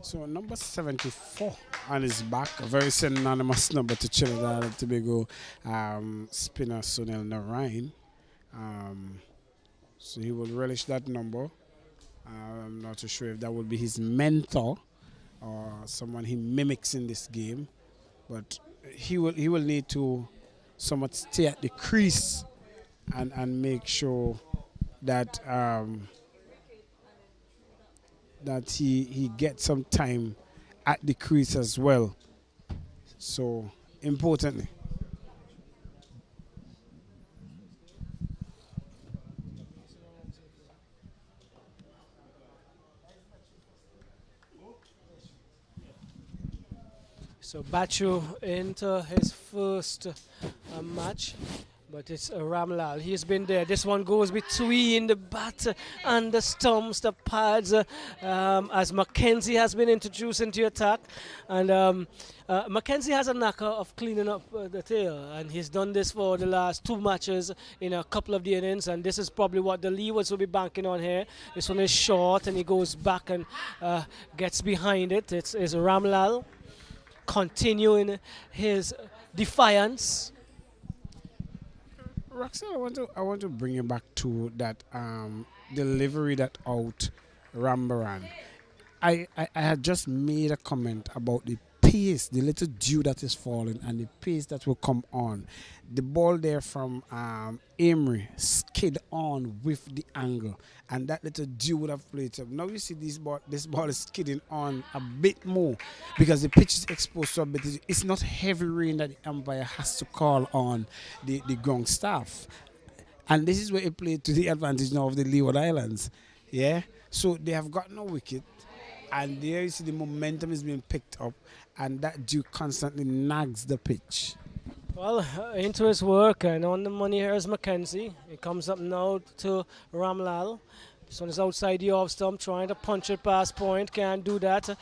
So number 74 on his back, a very synonymous number to Trinidad and Tobago spinner Sunil Narain. So he will relish that number. I'm not too sure if that would be his mentor or someone he mimics in this game, but he will need to somewhat stay at the crease and make sure that that he gets some time at the crease as well. So importantly. So Bachu into his first match. But it's Ramlal. He's been there. This one goes between the bat and the stumps, the pads, as Mackenzie has been introduced into attack. And Mackenzie has a knack of cleaning up the tail, and he's done this for the last 2 matches in a couple of the innings. And this is probably what the Leewards will be banking on here. This one is short, and he goes back and gets behind it. It's Ramlal continuing his defiance. Roxanne, I want to bring you back to that delivery that out Rambaran. I had just made a comment about the pace, the little dew that is falling, and the pace that will come on. The ball there from Emery skid on with the angle, and that little dew would have played up. Now you see this ball is skidding on a bit more because the pitch is exposed to a bit. It's not heavy rain that the umpire has to call on the ground staff. And this is where it played to the advantage now of the Leeward Islands. Yeah? So they have gotten a wicket, and there you see the momentum is being picked up, and that dew constantly nags the pitch. Well, into his work, and on the money here is Mackenzie. It comes up now to Ramlal. This one is outside the off stump, trying to punch it past point. Can't do that.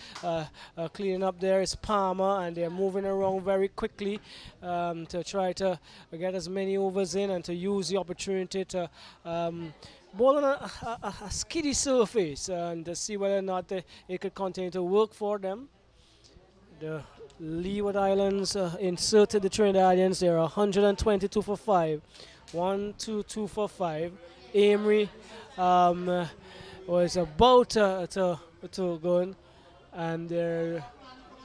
Cleaning up there is Palmer, and they're moving around very quickly to try to get as many overs in and to use the opportunity to ball on a skiddy surface and to see whether or not it could continue to work for them. The Leeward Islands inserted the Trinidadians. They're 122 for 5. 1, 2, 2 for 5. Amory was about to go in, and there,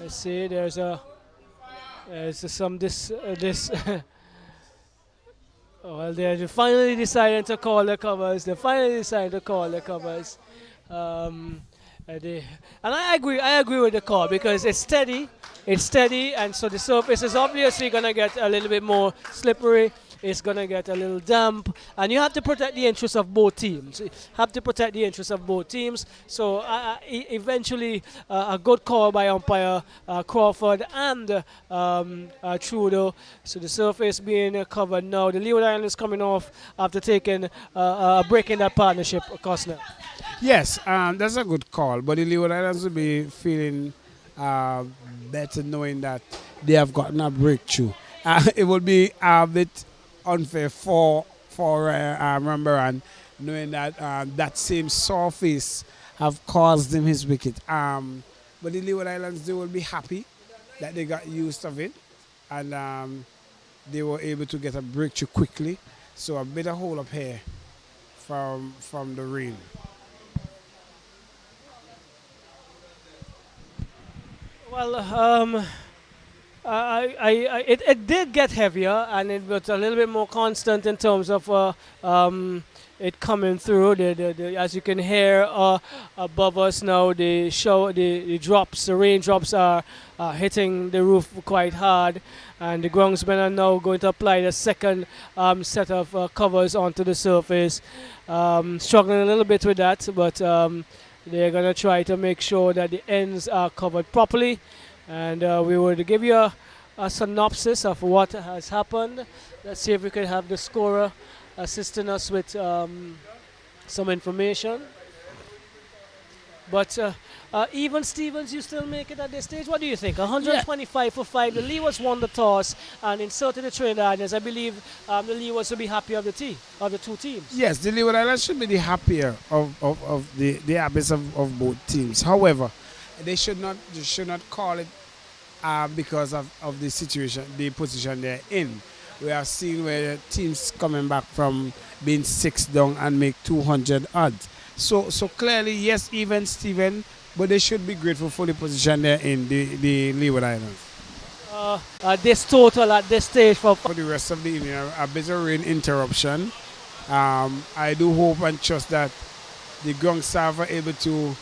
let's see, there's some this well, they finally decided to call the covers. And I agree with the call because it's steady, and so the surface is obviously going to get a little bit more slippery. It's going to get a little damp, and you have to protect the interests of both teams. So eventually, a good call by umpire Crawford and Trudeau. So the surface being covered now. The Leeward Islands coming off after taking a break in that partnership, Costner. Yes, that's a good call, but the Leeward Islands will be feeling better knowing that they have gotten a breakthrough. It would be a bit unfair for Rambaran, knowing that that same surface have caused him his wicket. But the Leeward Islands, they will be happy that they got used of it, and they were able to get a breakthrough quickly. So a bit of hold up here from the rain. Well, it did get heavier, and it was a little bit more constant in terms of it coming through. As you can hear above us now, the raindrops are hitting the roof quite hard, and the groundsmen are now going to apply the second set of covers onto the surface. Struggling a little bit with that, but they're going to try to make sure that the ends are covered properly. And we will give you a synopsis of what has happened. Let's see if we can have the scorer assisting us with some information. But even Stevens, you still make it at this stage. What do you think? 125 for 5. The Leewards won the toss and inserted the Trinidadians. I believe the Leewards will be happy of the two teams. Yes, the Leeward Islands should be the happier of the habits of both teams. However, they should not call it because of the situation, the position they're in. We have seen where teams coming back from being 6 down and make 200 odds. So clearly, yes, even Steven, but they should be grateful for the position they're in, the Leeward Islands. This total at this stage for the rest of the evening, a bit of rain interruption. I do hope and trust that the ground staff are able to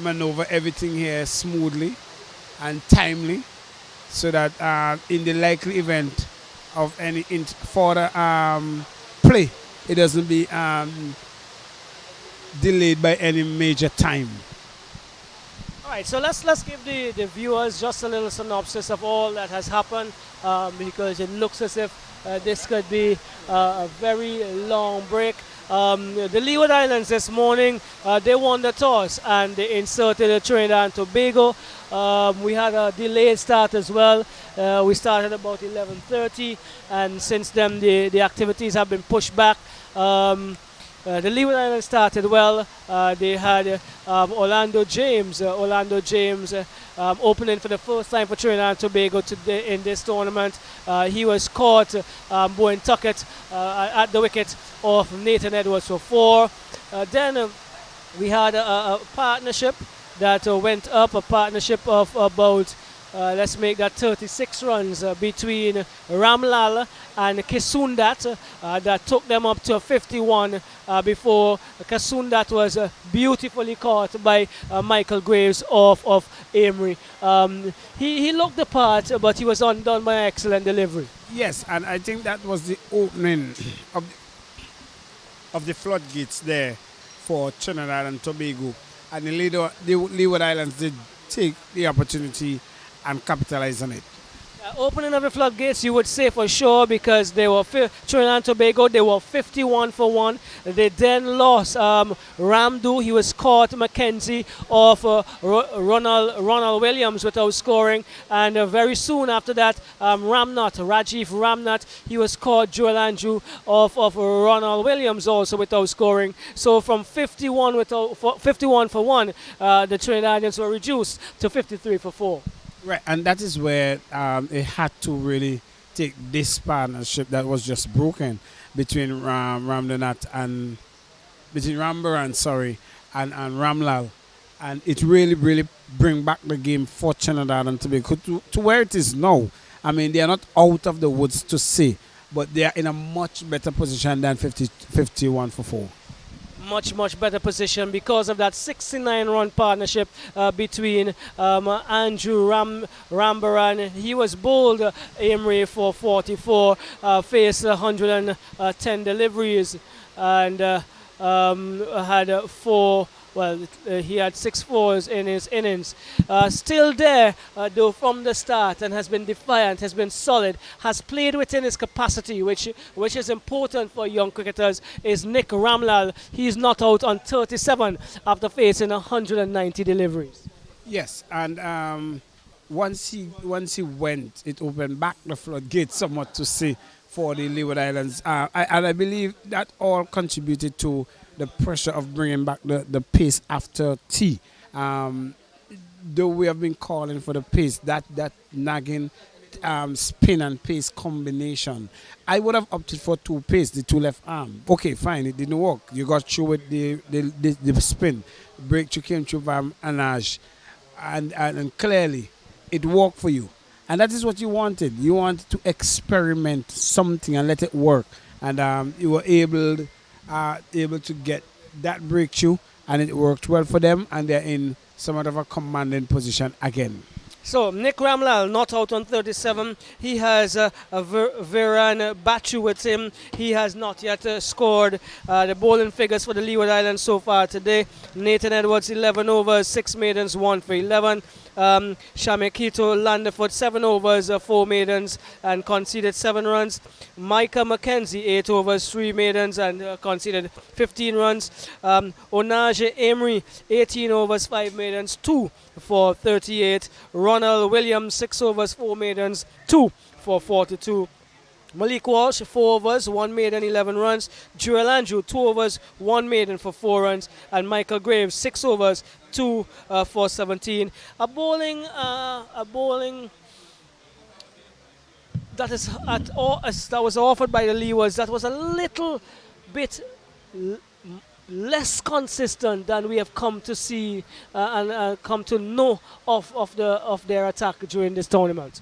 maneuver everything here smoothly and timely, so that in the likely event of any further play, it doesn't be delayed by any major time. All Right, so let's give the viewers just a little synopsis of all that has happened, because it looks as if this could be a very long break. The Leeward Islands this morning, they won the toss and they inserted Trinidad and Tobago. We had a delayed start as well. We started about 11:30, and since then the activities have been pushed back. The Leeward Islands started well. They had Orlando James opening for the first time for Trinidad and Tobago today in this tournament. He was caught Bowen Tuckett at the wicket of Nathan Edwards for 4. Then we had a partnership that went up, a partnership of about let's make that 36 runs between Ramlal and Kisundat that took them up to 51 before Kisundat was beautifully caught by Michael Graves of Amory. He looked the part, but he was undone by excellent delivery. Yes, and I think that was the opening of the floodgates there for Trinidad and Tobago. And the Leeward Islands did take the opportunity and capitalize on it. Opening of the floodgates, you would say for sure, because they were Trinidad and Tobago, they were 51 for 1. They then lost Ramdu. He was caught Mackenzie of Ronald Williams without scoring, and very soon after that, Rajiv Ramnath, he was caught Joel Andrew of Ronald Williams also without scoring. So from 51 for 1, the Trinidadians were reduced to 53 for 4. Right, and that is where it had to really take this partnership that was just broken between Ramnath and and Ramlal, and it really bring back the game for Trinidad and Tobago to where it is now. I mean, they are not out of the woods to say, but they are in a much better position than 51 for 4. Much better position because of that 69-run partnership between Andrew Rambaran. He was bowled Amory for 44, faced 110 deliveries, and had 4. Well, he had 6 fours in his innings. Still there, though, from the start, and has been defiant, has been solid, has played within his capacity, which is important for young cricketers, is Nick Ramlal. He's not out on 37 after facing 190 deliveries. Yes, and once he went, it opened back the floodgates somewhat to say for the Leeward Islands. And I believe that all contributed to the pressure of bringing back the pace after tea. Though we have been calling for the pace, that nagging spin and pace combination, I would have opted for 2 pace, the 2 left arm. Okay, fine, it didn't work. You got through with the spin. Breakthrough came through from Anaj, and clearly it worked for you. And that is what you wanted. You wanted to experiment something and let it work. And you were able to get that breakthrough, and it worked well for them, and they're in somewhat of a commanding position again. So Nick Ramlal not out on 37. He has a Viran Bachu with him. He has not yet scored. The bowling figures for the Leeward Islands so far today: Nathan Edwards 11 overs, 6 maidens, 1 for 11. Shamekito Landerford 7 overs, 4 maidens, and conceded 7 runs. Micah Mackenzie 8 overs, 3 maidens, and conceded 15 runs. Onaje Amory 18 overs, 5 maidens, 2 for 38. Ronald Williams 6 overs, 4 maidens, 2 for 42. Malik Walsh 4 overs, 1 maiden, 11 runs. Joel Andrew 2 overs, 1 maiden for 4 runs, and Michael Graves 6 overs, 2 for 17. A bowling that is that was offered by the Leewards that was a little bit less consistent than we have come to see and come to know of their attack during this tournament.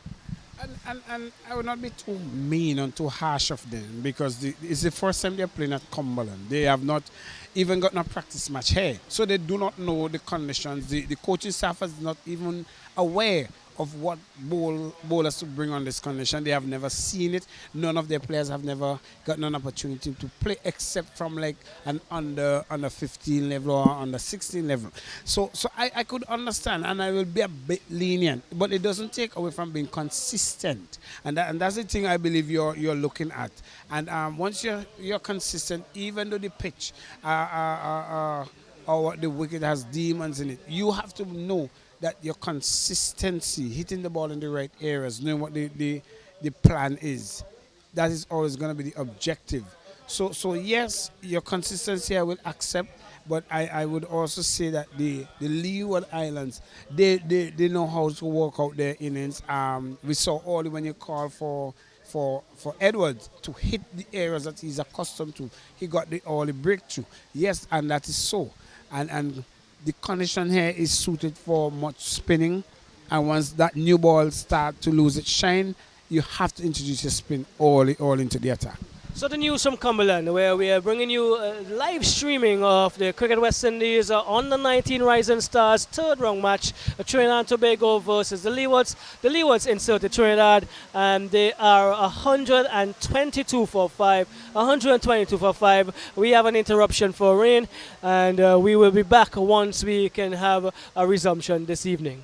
And I would not be too mean and too harsh of them, because it's the first time they're playing at Cumberland. They have not even got a practice match here, so they do not know the conditions. The coaching staff is not even aware of what bowlers to bring on this condition. They have never seen it. None of their players have never gotten an opportunity to play except from like an under 15 level or under 16 level. So I could understand, and I will be a bit lenient, but it doesn't take away from being consistent, and that's the thing I believe you're looking at. And once you're consistent, even though the pitch or the wicket has demons in it, you have to know that your consistency, hitting the ball in the right areas, knowing what the plan is, that is always going to be the objective. So yes, your consistency I will accept, but I would also say that the Leeward Islands, they know how to work out their innings. We saw early when you call for Edwards to hit the areas that he's accustomed to. He got the early breakthrough. Yes, and that is so. And the condition here is suited for much spinning. And once that new ball starts to lose its shine, you have to introduce your spin all into the attack. So the news from Cumberland, where we are bringing you live streaming of the Cricket West Indies on the 19 Rising Stars third round match, Trinidad and Tobago versus the Leewards. The Leewards inserted Trinidad, and they are 122 for 5. 122 for 5. We have an interruption for rain, and we will be back once we can have a resumption this evening.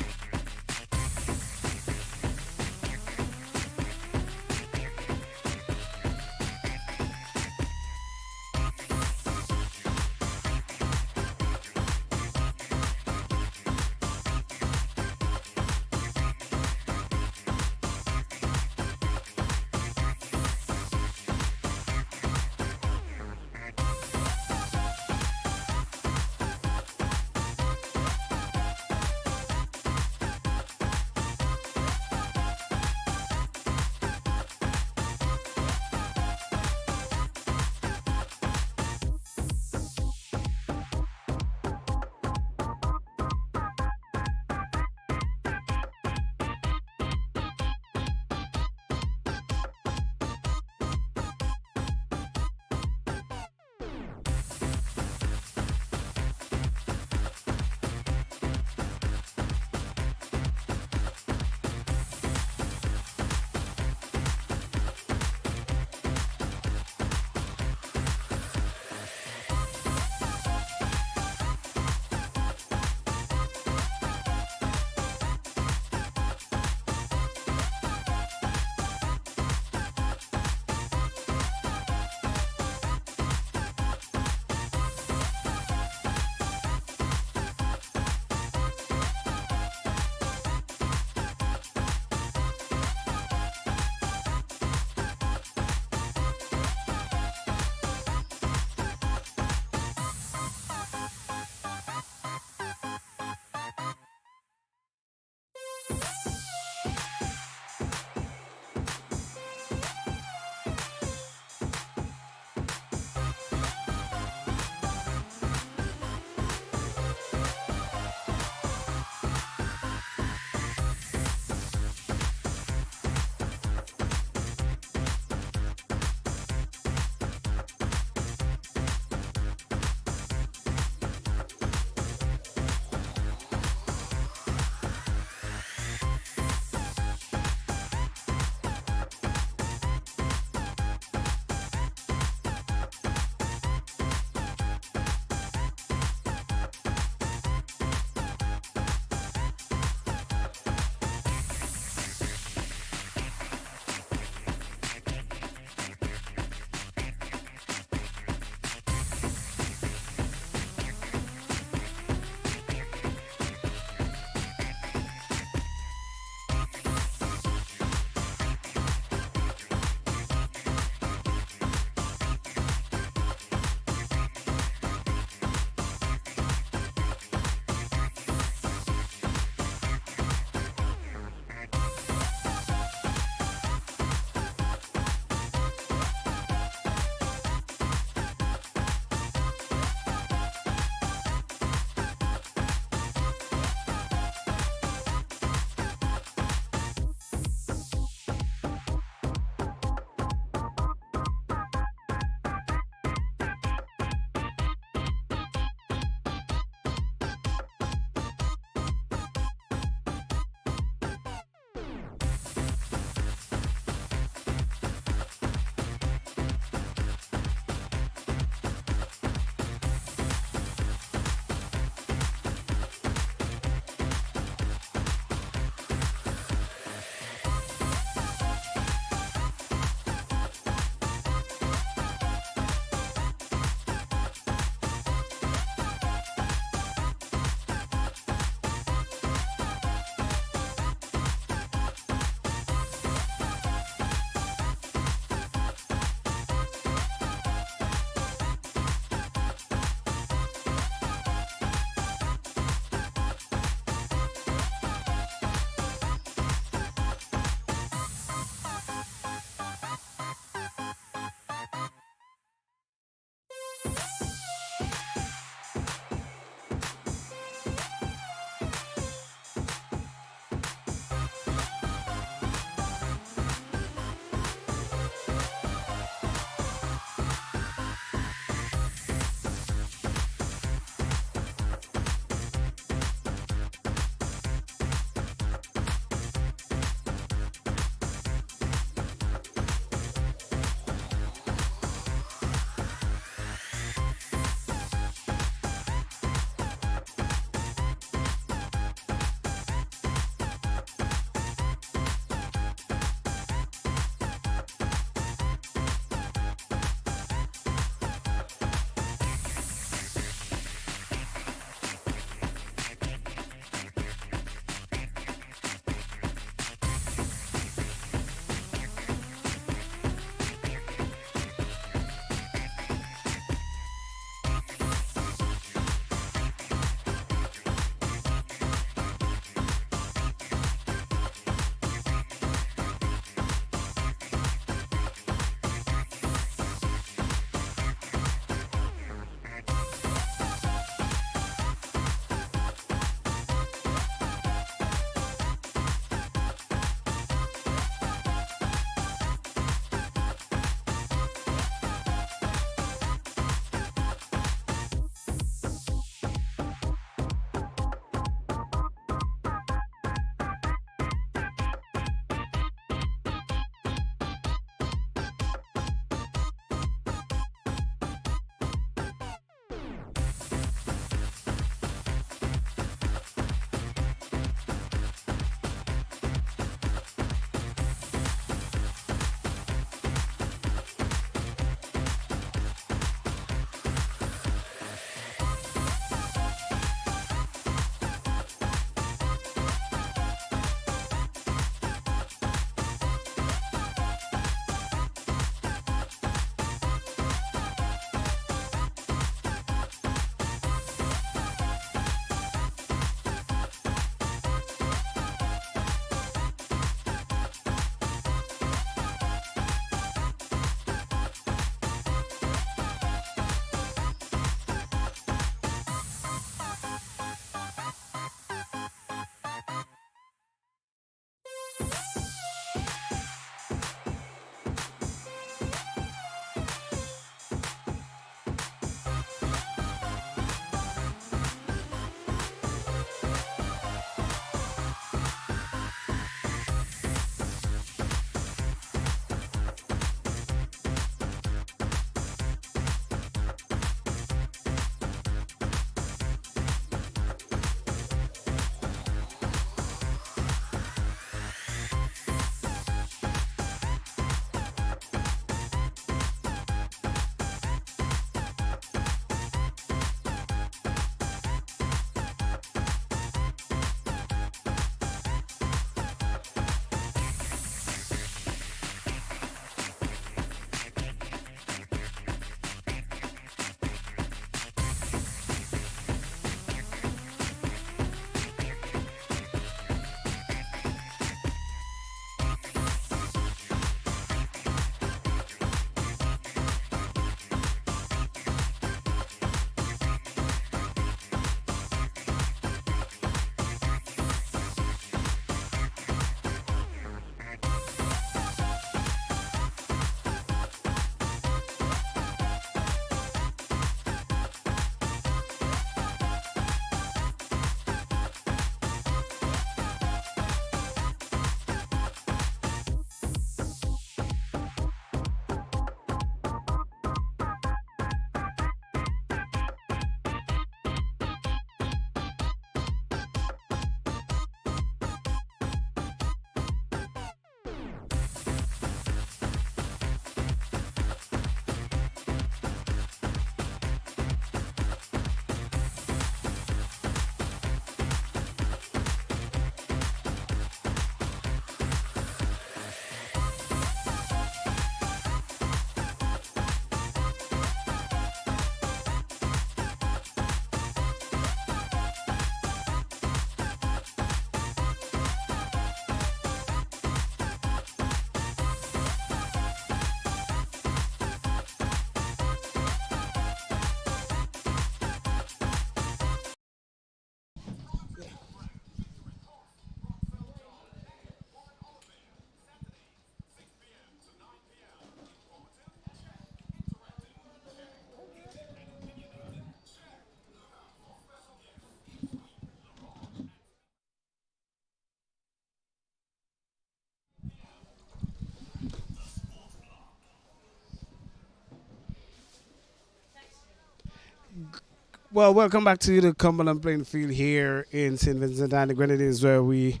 Well, welcome back to the Cumberland playing field here in St. Vincent and the Grenadines, where we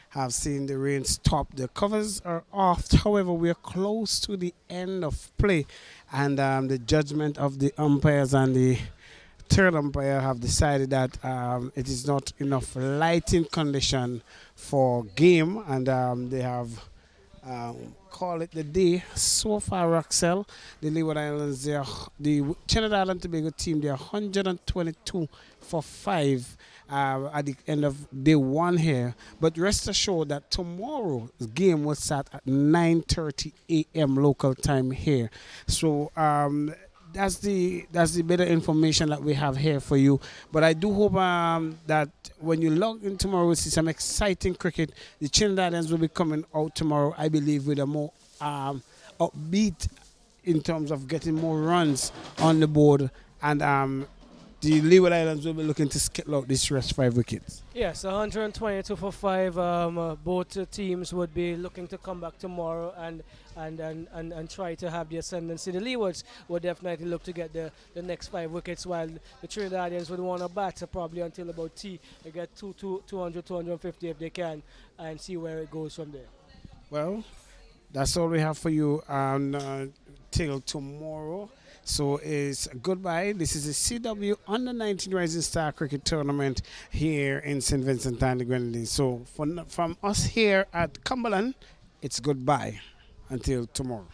have seen the rain stop. The covers are off. However, we are close to the end of play, and the judgment of the umpires and the third umpire have decided that it is not enough lighting condition for game, and they have call it the day so far. Roxel, the Leeward Islands, the Trinidad and Tobago team, they're 122 for 5 at the end of day 1 here. But rest assured that tomorrow's game will start at 9:30 a.m. local time here. So that's the better information that we have here for you. But I do hope that when you log in tomorrow, we'll see some exciting cricket. The Trinidadians will be coming out tomorrow, I believe, with a more upbeat in terms of getting more runs on the board. And the Leeward Islands will be looking to skittle out these rest 5 wickets. Yes, 122 for 5. Both teams would be looking to come back tomorrow and try to have the ascendancy. The Leewards would definitely look to get the next 5 wickets, while the Trinidadians would want to bat probably until about T. They get 200, 250 if they can, and see where it goes from there. Well, that's all we have for you till tomorrow. So it's goodbye. This is the CW Under-19 Rising Star Cricket Tournament here in St. Vincent and the Grenadines. So from us here at Cumberland, it's goodbye until tomorrow.